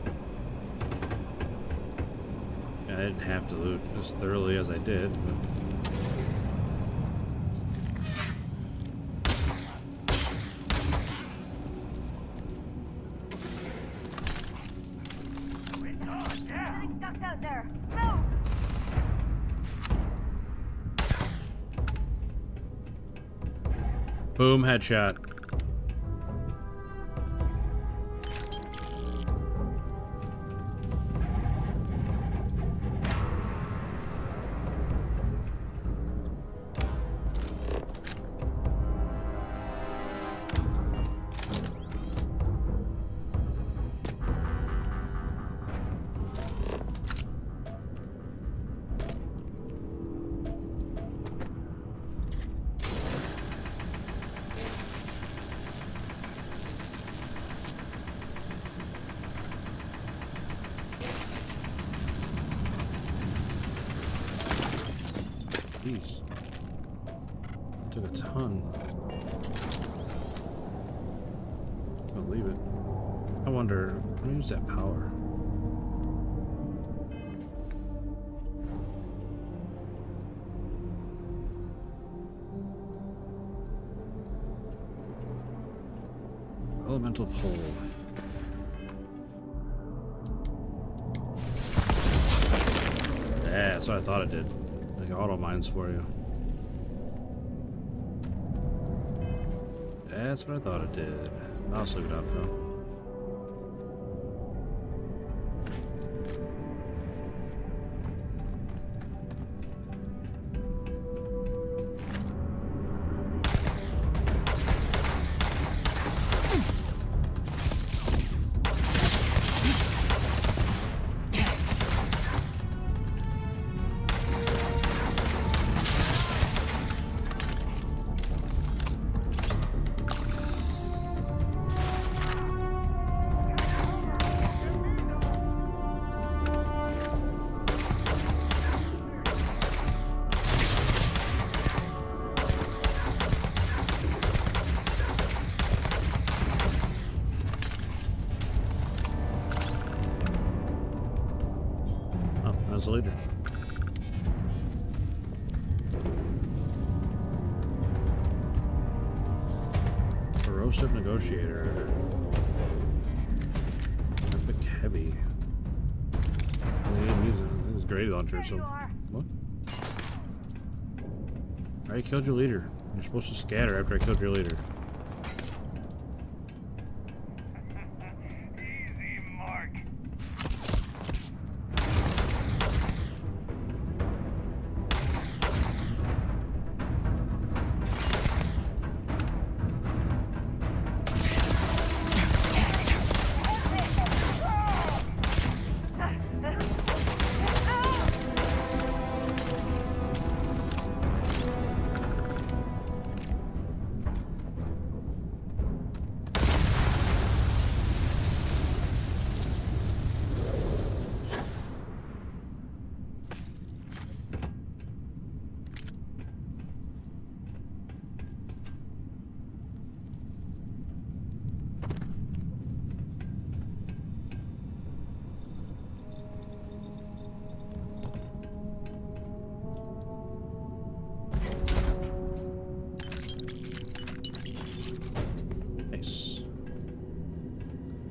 Yeah, I didn't have to loot as thoroughly as I did, but... Out there. Move! Boom, headshot. Jeez. Took a ton. Can't believe it. I wonder, let me use that power. Elemental pole. Yeah, that's what I thought it did. Like auto mines for you. That's what I thought it did. I'll sleep it off though. The leader. Corrosive negotiator. Epic heavy. I didn't use it. It was a grenade launcher, so what? I already killed your leader. You're supposed to scatter after I killed your leader.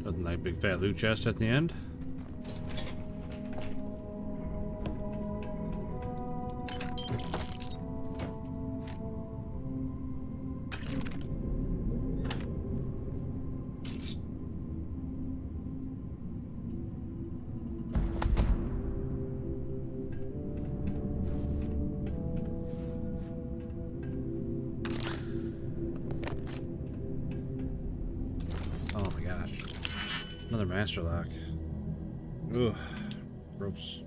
Nothing like big fat loot chest at the end. Another master lock. Ugh, gross.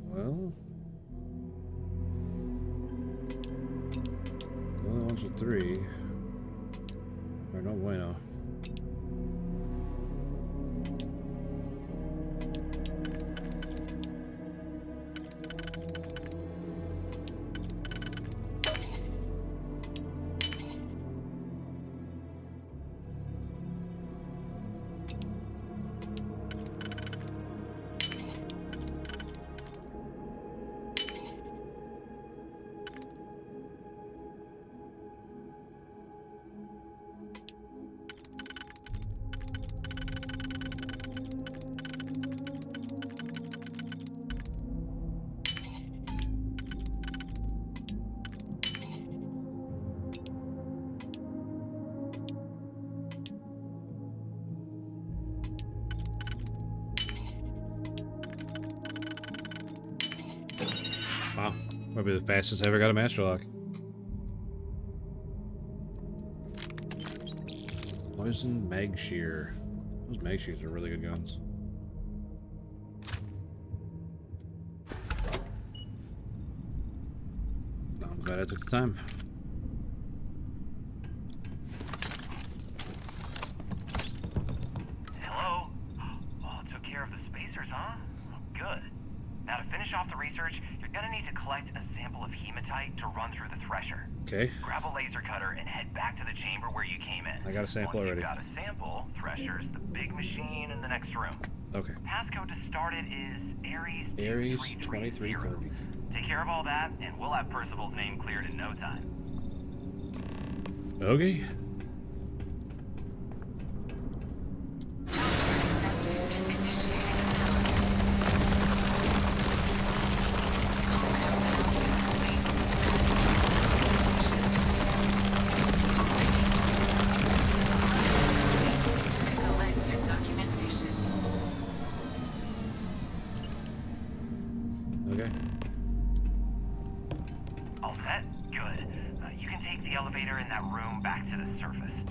Well, the only ones with 3 are no bueno. Wow. Might be the fastest I ever got a master lock. Poison mag shear. Those mag shears are really good guns. I'm glad I took the time. Hello? Oh, took care of the spacers, huh? Good. Now to finish off the research, you're gonna need to collect a sample of hematite to run through the thresher. Okay. Grab a laser cutter and head back to the chamber where you came in. I got a sample Once already. You've got a sample, thresher's the big machine in the next room. Okay. Passcode to start it is Ares Ares 2330. 2330. Take care of all that, and we'll have Percival's name cleared in no time. Okay. Password accepted. Initiating analysis. Compound analysis complete. Adding to system rotation. Process complete. Recollect your documentation. Okay. All set? Good. You can take the elevator in that room back to the surface.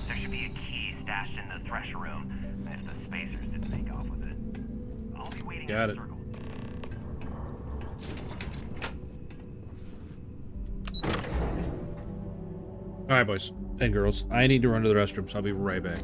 There should be a key stashed in the thresher room if the spacers didn't make off with it. I'll be waiting Got in the it. circle. Alright, boys and girls. I need to run to the restroom, so I'll be right back.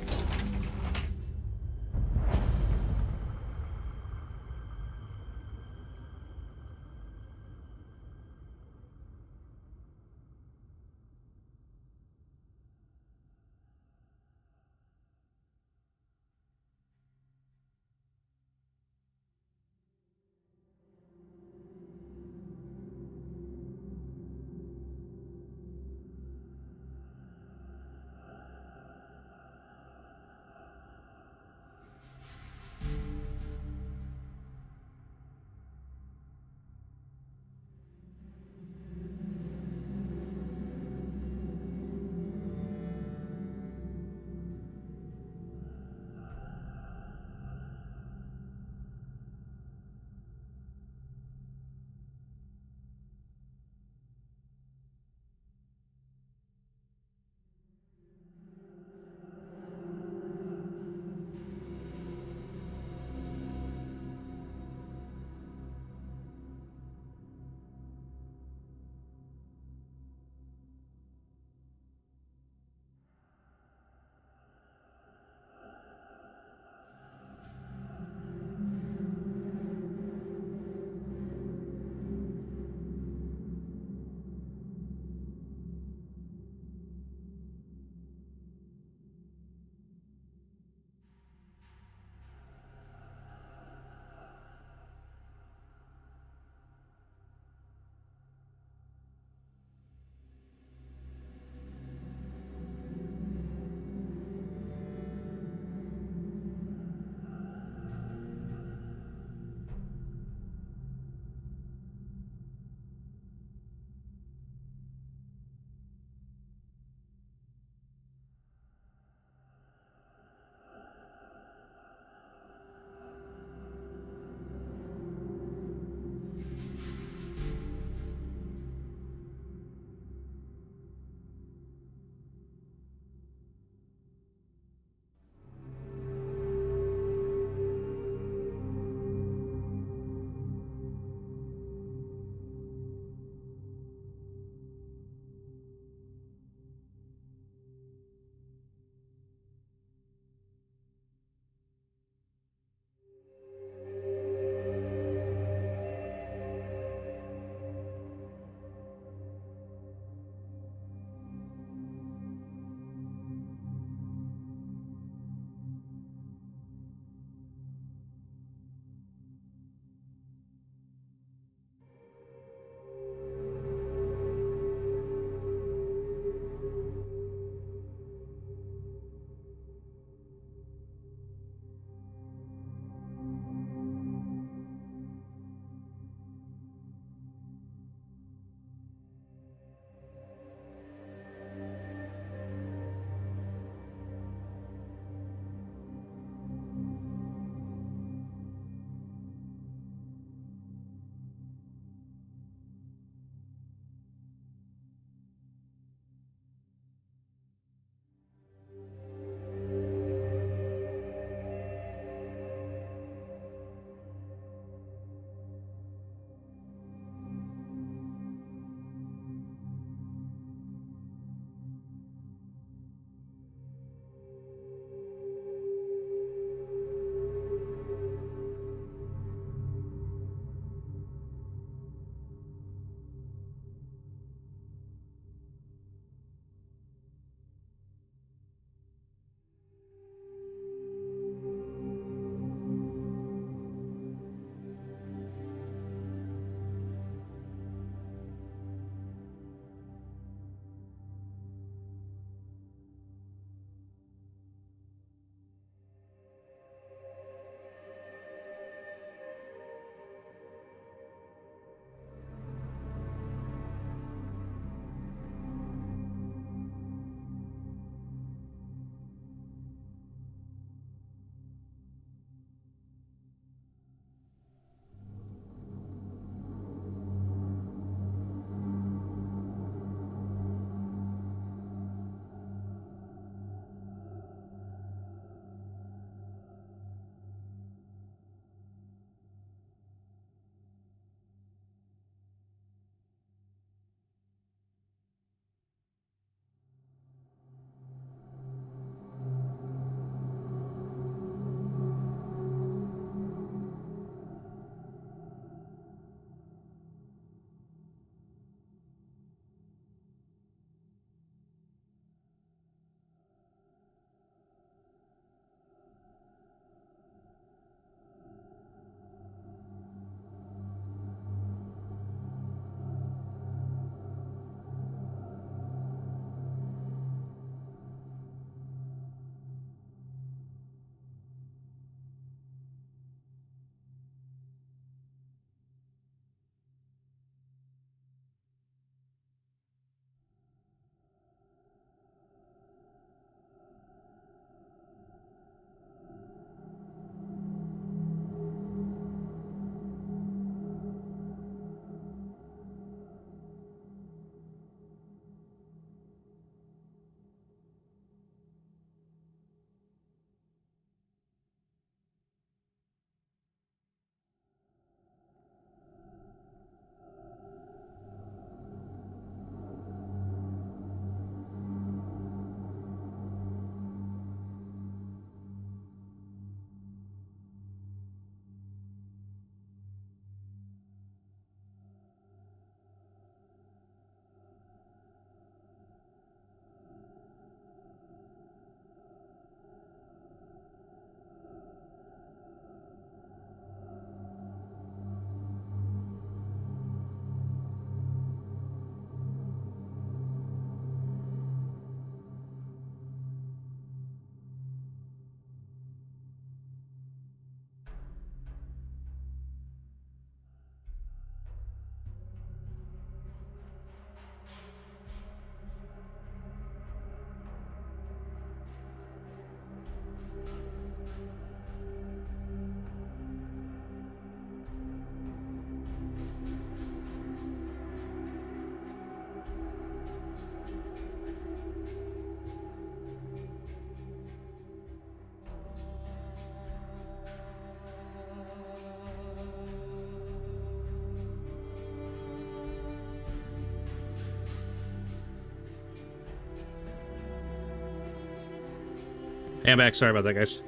Hey, I'm back. Sorry about that, guys.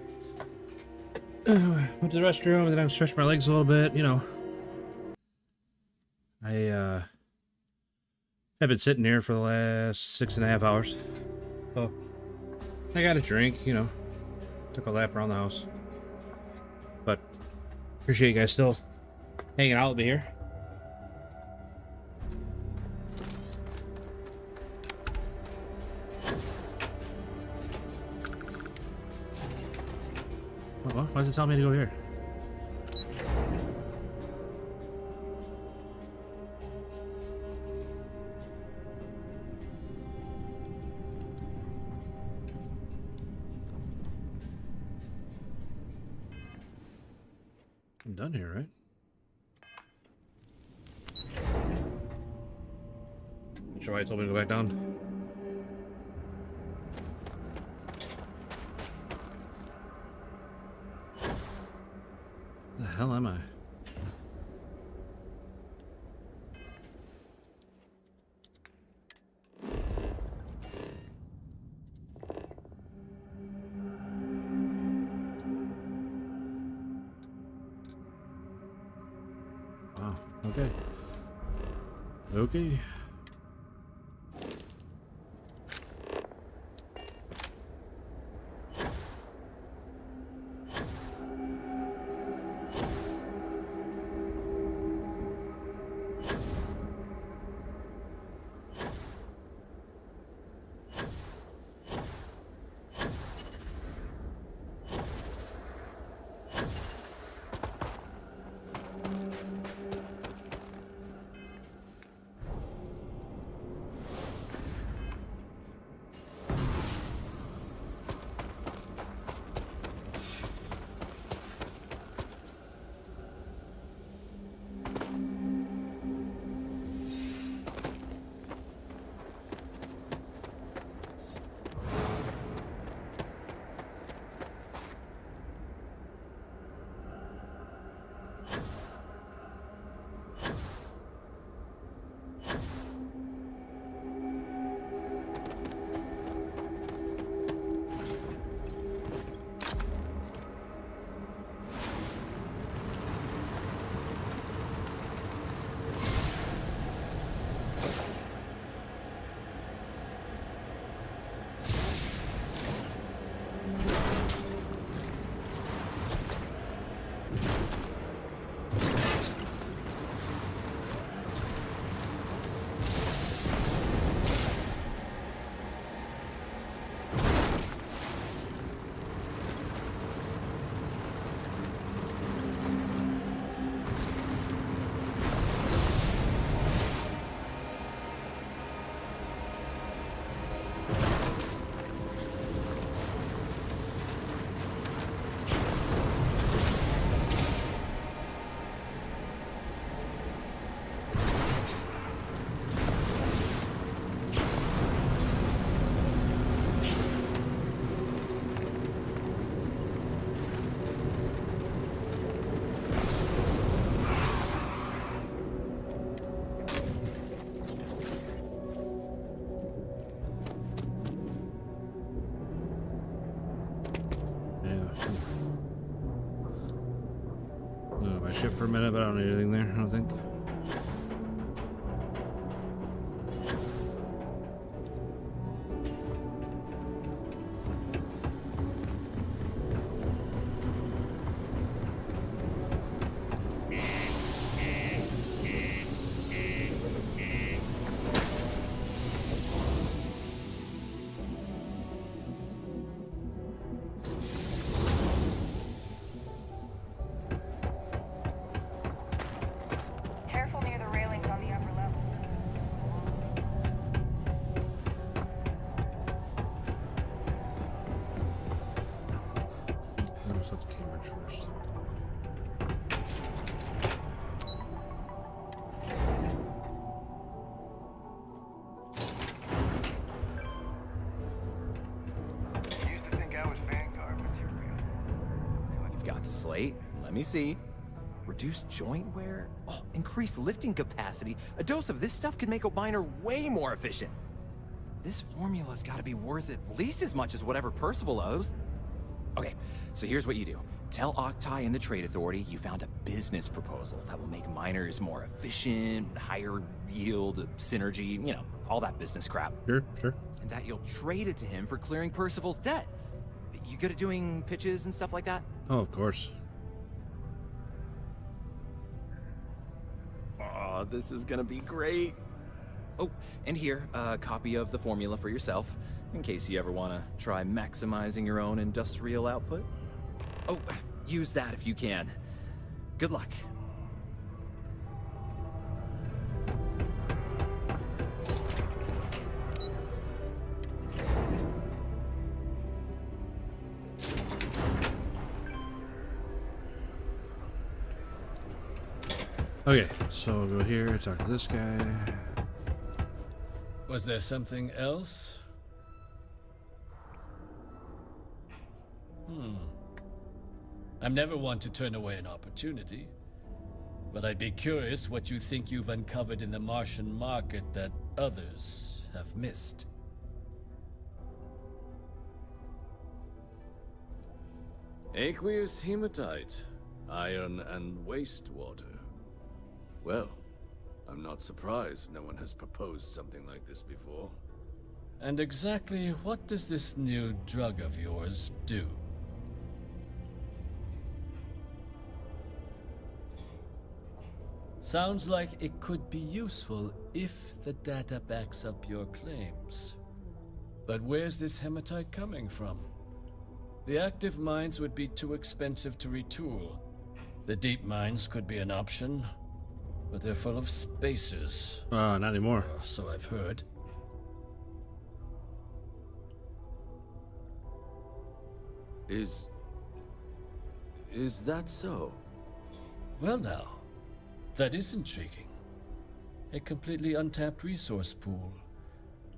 Went to the restroom and then I stretched my legs a little bit. You know, I've been sitting here for the last 6.5 hours. So I got a drink. You know, took a lap around the house. But appreciate you guys still hanging out with me here. What? Why does it tell me to go here? I'm done here, right? Not sure why it told me to go back down. The hell am I? Wow, okay. Okay. Ship for a minute, but I don't need anything there, I don't think. Slate, let me see. Reduced joint wear? Oh, increased lifting capacity. A dose of this stuff could make a miner way more efficient. This formula's gotta be worth at least as much as whatever Percival owes. Okay, so here's what you do. Tell Octai and the Trade Authority you found a business proposal that will make miners more efficient, higher yield, synergy, you know, all that business crap. Sure, sure. And that you'll trade it to him for clearing Percival's debt. You good at doing pitches and stuff like that? Oh, of course. Oh, this is gonna be great. Oh, and here, a copy of the formula for yourself, in case you ever want to try maximizing your own industrial output. Oh, use that if you can. Good luck. Okay, so we'll go here, talk to this guy. Was there something else? I'm never one to turn away an opportunity, but I'd be curious what you think you've uncovered in the Martian market that others have missed. Aqueous hematite, iron and wastewater. Well, I'm not surprised no one has proposed something like this before. And exactly what does this new drug of yours do? Sounds like it could be useful if the data backs up your claims. But where's this hematite coming from? The active mines would be too expensive to retool. The deep mines could be an option, but they're full of spacers. Not anymore. So I've heard. Is that so? Well now, that is intriguing. A completely untapped resource pool,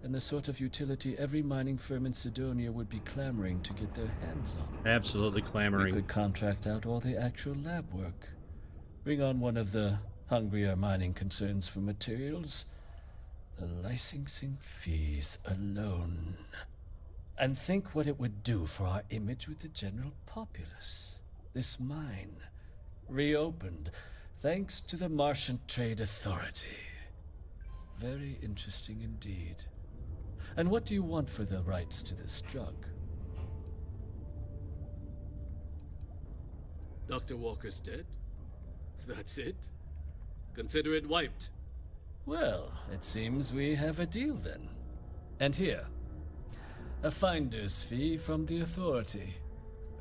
and the sort of utility every mining firm in Sidonia would be clamoring to get their hands on. Absolutely clamoring. We could contract out all the actual lab work. Bring on one of the hungrier mining concerns for materials. The licensing fees alone. And think what it would do for our image with the general populace. This mine, reopened, thanks to the Martian Trade Authority. Very interesting indeed. And what do you want for the rights to this drug? Dr. Walker's dead? That's it? Consider it wiped. Well, it seems we have a deal then. And here, a finder's fee from the Authority.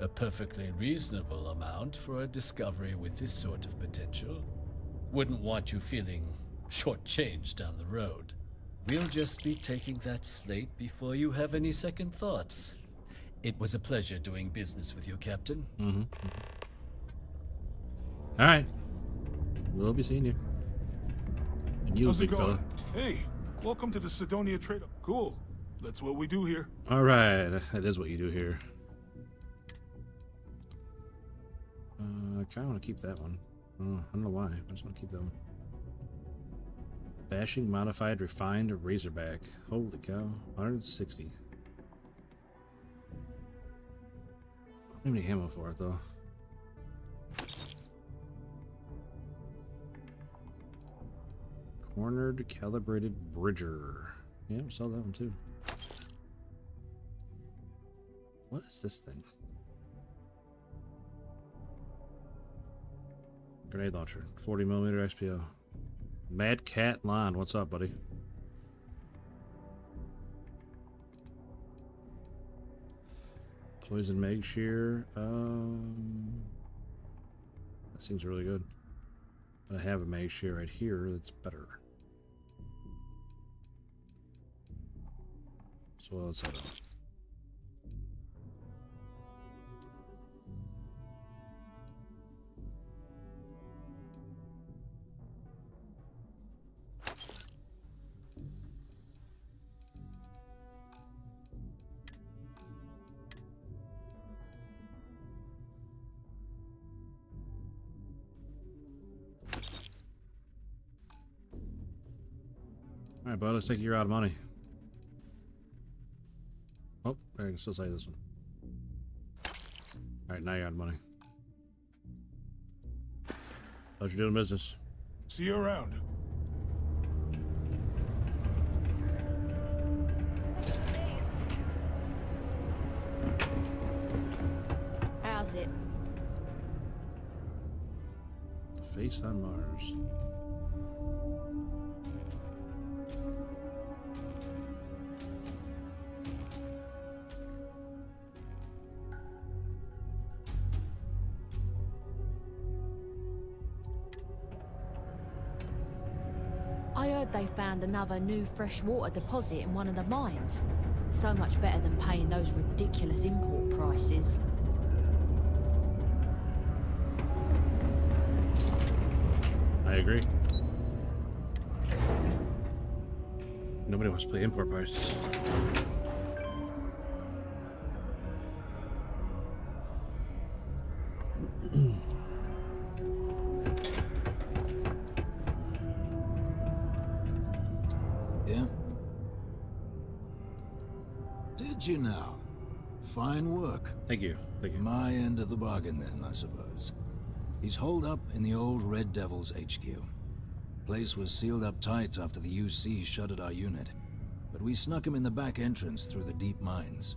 A perfectly reasonable amount for a discovery with this sort of potential. Wouldn't want you feeling shortchanged down the road. We'll just be taking that slate before you have any second thoughts. It was a pleasure doing business with you, Captain. All right. We'll be seeing you. And you, How's it big going? fella. Hey, welcome to the Sidonia Trade. Cool. That's what we do here. All right. That is what you do here. I kind of want to keep that one. Oh, I don't know why. I just want to keep that one. Bashing, modified, refined, razorback. Holy cow. 160. I don't have any ammo for it, though. Cornered, calibrated bridger. Yeah, we'll sell that one, too. What is this thing? Grenade launcher. 40mm XPO. Mad Cat Lon, what's up, buddy? Poison Mag Shear. That seems really good. But I have a Mag Shear right here that's better. So let's set up. Alright, bud, looks like you're out of money. Oh, I can still say this one. Alright, now you got money. How's you doing business? See you around. How's it? Face on Mars. I heard they found another new freshwater deposit in one of the mines. So much better than paying those ridiculous import prices. I agree. Nobody wants to play import prices. Yeah? Did you now? Fine work. Thank you. Thank you. My end of the bargain then, I suppose. He's holed up in the old Red Devil's HQ. Place was sealed up tight after the UC shuttered our unit, but we snuck him in the back entrance through the deep mines.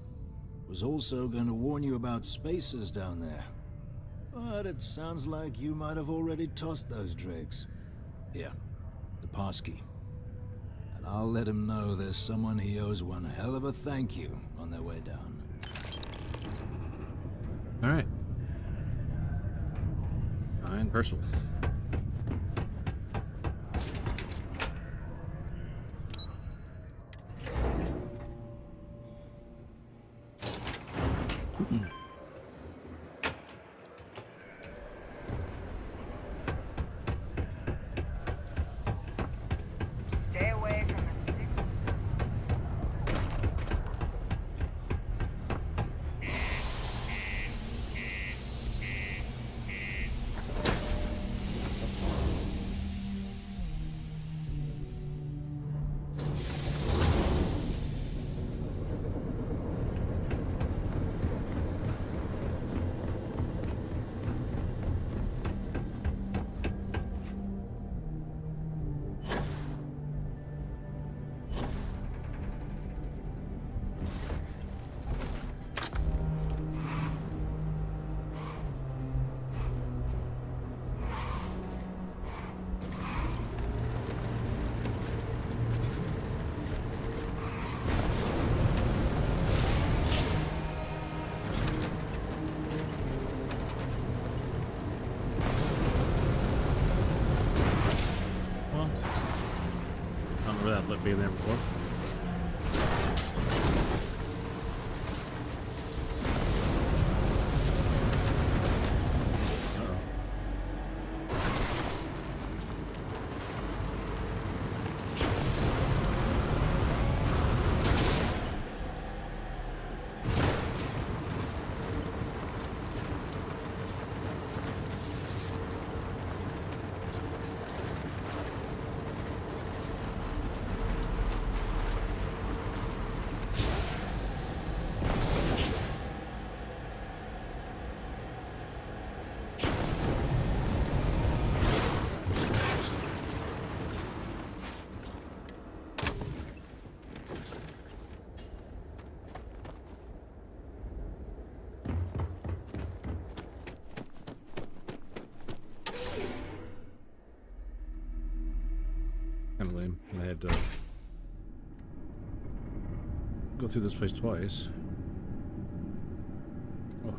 Was also going to warn you about spacers down there. But it sounds like you might have already tossed those drakes. Here, the passkey. And I'll let him know there's someone he owes one hell of a thank you on their way down. Alright. Fine, Percival. Stay away from the six. That being there before. Kind of lame. I had to go through this place twice. Oh.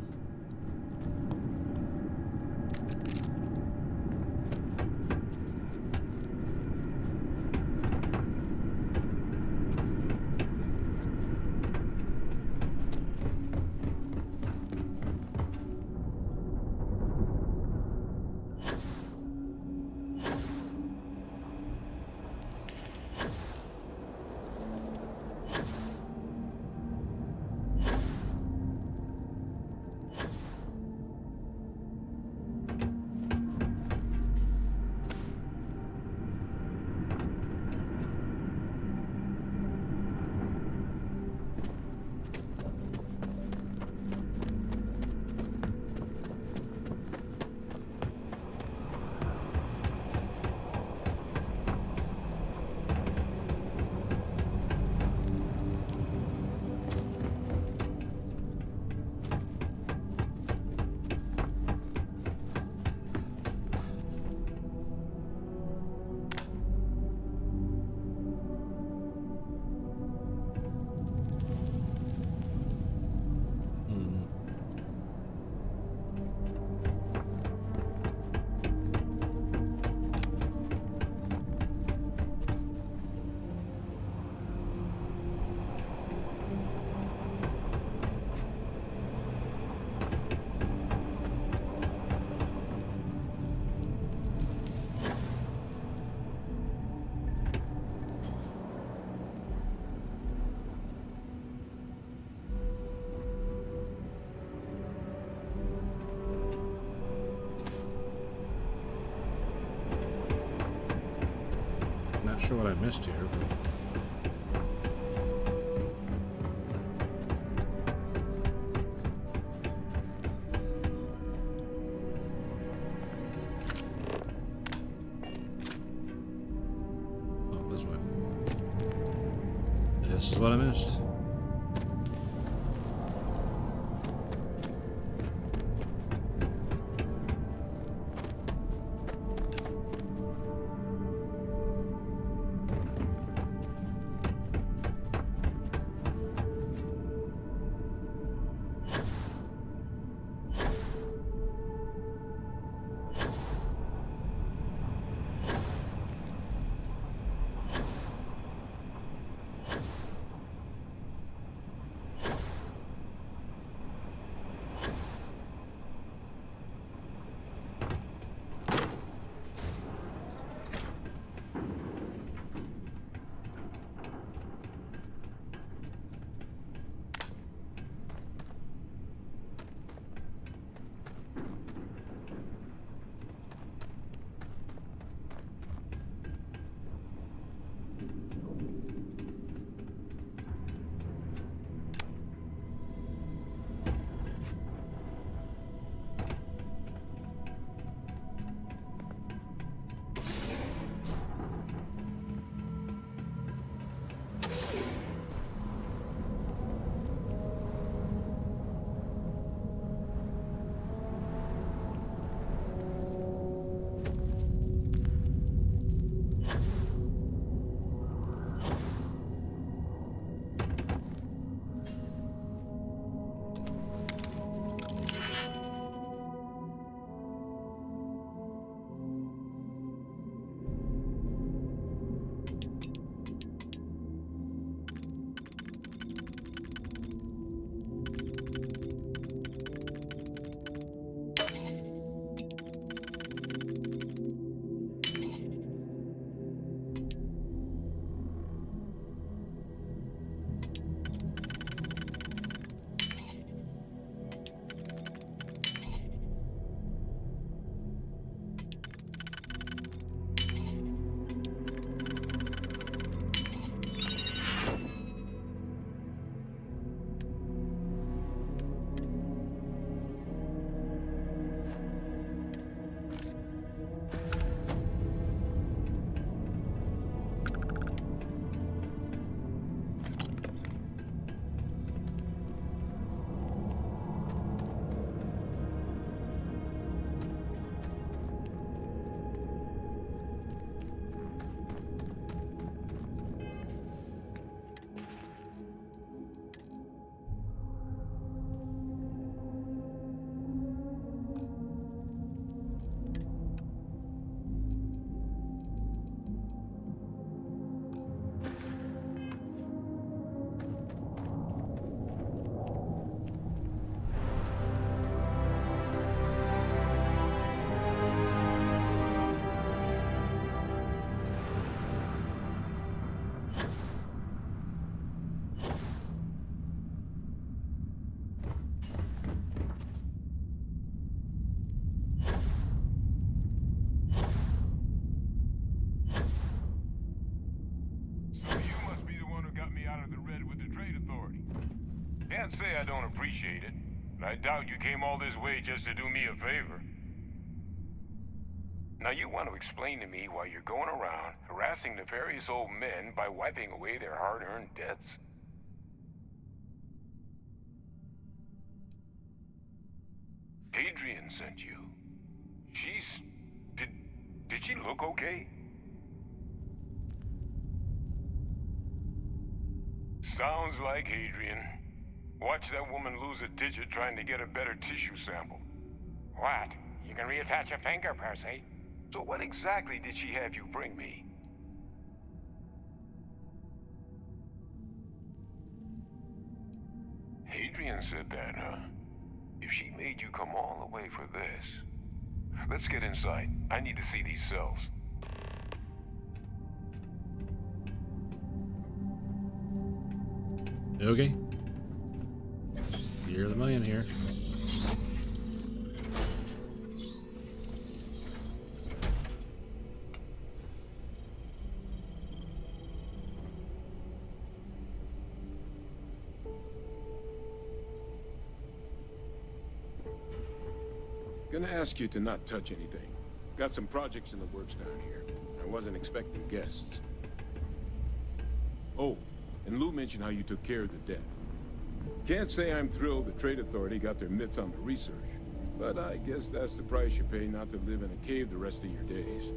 sure what I missed here. Oh, this way. This is what I missed. Can't say I don't appreciate it, but I doubt you came all this way just to do me a favor. Now you want to explain to me why you're going around harassing nefarious old men by wiping away their hard-earned debts? Adrian sent you. Did she look okay? Sounds like Adrian. Watch that woman lose a digit trying to get a better tissue sample. What? You can reattach a finger, Percy. So what exactly did she have you bring me? Adrian said that, huh? If she made you come all the way for this. Let's get inside. I need to see these cells. Okay. You're the million here. Gonna ask you to not touch anything. Got some projects in the works down here. I wasn't expecting guests. Oh, and Lou mentioned how you took care of the debt. Can't say I'm thrilled the Trade Authority got their mitts on the research, but I guess that's the price you pay not to live in a cave the rest of your days.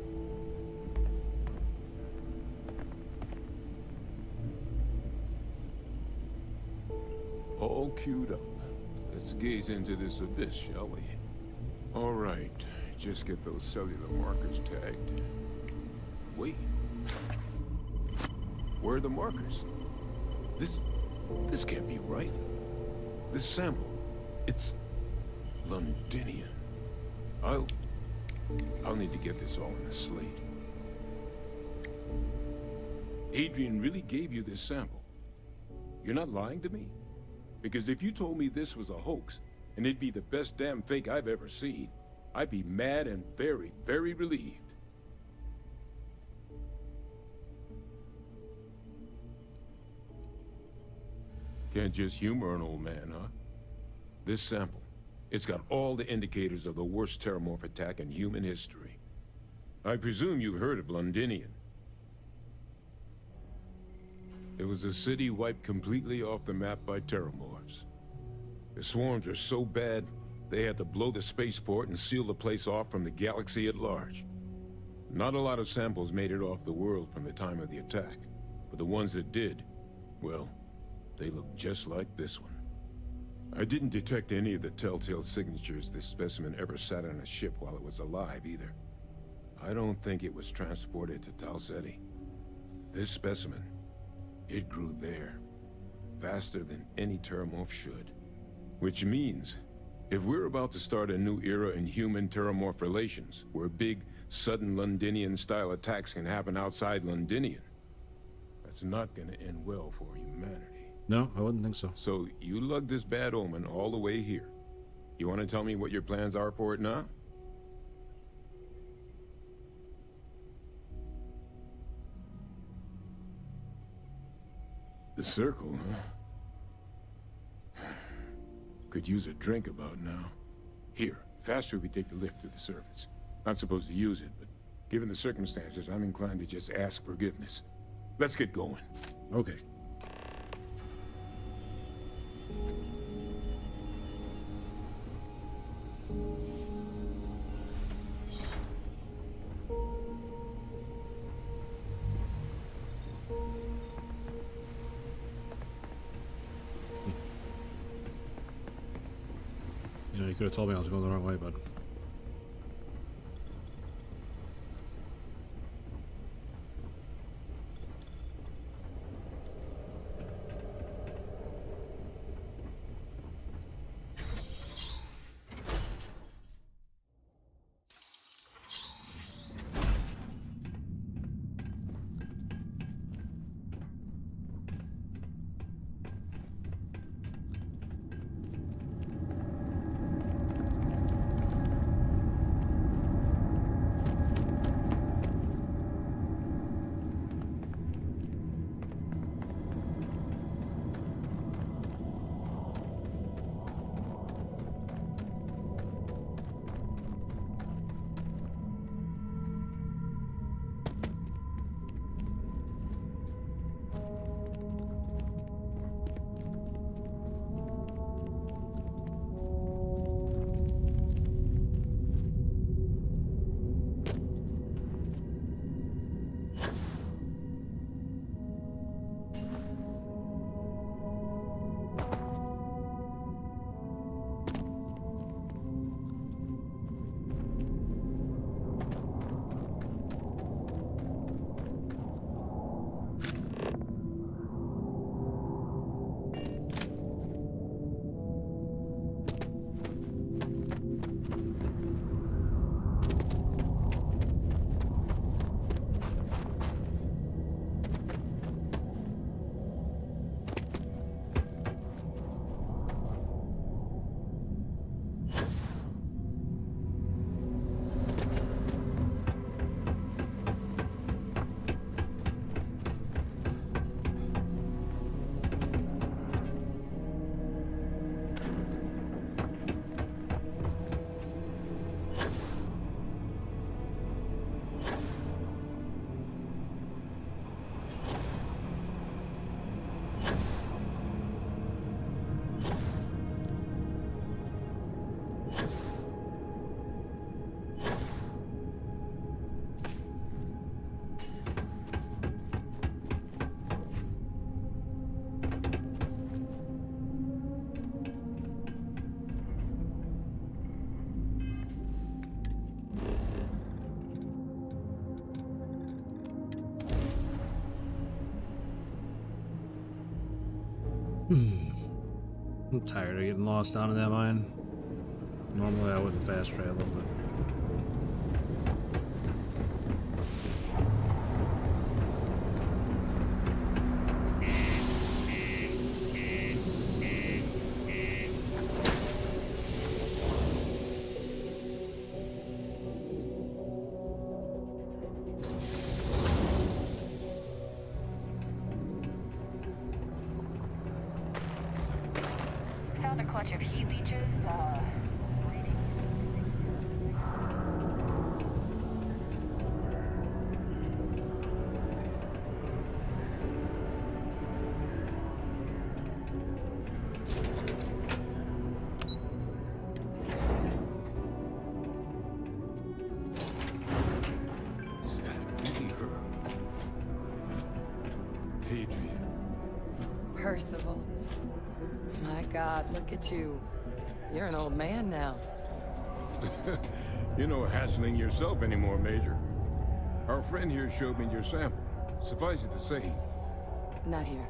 All queued up. Let's gaze into this abyss, shall we? All right, just get those cellular markers tagged. Wait. Where are the markers? This can't be right. This sample, it's Londinian. I'll need to get this all in a slate. Adrian really gave you this sample. You're not lying to me? Because if you told me this was a hoax, and it'd be the best damn fake I've ever seen, I'd be mad and very, very relieved. Can't just humor an old man, huh? This sample, it's got all the indicators of the worst Terramorph attack in human history. I presume you've heard of Londinian. It was a city wiped completely off the map by Terramorphs. The swarms are so bad, they had to blow the spaceport and seal the place off from the galaxy at large. Not a lot of samples made it off the world from the time of the attack, but the ones that did, well, they look just like this one. I didn't detect any of the telltale signatures this specimen ever sat on a ship while it was alive, either. I don't think it was transported to Tal Ceti. This specimen, it grew there, faster than any Terramorph should. Which means, if we're about to start a new era in human-Terramorph relations, where big, sudden Londinian-style attacks can happen outside Londinian, that's not gonna end well for humanity. No, I wouldn't think so. So, you lugged this bad omen all the way here. You want to tell me what your plans are for it now? The circle, huh? Could use a drink about now. Here, faster we take the lift to the surface. Not supposed to use it, but given the circumstances, I'm inclined to just ask forgiveness. Let's get going. Okay. You know, you could have told me I was going the wrong way, bud. I'm tired of getting lost down in that mine. Normally I wouldn't fast travel, but... Found a clutch of heat leeches, Is that really her? Adrian. Percival. My God, look at you. You're an old man now. You're no hassling yourself anymore, Major. Our friend here showed me your sample. Suffice it to say... Not here.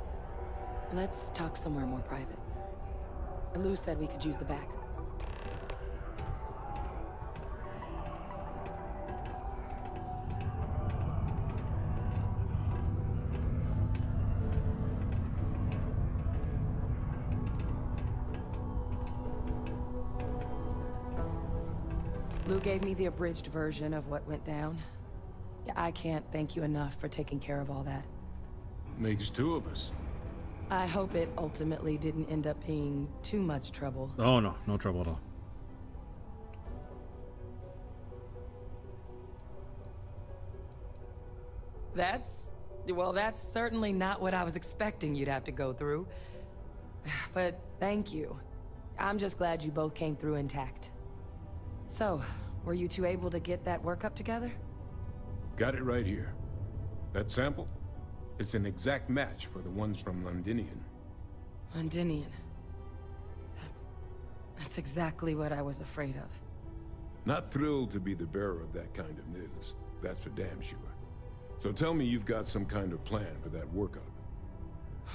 Let's talk somewhere more private. Lou said we could use the back. Lou gave me the abridged version of what went down. Yeah, I can't thank you enough for taking care of all that. Makes two of us. I hope it ultimately didn't end up being too much trouble. Oh no, no trouble at all. That's certainly not what I was expecting you'd have to go through. But thank you. I'm just glad you both came through intact. So, were you two able to get that workup together? Got it right here. That sample? It's an exact match for the ones from Londinian. Londinian. That's exactly what I was afraid of. Not thrilled to be the bearer of that kind of news. That's for damn sure. So tell me you've got some kind of plan for that workup.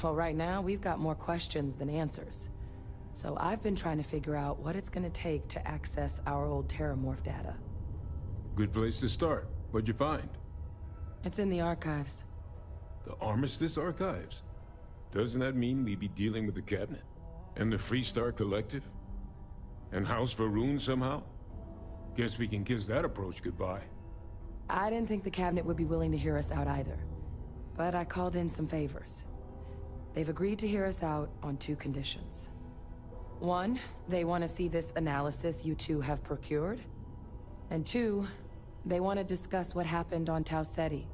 Well, right now, we've got more questions than answers. So I've been trying to figure out what it's gonna take to access our old Terramorph data. Good place to start. What'd you find? It's in the archives. The Armistice Archives? Doesn't that mean we'd be dealing with the Cabinet? And the Freestar Collective? And House Varun somehow? Guess we can kiss that approach goodbye. I didn't think the Cabinet would be willing to hear us out either. But I called in some favors. They've agreed to hear us out on two conditions. One, they want to see this analysis you two have procured. And two, they want to discuss what happened on Tau Ceti.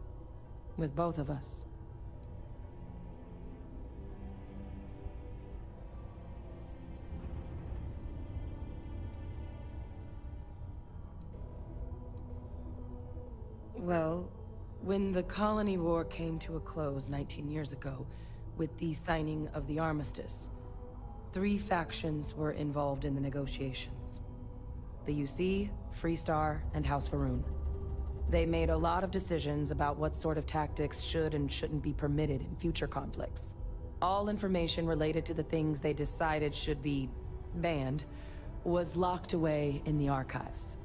With both of us. Well, when the Colony War came to a close 19 years ago, with the signing of the Armistice, 3 factions were involved in the negotiations. The UC, Freestar, and House Varun. They made a lot of decisions about what sort of tactics should and shouldn't be permitted in future conflicts. All information related to the things they decided should be banned was locked away in the archives.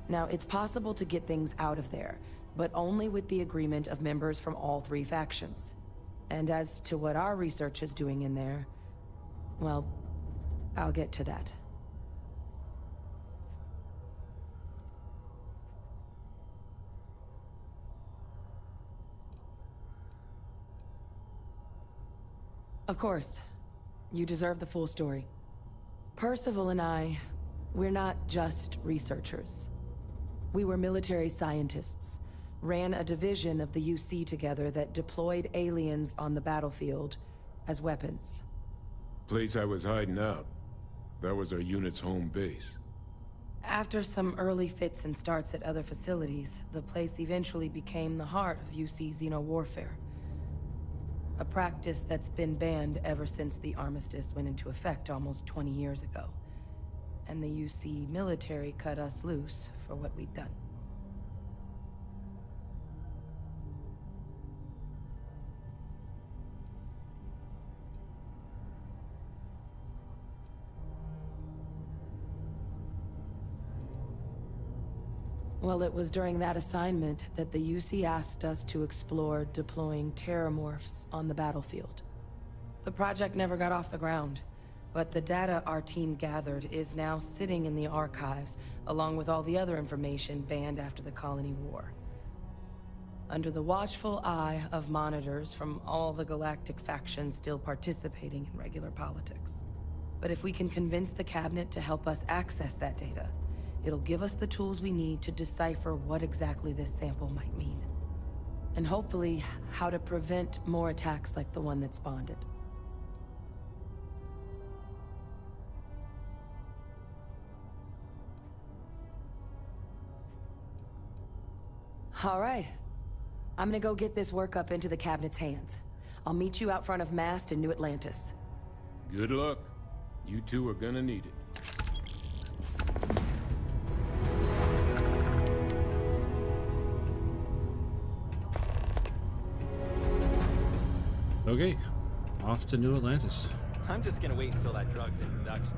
Now, it's possible to get things out of there, but only with the agreement of members from all 3 factions. And as to what our research is doing in there, well, I'll get to that. Of course. You deserve the full story. Percival and I, we're not just researchers. We were military scientists, ran a division of the UC together that deployed aliens on the battlefield as weapons. Place I was hiding out. That was our unit's home base. After some early fits and starts at other facilities, the place eventually became the heart of UC xeno-warfare. A practice that's been banned ever since the Armistice went into effect almost 20 years ago. And the UC military cut us loose for what we'd done. Well, it was during that assignment that the UC asked us to explore deploying Terramorphs on the battlefield. The project never got off the ground, but the data our team gathered is now sitting in the archives, along with all the other information banned after the Colony War. Under the watchful eye of monitors from all the galactic factions still participating in regular politics. But if we can convince the cabinet to help us access that data, it'll give us the tools we need to decipher what exactly this sample might mean. And hopefully, how to prevent more attacks like the one that spawned it. All right. I'm gonna go get this work up into the cabinet's hands. I'll meet you out front of Mast in New Atlantis. Good luck. You two are gonna need it. Okay, off to New Atlantis. I'm just gonna wait until that drug's in production.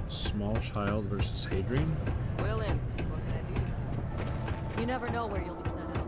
Small child versus Hadrian? Will in. What can I do? You never know where you'll be sent out.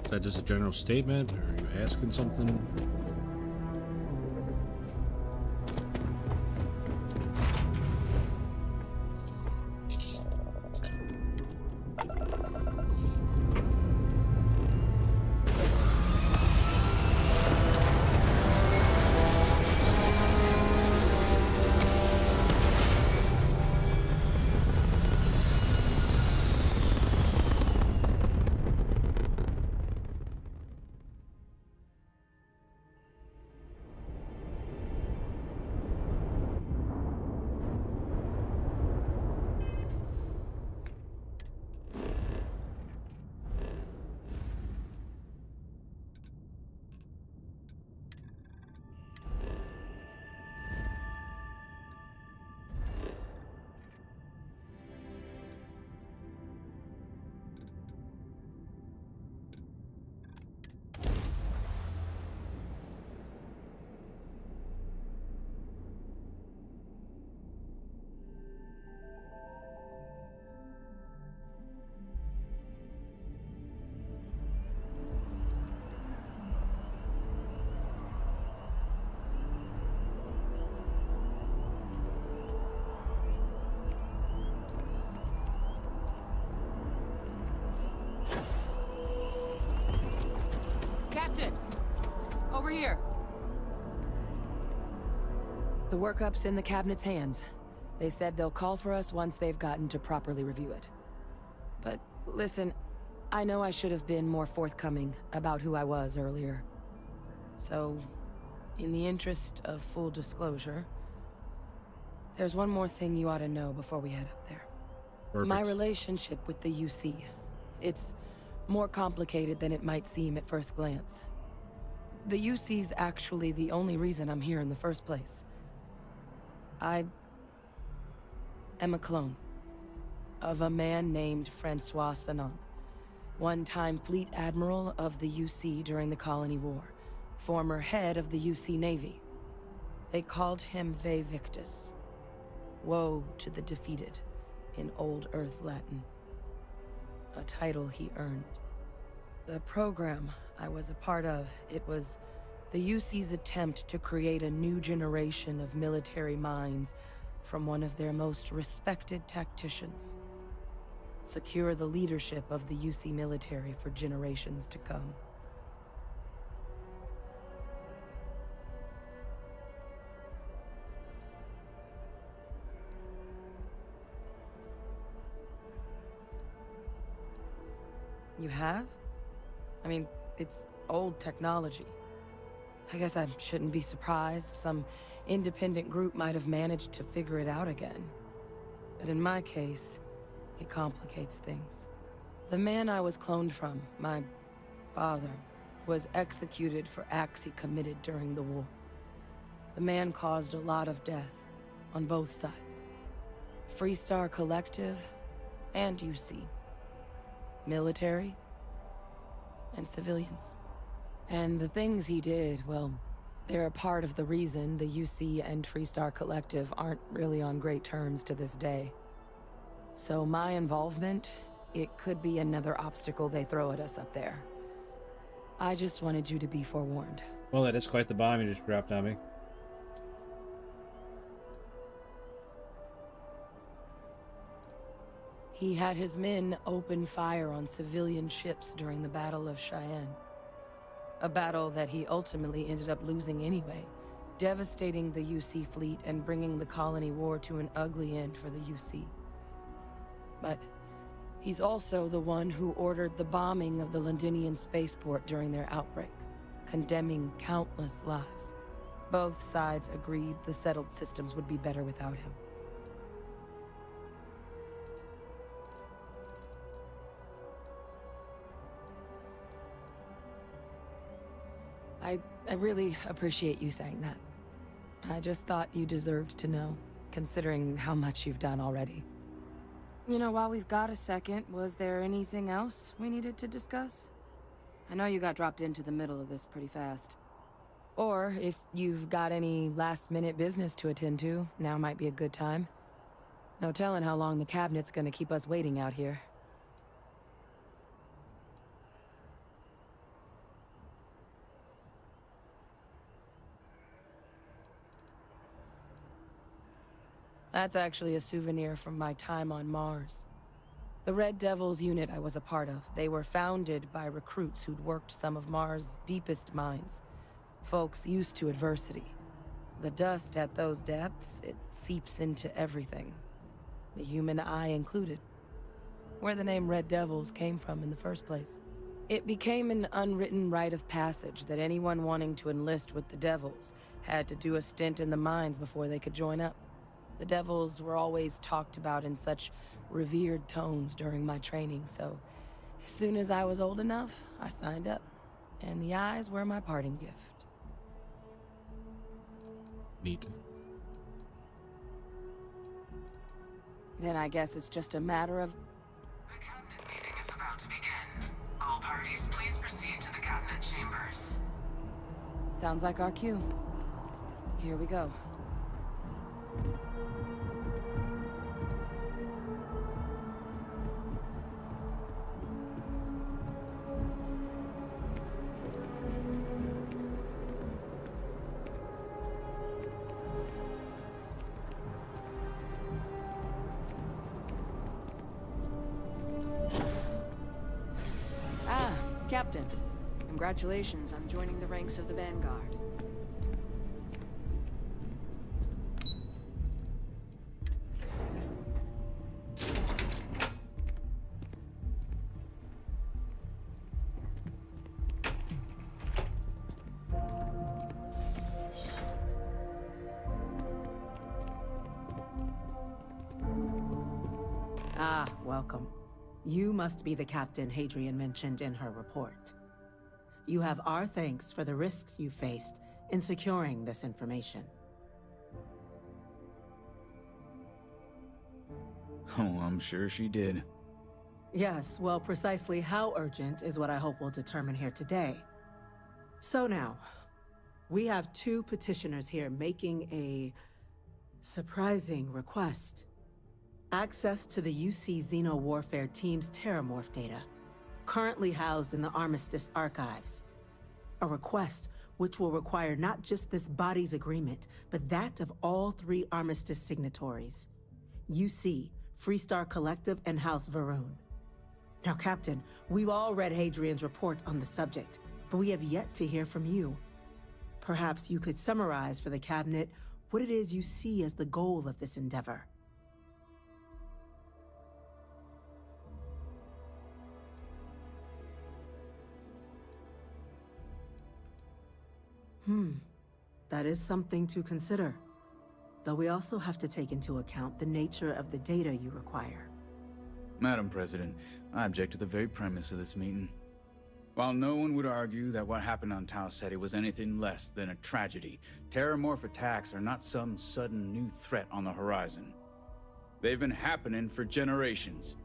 Is that just a general statement, or are you asking something? Captain! Over here! The workup's in the cabinet's hands. They said they'll call for us once they've gotten to properly review it. But listen, I know I should have been more forthcoming about who I was earlier. So, in the interest of full disclosure, there's one more thing you ought to know before we head up there. Perfect. My relationship with the UC. It's more complicated than it might seem at first glance. The UC's actually the only reason I'm here in the first place. I am a clone of a man named Francois Sanon, one-time fleet admiral of the UC during the Colony War, former head of the UC Navy. They called him Victus. Woe to the defeated, in Old Earth Latin. A title he earned. The program I was a part of, it was the UC's attempt to create a new generation of military minds from one of their most respected tacticians. Secure the leadership of the UC military for generations to come. You have? I mean, it's old technology. I guess I shouldn't be surprised. Some independent group might have managed to figure it out again. But in my case, it complicates things. The man I was cloned from, my father, was executed for acts he committed during the war. The man caused a lot of death, on both sides. Freestar Collective and UC. Military and civilians. And the things he did, well, they're a part of the reason the UC and Freestar Collective aren't really on great terms to this day. So my involvement, it could be another obstacle they throw at us up there. I just wanted you to be forewarned. Well, that is quite the bomb you just dropped on me. He had his men open fire on civilian ships during the Battle of Cheyenne. A battle that he ultimately ended up losing anyway, devastating the UC fleet and bringing the colony war to an ugly end for the UC. But he's also the one who ordered the bombing of the Londinian spaceport during their outbreak, condemning countless lives. Both sides agreed the settled systems would be better without him. I really appreciate you saying that. I just thought you deserved to know, considering how much you've done already. You know, while we've got a second, was there anything else we needed to discuss? I know you got dropped into the middle of this pretty fast. Or, if you've got any last-minute business to attend to, now might be a good time. No telling how long the cabinet's gonna keep us waiting out here. That's actually a souvenir from my time on Mars. The Red Devils unit I was a part of, they were founded by recruits who'd worked some of Mars' deepest mines. Folks used to adversity. The dust at those depths, it seeps into everything. The human eye included. Where the name Red Devils came from in the first place. It became an unwritten rite of passage that anyone wanting to enlist with the Devils had to do a stint in the mines before they could join up. The Devils were always talked about in such revered tones during my training, so as soon as I was old enough, I signed up. And the eyes were my parting gift. Neat. Then I guess it's just a matter of... The cabinet meeting is about to begin. All parties, please proceed to the cabinet chambers. Sounds like our cue. Here we go. Captain, congratulations on joining the ranks of the Vanguard. Ah, welcome. You must be the captain Hadrian mentioned in her report. You have our thanks for the risks you faced in securing this information. Oh, I'm sure she did. Yes, well, precisely how urgent is what I hope we'll determine here today. So now, we have two petitioners here making a surprising request. Access to the UC Xeno Warfare Team's Terramorph data, currently housed in the Armistice archives. A request which will require not just this body's agreement, but that of all three Armistice signatories. UC, Freestar Collective, and House Varun. Now, Captain, we've all read Hadrian's report on the subject, but we have yet to hear from you. Perhaps you could summarize for the Cabinet what it is you see as the goal of this endeavor. That is something to consider. Though we also have to take into account the nature of the data you require. Madam President, I object to the very premise of this meeting. While no one would argue that what happened on Tau Ceti was anything less than a tragedy, Terramorph attacks are not some sudden new threat on the horizon. They've been happening for generations.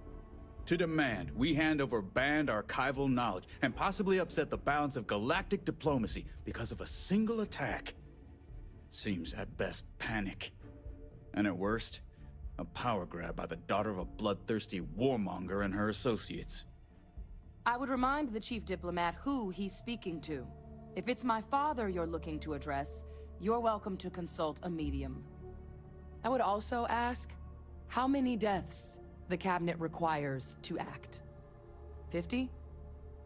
To demand we hand over banned archival knowledge and possibly upset the balance of galactic diplomacy because of a single attack seems at best panic. And at worst, a power grab by the daughter of a bloodthirsty warmonger and her associates. I would remind the chief diplomat who he's speaking to. If it's my father you're looking to address, you're welcome to consult a medium. I would also ask how many deaths the cabinet requires to act. 50?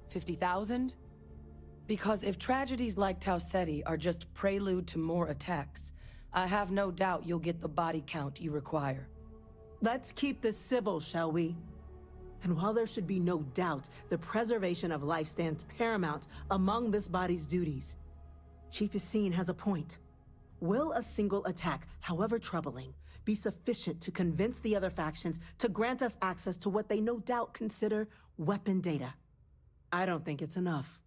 50,000? Because if tragedies like Tau Ceti are just prelude to more attacks, I have no doubt you'll get the body count you require. Let's keep this civil, shall we? And while there should be no doubt the preservation of life stands paramount among this body's duties, Chief Yassine has a point. Will a single attack, however troubling, be sufficient to convince the other factions to grant us access to what they no doubt consider weapon data? I don't think it's enough.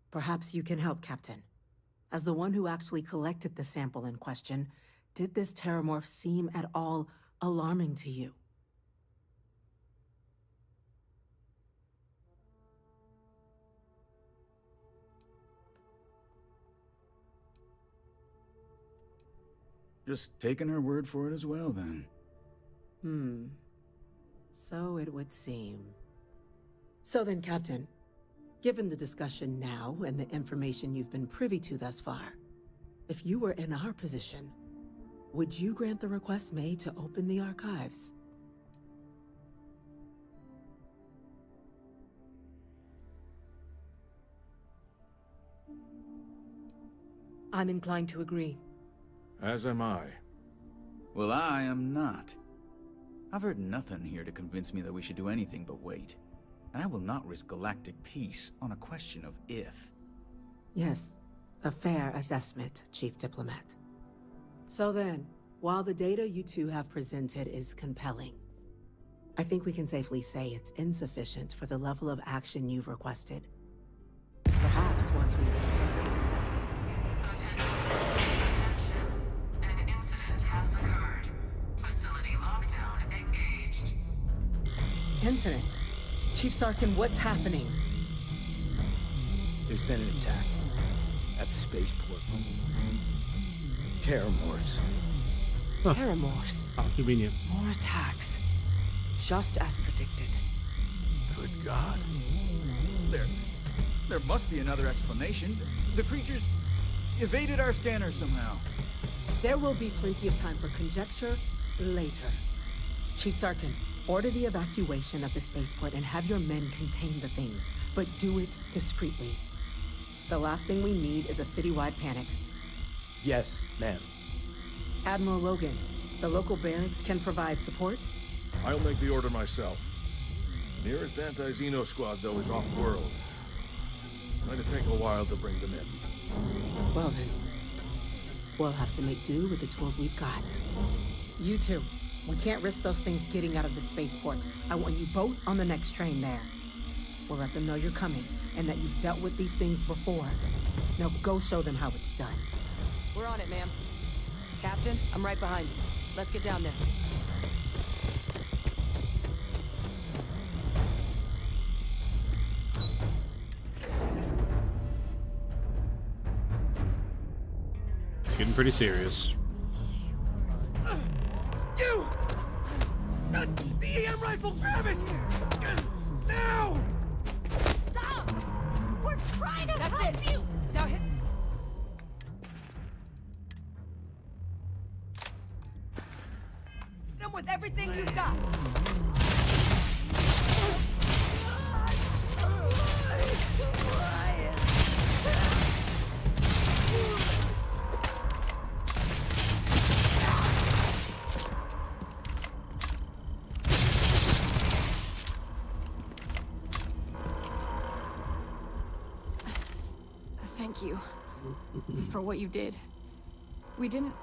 Perhaps you can help, Captain. As the one who actually collected the sample in question, did this Terramorph seem at all alarming to you? Just taking her word for it as well, then. So it would seem. So then, Captain, given the discussion now and the information you've been privy to thus far, if you were in our position, would you grant the request made to open the archives? I'm inclined to agree. As am I. Well, I am not. I've heard nothing here to convince me that we should do anything but wait. And I will not risk galactic peace on a question of if. Yes, a fair assessment, Chief Diplomat. So then, while the data you two have presented is compelling, I think we can safely say it's insufficient for the level of action you've requested. Perhaps once we've Attention. An incident has occurred. Facility lockdown engaged. Incident? Chief Sarkin, what's happening? There's been an attack at the spaceport. Terramorphs. Terramorphs. How convenient. More attacks. Just as predicted. Good God. There must be another explanation. The creatures evaded our scanner somehow. There will be plenty of time for conjecture later. Chief Sarkin, order the evacuation of the spaceport and have your men contain the things, but do it discreetly. The last thing we need is a citywide panic. Yes, ma'am. Admiral Logan, the local barracks can provide support? I'll make the order myself. Nearest anti-Xeno squad, though, is off-world. Going to take a while to bring them in. Well then, we'll have to make do with the tools we've got. You two, we can't risk those things getting out of the spaceport. I want you both on the next train there. We'll let them know you're coming, and that you've dealt with these things before. Now go show them how it's done. We're on it, ma'am. Captain, I'm right behind you. Let's get down there. Getting pretty serious. You! The EM rifle, grab it! Now! Stop! We're trying to That's help it. you! Now hit. Hit him with everything you've got. Thank you. for what you did. We didn't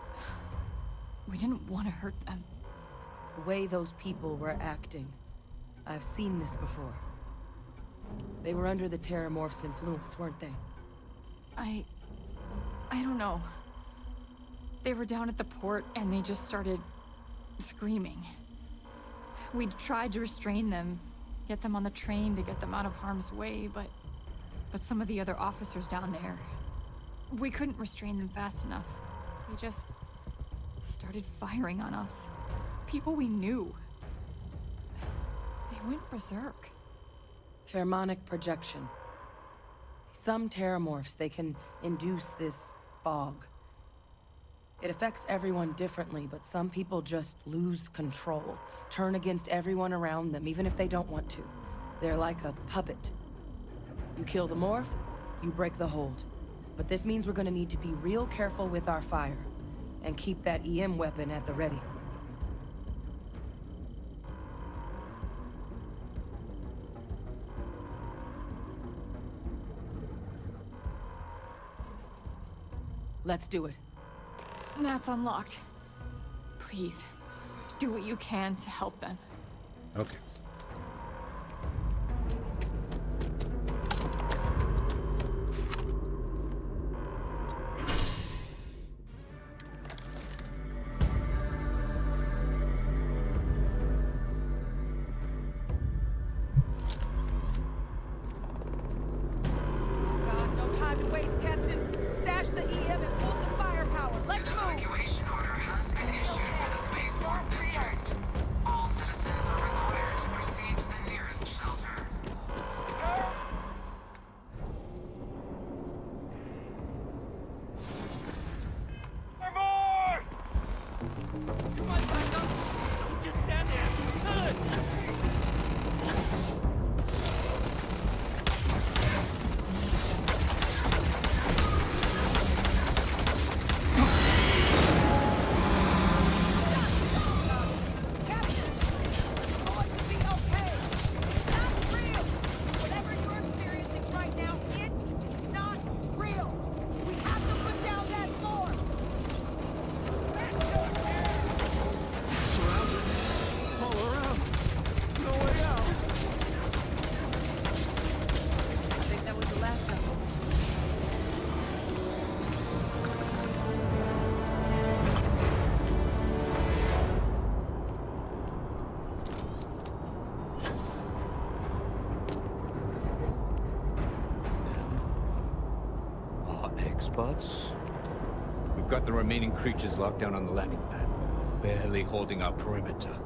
want to hurt them. The way those people were acting, I've seen this before. They were under the Terramorph's influence, weren't they? I don't know. They were down at the port and they just started screaming. We tried to restrain them, get them on the train to get them out of harm's way, but some of the other officers down there, we couldn't restrain them fast enough. They just started firing on us. People we knew. They went berserk. Pheromonic projection. Some Terramorphs, they can induce this fog. It affects everyone differently, but some people just lose control, turn against everyone around them, even if they don't want to. They're like a puppet. You kill the morph, you break the hold. But this means we're gonna need to be real careful with our fire, and keep that EM weapon at the ready. Let's do it. Nat's unlocked. Please, do what you can to help them. Okay. God, no time to waste, Captain. Stash the EM and pull some firepower. Let's move! Evacuation order has been issued for the spaceport district. All citizens are required to proceed to the nearest shelter. More! Come on, Paxton. Just stand there. Good. X-bots? We've got the remaining creatures locked down on the landing pad, barely holding our perimeter.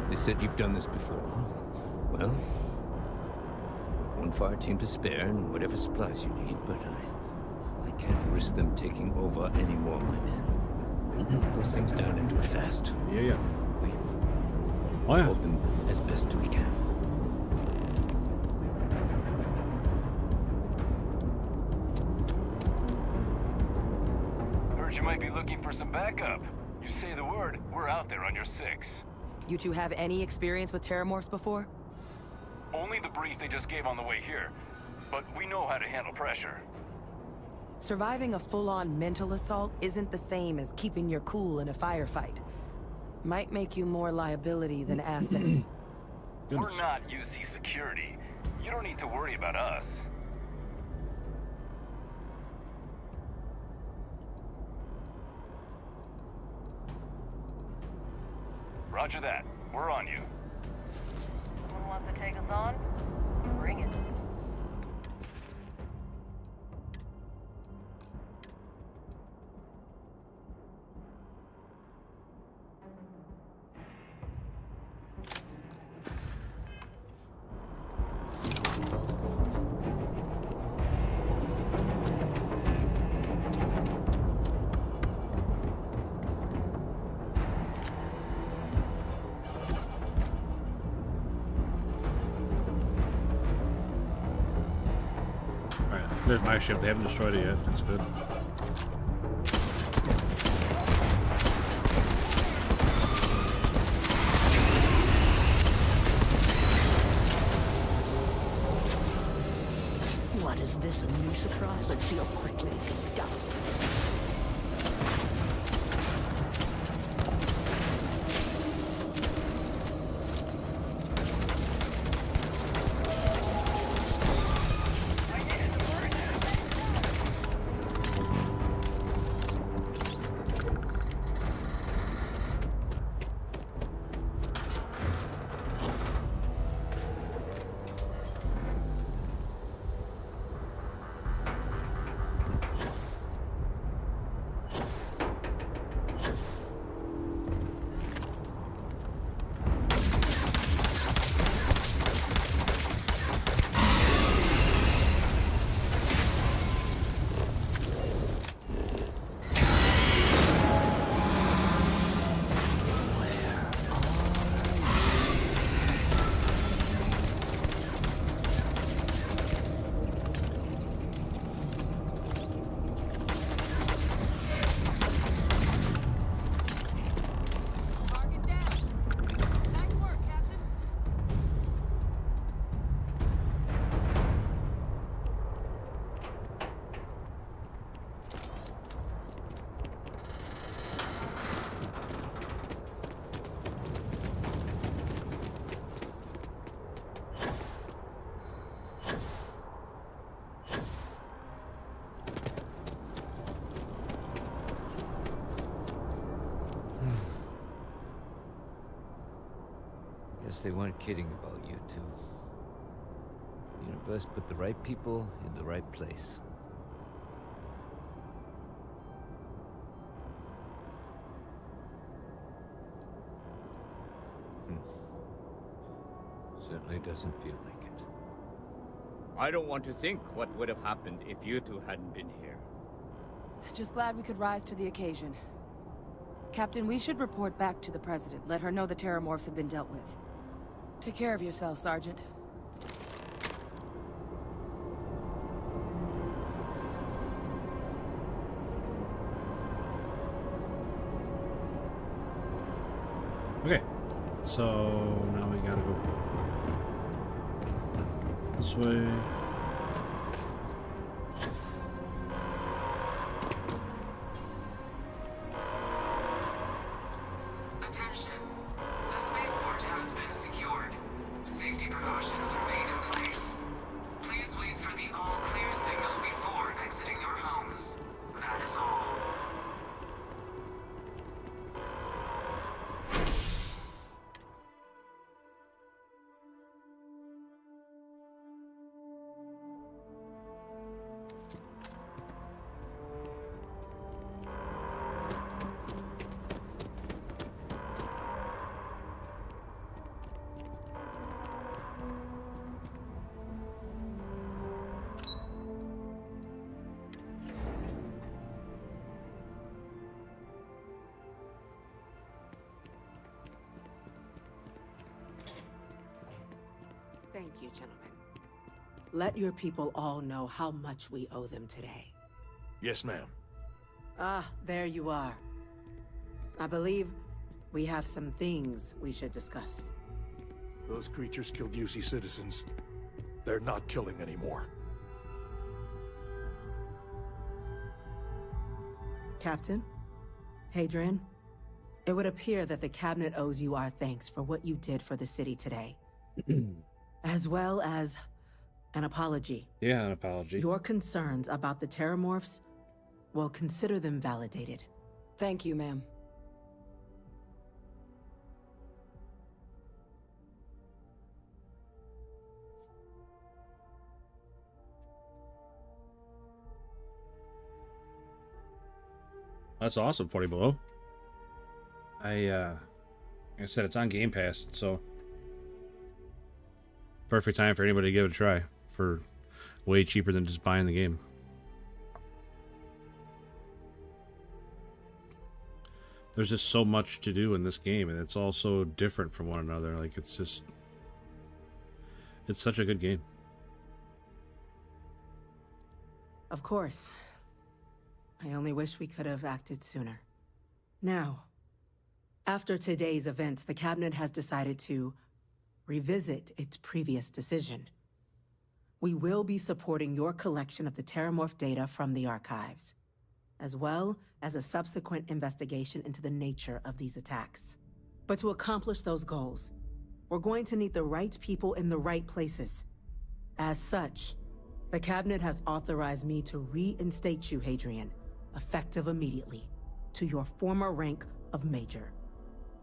They said you've done this before. Well, one fire team to spare and whatever supplies you need, but I can't risk them taking over any more of my men. Put those things down and do it fast. Yeah. We hold them as best we can. You might be looking for some backup. You say the word, we're out there on your 6. You two have any experience with Terramorphs before? Only the brief they just gave on the way here. But we know how to handle pressure. Surviving a full-on mental assault isn't the same as keeping your cool in a firefight. Might make you more liability than asset. We're not UC security. You don't need to worry about us. Roger that. We're on you. Someone wants to take us on? Bring it. There's my ship. They haven't destroyed it yet. That's good. What is this a new surprise? Let's see how quickly it can be done. Guess they weren't kidding about you two. The universe put the right people in the right place. Certainly doesn't feel like it. I don't want to think what would have happened if you two hadn't been here. Just glad we could rise to the occasion. Captain, we should report back to the President. Let her know the Terramorphs have been dealt with. Take care of yourself, Sergeant. Okay, so now we gotta go this way. Attention. The spaceport has been secured. Safety precautions remain in place. Please wait for the all clear signal before exiting your homes. That is all. Thank you, gentlemen. Let your people all know how much we owe them today. Yes, ma'am. Ah, there you are. I believe we have some things we should discuss. Those creatures killed UC citizens. They're not killing anymore. Captain, Hadrian, it would appear that the Cabinet owes you our thanks for what you did for the city today. As well as an apology. Yeah, an apology. Your concerns about the Terramorphs, well, consider them validated. Thank you, ma'am. That's awesome, 40 Below. Like I said, it's on Game Pass, so perfect time for anybody to give it a try for way cheaper than just buying the game. There's just so much to do in this game, and it's all so different from one another. Like, it's just... it's such a good game. Of course. I only wish we could have acted sooner. Now, after today's events, the Cabinet has decided to revisit its previous decision. We will be supporting your collection of the Terramorph data from the archives, as well as a subsequent investigation into the nature of these attacks. But to accomplish those goals, we're going to need the right people in the right places. As such, the Cabinet has authorized me to reinstate you, Hadrian, effective immediately, to your former rank of Major.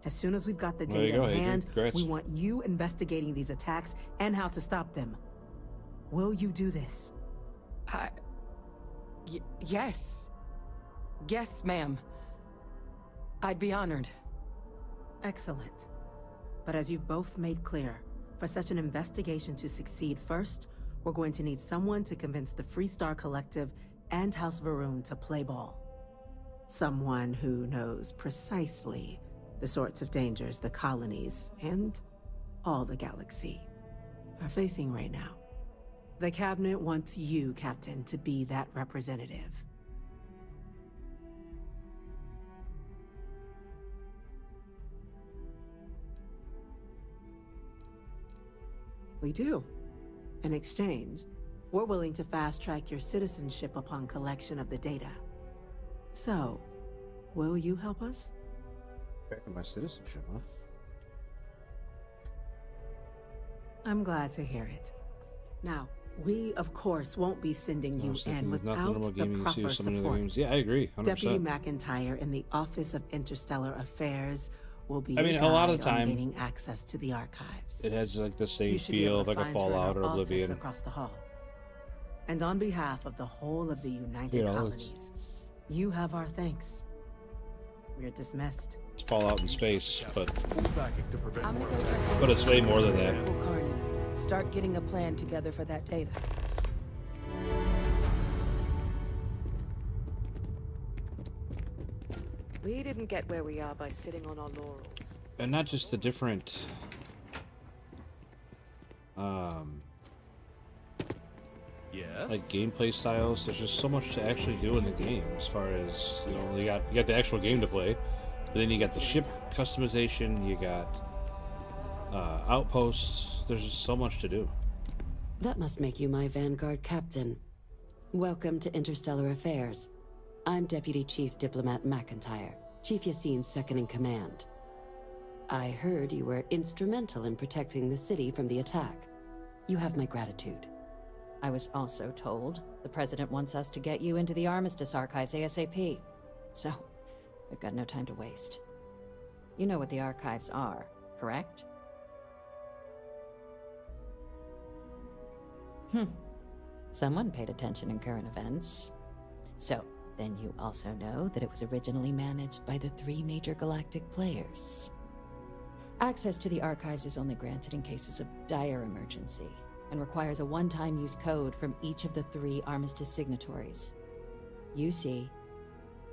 As soon as we've got the data in hand, we want you investigating these attacks and how to stop them. Will you do this? Yes. Yes, ma'am. I'd be honored. Excellent. But as you've both made clear, for such an investigation to succeed first, we're going to need someone to convince the Freestar Collective and House Varun to play ball. Someone who knows precisely the sorts of dangers the colonies and all the galaxy are facing right now. The Cabinet wants you, Captain, to be that representative. We do. In exchange, we're willing to fast-track your citizenship upon collection of the data. So, will you help us? Back in my citizenship, huh? I'm glad to hear it. Now, we, of course, won't be sending you in without the proper support. Yeah, I agree. 100%. Deputy McIntyre in the Office of Interstellar Affairs will be a lot of the on time gaining access to the archives. It has like the same You should be feel able of to like a find her in Fallout our or office Oblivion. across the hall. And on behalf of the whole of the United Colonies, you have our thanks. We're dismissed. It's Fallout in space, but I'm gonna go check but it's way more than that. Uncle Carney. Start getting a plan together for that data. We didn't get where we are by sitting on our laurels. And not just the different yes, like gameplay styles. There's just so much to actually do in the game as far as you got the actual game to play, but then you got the ship customization, you got outposts. There's just so much to do. That must make you my Vanguard captain. Welcome to Interstellar Affairs. I'm Deputy Chief Diplomat McIntyre, Chief Yassine's second-in-command. I heard you were instrumental in protecting the city from the attack. You have my gratitude. I was also told the President wants us to get you into the Armistice archives ASAP. So, we've got no time to waste. You know what the archives are, correct? Someone paid attention in current events. So, then you also know that it was originally managed by the 3 major galactic players. Access to the archives is only granted in cases of dire emergency, and requires a one-time use code from each of the 3 Armistice signatories. UC,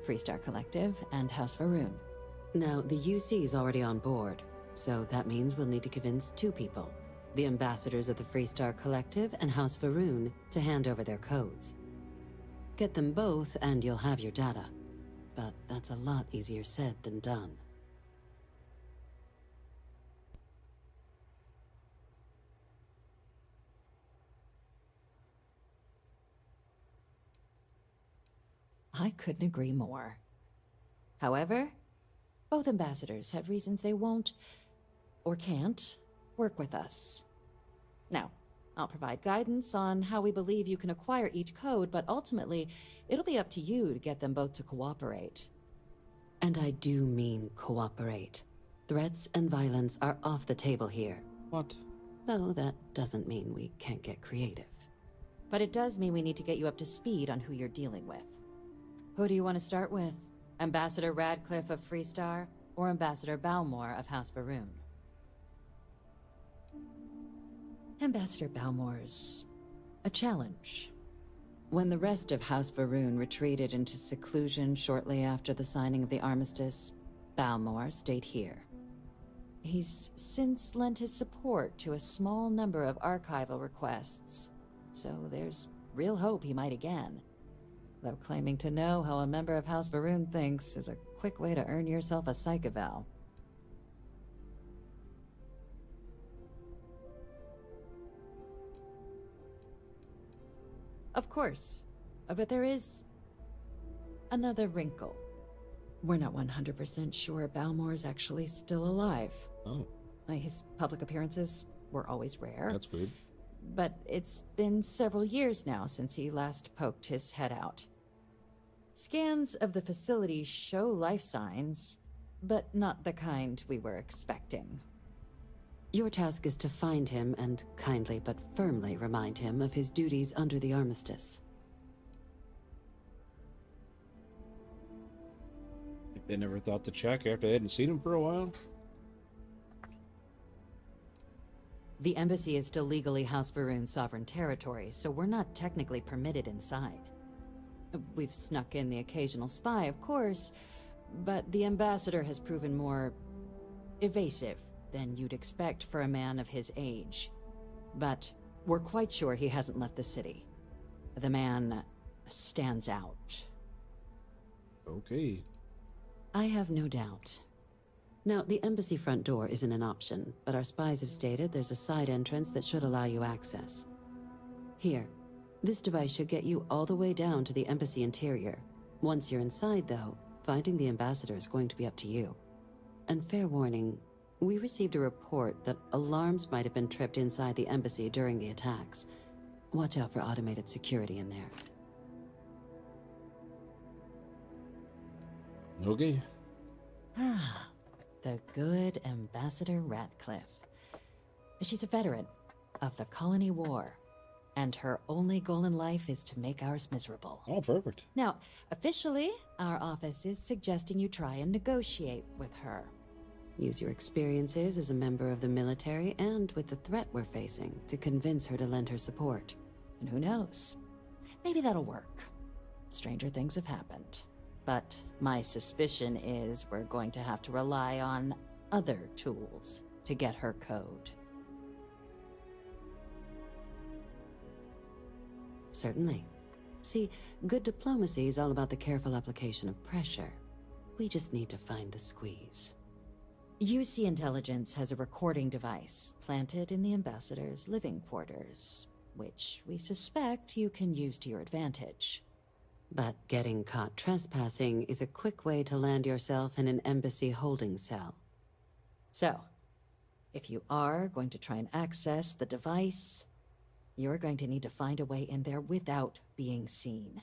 Freestar Collective, and House Varun. Now, the UC is already on board, so that means we'll need to convince 2 people. The ambassadors of the Freestar Collective and House Varun to hand over their codes. Get them both and you'll have your data. But that's a lot easier said than done. I couldn't agree more. However, both ambassadors have reasons they won't, or can't, work with us. Now, I'll provide guidance on how we believe you can acquire each code, but ultimately, it'll be up to you to get them both to cooperate. And I do mean cooperate. Threats and violence are off the table here. What? Though that doesn't mean we can't get creative. But it does mean we need to get you up to speed on who you're dealing with. Who do you want to start with? Ambassador Radcliffe of Freestar, or Ambassador Balmore of House Varun? Ambassador Balmore's a challenge. When the rest of House Varun retreated into seclusion shortly after the signing of the armistice, Balmore stayed here. He's since lent his support to a small number of archival requests, so there's real hope he might again. Though claiming to know how a member of House Varun thinks is a quick way to earn yourself a psych eval. Of course. But there is another wrinkle. We're not 100% sure Balmore's actually still alive. Oh. His public appearances were always rare. That's weird. But it's been several years now since he last poked his head out. Scans of the facility show life signs, but not the kind we were expecting. Your task is to find him and kindly but firmly remind him of his duties under the armistice. They never thought to check after they hadn't seen him for a while. The embassy is still legally House Varun's sovereign territory, so we're not technically permitted inside. We've snuck in the occasional spy, of course, but the ambassador has proven more evasive than you'd expect for a man of his age. But we're quite sure he hasn't left the city. The man stands out. Okay. I have no doubt. Now, the embassy front door isn't an option, but our spies have stated there's a side entrance that should allow you access. Here, this device should get you all the way down to the embassy interior. Once you're inside, though, finding the ambassador is going to be up to you. And fair warning, we received a report that alarms might have been tripped inside the embassy during the attacks. Watch out for automated security in there. Okay. The good Ambassador Ratcliffe. She's a veteran of the Colony War, and her only goal in life is to make ours miserable. Oh, perfect. Now, officially, our office is suggesting you try and negotiate with her. Use your experiences as a member of the military and with the threat we're facing to convince her to lend her support. And who knows? Maybe that'll work. Stranger things have happened. But my suspicion is we're going to have to rely on other tools to get her code. Certainly. See, good diplomacy is all about the careful application of pressure. We just need to find the squeeze. UC Intelligence has a recording device planted in the ambassador's living quarters, which we suspect you can use to your advantage. But getting caught trespassing is a quick way to land yourself in an embassy holding cell. So, if you are going to try and access the device, you're going to need to find a way in there without being seen.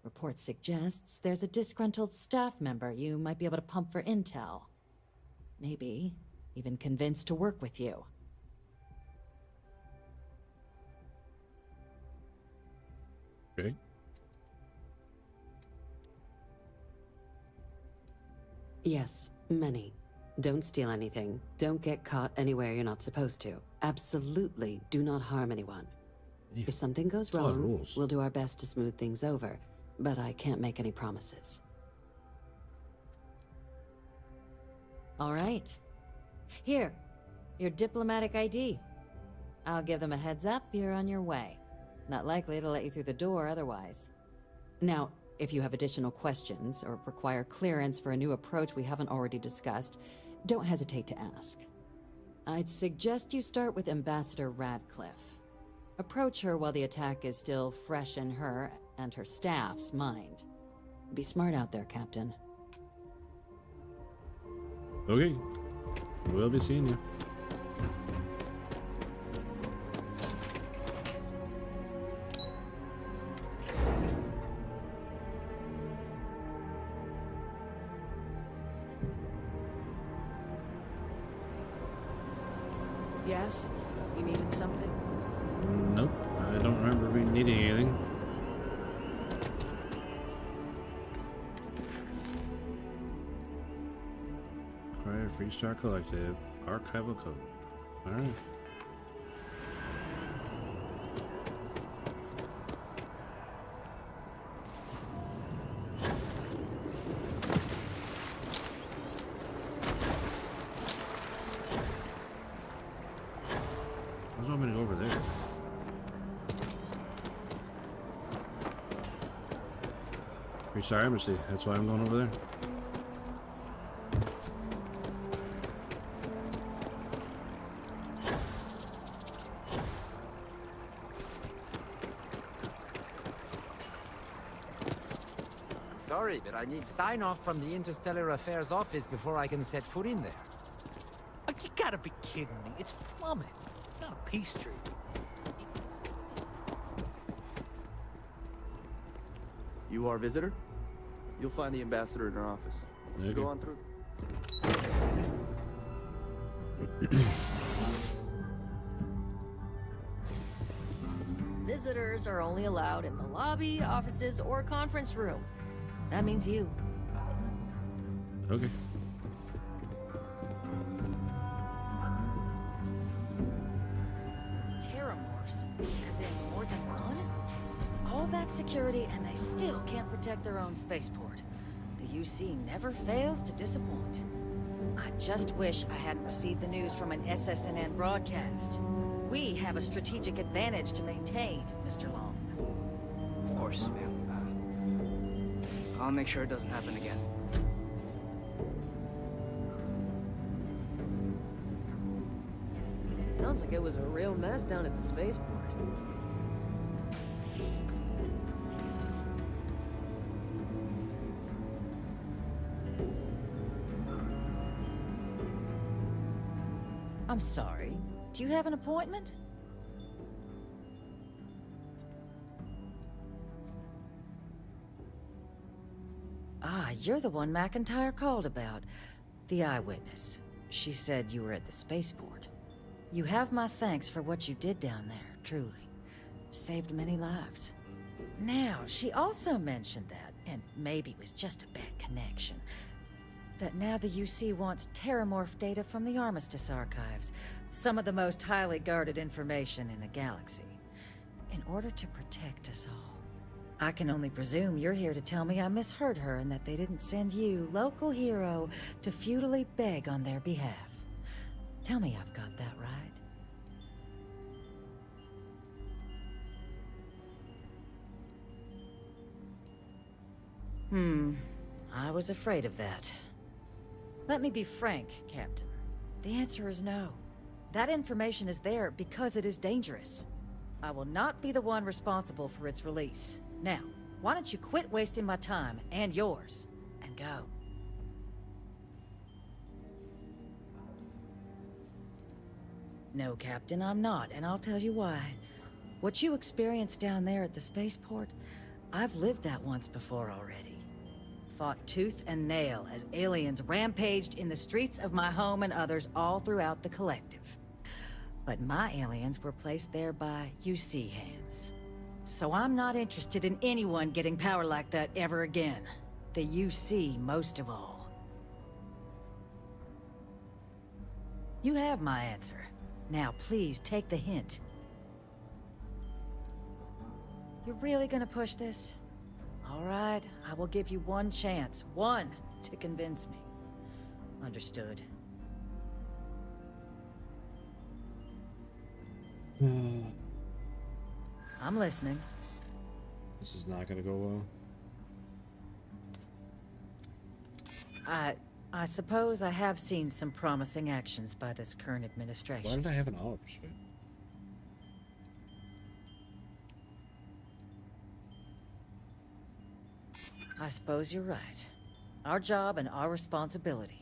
Report suggests there's a disgruntled staff member you might be able to pump for intel. Maybe even convince to work with you. Okay. Yes, many. Don't steal anything. Don't get caught anywhere you're not supposed to. Absolutely do not harm anyone. Yeah. If something goes That's a lot of wrong, rules. we'll do our best to smooth things over, but I can't make any promises. All right. Here, your diplomatic ID. I'll give them a heads up, you're on your way. Not likely to let you through the door otherwise. Now, if you have additional questions or require clearance for a new approach we haven't already discussed, don't hesitate to ask. I'd suggest you start with Ambassador Radcliffe. Approach her while the attack is still fresh in her and her staff's mind. Be smart out there, Captain. Okay. We'll be seeing you. Yes? You needed something? Nope. I don't remember me needing anything. Acquire Freestar Collective. Archival code. Alright. I was hoping to go over there. Freestar Embassy. That's why I'm going over there. Sorry, but I need sign-off from the Interstellar Affairs office before I can set foot in there. You gotta be kidding me. It's plumbing, not a pastry. You are a visitor? You'll find the ambassador in our office. Okay. Go on through. Visitors are only allowed in the lobby, offices, or conference room. That means you. Okay. Terramorphs? As in more than one? All that security and they still can't protect their own spaceport. The UC never fails to disappoint. I just wish I hadn't received the news from an SSNN broadcast. We have a strategic advantage to maintain, Mr. Long. Of course, ma'am. I'll make sure it doesn't happen again. Sounds like it was a real mess down at the spaceport. I'm sorry. Do you have an appointment? Ah, you're the one McIntyre called about. The eyewitness. She said you were at the spaceport. You have my thanks for what you did down there, truly. Saved many lives. Now, she also mentioned that, and maybe it was just a bad connection, that now the UC wants Terramorph data from the Armistice archives, some of the most highly guarded information in the galaxy, in order to protect us all. I can only presume you're here to tell me I misheard her and that they didn't send you, local hero, to futilely beg on their behalf. Tell me I've got that right. I was afraid of that. Let me be frank, Captain. The answer is no. That information is there because it is dangerous. I will not be the one responsible for its release. Now, why don't you quit wasting my time and yours, and go? No, Captain, I'm not, and I'll tell you why. What you experienced down there at the spaceport, I've lived that once before already. Fought tooth and nail as aliens rampaged in the streets of my home and others all throughout the Collective. But my aliens were placed there by UC hands. So I'm not interested in anyone getting power like that ever again. The UC most of all. You have my answer. Now please take the hint. You're really gonna push this? All right, I will give you one chance. One to convince me. Understood. I'm listening. This is not gonna go well. I suppose I have seen some promising actions by this current administration. Why did I have an auto persuade? I suppose you're right. Our job and our responsibility.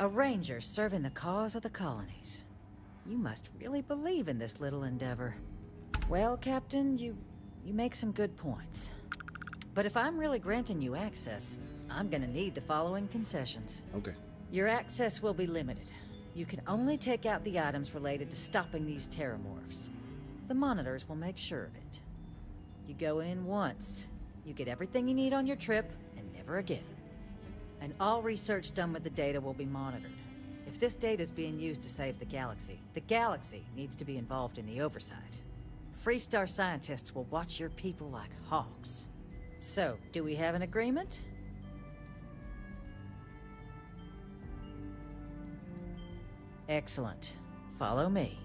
A ranger serving the cause of the colonies. You must really believe in this little endeavor. Well, Captain, you make some good points. But if I'm really granting you access, I'm gonna need the following concessions. Okay. Your access will be limited. You can only take out the items related to stopping these Terramorphs. The monitors will make sure of it. You go in once. You get everything you need on your trip, and never again. And all research done with the data will be monitored. If this data is being used to save the galaxy needs to be involved in the oversight. Freestar scientists will watch your people like hawks. So, do we have an agreement? Excellent. Follow me.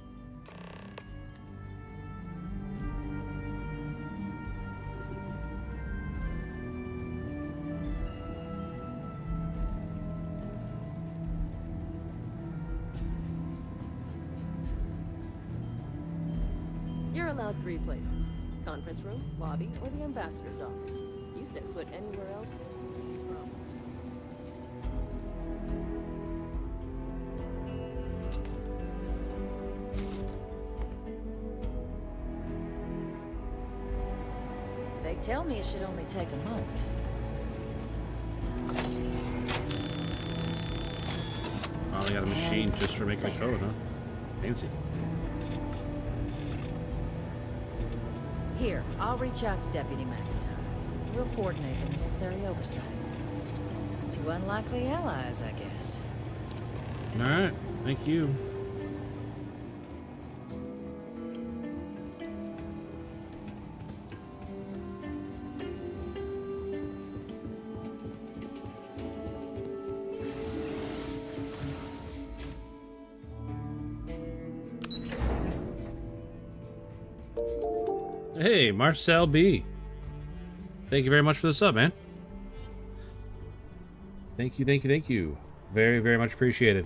allowed 3 places. Conference room, lobby, or the ambassador's office. You set foot anywhere else, there's a problem. They tell me it should only take a moment. Oh, they got a machine just for making the code, huh? Fancy. Here, I'll reach out to Deputy McIntyre. We'll coordinate the necessary oversights. 2 unlikely allies, I guess. Alright, thank you. Hey, Marcel B. Thank you very much for the sub, man. Thank you, thank you, thank you. Very, very much appreciated.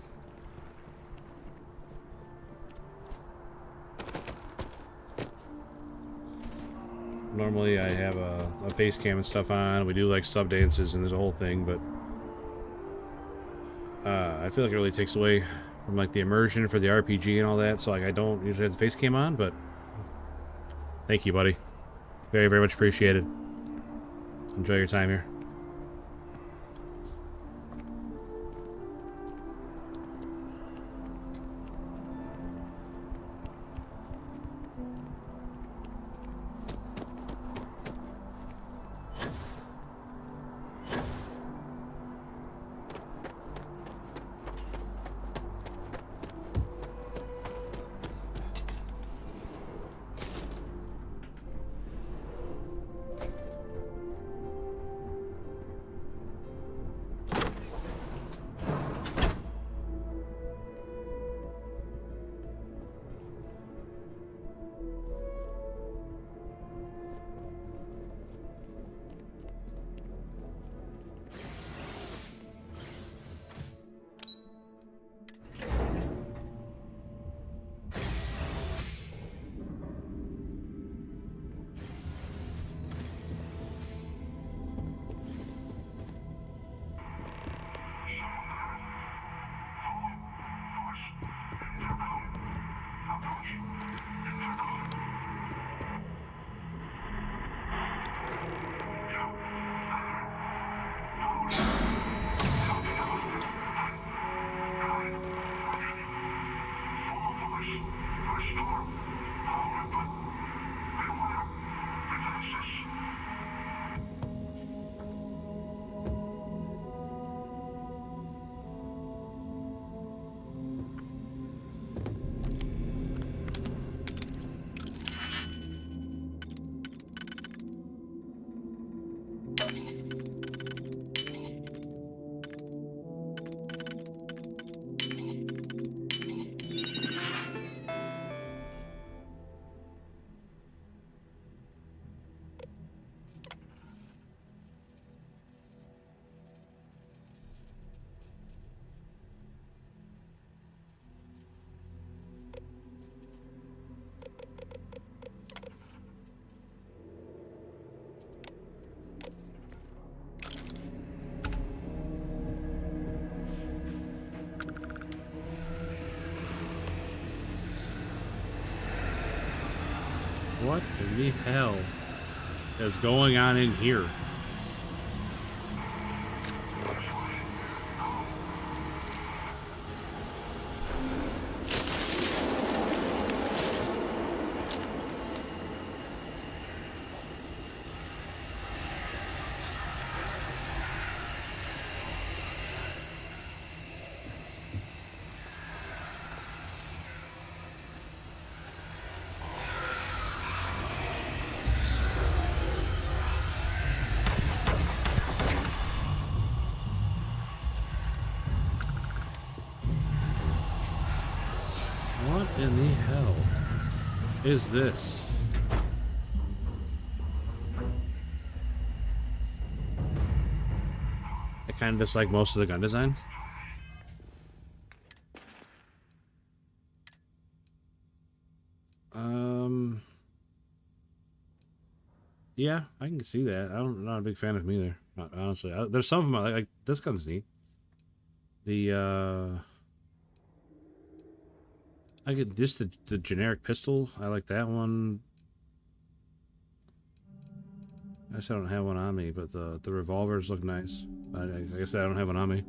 Normally I have a face cam and stuff on. We do like sub dances and there's a whole thing, but I feel like it really takes away from like the immersion for the RPG and all that. So like I don't usually have the face cam on, but thank you, buddy. Very, very much appreciated. Enjoy your time here. What in the hell is going on in here? What in the hell is this? I kind of dislike most of the gun design. Yeah, I can see that. I'm not a big fan of them either. Honestly, there's some of them I like. This gun's neat. I get this the generic pistol. I like that one. I guess I don't have one on me, but the revolvers look nice. I guess I don't have one on me.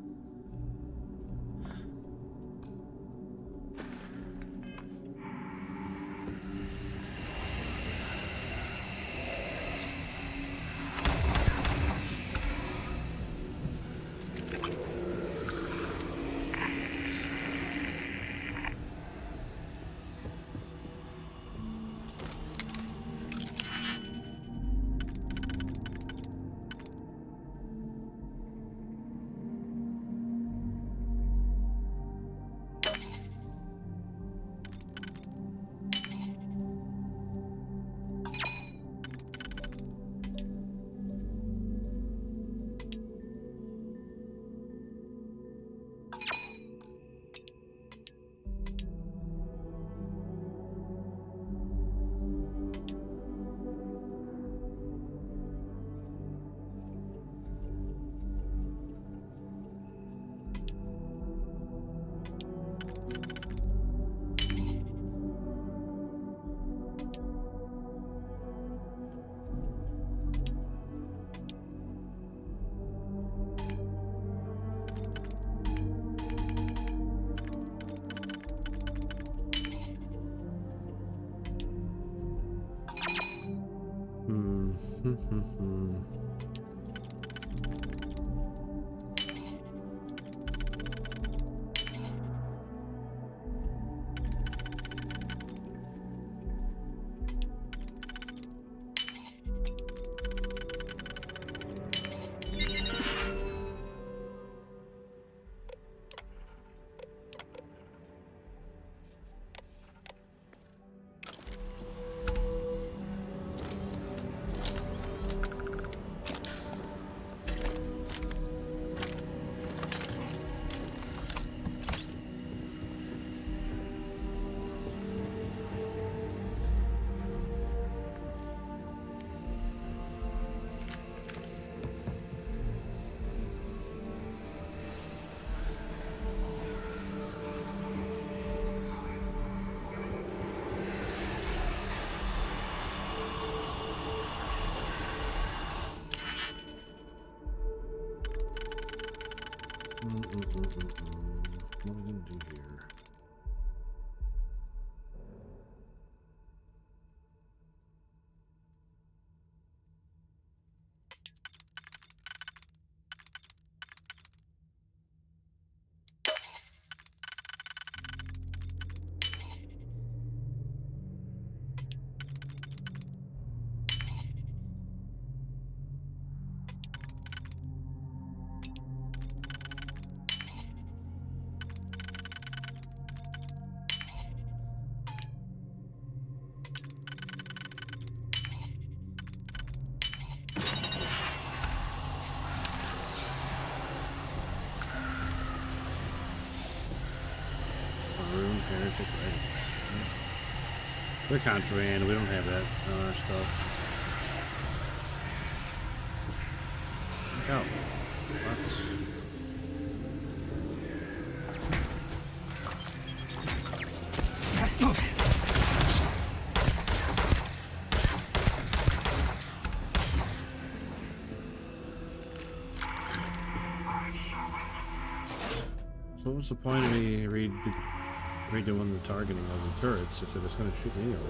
What are we gonna do here? They're contraband. We don't have that on our stuff. Look out. So what's the point of me redoing the targeting of the turrets if they're just going to shoot me anyway?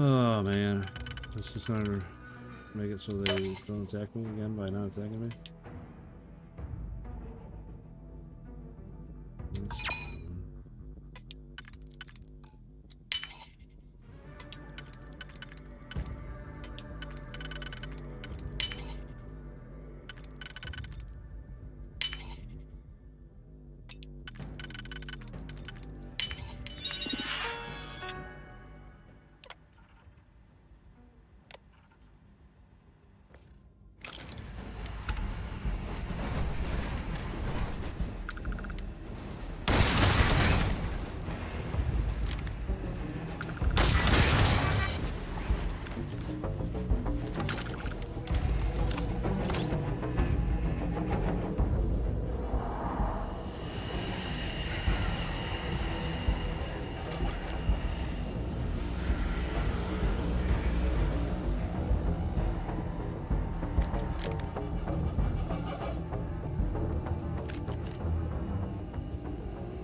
Oh man, this is gonna make it so they don't attack me again by not attacking me.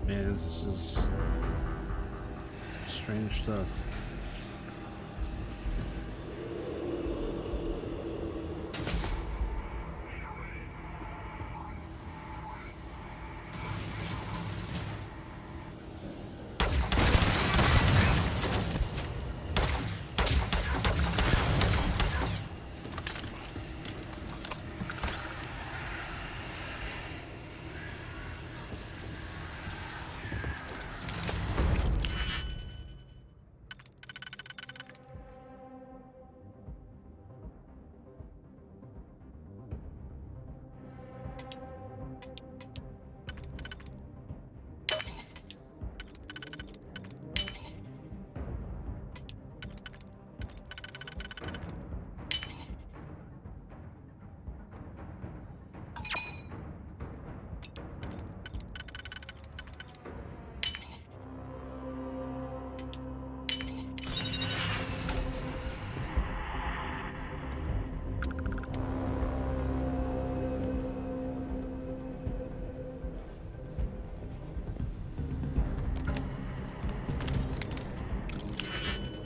Man, this is strange stuff.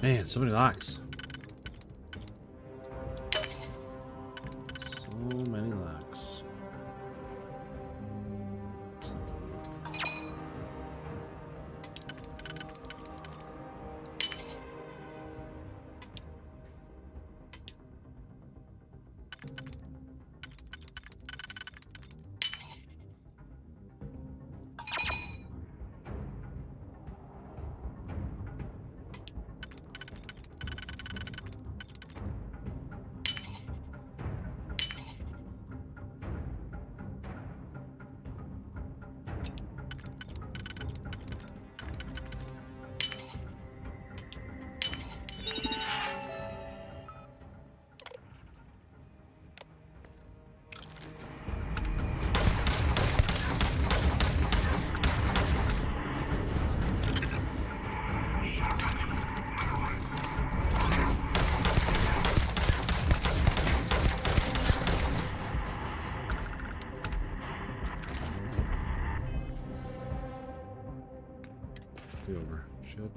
Man, so many locks. So many locks. Over. Shit.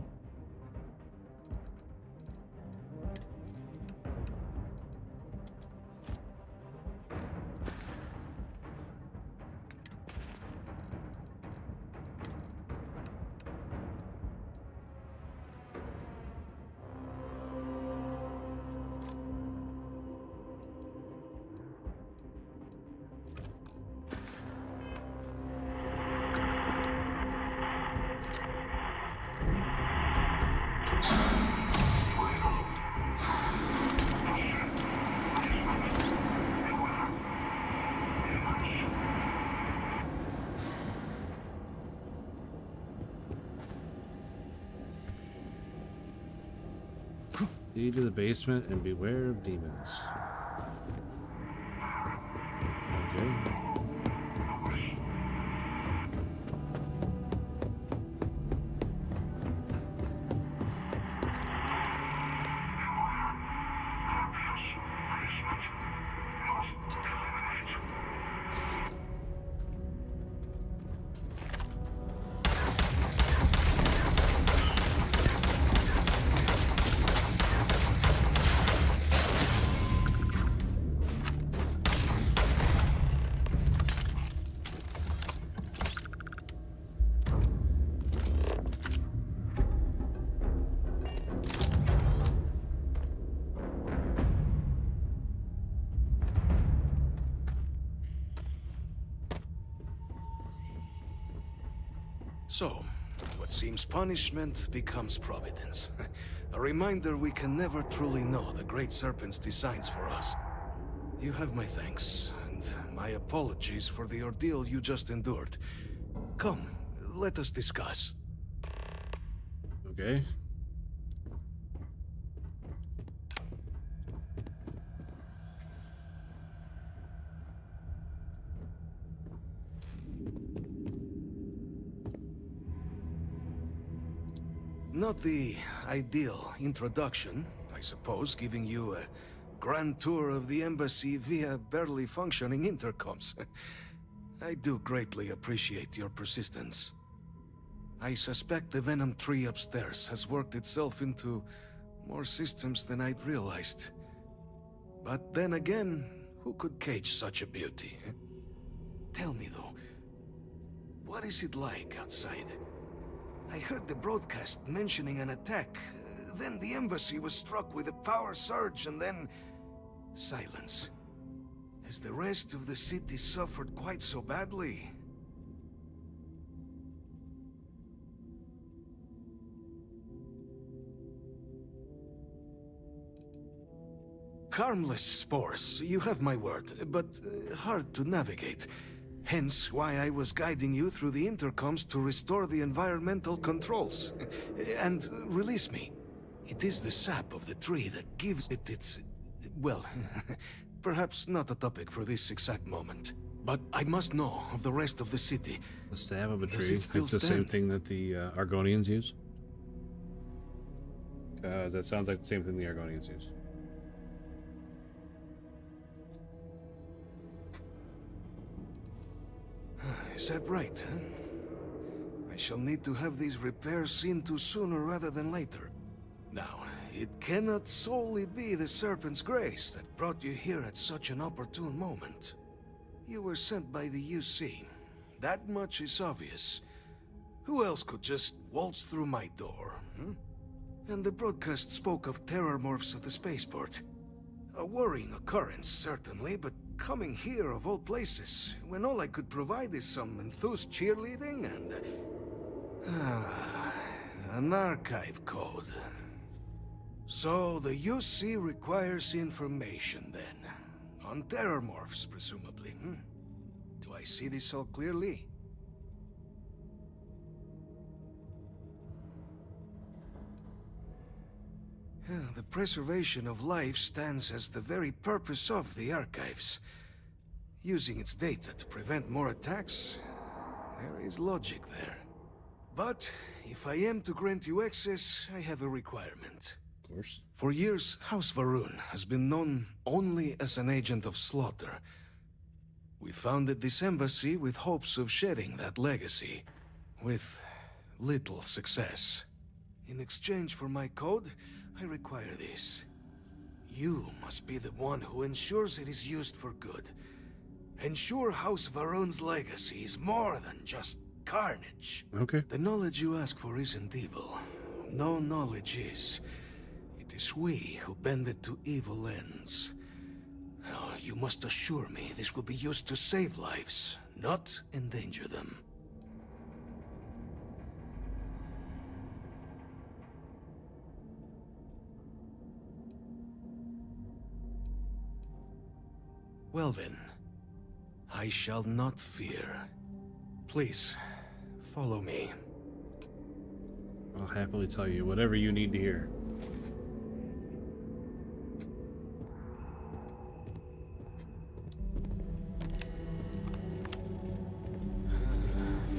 Lead to the basement and beware of demons. Okay. So, what seems punishment becomes providence. A reminder we can never truly know the Great Serpent's designs for us. You have my thanks, and my apologies for the ordeal you just endured. Come, let us discuss. Okay. Not the ideal introduction, I suppose, giving you a grand tour of the embassy via barely functioning intercoms. I do greatly appreciate your persistence. I suspect the Venom tree upstairs has worked itself into more systems than I'd realized. But then again, who could cage such a beauty? Tell me though, what is it like outside? I heard the broadcast mentioning an attack. Then the embassy was struck with a power surge and then... silence. Has the rest of the city suffered quite so badly? Harmless spores, you have my word, but hard to navigate. Hence why I was guiding you through the intercoms to restore the environmental controls. And release me. It is the sap of the tree that gives it its... well, perhaps not a topic for this exact moment. But I must know of the rest of the city. The sap of a Does tree. it still It's the same stand? thing that the Argonians use. That sounds like the same thing the Argonians use. Is that right, huh? I shall need to have these repairs seen to sooner rather than later. Now, it cannot solely be the Serpent's grace that brought you here at such an opportune moment. You were sent by the UC. That much is obvious. Who else could just waltz through my door, hmm? And the broadcast spoke of Terramorphs at the spaceport. A worrying occurrence, certainly, but coming here of all places, when all I could provide is some enthused cheerleading and... an archive code. So the UC requires information, then. On Terramorphs, presumably, hmm? Do I see this all clearly? The preservation of life stands as the very purpose of the archives. Using its data to prevent more attacks, there is logic there. But if I am to grant you access, I have a requirement. Of course. For years, House Varun has been known only as an agent of slaughter. We founded this embassy with hopes of shedding that legacy, with little success. In exchange for my code, I require this. You must be the one who ensures it is used for good. Ensure House Varun's legacy is more than just carnage. Okay. The knowledge you ask for isn't evil. No knowledge is. It is we who bend it to evil ends. Oh, you must assure me this will be used to save lives, not endanger them. Well then, I shall not fear. Please, follow me. I'll happily tell you whatever you need to hear.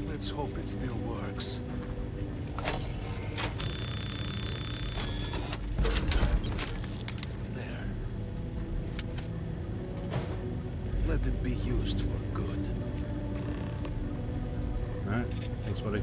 Let's hope it still works. There. Let it be used for good. Alright, thanks, buddy.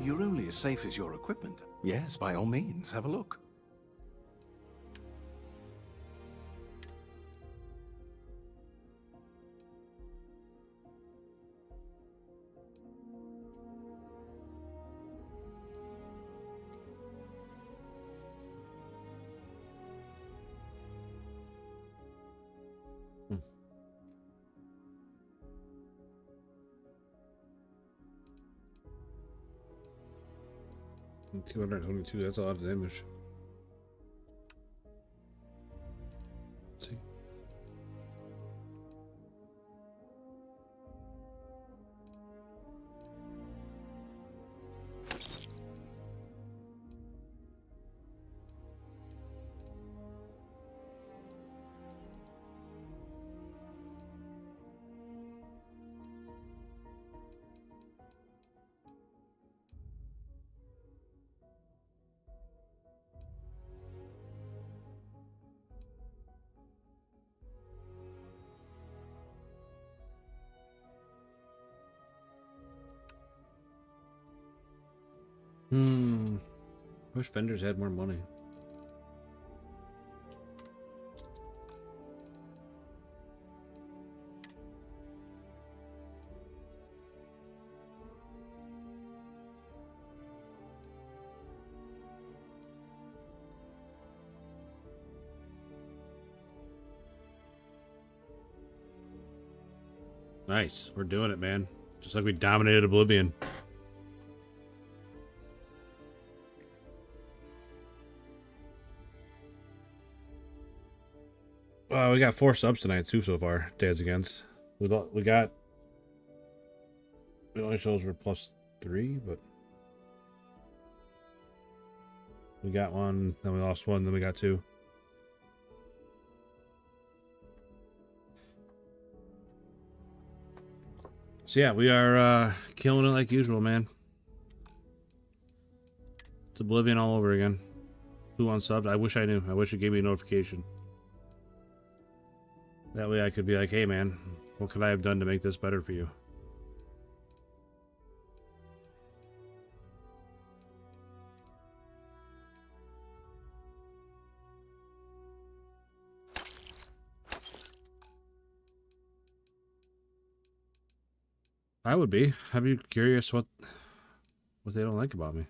you're only as safe as your equipment. Yes, by all means, have a look. Hmm. 222, that's a lot of damage. Let's see. Wish vendors had more money. Nice. We're doing it, man. Just like we dominated Oblivion. We got 4 subs tonight too so far. Dad's Against. We got. It only shows we're +3, but we got 1. Then we lost 1. Then we got 2. So yeah, we are killing it like usual, man. It's Oblivion all over again. Who unsubbed? I wish I knew. I wish it gave me a notification. That way I could be like, hey man, what could I have done to make this better for you? I would be. I'd be curious what they don't like about me.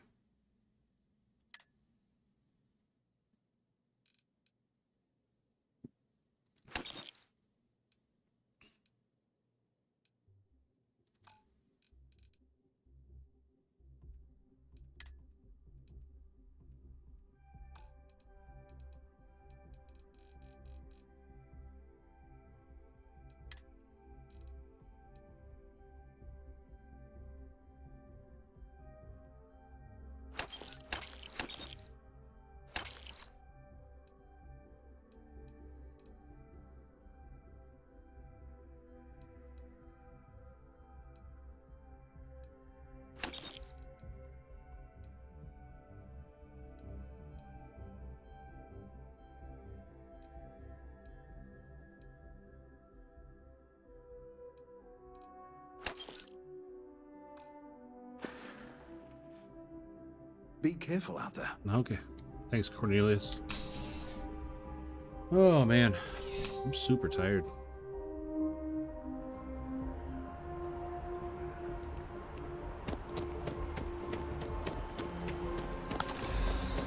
Be careful out there. Okay. Thanks, Cornelius. Oh, man. I'm super tired.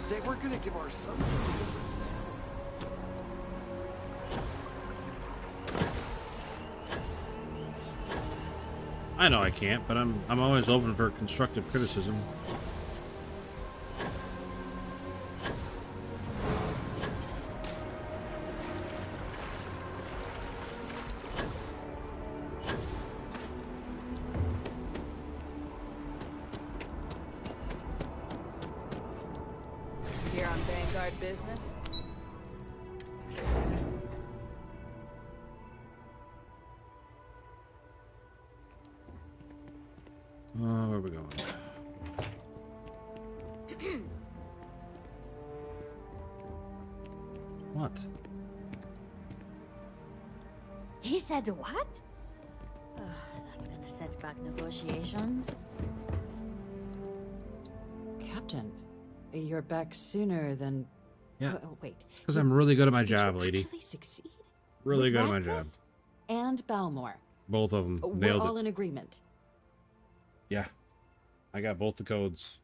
They were gonna give our son. I know I can't, but I'm always open for constructive criticism. Here on Vanguard business? Where are we going? What? He said what? That's gonna set back negotiations. Captain, you're back sooner than... Yeah. Wait. Because I'm really good at my Did job, you lady. actually succeed? Really With good at my Radcliffe job. And Balmore. Both of them. We're Nailed all it. in agreement. Yeah. I got both the codes.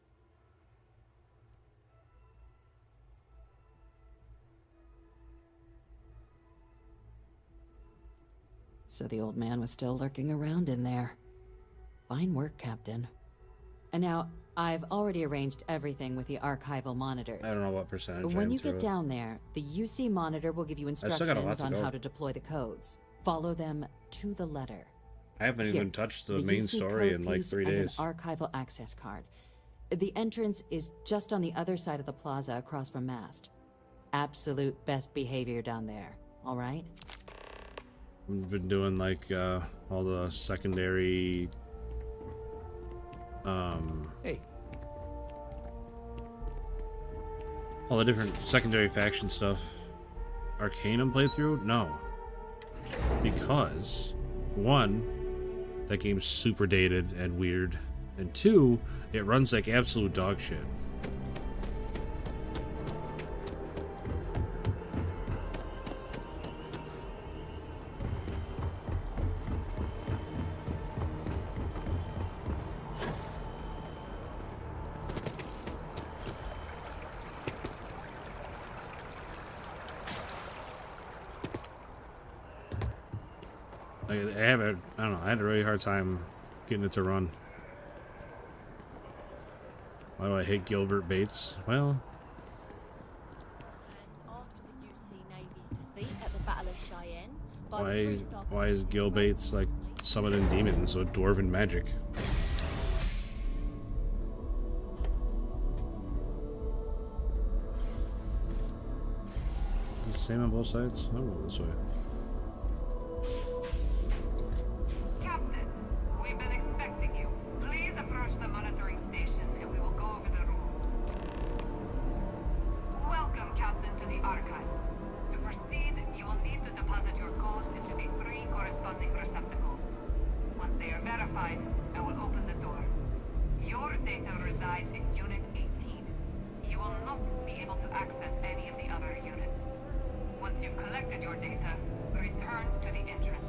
So the old man was still lurking around in there. Fine work, Captain. And now, I've already arranged everything with the archival monitors. I don't know what percentage When I am you to get it. down there, the UC monitor will give you still got a lot instructions to on go. how to deploy the codes. Follow them to the letter. I haven't Here, even touched the main UC story code in like piece 3 and days. an archival access card. The entrance is just on the other side of the plaza across from Mast. Absolute best behavior down there, all right? We've been doing like all the secondary Hey. all the different secondary faction stuff. Arcanum playthrough? No. Because one, that game's super dated and weird, and two, it runs like absolute dog shit. I don't know, I had a really hard time getting it to run. Why do I hate Gilbert Bates? Well, why is Gil Bates like summoning demons with dwarven magic? Is it the same on both sides? I'll roll this way. Captain, we've been expecting you. Please approach the monitoring station and we will go over the rules. Welcome, Captain, to the archives. To proceed, you will need to deposit your codes into the 3 corresponding receptacles. Once they are verified, I will open the door. Your data resides in Unit 18. You will not be able to access any of the other units. Once you've collected your data, return to the entrance.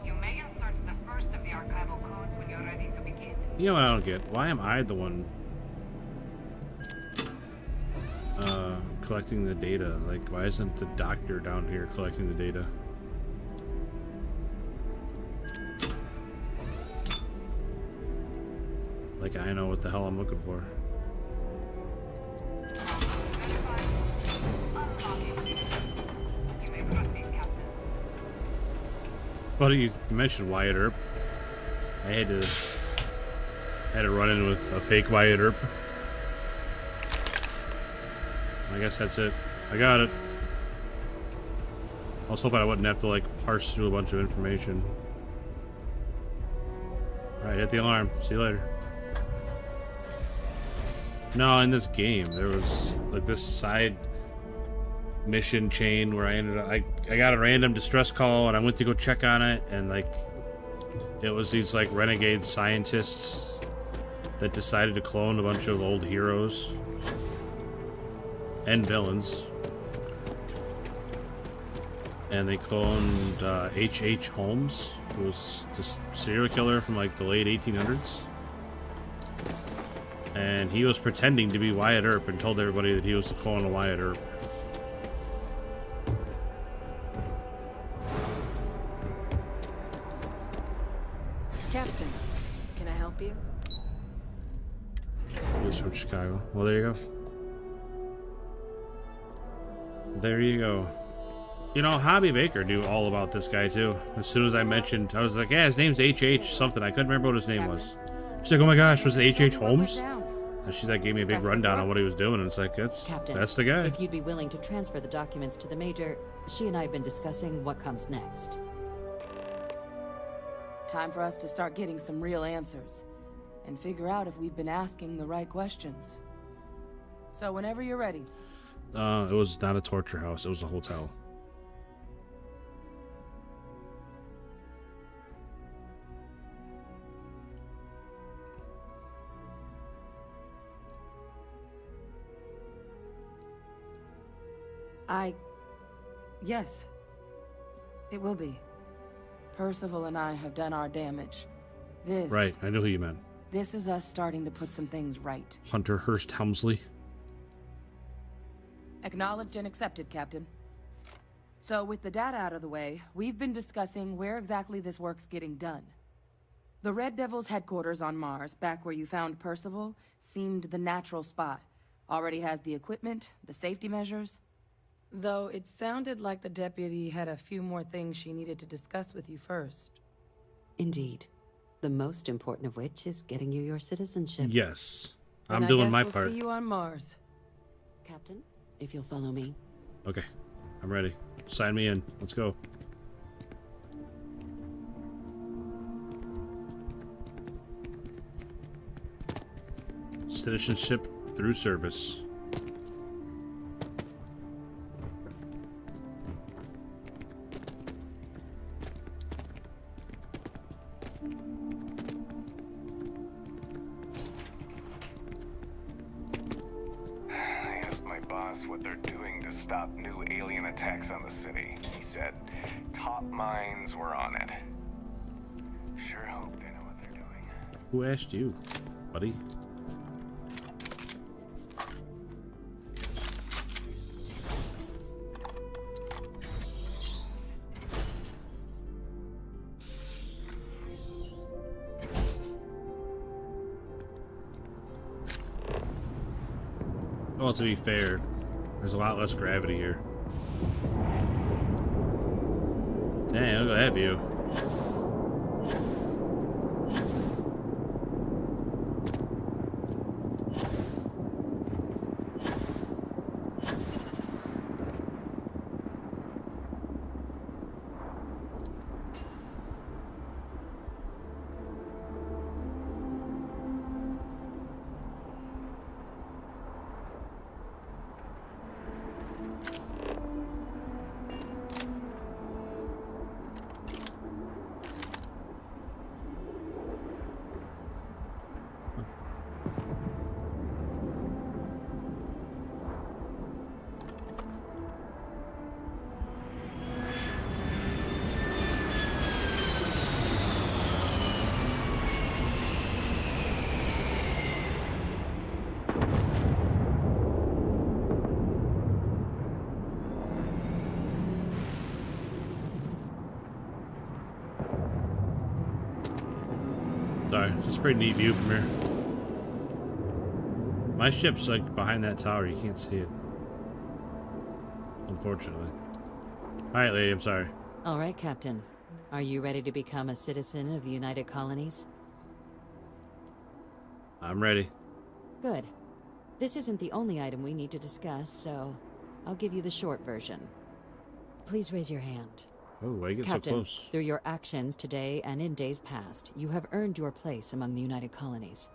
You may insert the first of the archival codes when you're ready to begin. You know what I don't get? Why am I the one collecting the data? Like, why isn't the doctor down here collecting the data? Like, I know what the hell I'm looking for. But you mentioned Wyatt Earp. I had to run in with a fake Wyatt Earp. I guess that's it. I got it. I was hoping I wouldn't have to like parse through a bunch of information. Alright, hit the alarm. See you later. No, in this game there was like this side mission chain where I ended up I got a random distress call and I went to go check on it, and like it was these like renegade scientists that decided to clone a bunch of old heroes and villains, and they cloned H.H. Holmes, who was this serial killer from like the late 1800s, and he was pretending to be Wyatt Earp and told everybody that he was the clone of Wyatt Earp. Captain, can I help you? He's from Chicago. Well, there you go. There you go. You know, Hobby Baker knew all about this guy too. As soon as I mentioned, I was like, yeah, his name's H.H. something. I couldn't remember what his name was. She's like, oh my gosh, was it H.H. Holmes? And she like gave me a big rundown on what he was doing, and it's like, Captain, that's the guy. If you'd be willing to transfer the documents to the Major, she and I have been discussing what comes next. Time for us to start getting some real answers, and figure out if we've been asking the right questions. So whenever you're ready. It was not a torture house. It was a hotel. Yes. It will be. Percival and I have done our damage. This... Right, I know who you meant. This is us starting to put some things right. Hunter Hearst Helmsley. Acknowledged and accepted, Captain. So, with the data out of the way, we've been discussing where exactly this work's getting done. The Red Devil's headquarters on Mars, back where you found Percival, seemed the natural spot. Already has the equipment, the safety measures. Though it sounded like the deputy had a few more things she needed to discuss with you first. Indeed. The most important of which is getting you your citizenship. Yes. I'm doing my part. We'll see you on Mars. Captain, if you'll follow me. Okay. I'm ready. Sign me in. Let's go. Citizenship through service. I asked my boss what they're doing to stop new alien attacks on the city. He said top minds were on it. Sure hope they know what they're doing. Who asked you, buddy? Well, to be fair, there's a lot less gravity here. Dang, look at that view. Sorry, it's a pretty neat view from here. My ship's like behind that tower, you can't see it. Unfortunately. Alright, lady, I'm sorry. Alright, Captain. Are you ready to become a citizen of the United Colonies? I'm ready. Good. This isn't the only item we need to discuss, so I'll give you the short version. Please raise your hand. Oh, why you get Captain, so close? Through your actions today and in days past, you have earned your place among the United Colonies.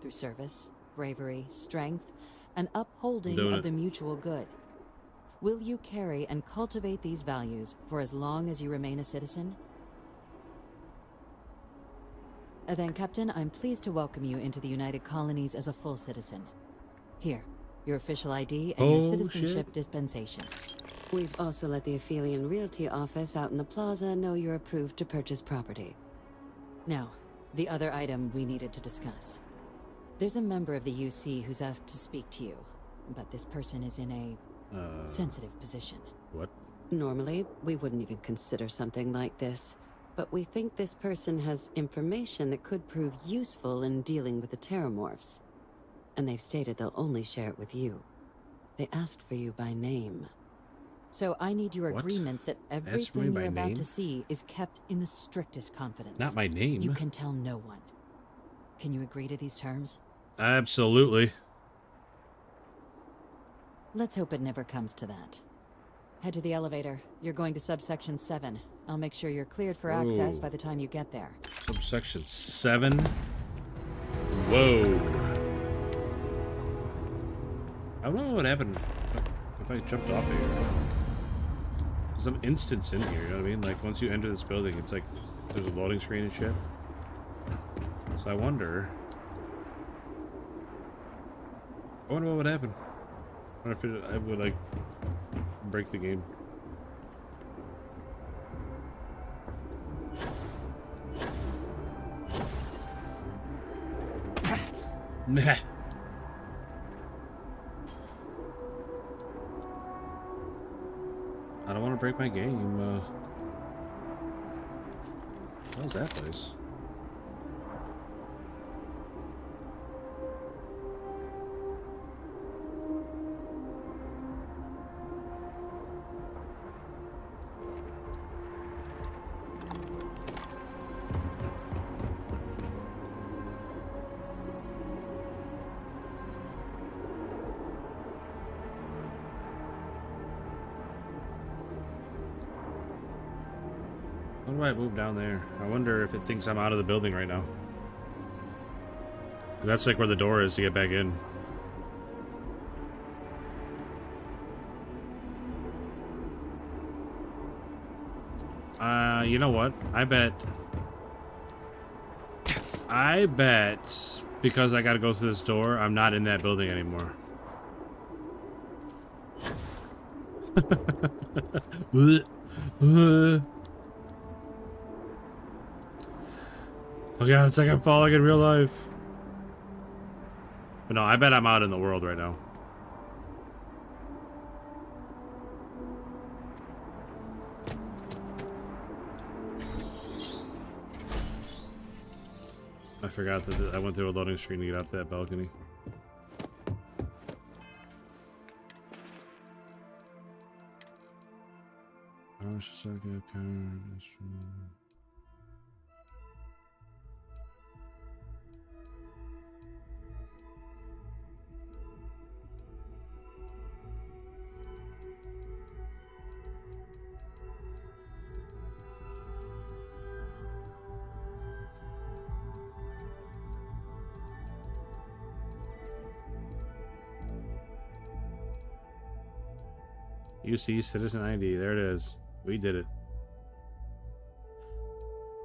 Through service, bravery, strength, and upholding of the mutual good. Will you carry and cultivate these values for as long as you remain a citizen? Then, Captain, I'm pleased to welcome you into the United Colonies as a full citizen. Here, your official ID and your citizenship dispensation. We've also let the Aphelion Realty office out in the plaza know you're approved to purchase property. Now, the other item we needed to discuss. There's a member of the UC who's asked to speak to you, but this person is in a sensitive position. What? Normally, we wouldn't even consider something like this, but we think this person has information that could prove useful in dealing with the Terramorphs. And they've stated they'll only share it with you. They asked for you by name. So I need your agreement that everything you're about to see is kept in the strictest confidence. Not my name. You can tell no one. Can you agree to these terms? Absolutely. Let's hope it never comes to that. Head to the elevator. You're going to subsection 7. I'll make sure you're cleared for access by the time you get there. Subsection 7? Whoa. I don't know what would happen if I jumped off of here. There's some instance in here, you know what I mean? Like, once you enter this building, it's like there's a loading screen and shit. So I wonder what would happen. I wonder if I would, like, break the game. Nah. I don't want to break my game. How's that place? How do I move down there? I wonder if it thinks I'm out of the building right now. That's like where the door is to get back in. You know what? I bet because I gotta go through this door, I'm not in that building anymore. Oh god, it's like I'm falling in real life. But no, I bet I'm out in the world right now. I forgot that I went through a loading screen to get out to that balcony. UC Citizen ID. There it is. We did it.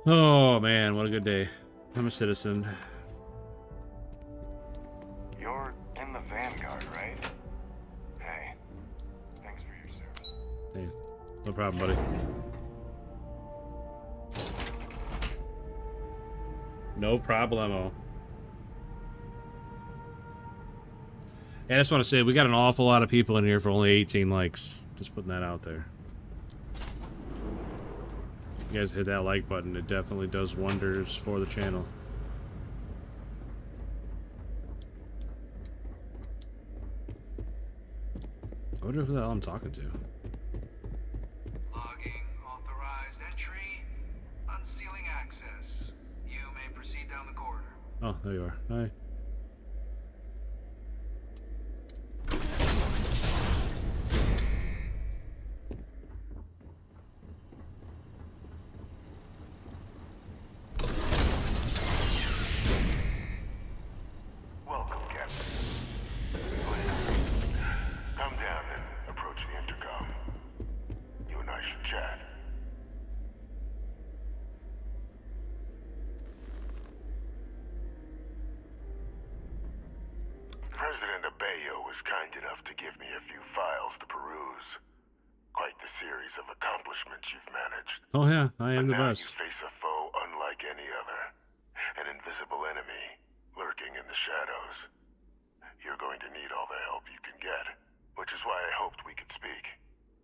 Oh man, what a good day. I'm a citizen. You're in the Vanguard, right? Hey, thanks for your service. Hey, no problem, buddy. No problemo. Yeah, I just want to say, we got an awful lot of people in here for only 18 likes. Just putting that out there. You guys hit that like button. It definitely does wonders for the channel. I wonder who the hell I'm talking to. Logging authorized entry. Unsealing access. You may proceed down the corridor. Oh, there you are. Hi. Welcome, Captain. Come down and approach the intercom. You and I should chat. President Abeyo was kind enough to give me a few files to peruse. Quite the series of accomplishments you've managed. Oh yeah, I am the But now best. you face a foe unlike any other. An invisible enemy, lurking in the shadows. You're going to need all the help you can get, which is why I hoped we could speak.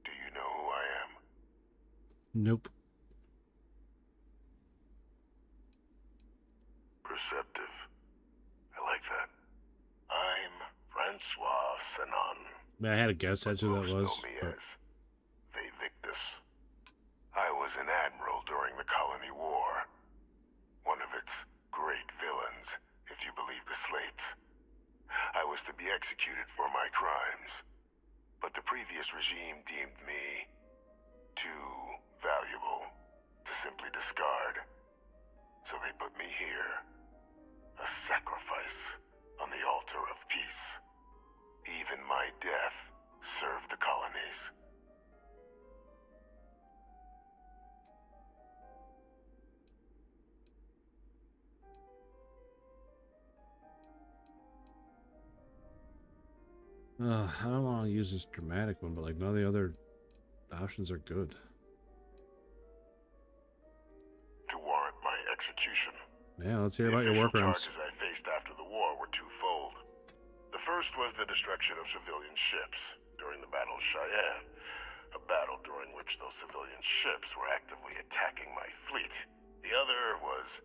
Do you know who I am? Nope. Perceptive. I like that. I'm Francois Sanon. Man, I had a guess that's who that Most was. know me but- as Victus. I was an admiral during the Colony War. One of its great villains, if you believe the slates. I was to be executed for my crimes, but the previous regime deemed me too valuable to simply discard. So they put me here, a sacrifice on the altar of peace. Even my death served the colonies. I don't want to use this dramatic one, but like none of the other Options are good. To warrant my execution. Yeah, let's hear about your The workarounds. charges I faced after the war were twofold. The first was the destruction of civilian ships during the Battle of Cheyenne, a battle during which those civilian ships were actively attacking my fleet. The other was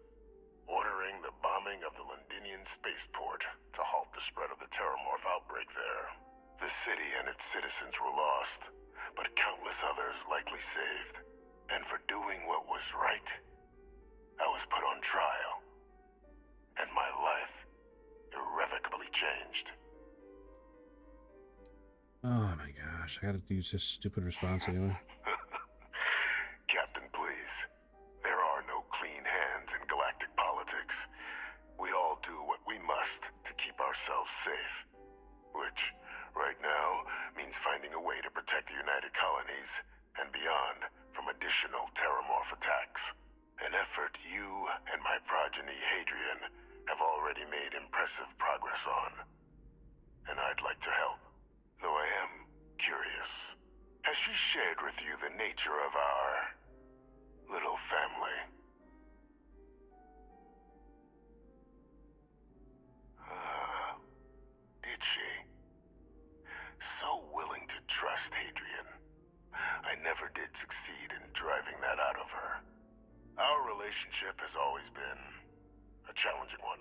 ordering the bombing of the Londinian spaceport to halt the spread of the Terramorph outbreak there. The city and its citizens were lost, but countless others likely saved. And for doing what was right, I was put on trial. And my life irrevocably changed. Oh my gosh, I gotta use this stupid response anyway. Captain, please. There are no clean hands in galactic politics. We all do what we must to keep ourselves safe. Which, right now, means finding a way to protect the United Colonies and beyond from additional Terramorph attacks. An effort you and my progeny Hadrian have already made impressive progress on. And I'd like to help, though I am curious. Has she shared with you the nature of our little family? Did she? So willing to trust Hadrian. I never did succeed in driving that out of her. Our relationship has always been a challenging one.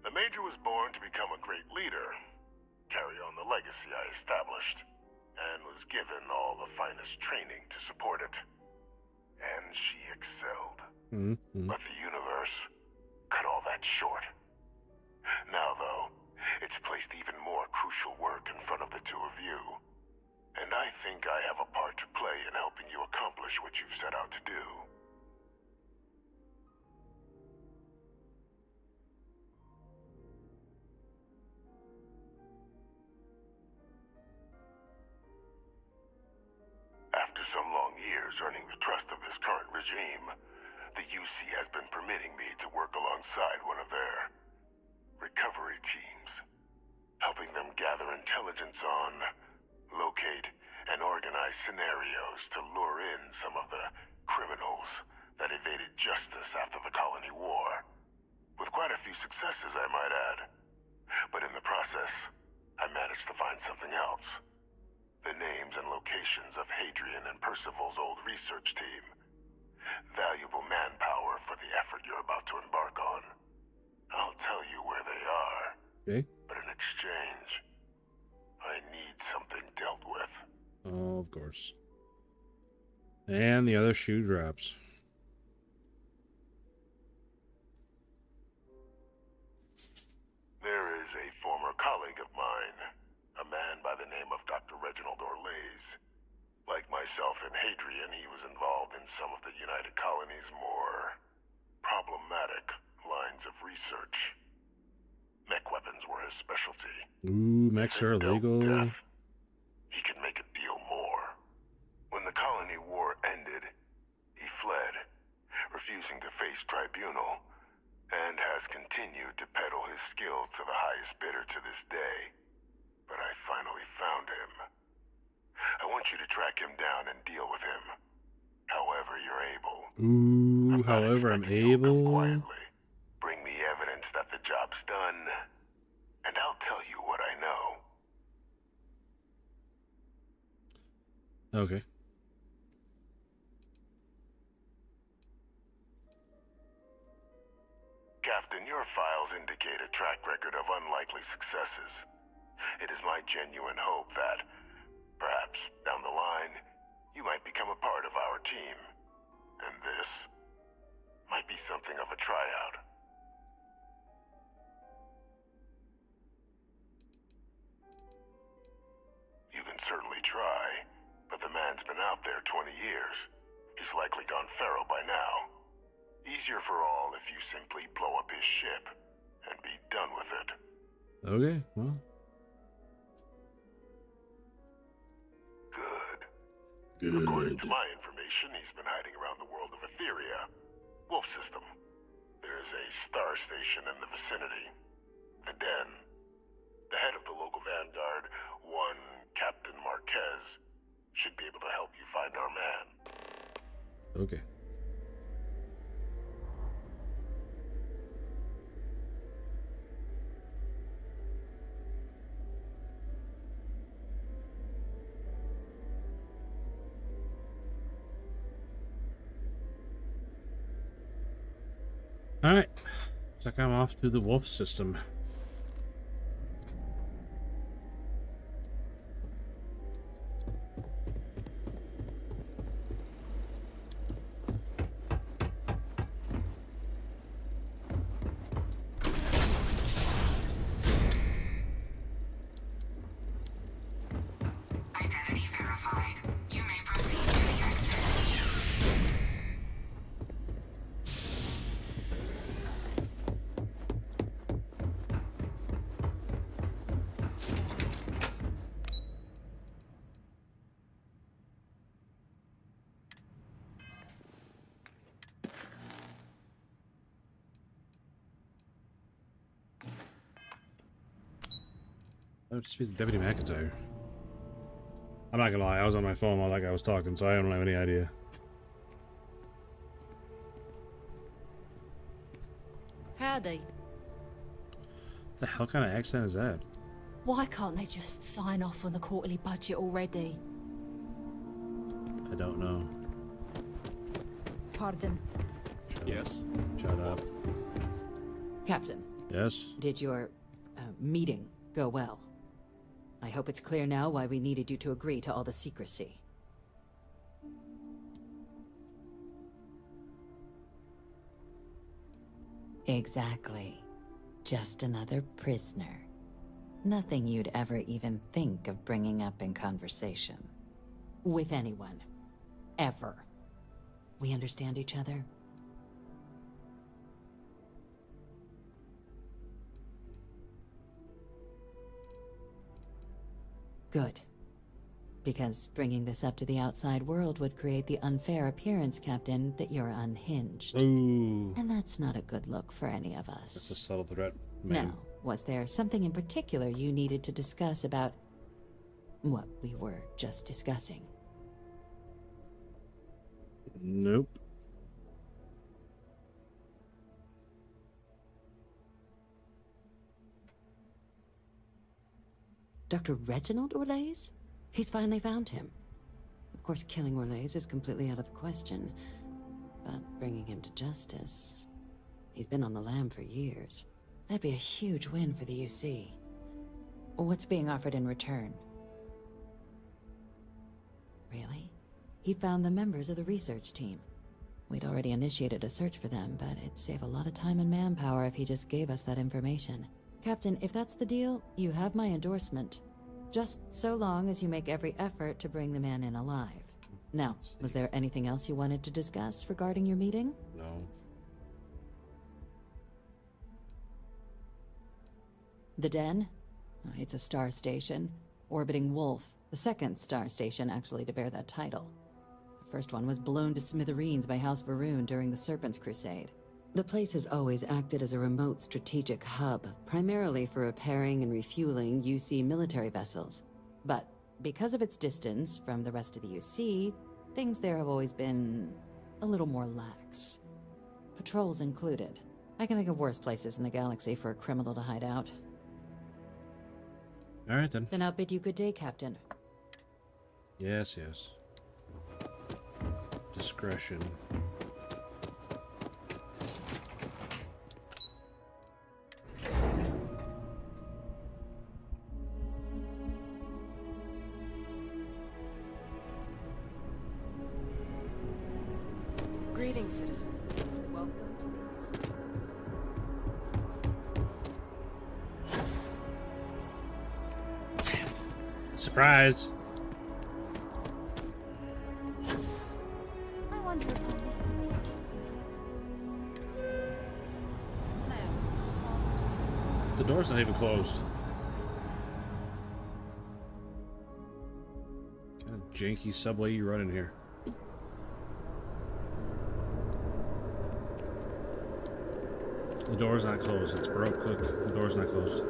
The Major was born to become a great leader, carry on the legacy I established, and was given all the finest training to support it. And she excelled. But the universe cut all that short. Now, though, it's placed even more crucial work in front of the two of you. And I think I have a part to play in helping you accomplish what you've set out to do. After some long years earning the trust of this current regime, the UC has been permitting me to work alongside one of their recovery teams, helping them gather intelligence on, locate, and organize scenarios to lure in some of the criminals that evaded justice after the Colony War. With quite a few successes, I might add. But in the process, I managed to find something else. The names and locations of Hadrian and Percival's old research team. Valuable manpower for the effort you're about to embark on. I'll tell you where they are. Okay. But in exchange, I need something dealt with. Oh, of course. And the other shoe drops. There is a former colleague of mine, a man by the name of Dr. Reginald Orlaise. Like myself and Hadrian, he was involved in some of the United Colony's more problematic lines of research. Mech weapons were his specialty. Ooh, mechs are illegal. Death, he could make a deal more. When the Colony War ended, he fled, refusing to face tribunal, and has continued to peddle his skills to the highest bidder to this day. But I finally found him. I want you to track him down and deal with him, however you're able. Ooh, however I'm able. Quietly. Bring me evidence that the job's done, and I'll tell you what I know. Okay. Captain, your files indicate a track record of unlikely successes. It is my genuine hope that, perhaps down the line, you might become a part of our team. And this might be something of a tryout. You can certainly try, but the man's been out there 20 years. He's likely gone feral by now. Easier for all if you simply blow up his ship and be done with it. Okay, well. Good. According to my information, he's been hiding around the world of Etheria. Wolf system. There's a star station in the vicinity. The Den. The head of the local Vanguard, one Captain Marquez, Should be able to help you find our man. Okay. Alright. Looks like I'm off to the wolf system. Identity verified. You may proceed to the exit. I would speak to Deputy McIntyre. I'm not gonna lie, I was on my phone while that guy was talking, so I don't have any idea. Howdy. The hell kind of accent is that? Why can't they just sign off on the quarterly budget already? I don't know. Pardon. Yes? Shut up. Captain. Yes? Did your meeting go well? I hope it's clear now why we needed you to agree to all the secrecy. Exactly. Just another prisoner. Nothing you'd ever even think of bringing up in conversation. With anyone. Ever. We understand each other? Good. Because bringing this up to the outside world would create the unfair appearance, Captain, that you're unhinged. Ooh. And that's not a good look for any of us. That's a subtle threat, ma'am. Now, was there something in particular you needed to discuss about what we were just discussing? Nope. Dr. Reginald Orlaise? He's finally found him. Of course, killing Orlaise is completely out of the question, but bringing him to justice... He's been on the lam for years. That'd be a huge win for the UC. What's being offered in return? Really? He found the members of the research team. We'd already initiated a search for them, but it'd save a lot of time and manpower if he just gave us that information. Captain, if that's the deal, you have my endorsement. Just so long as you make every effort to bring the man in alive. Now, was there anything else you wanted to discuss regarding your meeting? No. The Den? It's a star station. Orbiting Wolf, the second star station actually to bear that title. The first one was blown to smithereens by House Varun during the Serpent's Crusade. The place has always acted as a remote strategic hub, primarily for repairing and refueling UC military vessels. But because of its distance from the rest of the UC, things there have always been a little more lax. Patrols included. I can think of worse places in the galaxy for a criminal to hide out. All right, then. Then I'll bid you good day, Captain. Yes, yes. Discretion. Greetings, citizen. Welcome to the UC. Surprise! I wonder if I'm missing. The door's not even closed. What kind of janky subway you running here? The door's not closed. It's broke. Look, the door's not closed.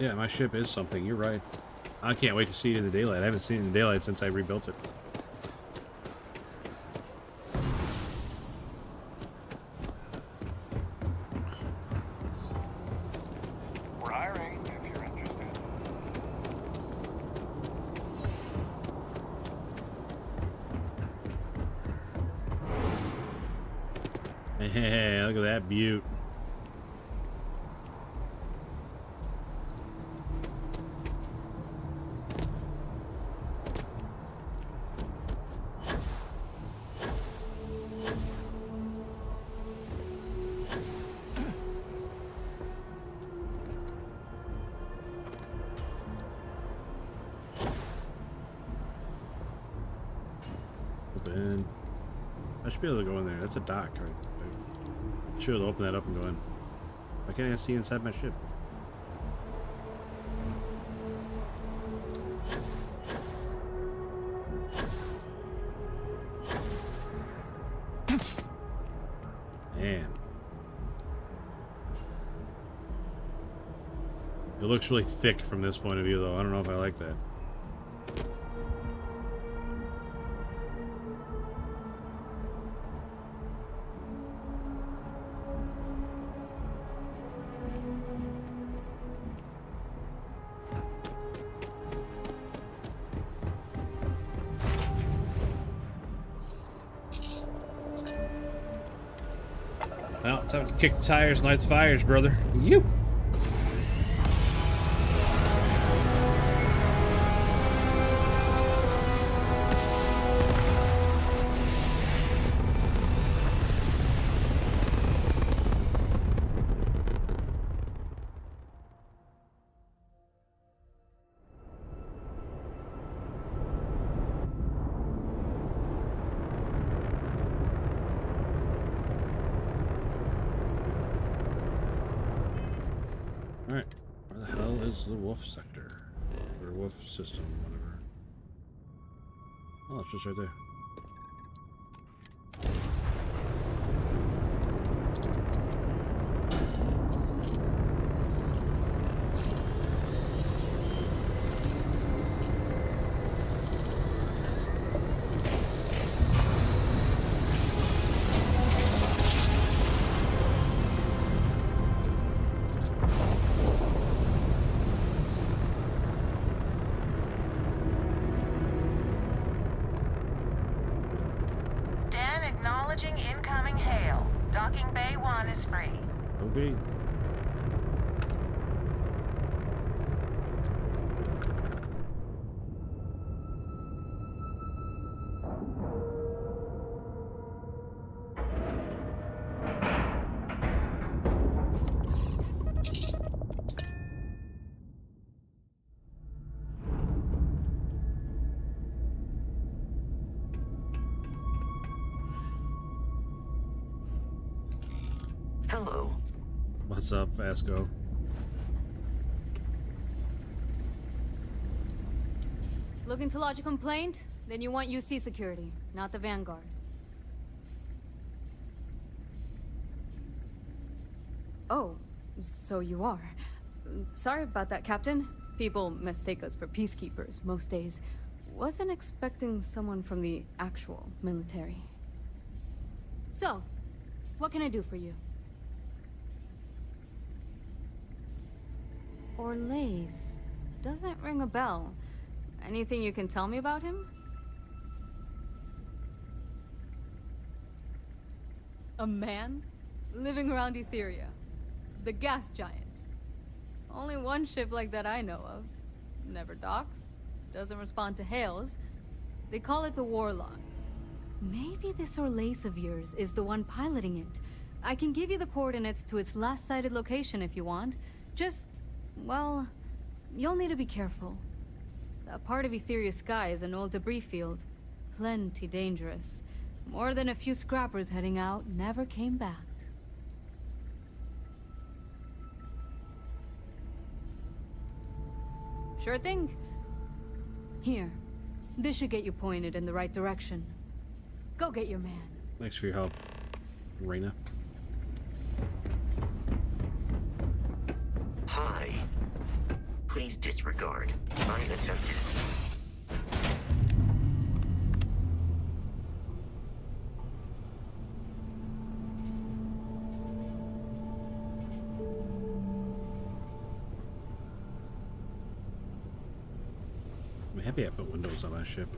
Yeah, my ship is something. You're right. I can't wait to see it in the daylight. I haven't seen it in the daylight since I rebuilt it. We're hiring if you're interested. Hey, look at that beaut. Open. I should be able to go in there. That's a dock, right? I should be able to open that up and go in. Why can't I see inside my ship? Man. It looks really thick from this point of view, though. I don't know if I like that. Well, time to kick the tires and light the fires, brother. You. Alright, where the hell is the wolf sector? Or wolf system, whatever. Oh, it's just right there. Acknowledging incoming hail. Docking Bay 1 is free. Okay. Hello. What's up, Vasco? Looking to lodge a complaint? Then you want UC security, not the Vanguard. Oh, so you are. Sorry about that, Captain. People mistake us for peacekeepers most days. Wasn't expecting someone from the actual military. So, what can I do for you? Orlaise. Doesn't ring a bell. Anything you can tell me about him? A man? Living around Etheria. The gas giant. Only one ship like that I know of. Never docks. Doesn't respond to hails. They call it the Warlock. Maybe this Orlaise of yours is the one piloting it. I can give you the coordinates to its last sighted location if you want. Just... well, you'll need to be careful. That part of Etheria's sky is an old debris field. Plenty dangerous. More than a few scrappers heading out never came back. Sure thing. Here. This should get you pointed in the right direction. Go get your man. Thanks for your help, Reyna. Hi. Please disregard. Unattempted. I'm happy I put windows on my ship.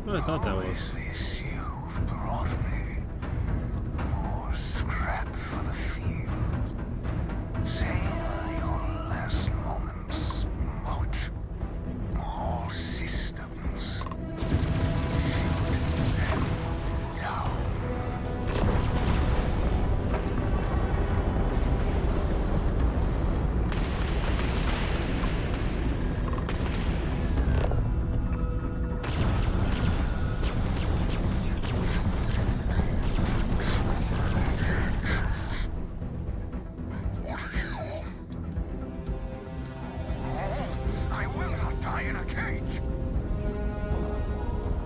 What I thought that was.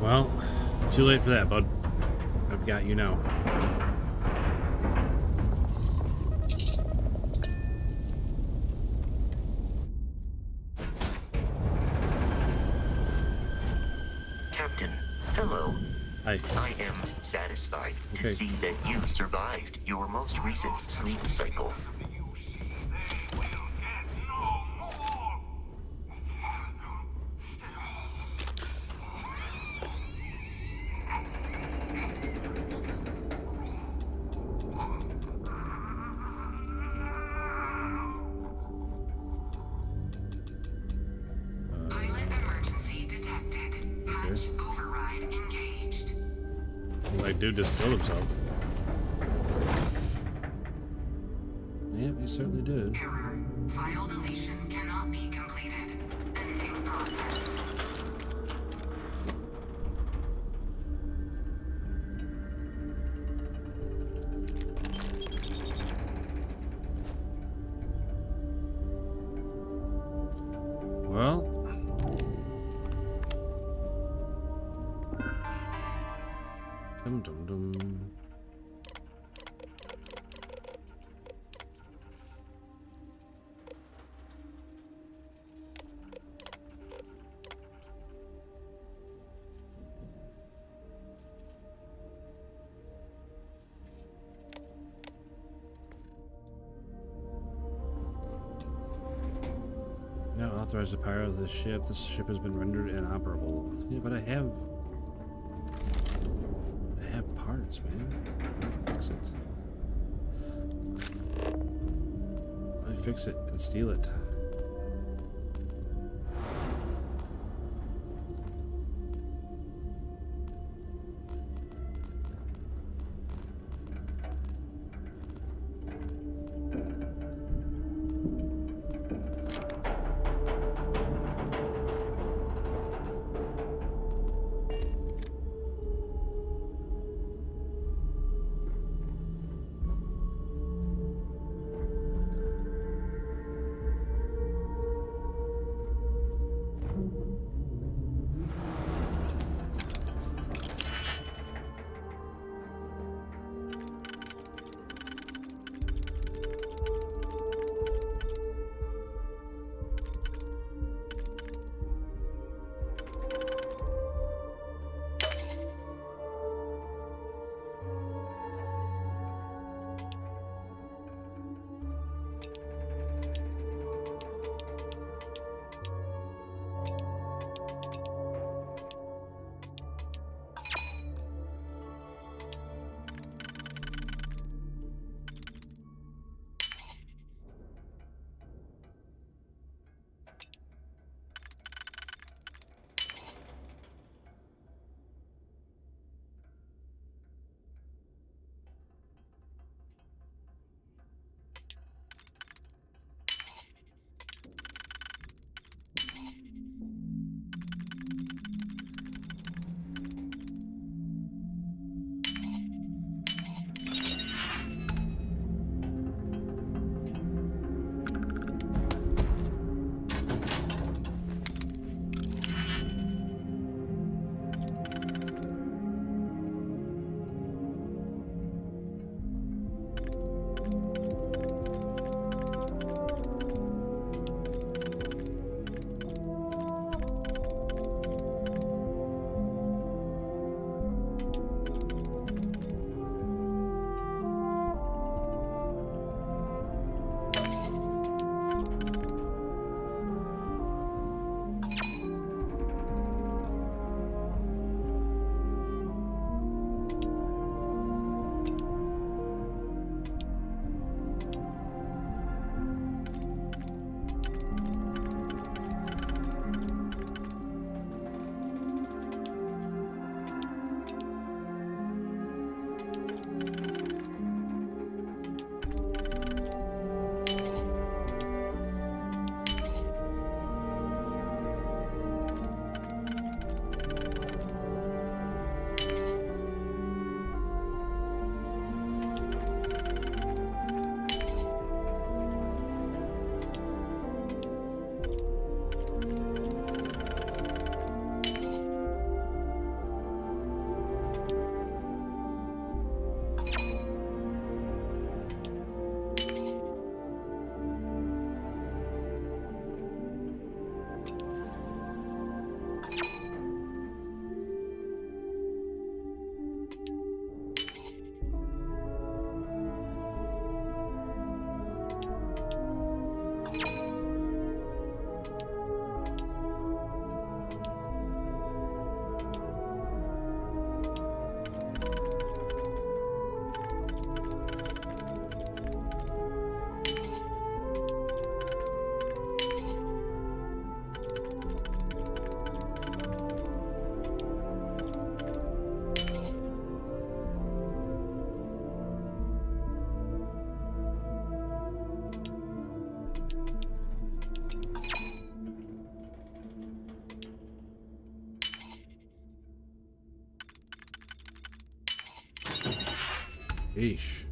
Well, too late for that, bud. I've got you now. Captain, hello. Hi. I am satisfied to see that you survived your most recent sleep cycle. Dude just killed himself. Yep, he certainly did. Error. File deletion cannot be completed. Ending process. Well. Dum dum dum. Now authorize the power of this ship. This ship has been rendered inoperable. Yeah, but I have parts, man. Fix it. I fix it and steal it. Sheesh.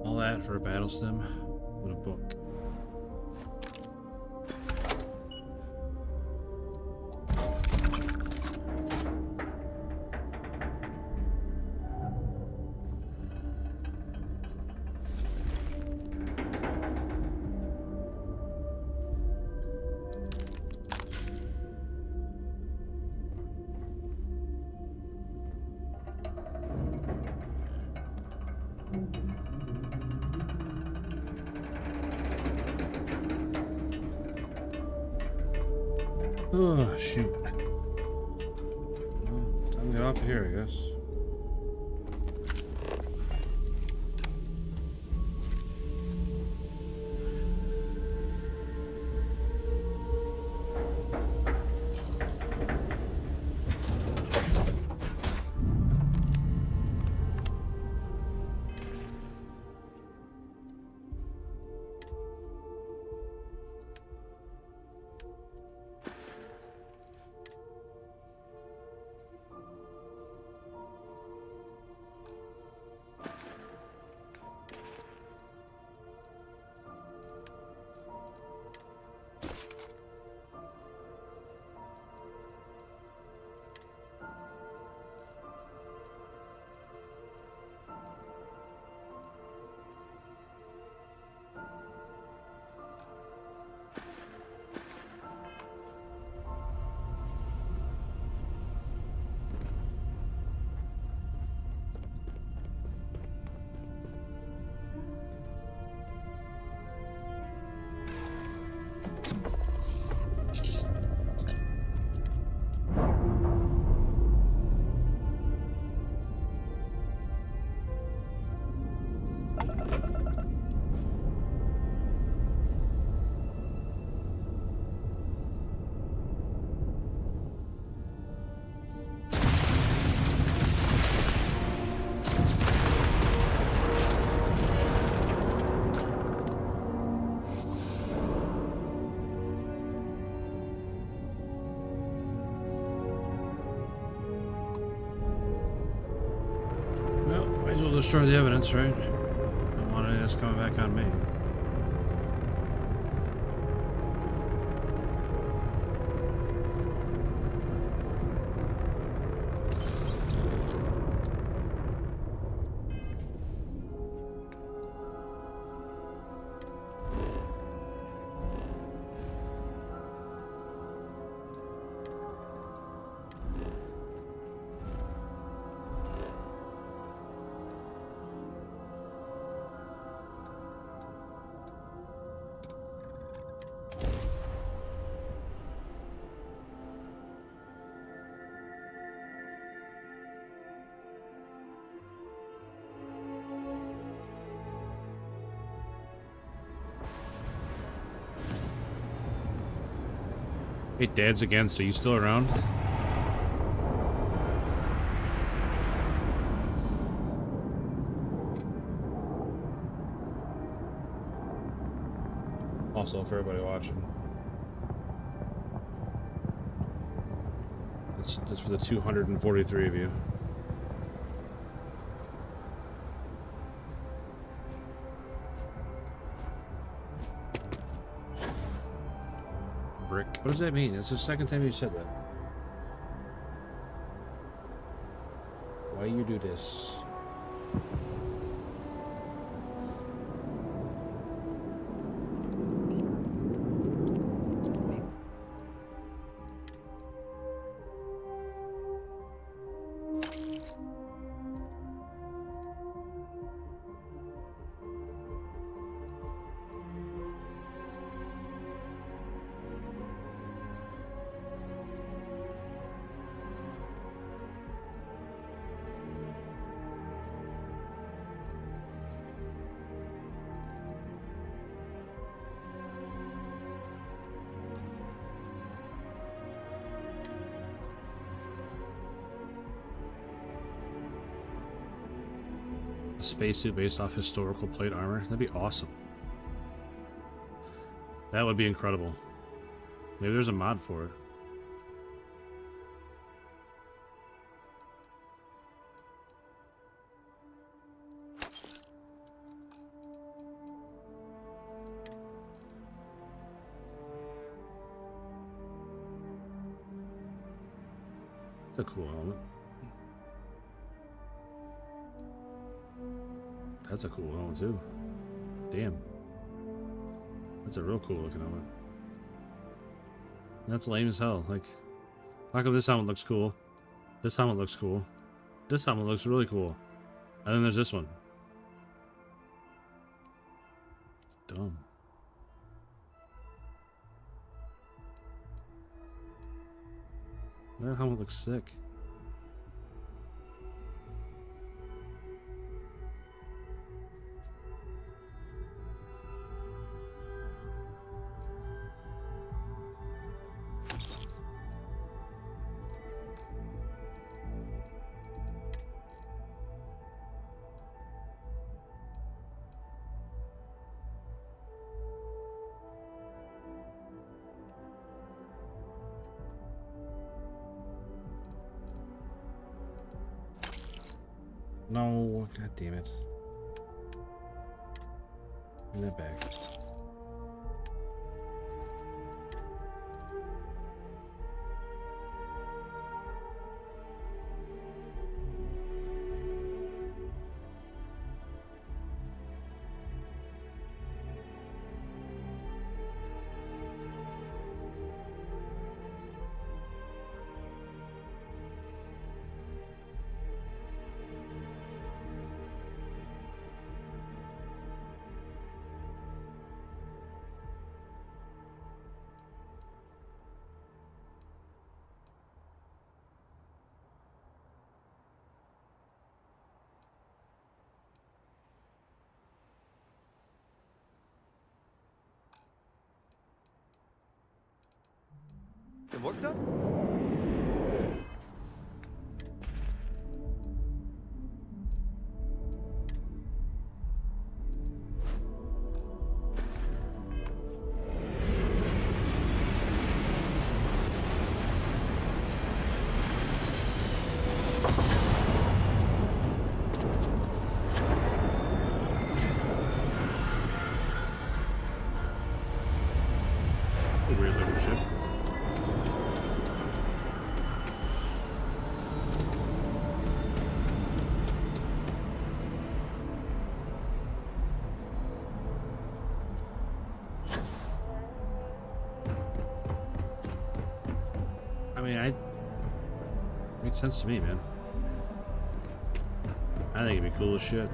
All that for a battle stem? What a book. Oh, shoot. Well, time to get off of here, I guess. Might as well destroy the evidence, right? Don't want any of this coming back on me. Hey, Dad's Against, are you still around? Also, for everybody watching. Just for the 243 of you. Brick. What does that mean? It's the second time you said that. Why you do this? A spacesuit based off historical plate armor. That'd be awesome. That would be incredible. Maybe there's a mod for it. That's a cool helmet. That's a cool helmet too. Damn. That's a real cool looking helmet. That's lame as hell. Like, how come this helmet looks cool? This helmet looks cool. This helmet looks really cool. And then there's this one. Dumb. That helmet looks sick. No, god damn it. Bring that back. The work done? A weird little ship. Makes sense to me, man. I think it'd be cool as shit.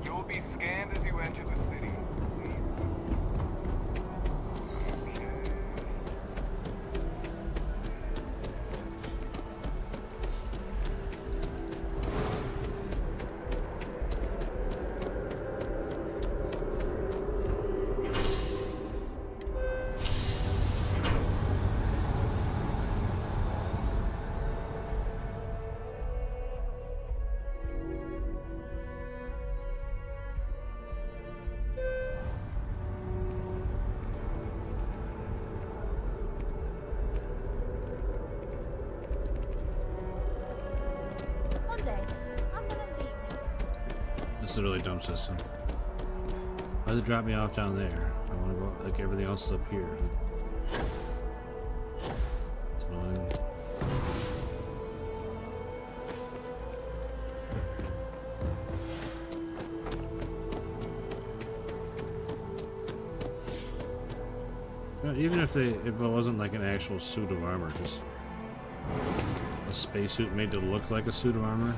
You'll be scanned as you enter the city. This is a really dumb system. Why does it drop me off down there? I want to go, like, everything else is up here. It's annoying. Even if it wasn't like an actual suit of armor, just a spacesuit made to look like a suit of armor.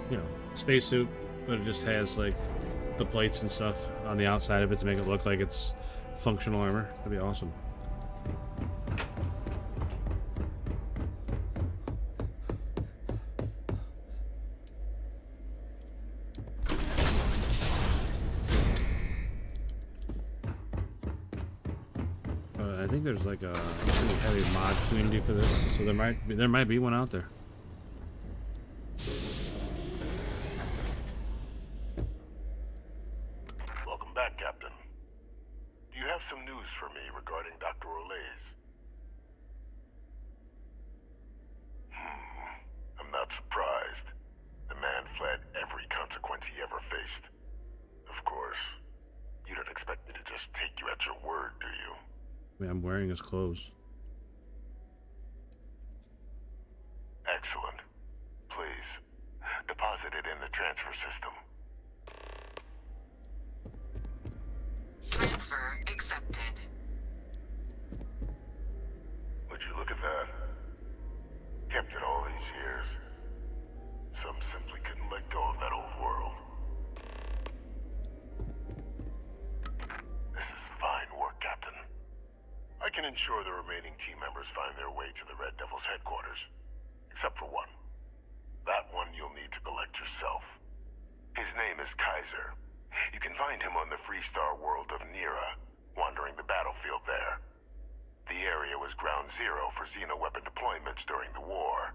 You know, spacesuit, but it just has like the plates and stuff on the outside of it to make it look like it's functional armor. That'd be awesome. I think there's like a pretty heavy mod community for this, so there might be one out there. Welcome back, Captain. Do you have some news for me regarding Dr. Olays? I'm not surprised. The man fled every consequence he ever faced. Of course, you don't expect me to just take you at your word, do you? I mean, I'm wearing his clothes. Excellent. Please, deposit it in the transfer system. Transfer accepted. Would you look at that? Kept it all these years. Some simply couldn't let go of that old world. This is fine work, Captain. I can ensure the remaining team members find their way to the Red Devil's headquarters. Except for one. That one you'll need to collect yourself. His name is Kaiser. You can find him on the Freestar world of Nira, wandering the battlefield there. The area was ground zero for Xeno weapon deployments during the war,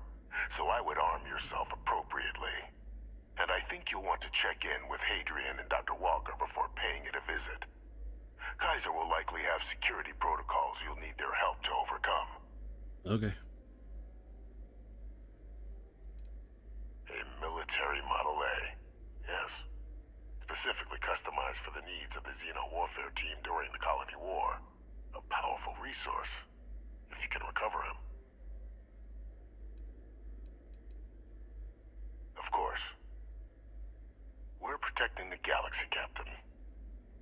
so I would arm yourself appropriately. And I think you'll want to check in with Hadrian and Dr. Walker before paying it a visit. Kaiser will likely have security protocols you'll need their help to overcome. Okay. A military Model A, yes. Specifically customized for the needs of the Xeno warfare team during the Colony War. A powerful resource, if you can recover him. Of course. We're protecting the galaxy, Captain.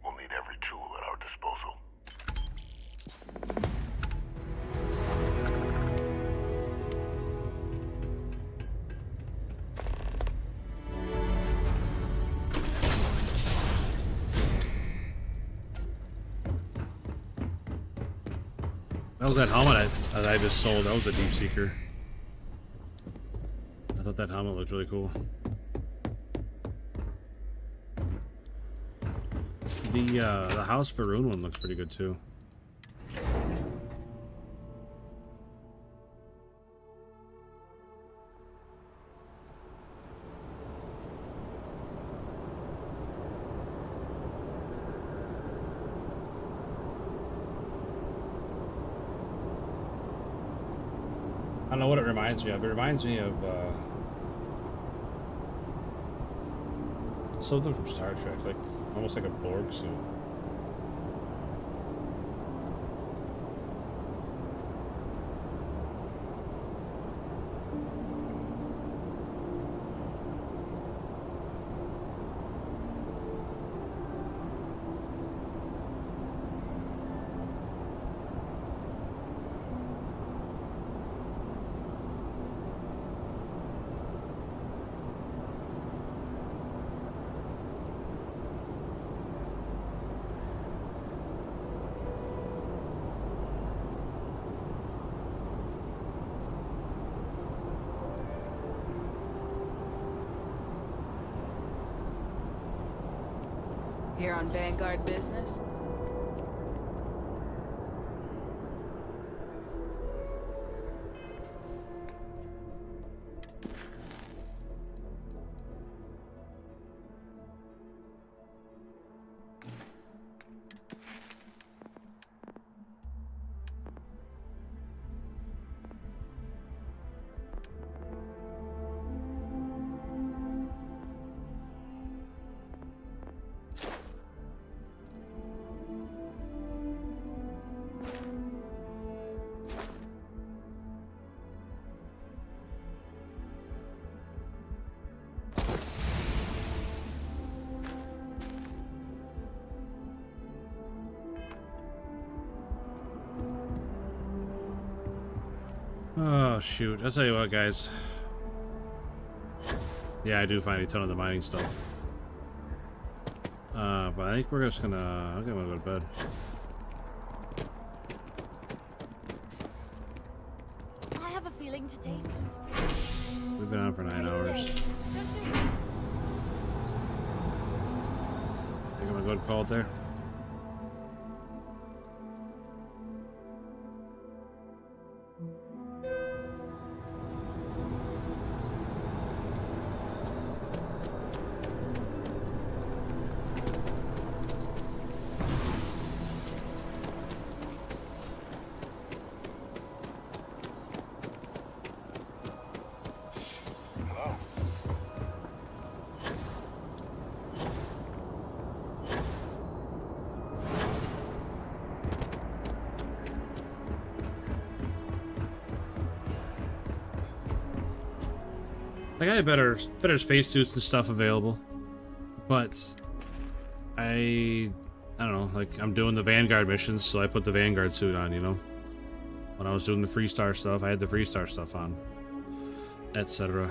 We'll need every tool at our disposal. That was that helmet that I just sold. That was a Deep Seeker. I thought that helmet looked really cool. The House Faroon one looks pretty good too. I don't know what it reminds me of. It reminds me of something from Star Trek, like almost like a Borg suit. Here on Vanguard business? Oh, shoot. I'll tell you what, guys. Yeah, I do find a ton of the mining stuff. But I think we're just gonna... I'm gonna go to bed. I have a feeling today's going to be... We've been on for 9 hours. I think I'm gonna go to call it there. I got better spacesuits and stuff available, but I don't know, like I'm doing the Vanguard missions, so I put the Vanguard suit on, you know. When I was doing the Freestar stuff, I had the Freestar stuff on, etc.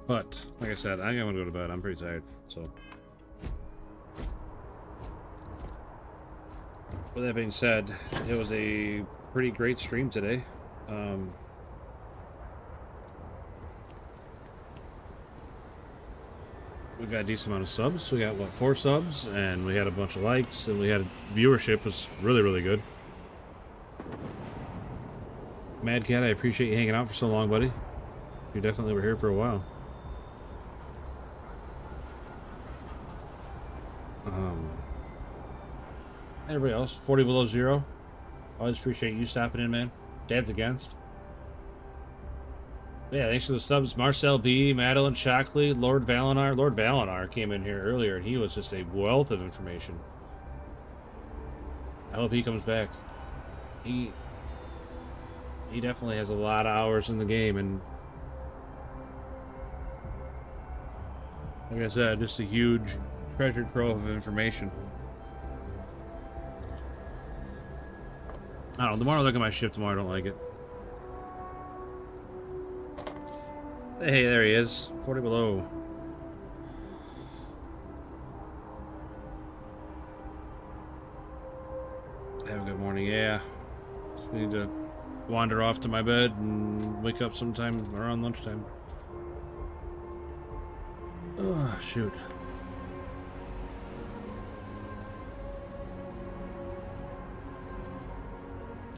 But like I said, I'm gonna go to bed. I'm pretty tired, so. With that being said, it was a pretty great stream today. We got a decent amount of subs. We got, what, 4 subs? And we had a bunch of likes, and we had viewership was really, really good. Mad Cat, I appreciate you hanging out for so long, buddy. You definitely were here for a while. Everybody else, 40 below 0. Always appreciate you stopping in, man. Dad's against. Yeah, thanks for the subs. Marcel B, Madeline Shockley, Lord Valinar. Lord Valinar came in here earlier, and he was just a wealth of information. I hope he comes back. He definitely has a lot of hours in the game, and like I said, just a huge treasure trove of information. I don't know, the more I look at my ship, the more I don't like it. Hey, there he is. 40 below. Have a good morning, yeah. Just need to wander off to my bed and wake up sometime around lunchtime. Oh, shoot.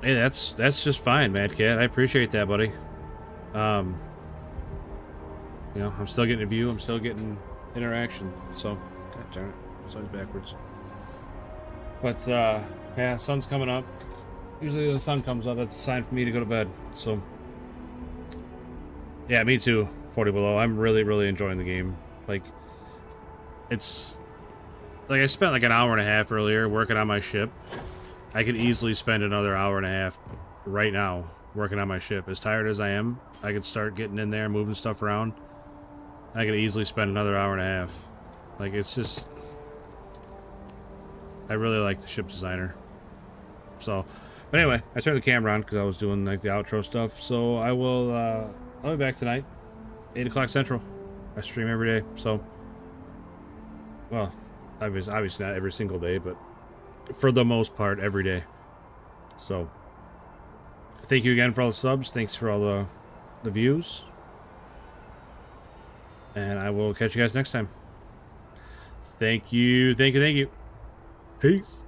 Hey, that's just fine, Mad Cat. I appreciate that, buddy. You know, I'm still getting a view. I'm still getting interaction. So, god darn it, it's always backwards. But yeah, sun's coming up. Usually, when the sun comes up, that's a sign for me to go to bed. So, yeah, me too. 40 below. I'm really, really enjoying the game. Like, it's like I spent like an hour and a half earlier working on my ship. I could easily spend another hour and a half right now working on my ship. As tired as I am, I could start getting in there, moving stuff around. I could easily spend another hour and a half. Like, it's just... I really like the ship designer. So, but anyway, I turned the camera on because I was doing, like, the outro stuff. So, I will, I'll be back tonight. 8 o'clock Central. I stream every day, so... Well, obviously not every single day, but... For the most part, every day. So... Thank you again for all the subs. Thanks for all the views. And I will catch you guys next time. Thank you. Thank you. Thank you. Peace.